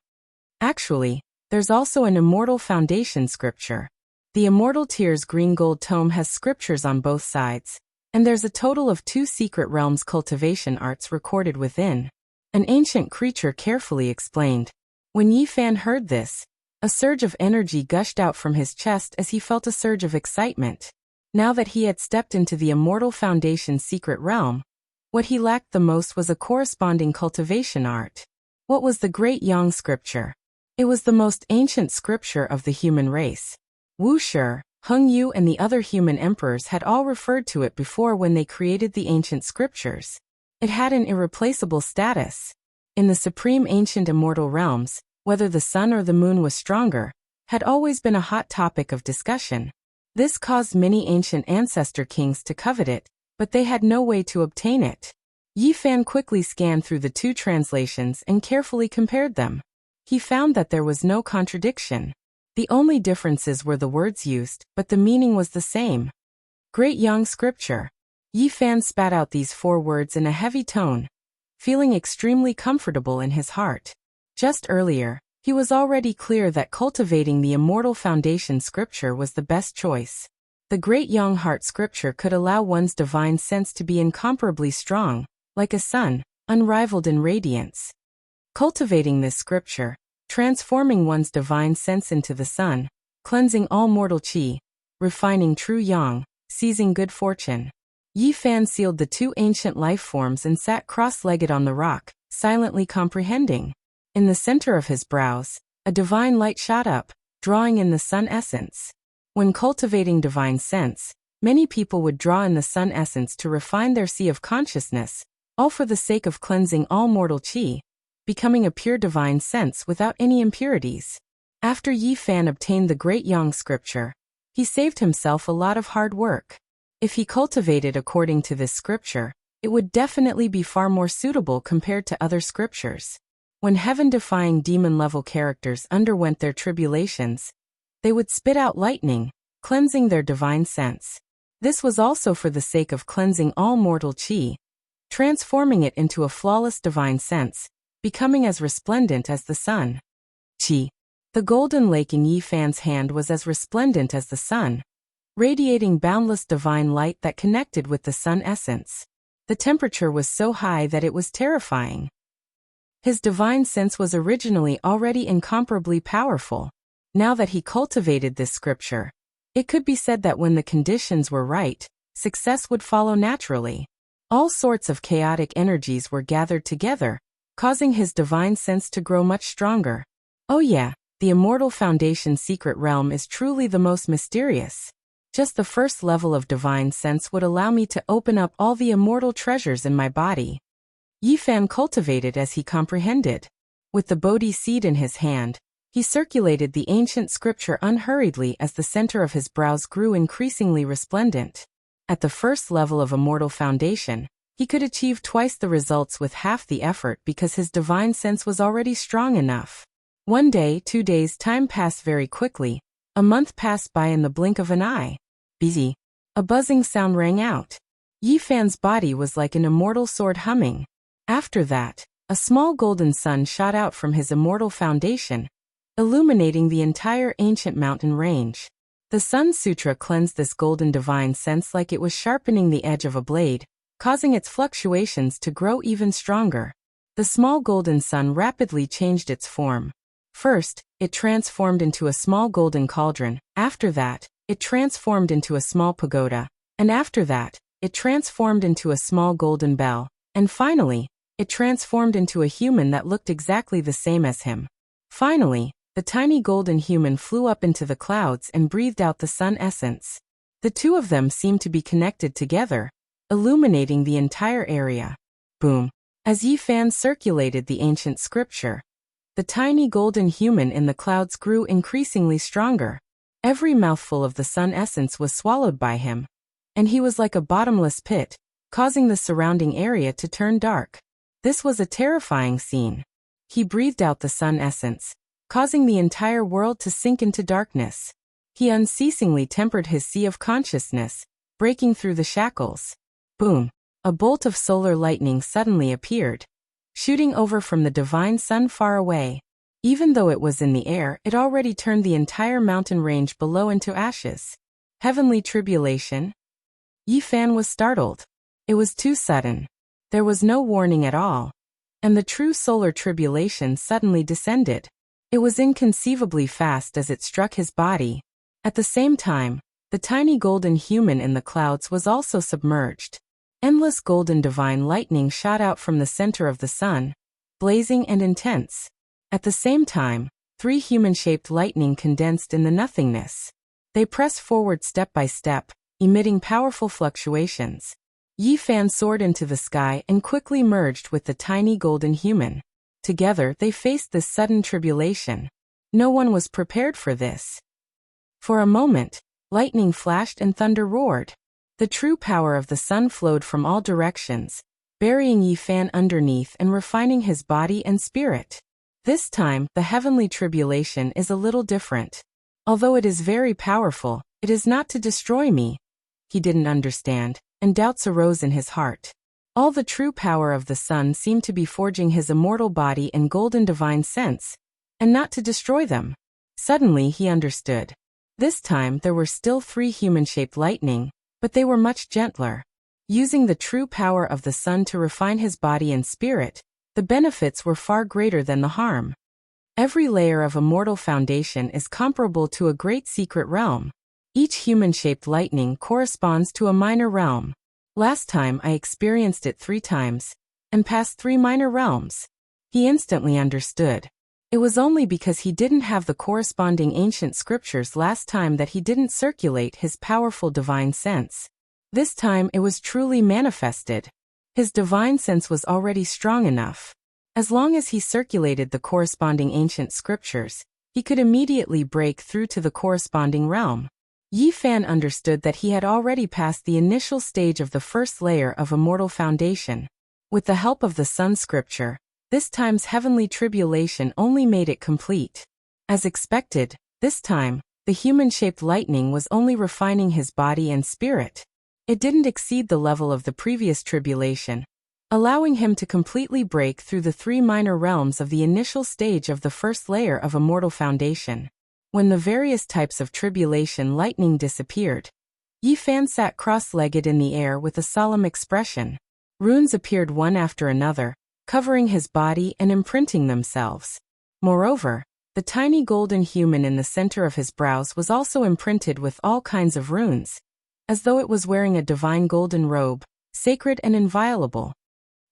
Actually, there's also an Immortal Foundation scripture. The Immortal Tears green gold tome has scriptures on both sides, and there's a total of 2 Secret Realms cultivation arts recorded within. An ancient creature carefully explained. When Yi Fan heard this, a surge of energy gushed out from his chest as he felt a surge of excitement. Now that he had stepped into the Immortal Foundation secret realm, what he lacked the most was a corresponding cultivation art. What was the Great Yang scripture? It was the most ancient scripture of the human race. Wu Shi, Heng Yu and the other human emperors had all referred to it before when they created the ancient scriptures. It had an irreplaceable status. In the supreme ancient immortal realms, whether the sun or the moon was stronger, had always been a hot topic of discussion. This caused many ancient ancestor kings to covet it, but they had no way to obtain it. Yi Fan quickly scanned through the 2 translations and carefully compared them. He found that there was no contradiction. The only differences were the words used, but the meaning was the same. Great Yang scripture. Yi Fan spat out these 4 words in a heavy tone, feeling extremely comfortable in his heart. Just earlier, he was already clear that cultivating the Immortal Foundation scripture was the best choice. The Great Yang Heart scripture could allow one's divine sense to be incomparably strong, like a sun, unrivaled in radiance. Cultivating this scripture, transforming one's divine sense into the sun, cleansing all mortal qi, refining true yang, seizing good fortune. Yi Fan sealed the 2 ancient life forms and sat cross-legged on the rock, silently comprehending. In the center of his brows, a divine light shot up, drawing in the sun essence. When cultivating divine sense, many people would draw in the sun essence to refine their sea of consciousness, all for the sake of cleansing all mortal qi, becoming a pure divine sense without any impurities. After Yi Fan obtained the Great Yang scripture, he saved himself a lot of hard work. If he cultivated according to this scripture, it would definitely be far more suitable compared to other scriptures. When heaven-defying demon-level characters underwent their tribulations, they would spit out lightning, cleansing their divine sense. This was also for the sake of cleansing all mortal qi, transforming it into a flawless divine sense, becoming as resplendent as the sun. Qi. The golden lake in Yi Fan's hand was as resplendent as the sun, radiating boundless divine light that connected with the sun essence. The temperature was so high that it was terrifying. His divine sense was originally already incomparably powerful. Now that he cultivated this scripture, it could be said that when the conditions were right, success would follow naturally. All sorts of chaotic energies were gathered together, causing his divine sense to grow much stronger. Oh yeah, the Immortal Foundation secret realm is truly the most mysterious. Just the first level of divine sense would allow me to open up all the immortal treasures in my body. Yi Fan cultivated as he comprehended. With the Bodhi seed in his hand, he circulated the ancient scripture unhurriedly as the center of his brows grew increasingly resplendent. At the first level of Immortal Foundation, he could achieve twice the results with half the effort because his divine sense was already strong enough. 1 day, 2 days, time passed very quickly. A month passed by in the blink of an eye. Busy. A buzzing sound rang out. Yi Fan's body was like an immortal sword humming. After that, a small golden sun shot out from his immortal foundation, illuminating the entire ancient mountain range. The Sun Sutra cleansed this golden divine sense like it was sharpening the edge of a blade, causing its fluctuations to grow even stronger. The small golden sun rapidly changed its form. First, it transformed into a small golden cauldron. After that, it transformed into a small pagoda. And after that, it transformed into a small golden bell. And finally, it transformed into a human that looked exactly the same as him. Finally, the tiny golden human flew up into the clouds and breathed out the sun essence. The two of them seemed to be connected together, illuminating the entire area. Boom. As Yi Fan circulated the ancient scripture, the tiny golden human in the clouds grew increasingly stronger. Every mouthful of the sun essence was swallowed by him, and he was like a bottomless pit, causing the surrounding area to turn dark. This was a terrifying scene. He breathed out the sun essence, causing the entire world to sink into darkness. He unceasingly tempered his sea of consciousness, breaking through the shackles. Boom! A bolt of solar lightning suddenly appeared, shooting over from the divine sun far away. Even though it was in the air, it already turned the entire mountain range below into ashes. Heavenly tribulation? Yi Fan was startled. It was too sudden. There was no warning at all. And the true solar tribulation suddenly descended. It was inconceivably fast as it struck his body. At the same time, the tiny golden human in the clouds was also submerged. Endless golden divine lightning shot out from the center of the sun, blazing and intense. At the same time, 3 human-shaped lightning condensed in the nothingness. They pressed forward step by step, emitting powerful fluctuations. Yi Fan soared into the sky and quickly merged with the tiny golden human. Together they faced this sudden tribulation. No one was prepared for this. For a moment, lightning flashed and thunder roared. The true power of the sun flowed from all directions, burying Yi Fan underneath and refining his body and spirit. This time, the heavenly tribulation is a little different. Although it is very powerful, it is not to destroy me. He didn't understand, and doubts arose in his heart. All the true power of the sun seemed to be forging his immortal body and golden divine sense, and not to destroy them. Suddenly he understood. This time there were still 3 human-shaped lightning, but they were much gentler. Using the true power of the sun to refine his body and spirit, the benefits were far greater than the harm. Every layer of Immortal Foundation is comparable to a great secret realm. Each human-shaped lightning corresponds to a minor realm. Last time I experienced it 3 times, and pass 3 minor realms. He instantly understood. It was only because he didn't have the corresponding ancient scriptures last time that he didn't circulate his powerful divine sense. This time it was truly manifested. His divine sense was already strong enough. As long as he circulated the corresponding ancient scriptures, he could immediately break through to the corresponding realm. Yi Fan understood that he had already passed the initial stage of the first layer of immortal foundation. With the help of the Sun scripture, this time's heavenly tribulation only made it complete. As expected, this time, the human-shaped lightning was only refining his body and spirit. It didn't exceed the level of the previous tribulation, allowing him to completely break through the 3 minor realms of the initial stage of the first layer of immortal foundation. When the various types of tribulation lightning disappeared, Yi Fan sat cross-legged in the air with a solemn expression. Runes appeared one after another, covering his body and imprinting themselves. Moreover, the tiny golden human in the center of his brows was also imprinted with all kinds of runes, as though it was wearing a divine golden robe, sacred and inviolable.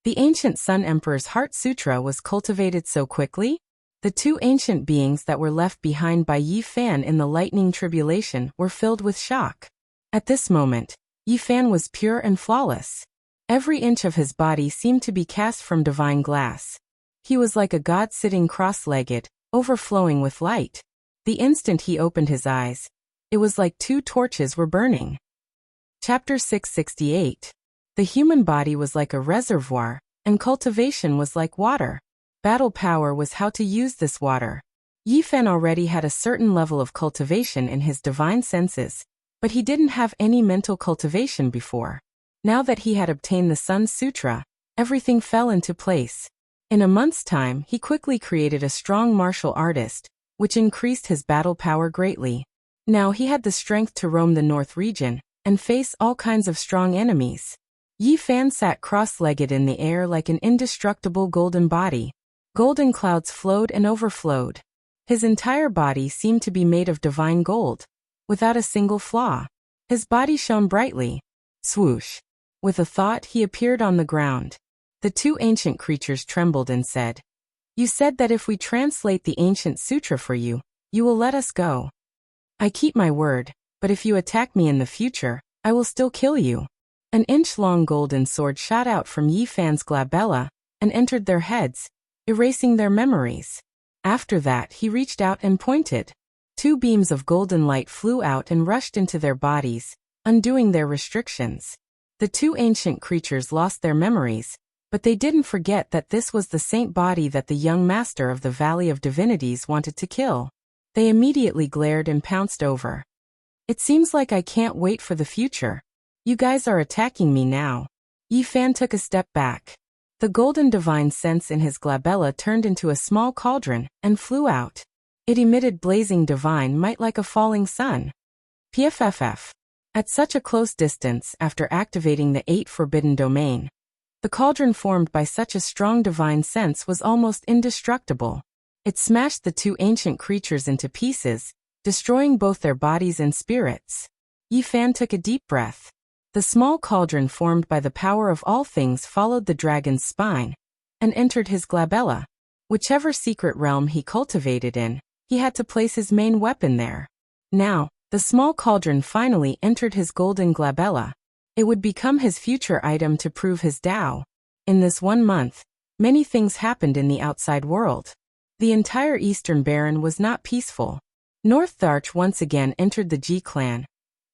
The ancient Sun Emperor's Heart Sutra was cultivated so quickly? The 2 ancient beings that were left behind by Yi Fan in the lightning tribulation were filled with shock. At this moment, Yi Fan was pure and flawless. Every inch of his body seemed to be cast from divine glass. He was like a god sitting cross-legged, overflowing with light. The instant he opened his eyes, it was like 2 torches were burning. Chapter 668. The human body was like a reservoir, and cultivation was like water. Battle power was how to use this water. Yi Fan already had a certain level of cultivation in his divine senses, but he didn't have any mental cultivation before. Now that he had obtained the Sun Sutra, everything fell into place. In a month's time, he quickly created a strong martial artist, which increased his battle power greatly. Now he had the strength to roam the North region and face all kinds of strong enemies. Yi Fan sat cross-legged in the air like an indestructible golden body. Golden clouds flowed and overflowed. His entire body seemed to be made of divine gold, without a single flaw. His body shone brightly. Swoosh! With a thought, he appeared on the ground. The 2 ancient creatures trembled and said, "You said that if we translate the ancient sutra for you, you will let us go." "I keep my word, but if you attack me in the future, I will still kill you." An inch-long golden sword shot out from Yi Fan's glabella and entered their heads, erasing their memories. After that, he reached out and pointed. 2 beams of golden light flew out and rushed into their bodies, undoing their restrictions. The 2 ancient creatures lost their memories, but they didn't forget that this was the saint body that the young master of the Valley of Divinities wanted to kill. They immediately glared and pounced over. "It seems like I can't wait for the future. You guys are attacking me now." Yi Fan took a step back. The golden divine sense in his glabella turned into a small cauldron and flew out. It emitted blazing divine might like a falling sun. PFFF. At such a close distance, after activating the 8 forbidden domain, the cauldron formed by such a strong divine sense was almost indestructible. It smashed the 2 ancient creatures into pieces, destroying both their bodies and spirits. Yi Fan took a deep breath. The small cauldron formed by the power of all things followed the dragon's spine and entered his glabella. Whichever secret realm he cultivated in, he had to place his main weapon there. Now, the small cauldron finally entered his golden glabella. It would become his future item to prove his Tao. In this 1 month, many things happened in the outside world. The entire Eastern Baron was not peaceful. North Tharch once again entered the Ji clan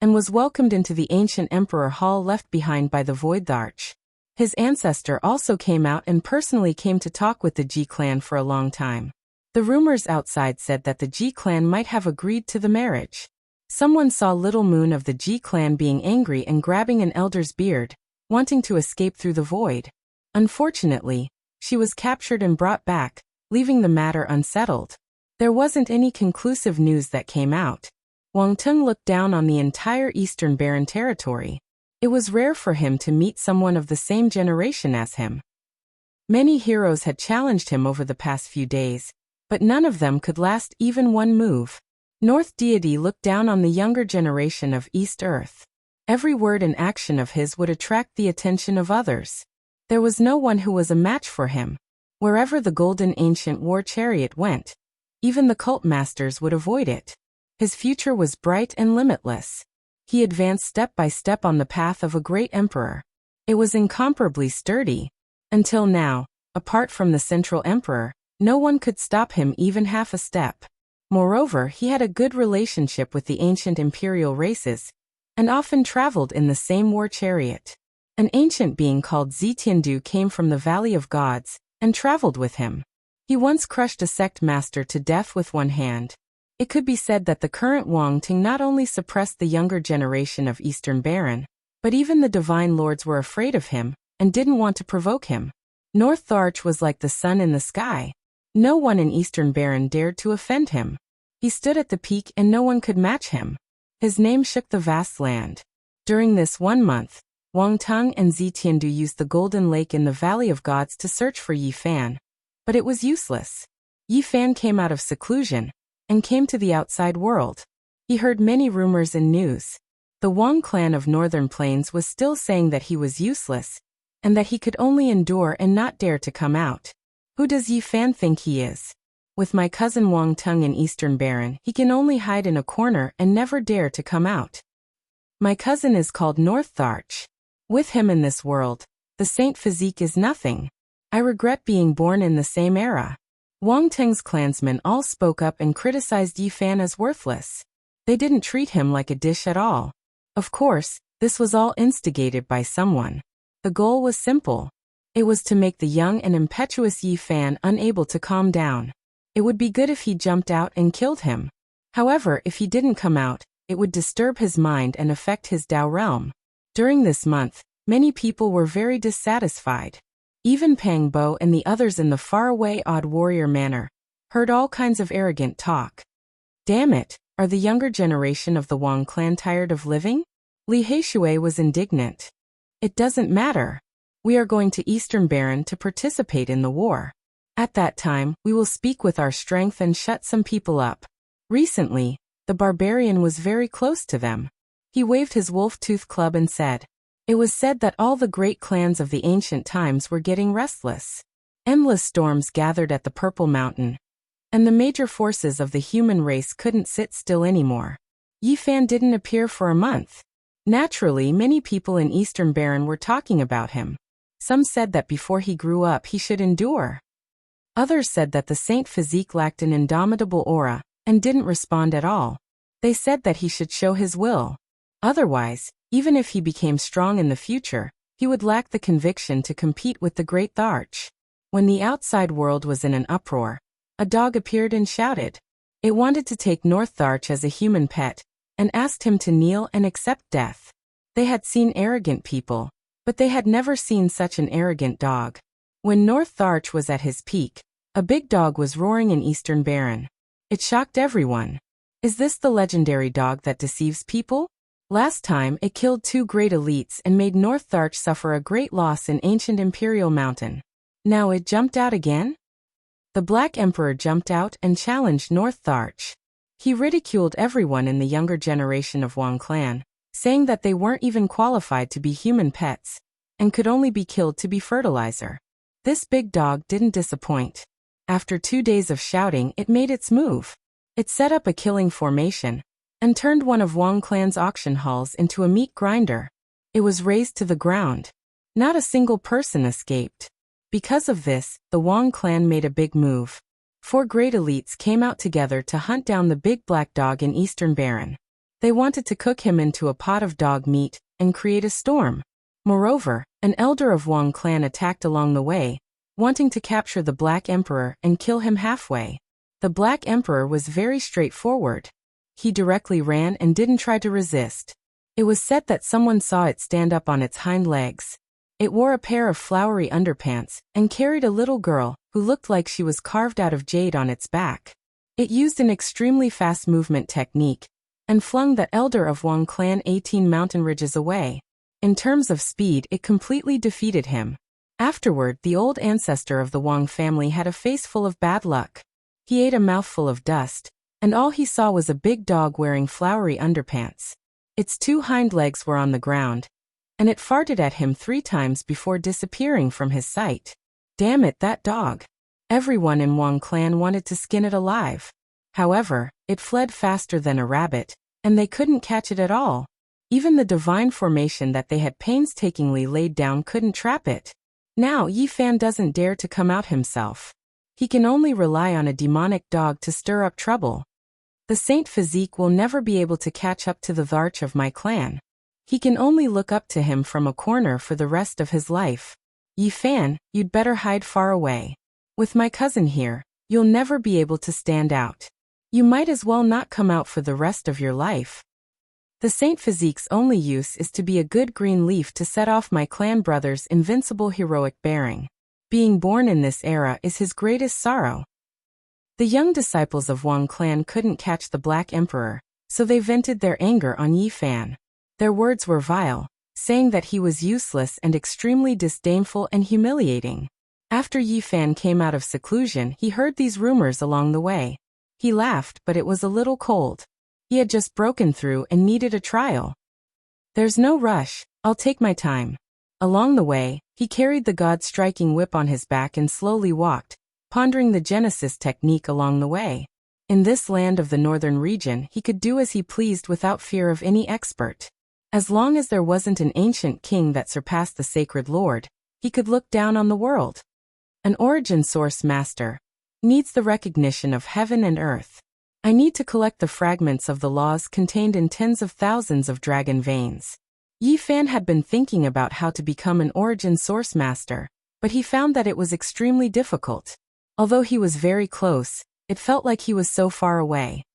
and was welcomed into the ancient Emperor Hall left behind by the Void Tharch. His ancestor also came out and personally came to talk with the Ji clan for a long time. The rumors outside said that the Ji clan might have agreed to the marriage. Someone saw Little Moon of the Ji clan being angry and grabbing an elder's beard, wanting to escape through the void. Unfortunately, she was captured and brought back, leaving the matter unsettled. There wasn't any conclusive news that came out. Wang Tung looked down on the entire Eastern Baron territory. It was rare for him to meet someone of the same generation as him. Many heroes had challenged him over the past few days, but none of them could last even 1 move. North Deity looked down on the younger generation of East Earth. Every word and action of his would attract the attention of others. There was no one who was a match for him. Wherever the golden ancient war chariot went, even the cult masters would avoid it. His future was bright and limitless. He advanced step by step on the path of a great emperor. It was incomparably sturdy. Until now, apart from the central emperor, no one could stop him even half a step. Moreover, he had a good relationship with the ancient imperial races, and often traveled in the same war chariot. An ancient being called Zitiandu came from the Valley of Gods, and traveled with him. He once crushed a sect master to death with one hand. It could be said that the current Wang Ting not only suppressed the younger generation of Eastern Baron, but even the divine lords were afraid of him, and didn't want to provoke him. North Tharch was like the sun in the sky. No one in Eastern Baron dared to offend him. He stood at the peak and no one could match him. His name shook the vast land. During this 1 month, Wang Tung and Zitiandu used the Golden Lake in the Valley of Gods to search for Yi Fan. But it was useless. Yi Fan came out of seclusion, and came to the outside world. He heard many rumors and news. The Wang clan of Northern Plains was still saying that he was useless, and that he could only endure and not dare to come out. Who does Yi Fan think he is? With my cousin Wang Tung in Eastern Baron, he can only hide in a corner and never dare to come out. My cousin is called North Tharch. With him in this world, the saint physique is nothing. I regret being born in the same era. Wang Tung's clansmen all spoke up and criticized Yi Fan as worthless. They didn't treat him like a dish at all. Of course, this was all instigated by someone. The goal was simple. It was to make the young and impetuous Yi Fan unable to calm down. It would be good if he jumped out and killed him. However, if he didn't come out, it would disturb his mind and affect his Dao realm. During this month, many people were very dissatisfied. Even Pang Bo and the others in the faraway odd warrior manor heard all kinds of arrogant talk. Damn it, are the younger generation of the Wang clan tired of living? Li Heishui was indignant. It doesn't matter. We are going to Eastern Baron to participate in the war. At that time, we will speak with our strength and shut some people up. Recently, the barbarian was very close to them. He waved his wolf-tooth club and said, it was said that all the great clans of the ancient times were getting restless. Endless storms gathered at the Purple Mountain, and the major forces of the human race couldn't sit still anymore. Yi Fan didn't appear for a month. Naturally, many people in Eastern Baron were talking about him. Some said that before he grew up he should endure. Others said that the saint physique lacked an indomitable aura, and didn't respond at all. They said that he should show his will. Otherwise, even if he became strong in the future, he would lack the conviction to compete with the great Tharch. When the outside world was in an uproar, a dog appeared and shouted. It wanted to take North Tharch as a human pet, and asked him to kneel and accept death. They had seen arrogant people, but they had never seen such an arrogant dog. When North Tharch was at his peak, a big dog was roaring in Eastern Baron. It shocked everyone. Is this the legendary dog that deceives people? Last time, it killed 2 great elites and made North Tharch suffer a great loss in ancient Imperial Mountain. Now it jumped out again? The Black Emperor jumped out and challenged North Tharch. He ridiculed everyone in the younger generation of Wang clan, saying that they weren't even qualified to be human pets, and could only be killed to be fertilizer. This big dog didn't disappoint. After 2 days of shouting, it made its move. It set up a killing formation, and turned one of Wang clan's auction halls into a meat grinder. It was razed to the ground. Not a single person escaped. Because of this, the Wang clan made a big move. 4 great elites came out together to hunt down the big black dog in Eastern Baron. They wanted to cook him into a pot of dog meat, and create a storm. Moreover, an elder of Wang clan attacked along the way, wanting to capture the Black Emperor and kill him halfway. The Black Emperor was very straightforward. He directly ran and didn't try to resist. It was said that someone saw it stand up on its hind legs. It wore a pair of flowery underpants, and carried a little girl, who looked like she was carved out of jade on its back. It used an extremely fast movement technique, and flung the elder of Wang clan 18 mountain ridges away. In terms of speed, it completely defeated him. Afterward, the old ancestor of the Wang family had a face full of bad luck. He ate a mouthful of dust, and all he saw was a big dog wearing flowery underpants. Its 2 hind legs were on the ground, and it farted at him 3 times before disappearing from his sight. Damn it, that dog. Everyone in Wang clan wanted to skin it alive. However, it fled faster than a rabbit, and they couldn't catch it at all. Even the divine formation that they had painstakingly laid down couldn't trap it. Now Yi Fan doesn't dare to come out himself. He can only rely on a demonic dog to stir up trouble. The Saint Physique will never be able to catch up to the Tharch of my clan. He can only look up to him from a corner for the rest of his life. Yi Fan, you'd better hide far away. With my cousin here, you'll never be able to stand out. You might as well not come out for the rest of your life. The Saint Physique's only use is to be a good green leaf to set off my clan brother's invincible heroic bearing. Being born in this era is his greatest sorrow. The young disciples of Wang clan couldn't catch the Black Emperor, so they vented their anger on Yi Fan. Their words were vile, saying that he was useless and extremely disdainful and humiliating. After Yi Fan came out of seclusion, he heard these rumors along the way. He laughed, but it was a little cold. He had just broken through and needed a trial. There's no rush, I'll take my time. Along the way, he carried the god-striking whip on his back and slowly walked, pondering the Genesis technique along the way. In this land of the northern region, he could do as he pleased without fear of any expert. As long as there wasn't an ancient king that surpassed the sacred lord, he could look down on the world. An origin source master needs the recognition of heaven and earth. I need to collect the fragments of the laws contained in tens of thousands of dragon veins. Yi Fan had been thinking about how to become an origin source master, but he found that it was extremely difficult. Although he was very close, it felt like he was so far away.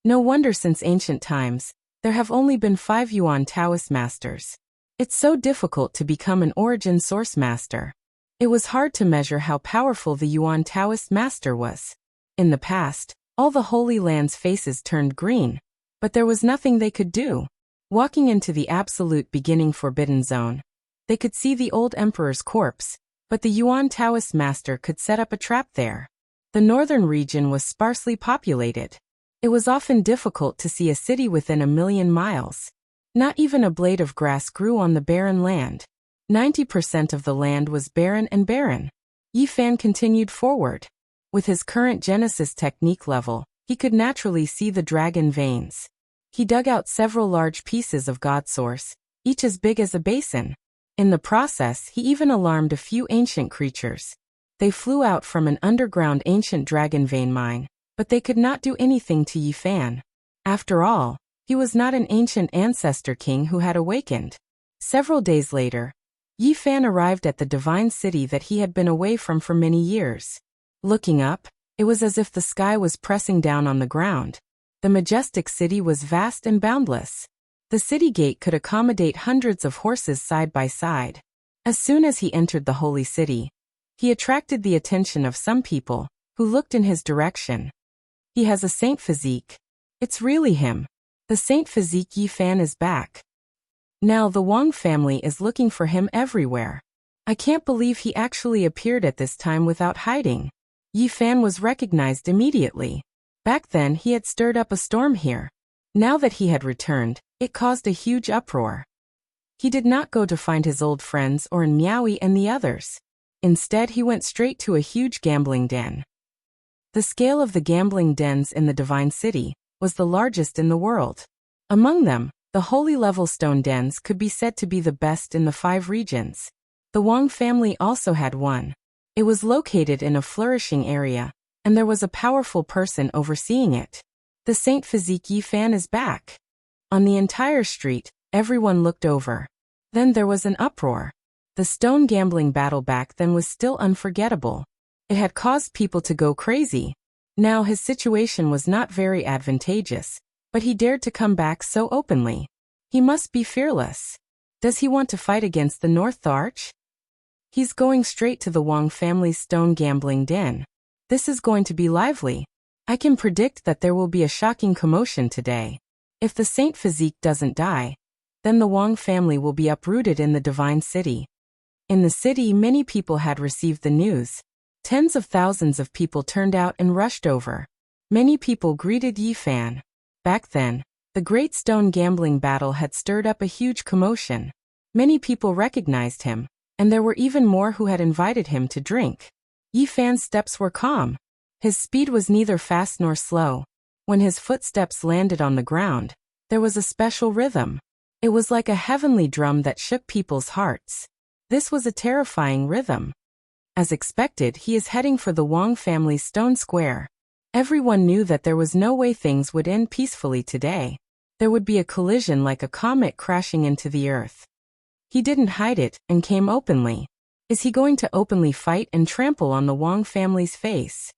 No wonder since ancient times, there have only been 5 Yuan Taoist masters. It's so difficult to become an origin source master. It was hard to measure how powerful the Yuan Taoist master was. In the past, all the Holy Land's faces turned green, but there was nothing they could do. Walking into the absolute beginning forbidden zone, they could see the old emperor's corpse, but the Yuan Taoist master could set up a trap there. The northern region was sparsely populated. It was often difficult to see a city within 1,000,000 miles. Not even a blade of grass grew on the barren land. 90% of the land was barren and barren. Yi Fan continued forward. With his current Genesis technique level, he could naturally see the dragon veins. He dug out several large pieces of God Source, each as big as a basin. In the process, he even alarmed a few ancient creatures. They flew out from an underground ancient dragon vein mine, but they could not do anything to Yi Fan. After all, he was not an ancient ancestor king who had awakened. Several days later, Yi Fan arrived at the divine city that he had been away from for many years. Looking up, it was as if the sky was pressing down on the ground. The majestic city was vast and boundless. The city gate could accommodate hundreds of horses side by side. As soon as he entered the holy city, he attracted the attention of some people, who looked in his direction. He has a saint physique. It's really him. The saint physique Yi Fan is back. Now the Wang family is looking for him everywhere. I can't believe he actually appeared at this time without hiding. Yi Fan was recognized immediately. Back then he had stirred up a storm here. Now that he had returned, it caused a huge uproar. He did not go to find his old friends or in Miaoyi and the others. Instead he went straight to a huge gambling den. The scale of the gambling dens in the Divine City was the largest in the world. Among them, the holy level stone dens could be said to be the best in the 5 regions. The Wang family also had one. It was located in a flourishing area, and there was a powerful person overseeing it. The Saint Physique Yi Fan is back. On the entire street, everyone looked over. Then there was an uproar. The stone gambling battle back then was still unforgettable. It had caused people to go crazy. Now his situation was not very advantageous, but he dared to come back so openly. He must be fearless. Does he want to fight against the North Tharch? He's going straight to the Wang family's stone gambling den. This is going to be lively. I can predict that there will be a shocking commotion today. If the Saint Physique doesn't die, then the Wang family will be uprooted in the Divine City. In the city, many people had received the news. Tens of thousands of people turned out and rushed over. Many people greeted Yi Fan. Back then, the Great Stone Gambling Battle had stirred up a huge commotion. Many people recognized him, and there were even more who had invited him to drink. Yi Fan's steps were calm. His speed was neither fast nor slow. When his footsteps landed on the ground, there was a special rhythm. It was like a heavenly drum that shook people's hearts. This was a terrifying rhythm. As expected, he is heading for the Wang family's stone square. Everyone knew that there was no way things would end peacefully today. There would be a collision like a comet crashing into the earth. He didn't hide it and came openly. Is he going to openly fight and trample on the Wang family's face?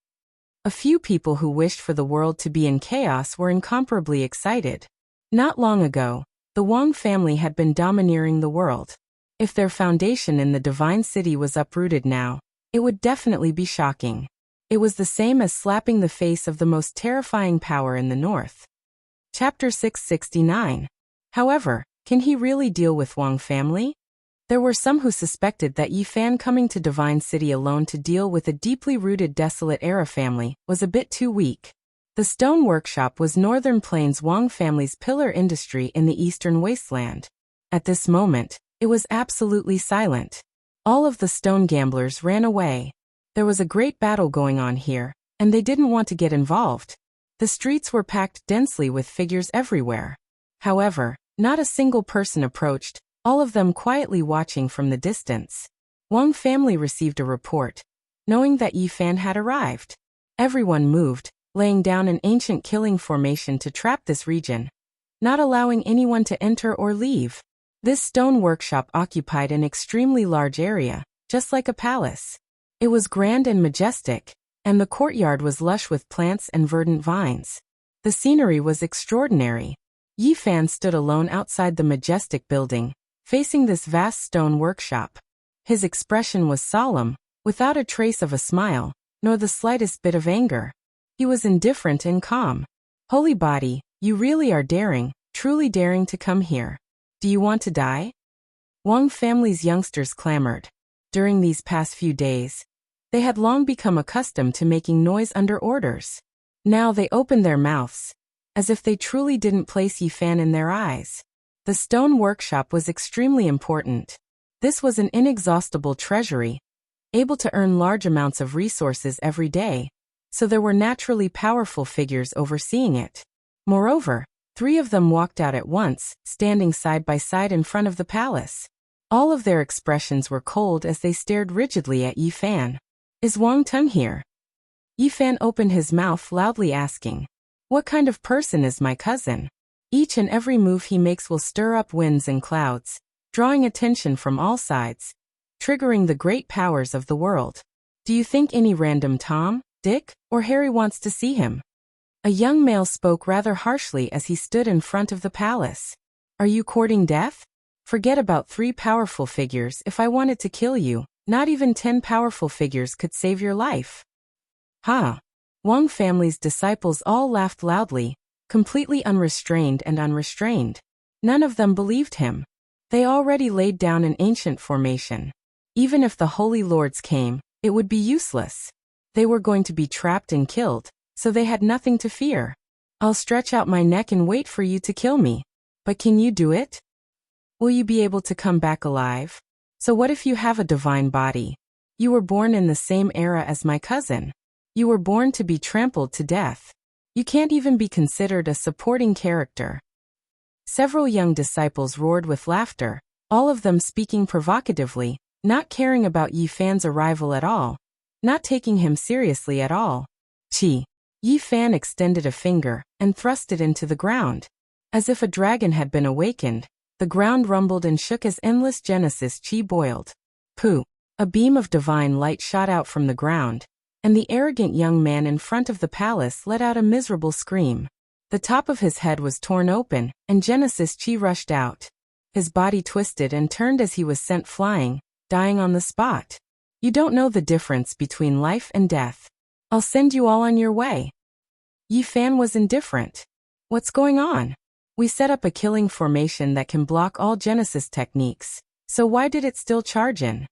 A few people who wished for the world to be in chaos were incomparably excited. Not long ago, the Wang family had been domineering the world. If their foundation in the divine city was uprooted now, it would definitely be shocking. It was the same as slapping the face of the most terrifying power in the north. Chapter 669. However, can he really deal with Wang family? There were some who suspected that Yi Fan coming to Divine City alone to deal with a deeply rooted desolate era family was a bit too weak. The stone workshop was Northern Plains Wang family's pillar industry in the eastern wasteland. At this moment, it was absolutely silent. All of the stone gamblers ran away. There was a great battle going on here, and they didn't want to get involved. The streets were packed densely with figures everywhere. However, not a single person approached, all of them quietly watching from the distance. Wang family received a report, knowing that Yi Fan had arrived. Everyone moved, laying down an ancient killing formation to trap this region, not allowing anyone to enter or leave. This stone workshop occupied an extremely large area, just like a palace. It was grand and majestic, and the courtyard was lush with plants and verdant vines. The scenery was extraordinary. Yi Fan stood alone outside the majestic building, facing this vast stone workshop. His expression was solemn, without a trace of a smile, nor the slightest bit of anger. He was indifferent and calm. Holy body, you really are daring, truly daring to come here. Do you want to die? Wang family's youngsters clamored. During these past few days, they had long become accustomed to making noise under orders. Now they opened their mouths, as if they truly didn't place Yi Fan in their eyes. The stone workshop was extremely important. This was an inexhaustible treasury, able to earn large amounts of resources every day, so there were naturally powerful figures overseeing it. Moreover, 3 of them walked out at once, standing side by side in front of the palace. All of their expressions were cold as they stared rigidly at Yi Fan. Is Wang Tung here? Yi Fan opened his mouth loudly asking, what kind of person is my cousin? Each and every move he makes will stir up winds and clouds, drawing attention from all sides, triggering the great powers of the world. Do you think any random Tom, Dick, or Harry wants to see him? A young male spoke rather harshly as he stood in front of the palace. Are you courting death? Forget about 3 powerful figures. If I wanted to kill you, not even 10 powerful figures could save your life. Ha! Wang family's disciples all laughed loudly, completely unrestrained and unrestrained. None of them believed him. They already laid down an ancient formation. Even if the holy lords came, it would be useless. They were going to be trapped and killed, so they had nothing to fear. I'll stretch out my neck and wait for you to kill me. But can you do it? Will you be able to come back alive? So what if you have a divine body? You were born in the same era as my cousin. You were born to be trampled to death. You can't even be considered a supporting character. Several young disciples roared with laughter, all of them speaking provocatively, not caring about Yi Fan's arrival at all, not taking him seriously at all. Chi. Yi Fan extended a finger and thrust it into the ground. As if a dragon had been awakened, the ground rumbled and shook as endless Genesis chi boiled. Pooh! A beam of divine light shot out from the ground, and the arrogant young man in front of the palace let out a miserable scream. The top of his head was torn open, and Genesis chi rushed out. His body twisted and turned as he was sent flying, dying on the spot. You don't know the difference between life and death. I'll send you all on your way. Yi Fan was indifferent. What's going on? We set up a killing formation that can block all Genesis techniques, so why did it still charge in?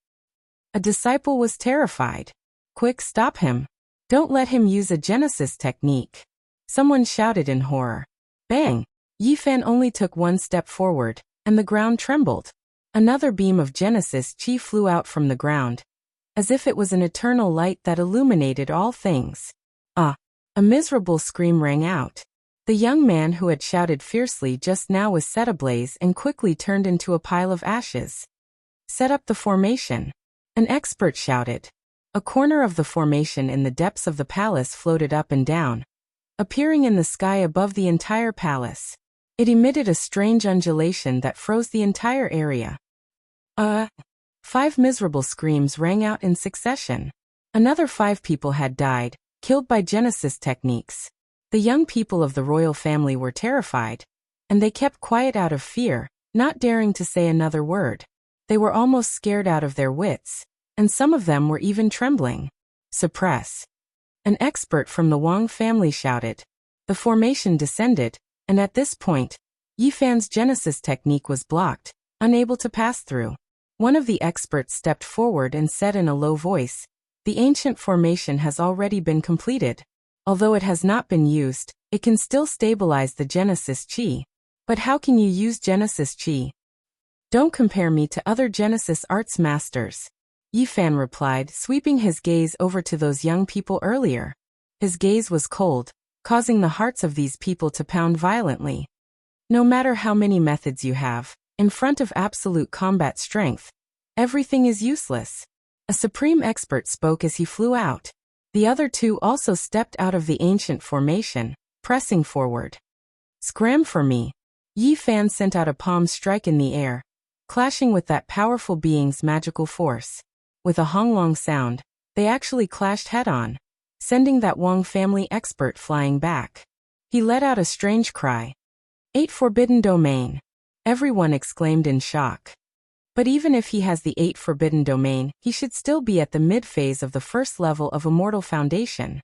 A disciple was terrified. Quick, stop him. Don't let him use a Genesis technique. Someone shouted in horror. Bang! Yi Fan only took 1 step forward, and the ground trembled. Another beam of Genesis chi flew out from the ground, as if it was an eternal light that illuminated all things. Ah! A miserable scream rang out. The young man who had shouted fiercely just now was set ablaze and quickly turned into a pile of ashes. Set up the formation. An expert shouted. A corner of the formation in the depths of the palace floated up and down, appearing in the sky above the entire palace. It emitted a strange undulation that froze the entire area. 5 miserable screams rang out in succession. Another 5 people had died, killed by Genesis techniques. The young people of the royal family were terrified, and they kept quiet out of fear, not daring to say another word. They were almost scared out of their wits, and some of them were even trembling. Suppress. An expert from the Wang family shouted. The formation descended, and at this point, Yi Fan's Genesis technique was blocked, unable to pass through. One of the experts stepped forward and said in a low voice, "The ancient formation has already been completed. Although it has not been used, it can still stabilize the Genesis chi." "But how can you use Genesis chi?" "Don't compare me to other Genesis arts masters," Yi Fan replied, sweeping his gaze over to those young people earlier. His gaze was cold, causing the hearts of these people to pound violently. No matter how many methods you have, in front of absolute combat strength, everything is useless. A supreme expert spoke as he flew out. The other 2 also stepped out of the ancient formation, pressing forward. "Scram for me." Yi Fan sent out a palm strike in the air, clashing with that powerful being's magical force. With a honglong sound, they actually clashed head-on, sending that Wang family expert flying back. He let out a strange cry. 8 forbidden domain. Everyone exclaimed in shock. But even if he has the 8 forbidden domain, he should still be at the mid-phase of the first level of Immortal Foundation.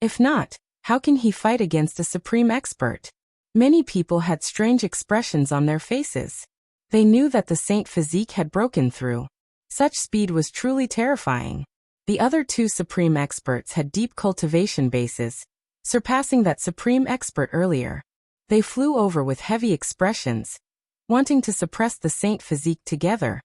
If not, how can he fight against a supreme expert? Many people had strange expressions on their faces. They knew that the Saint physique had broken through. Such speed was truly terrifying. The other 2 supreme experts had deep cultivation bases, surpassing that supreme expert earlier. They flew over with heavy expressions, wanting to suppress the Saint physique together.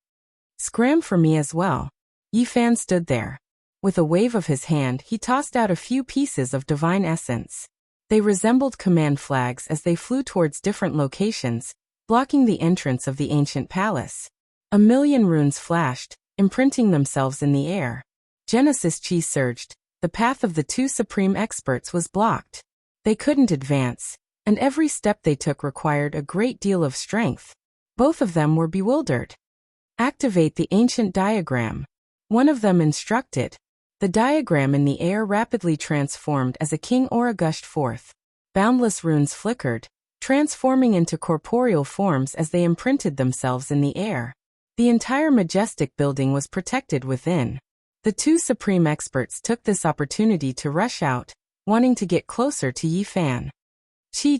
"Scram for me as well." Yi Fan stood there. With a wave of his hand, he tossed out a few pieces of divine essence. They resembled command flags as they flew towards different locations, blocking the entrance of the ancient palace. A million runes flashed, imprinting themselves in the air. Genesis chi surged. The path of the 2 supreme experts was blocked. They couldn't advance, and every step they took required a great deal of strength. Both of them were bewildered. "Activate the ancient diagram," one of them instructed. The diagram in the air rapidly transformed as a king aura gushed forth. Boundless runes flickered, transforming into corporeal forms as they imprinted themselves in the air. The entire majestic building was protected within. The 2 supreme experts took this opportunity to rush out, wanting to get closer to Yi Fan. Chi.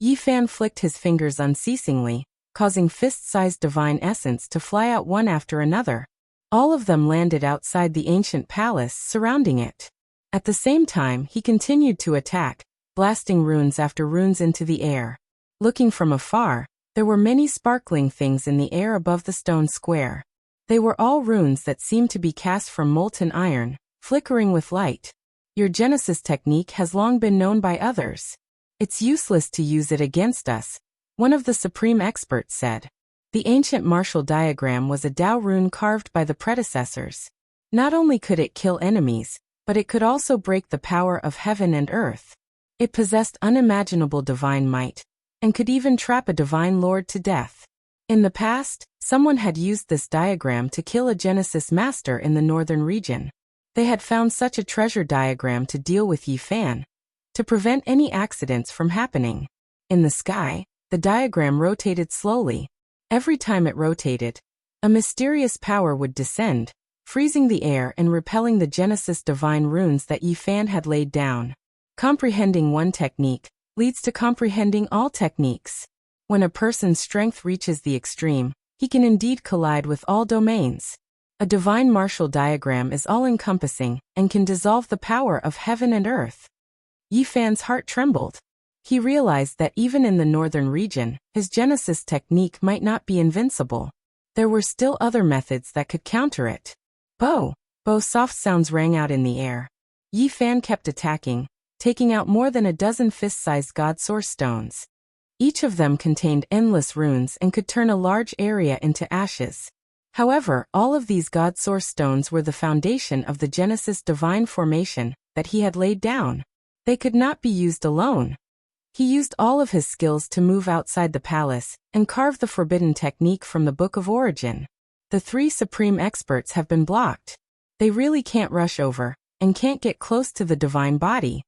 Yi Fan flicked his fingers unceasingly, causing fist-sized divine essence to fly out one after another. All of them landed outside the ancient palace surrounding it. At the same time, he continued to attack, blasting runes after runes into the air. Looking from afar, there were many sparkling things in the air above the stone square. They were all runes that seemed to be cast from molten iron, flickering with light. "Your Genesis technique has long been known by others. It's useless to use it against us," one of the supreme experts said. The ancient martial diagram was a Dao rune carved by the predecessors. Not only could it kill enemies, but it could also break the power of heaven and earth. It possessed unimaginable divine might, and could even trap a divine lord to death. In the past, someone had used this diagram to kill a Genesis master in the northern region. They had found such a treasure diagram to deal with Yi Fan, to prevent any accidents from happening. In the sky, the diagram rotated slowly. Every time it rotated, a mysterious power would descend, freezing the air and repelling the Genesis divine runes that Yi Fan had laid down. Comprehending one technique leads to comprehending all techniques. When a person's strength reaches the extreme, he can indeed collide with all domains. A divine martial diagram is all-encompassing and can dissolve the power of heaven and earth. Yi Fan's heart trembled. He realized that even in the northern region, his Genesis technique might not be invincible. There were still other methods that could counter it. Bo! Bo! Soft sounds rang out in the air. Yi Fan kept attacking, taking out more than a dozen fist-sized god source stones. Each of them contained endless runes and could turn a large area into ashes. However, all of these god source stones were the foundation of the Genesis divine formation that he had laid down. They could not be used alone. He used all of his skills to move outside the palace and carve the forbidden technique from the Book of Origin. The three supreme experts have been blocked. They really can't rush over and can't get close to the divine body.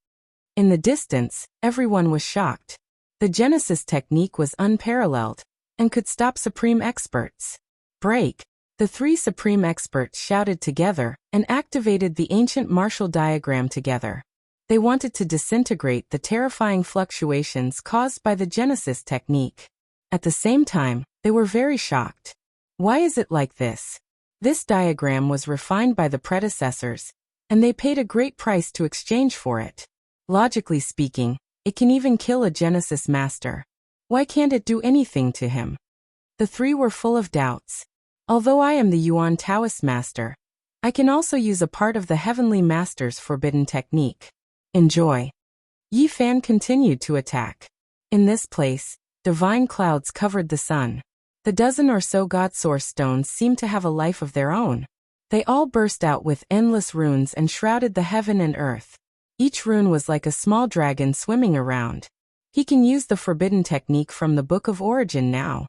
In the distance, everyone was shocked. The Genesis technique was unparalleled and could stop supreme experts. Break! The three supreme experts shouted together and activated the ancient martial diagram together. They wanted to disintegrate the terrifying fluctuations caused by the Genesis technique. At the same time, they were very shocked. Why is it like this? This diagram was refined by the predecessors, and they paid a great price to exchange for it. Logically speaking, it can even kill a Genesis master. Why can't it do anything to him? The three were full of doubts. Although I am the Yuan Taoist master, I can also use a part of the Heavenly Master's forbidden technique. Enjoy. Yi Fan continued to attack. In this place, divine clouds covered the sun. The dozen or so god source stones seemed to have a life of their own. They all burst out with endless runes and shrouded the heaven and earth. Each rune was like a small dragon swimming around. He can use the forbidden technique from the Book of Origin now.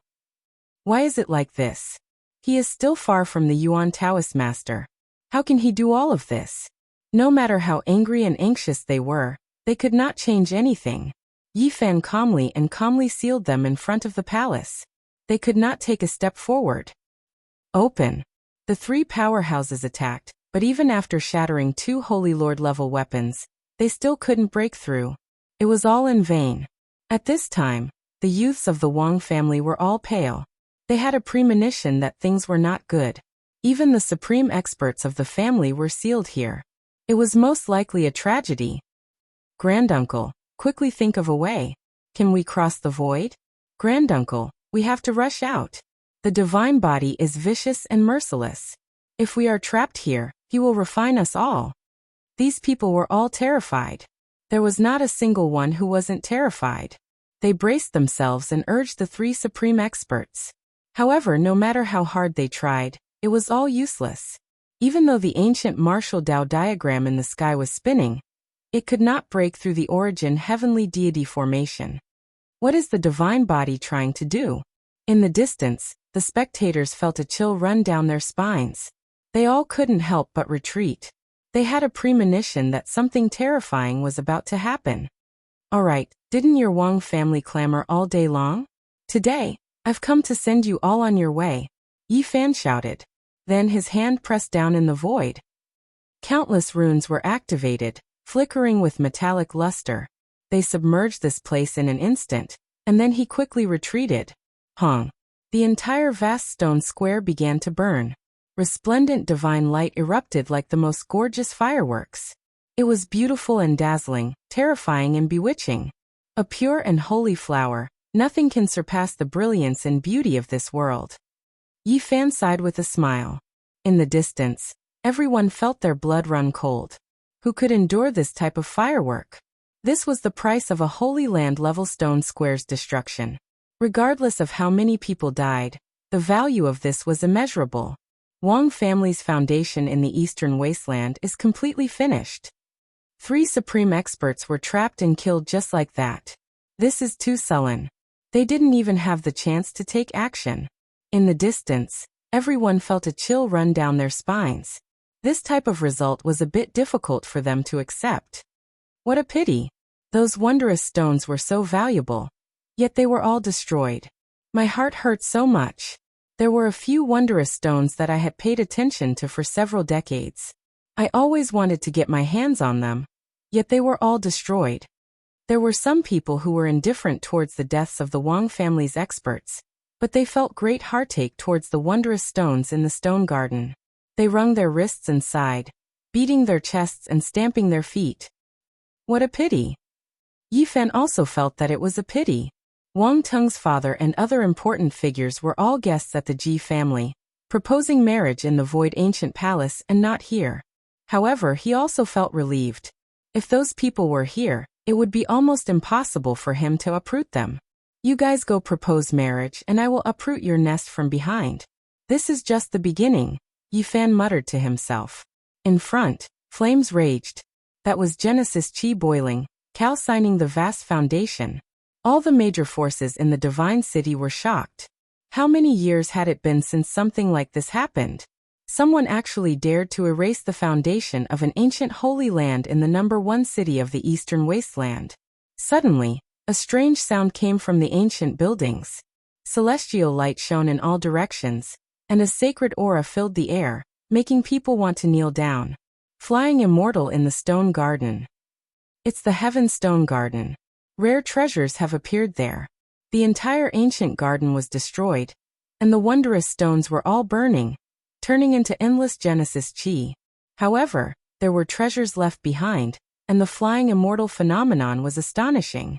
Why is it like this? He is still far from the Yuan Taoist master. How can he do all of this? No matter how angry and anxious they were, they could not change anything. Yi Fan calmly sealed them in front of the palace. They could not take a step forward. Open. The three powerhouses attacked, but even after shattering two Holy Lord level weapons, they still couldn't break through. It was all in vain. At this time, the youths of the Wang family were all pale. They had a premonition that things were not good. Even the supreme experts of the family were sealed here. It was most likely a tragedy. Granduncle, quickly think of a way. Can we cross the void? Granduncle, we have to rush out. The divine body is vicious and merciless. If we are trapped here, he will refine us all. These people were all terrified. There was not a single one who wasn't terrified. They braced themselves and urged the three supreme experts. However, no matter how hard they tried, it was all useless. Even though the ancient martial Tao diagram in the sky was spinning, it could not break through the origin heavenly deity formation. What is the divine body trying to do? In the distance, the spectators felt a chill run down their spines. They all couldn't help but retreat. They had a premonition that something terrifying was about to happen. Alright, didn't your Wang family clamor all day long? Today, I've come to send you all on your way, Yi Fan shouted. Then his hand pressed down in the void. Countless runes were activated, flickering with metallic luster. They submerged this place in an instant, and then he quickly retreated. Hong. The entire vast stone square began to burn. Resplendent divine light erupted like the most gorgeous fireworks. It was beautiful and dazzling, terrifying and bewitching. A pure and holy flower, nothing can surpass the brilliance and beauty of this world. Yi Fan sighed with a smile. In the distance, everyone felt their blood run cold. Who could endure this type of firework? This was the price of a Holy Land level stone square's destruction. Regardless of how many people died, the value of this was immeasurable. Wang family's foundation in the eastern wasteland is completely finished. 3 supreme experts were trapped and killed just like that. This is too sullen. They didn't even have the chance to take action. In the distance, everyone felt a chill run down their spines. This type of result was a bit difficult for them to accept. What a pity. Those wondrous stones were so valuable. Yet they were all destroyed. My heart hurt so much. There were a few wondrous stones that I had paid attention to for several decades. I always wanted to get my hands on them. Yet they were all destroyed. There were some people who were indifferent towards the deaths of the Wang family's experts, but they felt great heartache towards the wondrous stones in the stone garden. They wrung their wrists and sighed, beating their chests and stamping their feet. What a pity. Yi Fan also felt that it was a pity. Wang Teng's father and other important figures were all guests at the Ji family, proposing marriage in the void ancient palace and not here. However, he also felt relieved. If those people were here, it would be almost impossible for him to uproot them. You guys go propose marriage and I will uproot your nest from behind. This is just the beginning, Yi Fan muttered to himself. In front, flames raged. That was Genesis Qi boiling, calcining the vast foundation. All the major forces in the divine city were shocked. How many years had it been since something like this happened? Someone actually dared to erase the foundation of an ancient holy land in the #1 city of the eastern wasteland. Suddenly, a strange sound came from the ancient buildings. Celestial light shone in all directions, and a sacred aura filled the air, making people want to kneel down. Flying immortal in the stone garden. It's the Heaven Stone Garden. Rare treasures have appeared there. The entire ancient garden was destroyed, and the wondrous stones were all burning, turning into endless Genesis Qi. However, there were treasures left behind, and the flying immortal phenomenon was astonishing.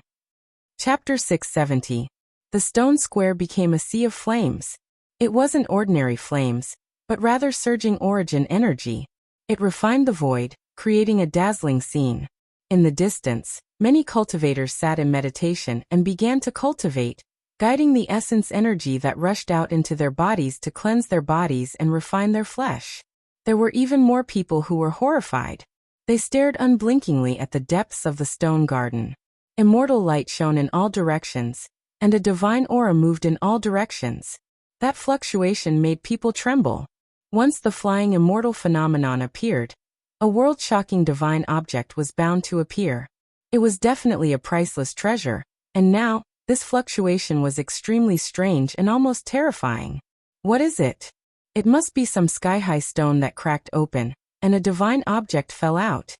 Chapter 670. The stone square became a sea of flames. It wasn't ordinary flames, but rather surging origin energy. It refined the void, creating a dazzling scene. In the distance, many cultivators sat in meditation and began to cultivate, guiding the essence energy that rushed out into their bodies to cleanse their bodies and refine their flesh. There were even more people who were horrified. They stared unblinkingly at the depths of the stone garden. Immortal light shone in all directions, and a divine aura moved in all directions. That fluctuation made people tremble. Once the flying immortal phenomenon appeared, a world-shocking divine object was bound to appear. It was definitely a priceless treasure, and now, this fluctuation was extremely strange and almost terrifying. What is it? It must be some sky-high stone that cracked open, and a divine object fell out.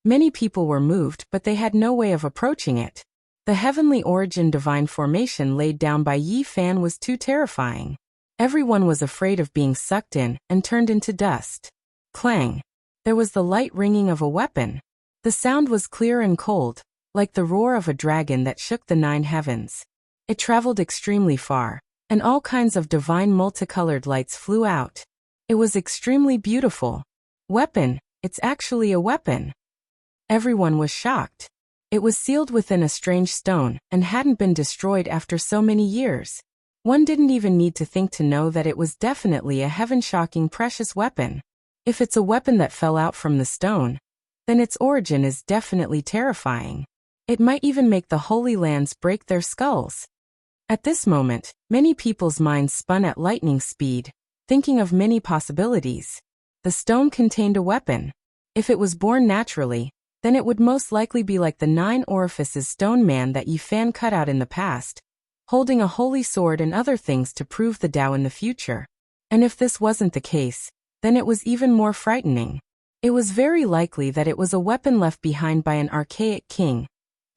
Many people were moved, but they had no way of approaching it. The heavenly origin divine formation laid down by Yi Fan was too terrifying. Everyone was afraid of being sucked in and turned into dust. Clang! There was the light ringing of a weapon. The sound was clear and cold, like the roar of a dragon that shook the 9 heavens. It traveled extremely far, and all kinds of divine multicolored lights flew out. It was extremely beautiful. Weapon, it's actually a weapon. Everyone was shocked. It was sealed within a strange stone and hadn't been destroyed after so many years. One didn't even need to think to know that it was definitely a heaven-shocking precious weapon. If it's a weapon that fell out from the stone, then its origin is definitely terrifying. It might even make the Holy Lands break their skulls. At this moment, many people's minds spun at lightning speed, thinking of many possibilities. The stone contained a weapon. If it was born naturally, then it would most likely be like the 9 orifices stone man that Yi Fan cut out in the past, holding a holy sword and other things to prove the Tao in the future. And if this wasn't the case, then it was even more frightening. It was very likely that it was a weapon left behind by an archaic king,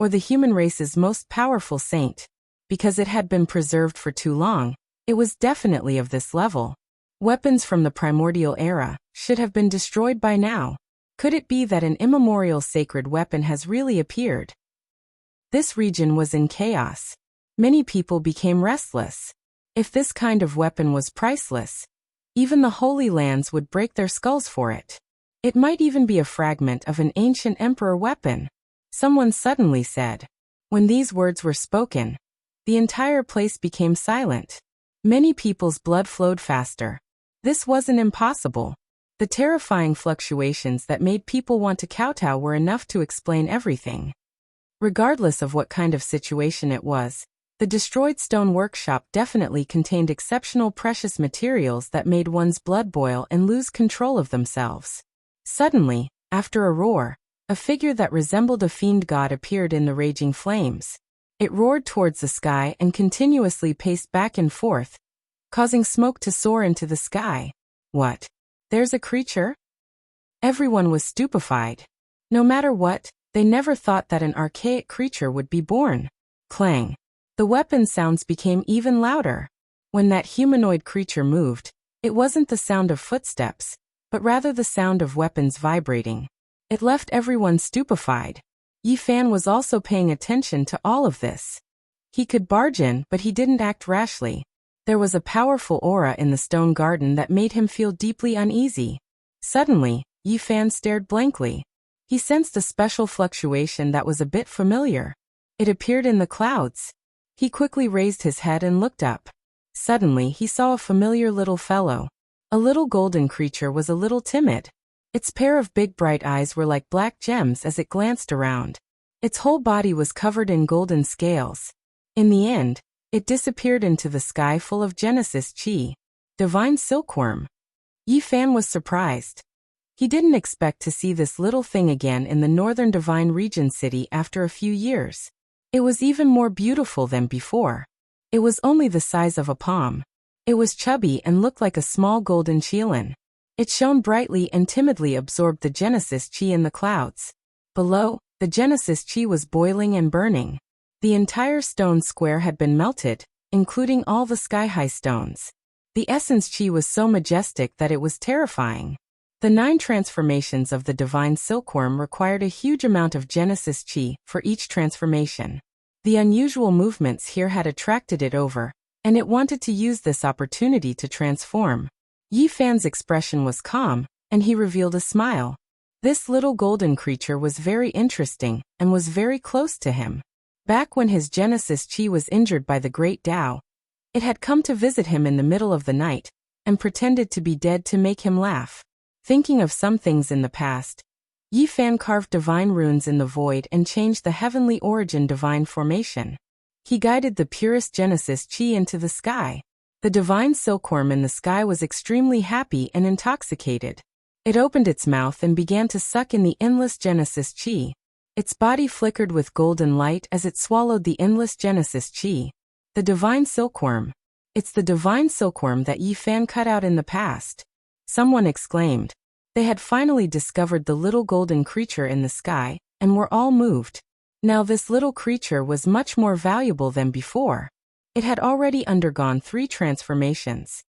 or the human race's most powerful saint. Because it had been preserved for too long, it was definitely of this level. Weapons from the primordial era should have been destroyed by now. Could it be that an immemorial sacred weapon has really appeared? This region was in chaos. Many people became restless. If this kind of weapon was priceless, even the Holy Lands would break their skulls for it. It might even be a fragment of an ancient emperor weapon. Someone suddenly said. When these words were spoken, the entire place became silent. Many people's blood flowed faster. This wasn't impossible. The terrifying fluctuations that made people want to kowtow were enough to explain everything. Regardless of what kind of situation it was, the destroyed stone workshop definitely contained exceptional precious materials that made one's blood boil and lose control of themselves. Suddenly, after a roar, a figure that resembled a fiend god appeared in the raging flames. It roared towards the sky and continuously paced back and forth, causing smoke to soar into the sky. What? There's a creature? Everyone was stupefied. No matter what, they never thought that an archaic creature would be born. Clang. The weapon sounds became even louder. When that humanoid creature moved, it wasn't the sound of footsteps, but rather the sound of weapons vibrating. It left everyone stupefied. Yi Fan was also paying attention to all of this. He could barge in, but he didn't act rashly. There was a powerful aura in the stone garden that made him feel deeply uneasy. Suddenly, Yi Fan stared blankly. He sensed a special fluctuation that was a bit familiar. It appeared in the clouds. He quickly raised his head and looked up. Suddenly, he saw a familiar little fellow. A little golden creature was a little timid. Its pair of big bright eyes were like black gems as it glanced around. Its whole body was covered in golden scales. In the end, it disappeared into the sky full of Genesis Chi. Divine silkworm. Yi Fan was surprised. He didn't expect to see this little thing again in the northern Divine Region city after a few years. It was even more beautiful than before. It was only the size of a palm. It was chubby and looked like a small golden qilin. It shone brightly and timidly absorbed the Genesis Chi in the clouds. Below, the Genesis Chi was boiling and burning. The entire stone square had been melted, including all the sky-high stones. The essence Chi was so majestic that it was terrifying. The 9 transformations of the divine silkworm required a huge amount of Genesis Chi for each transformation. The unusual movements here had attracted it over, and it wanted to use this opportunity to transform. Yi Fan's expression was calm, and he revealed a smile. This little golden creature was very interesting and was very close to him. Back when his Genesis Chi was injured by the Great Tao, it had come to visit him in the middle of the night and pretended to be dead to make him laugh. Thinking of some things in the past, Yi Fan carved divine runes in the void and changed the heavenly origin divine formation. He guided the purest Genesis Chi into the sky. The divine silkworm in the sky was extremely happy and intoxicated. It opened its mouth and began to suck in the endless Genesis Chi. Its body flickered with golden light as it swallowed the endless Genesis Chi. The divine silkworm. It's the divine silkworm that Yi Fan cut out in the past. Someone exclaimed. They had finally discovered the little golden creature in the sky, and were all moved. Now this little creature was much more valuable than before. It had already undergone 3 transformations.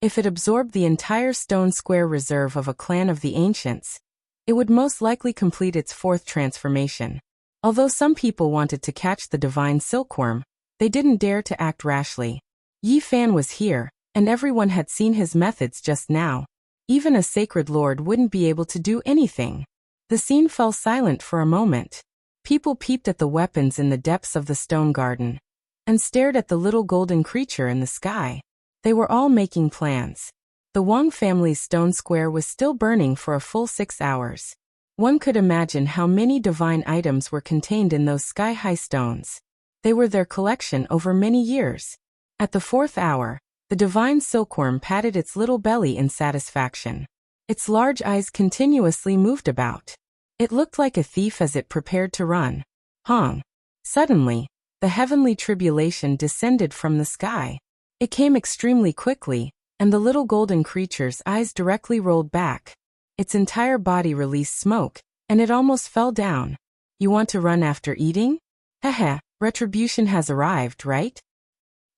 If it absorbed the entire stone square reserve of a clan of the ancients, it would most likely complete its 4th transformation. Although some people wanted to catch the divine silkworm, they didn't dare to act rashly. Yi Fan was here, and everyone had seen his methods just now. Even a sacred lord wouldn't be able to do anything. The scene fell silent for a moment. People peeped at the weapons in the depths of the stone garden, and stared at the little golden creature in the sky. They were all making plans. The Wang family's stone square was still burning for a full 6 hours. One could imagine how many divine items were contained in those sky-high stones. They were their collection over many years. At the 4th hour, the divine silkworm patted its little belly in satisfaction. Its large eyes continuously moved about. It looked like a thief as it prepared to run. Hong. Suddenly, the heavenly tribulation descended from the sky. It came extremely quickly, and the little golden creature's eyes directly rolled back. Its entire body released smoke, and it almost fell down. You want to run after eating? Heh, retribution has arrived, right?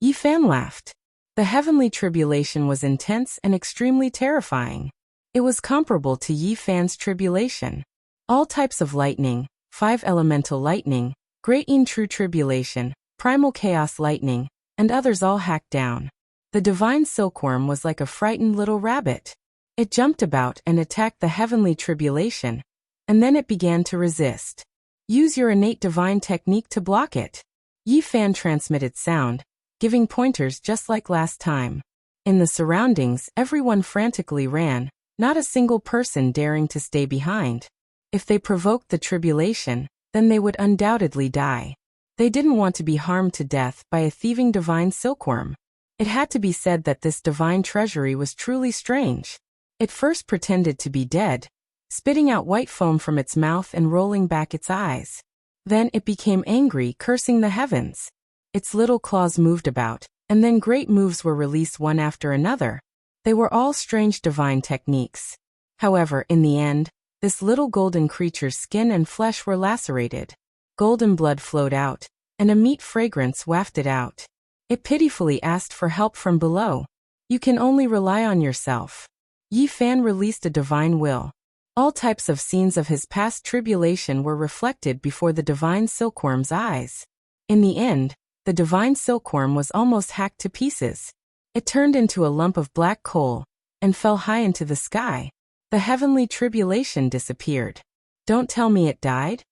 Yi Fan laughed. The heavenly tribulation was intense and extremely terrifying. It was comparable to Yi Fan's tribulation. All types of lightning, 5 elemental lightning, great true tribulation, primal chaos lightning, and others all hacked down. The divine silkworm was like a frightened little rabbit. It jumped about and attacked the heavenly tribulation, and then it began to resist. Use your innate divine technique to block it. Yi Fan transmitted sound, giving pointers just like last time. In the surroundings, everyone frantically ran, not a single person daring to stay behind. If they provoked the tribulation, then they would undoubtedly die. They didn't want to be harmed to death by a thieving divine silkworm. It had to be said that this divine treasury was truly strange. It first pretended to be dead, spitting out white foam from its mouth and rolling back its eyes. Then it became angry, cursing the heavens. Its little claws moved about, and then great moves were released one after another. They were all strange divine techniques. However, in the end, this little golden creature's skin and flesh were lacerated. Golden blood flowed out, and a meat fragrance wafted out. It pitifully asked for help from below. You can only rely on yourself. Yi Fan released a divine will. All types of scenes of his past tribulation were reflected before the divine silkworm's eyes. In the end, the divine silkworm was almost hacked to pieces. It turned into a lump of black coal and fell high into the sky. The heavenly tribulation disappeared. Don't tell me it died?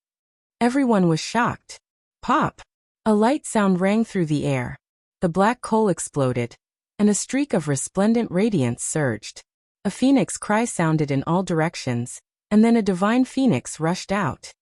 Everyone was shocked. Pop! A light sound rang through the air. The black coal exploded, and a streak of resplendent radiance surged. A phoenix cry sounded in all directions, and then a divine phoenix rushed out.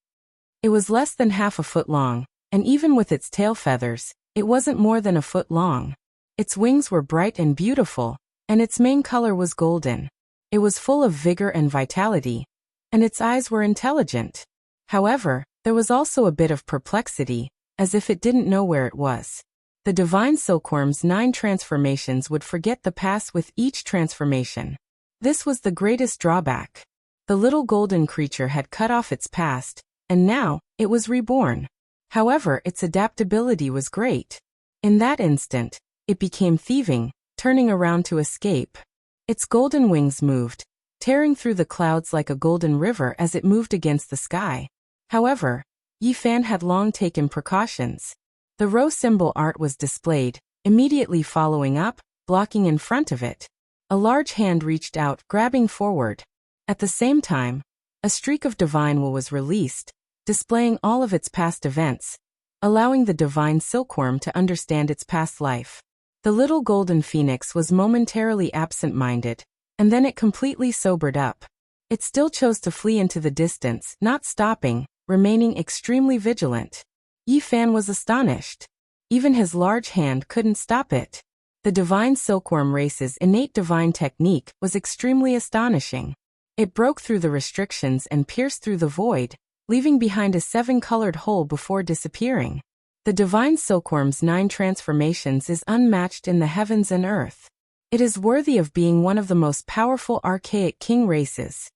It was less than half a foot long, and even with its tail feathers, it wasn't more than a foot long. Its wings were bright and beautiful, and its main color was golden. It was full of vigor and vitality, and its eyes were intelligent. However, there was also a bit of perplexity, as if it didn't know where it was. The divine silkworm's 9 transformations would forget the past with each transformation. This was the greatest drawback. The little golden creature had cut off its past, and now, it was reborn. However, its adaptability was great. In that instant, it became thieving, turning around to escape. Its golden wings moved, tearing through the clouds like a golden river as it moved against the sky. However, Yi Fan had long taken precautions. The rose symbol art was displayed, immediately following up, blocking in front of it. A large hand reached out, grabbing forward. At the same time, a streak of divine will was released, displaying all of its past events, allowing the divine silkworm to understand its past life. The little golden phoenix was momentarily absent-minded, and then it completely sobered up. It still chose to flee into the distance, not stopping, remaining extremely vigilant. Yi Fan was astonished. Even his large hand couldn't stop it. The divine silkworm race's innate divine technique was extremely astonishing. It broke through the restrictions and pierced through the void, leaving behind a 7-colored hole before disappearing. The divine silkworm's 9 transformations is unmatched in the heavens and earth. It is worthy of being one of the most powerful archaic king races,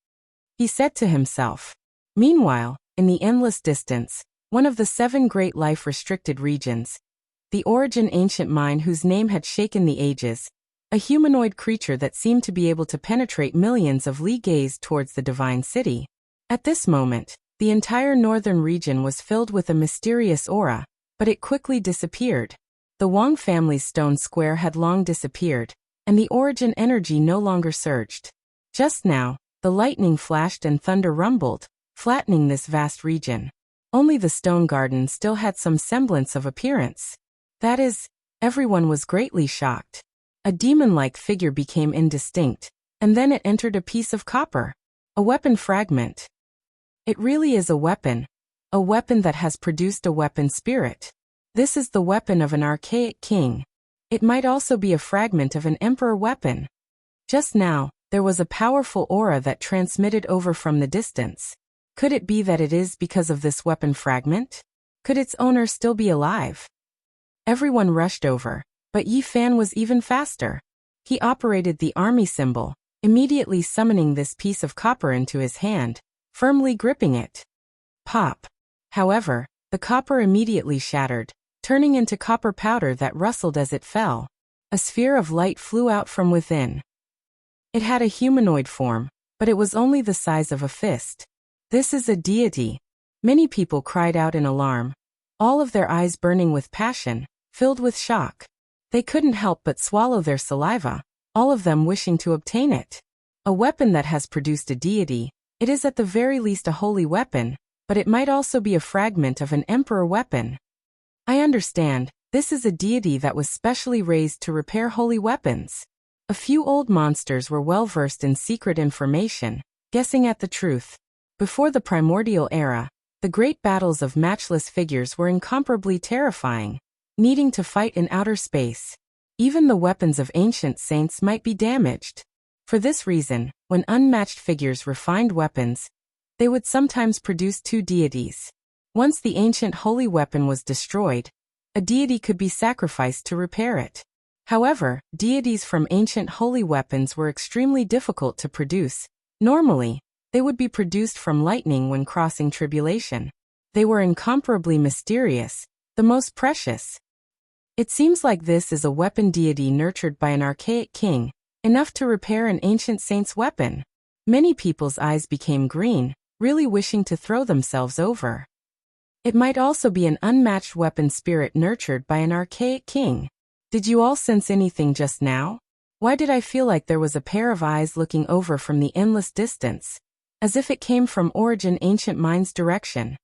he said to himself. Meanwhile, in the endless distance, one of the 7 great life-restricted regions, the origin ancient mine whose name had shaken the ages, a humanoid creature that seemed to be able to penetrate millions of li gazed towards the divine city. At this moment, the entire northern region was filled with a mysterious aura, but it quickly disappeared. The Wang family's stone square had long disappeared, and the origin energy no longer surged. Just now, the lightning flashed and thunder rumbled, flattening this vast region. Only the stone garden still had some semblance of appearance. That is, everyone was greatly shocked. A demon-like figure became indistinct, and then it entered a piece of copper. A weapon fragment. It really is a weapon that has produced a weapon spirit. This is the weapon of an archaic king. It might also be a fragment of an emperor weapon. Just now, there was a powerful aura that transmitted over from the distance. Could it be that it is because of this weapon fragment? Could its owner still be alive? Everyone rushed over, but Yi Fan was even faster. He operated the army symbol, immediately summoning this piece of copper into his hand, firmly gripping it. Pop! However, the copper immediately shattered, turning into copper powder that rustled as it fell. A sphere of light flew out from within. It had a humanoid form, but it was only the size of a fist. This is a deity. Many people cried out in alarm, all of their eyes burning with passion, filled with shock. They couldn't help but swallow their saliva, all of them wishing to obtain it. A weapon that has produced a deity, it is at the very least a holy weapon, but it might also be a fragment of an emperor weapon. I understand, this is a deity that was specially raised to repair holy weapons. A few old monsters were well versed in secret information, guessing at the truth. Before the primordial era, the great battles of matchless figures were incomparably terrifying, needing to fight in outer space. Even the weapons of ancient saints might be damaged. For this reason, when unmatched figures refined weapons, they would sometimes produce 2 deities. Once the ancient holy weapon was destroyed, a deity could be sacrificed to repair it. However, deities from ancient holy weapons were extremely difficult to produce. Normally, they would be produced from lightning when crossing tribulation. They were incomparably mysterious, the most precious. It seems like this is a weapon deity nurtured by an archaic king, enough to repair an ancient saint's weapon. Many people's eyes became green, really wishing to throw themselves over. It might also be an unmatched weapon spirit nurtured by an archaic king. Did you all sense anything just now? Why did I feel like there was a pair of eyes looking over from the endless distance, as if it came from Origin Ancient Mind's direction?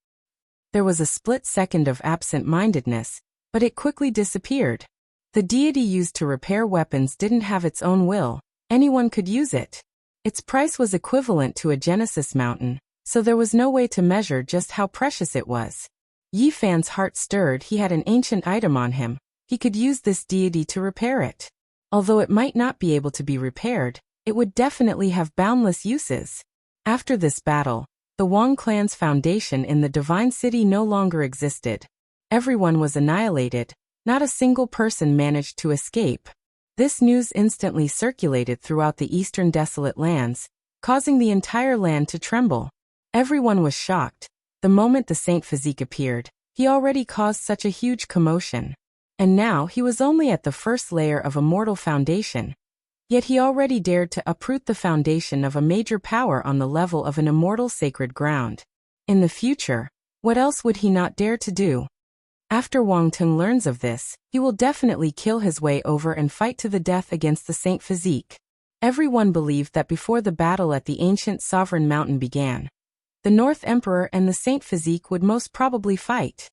There was a split second of absent-mindedness, but it quickly disappeared. The deity used to repair weapons didn't have its own will. Anyone could use it. Its price was equivalent to a Genesis mountain, so there was no way to measure just how precious it was. Yi Fan's heart stirred. He had an ancient item on him. He could use this deity to repair it. Although it might not be able to be repaired, it would definitely have boundless uses. After this battle, the Wang clan's foundation in the Divine City no longer existed. Everyone was annihilated. Not a single person managed to escape. This news instantly circulated throughout the eastern desolate lands, causing the entire land to tremble. Everyone was shocked. The moment the Saint Physique appeared, he already caused such a huge commotion. And now he was only at the first layer of a mortal foundation. Yet he already dared to uproot the foundation of a major power on the level of an immortal sacred ground. In the future, what else would he not dare to do? After Wang Tung learns of this, he will definitely kill his way over and fight to the death against the Saint Physique. Everyone believed that before the battle at the ancient Sovereign Mountain began, the North Emperor and the Saint Physique would most probably fight.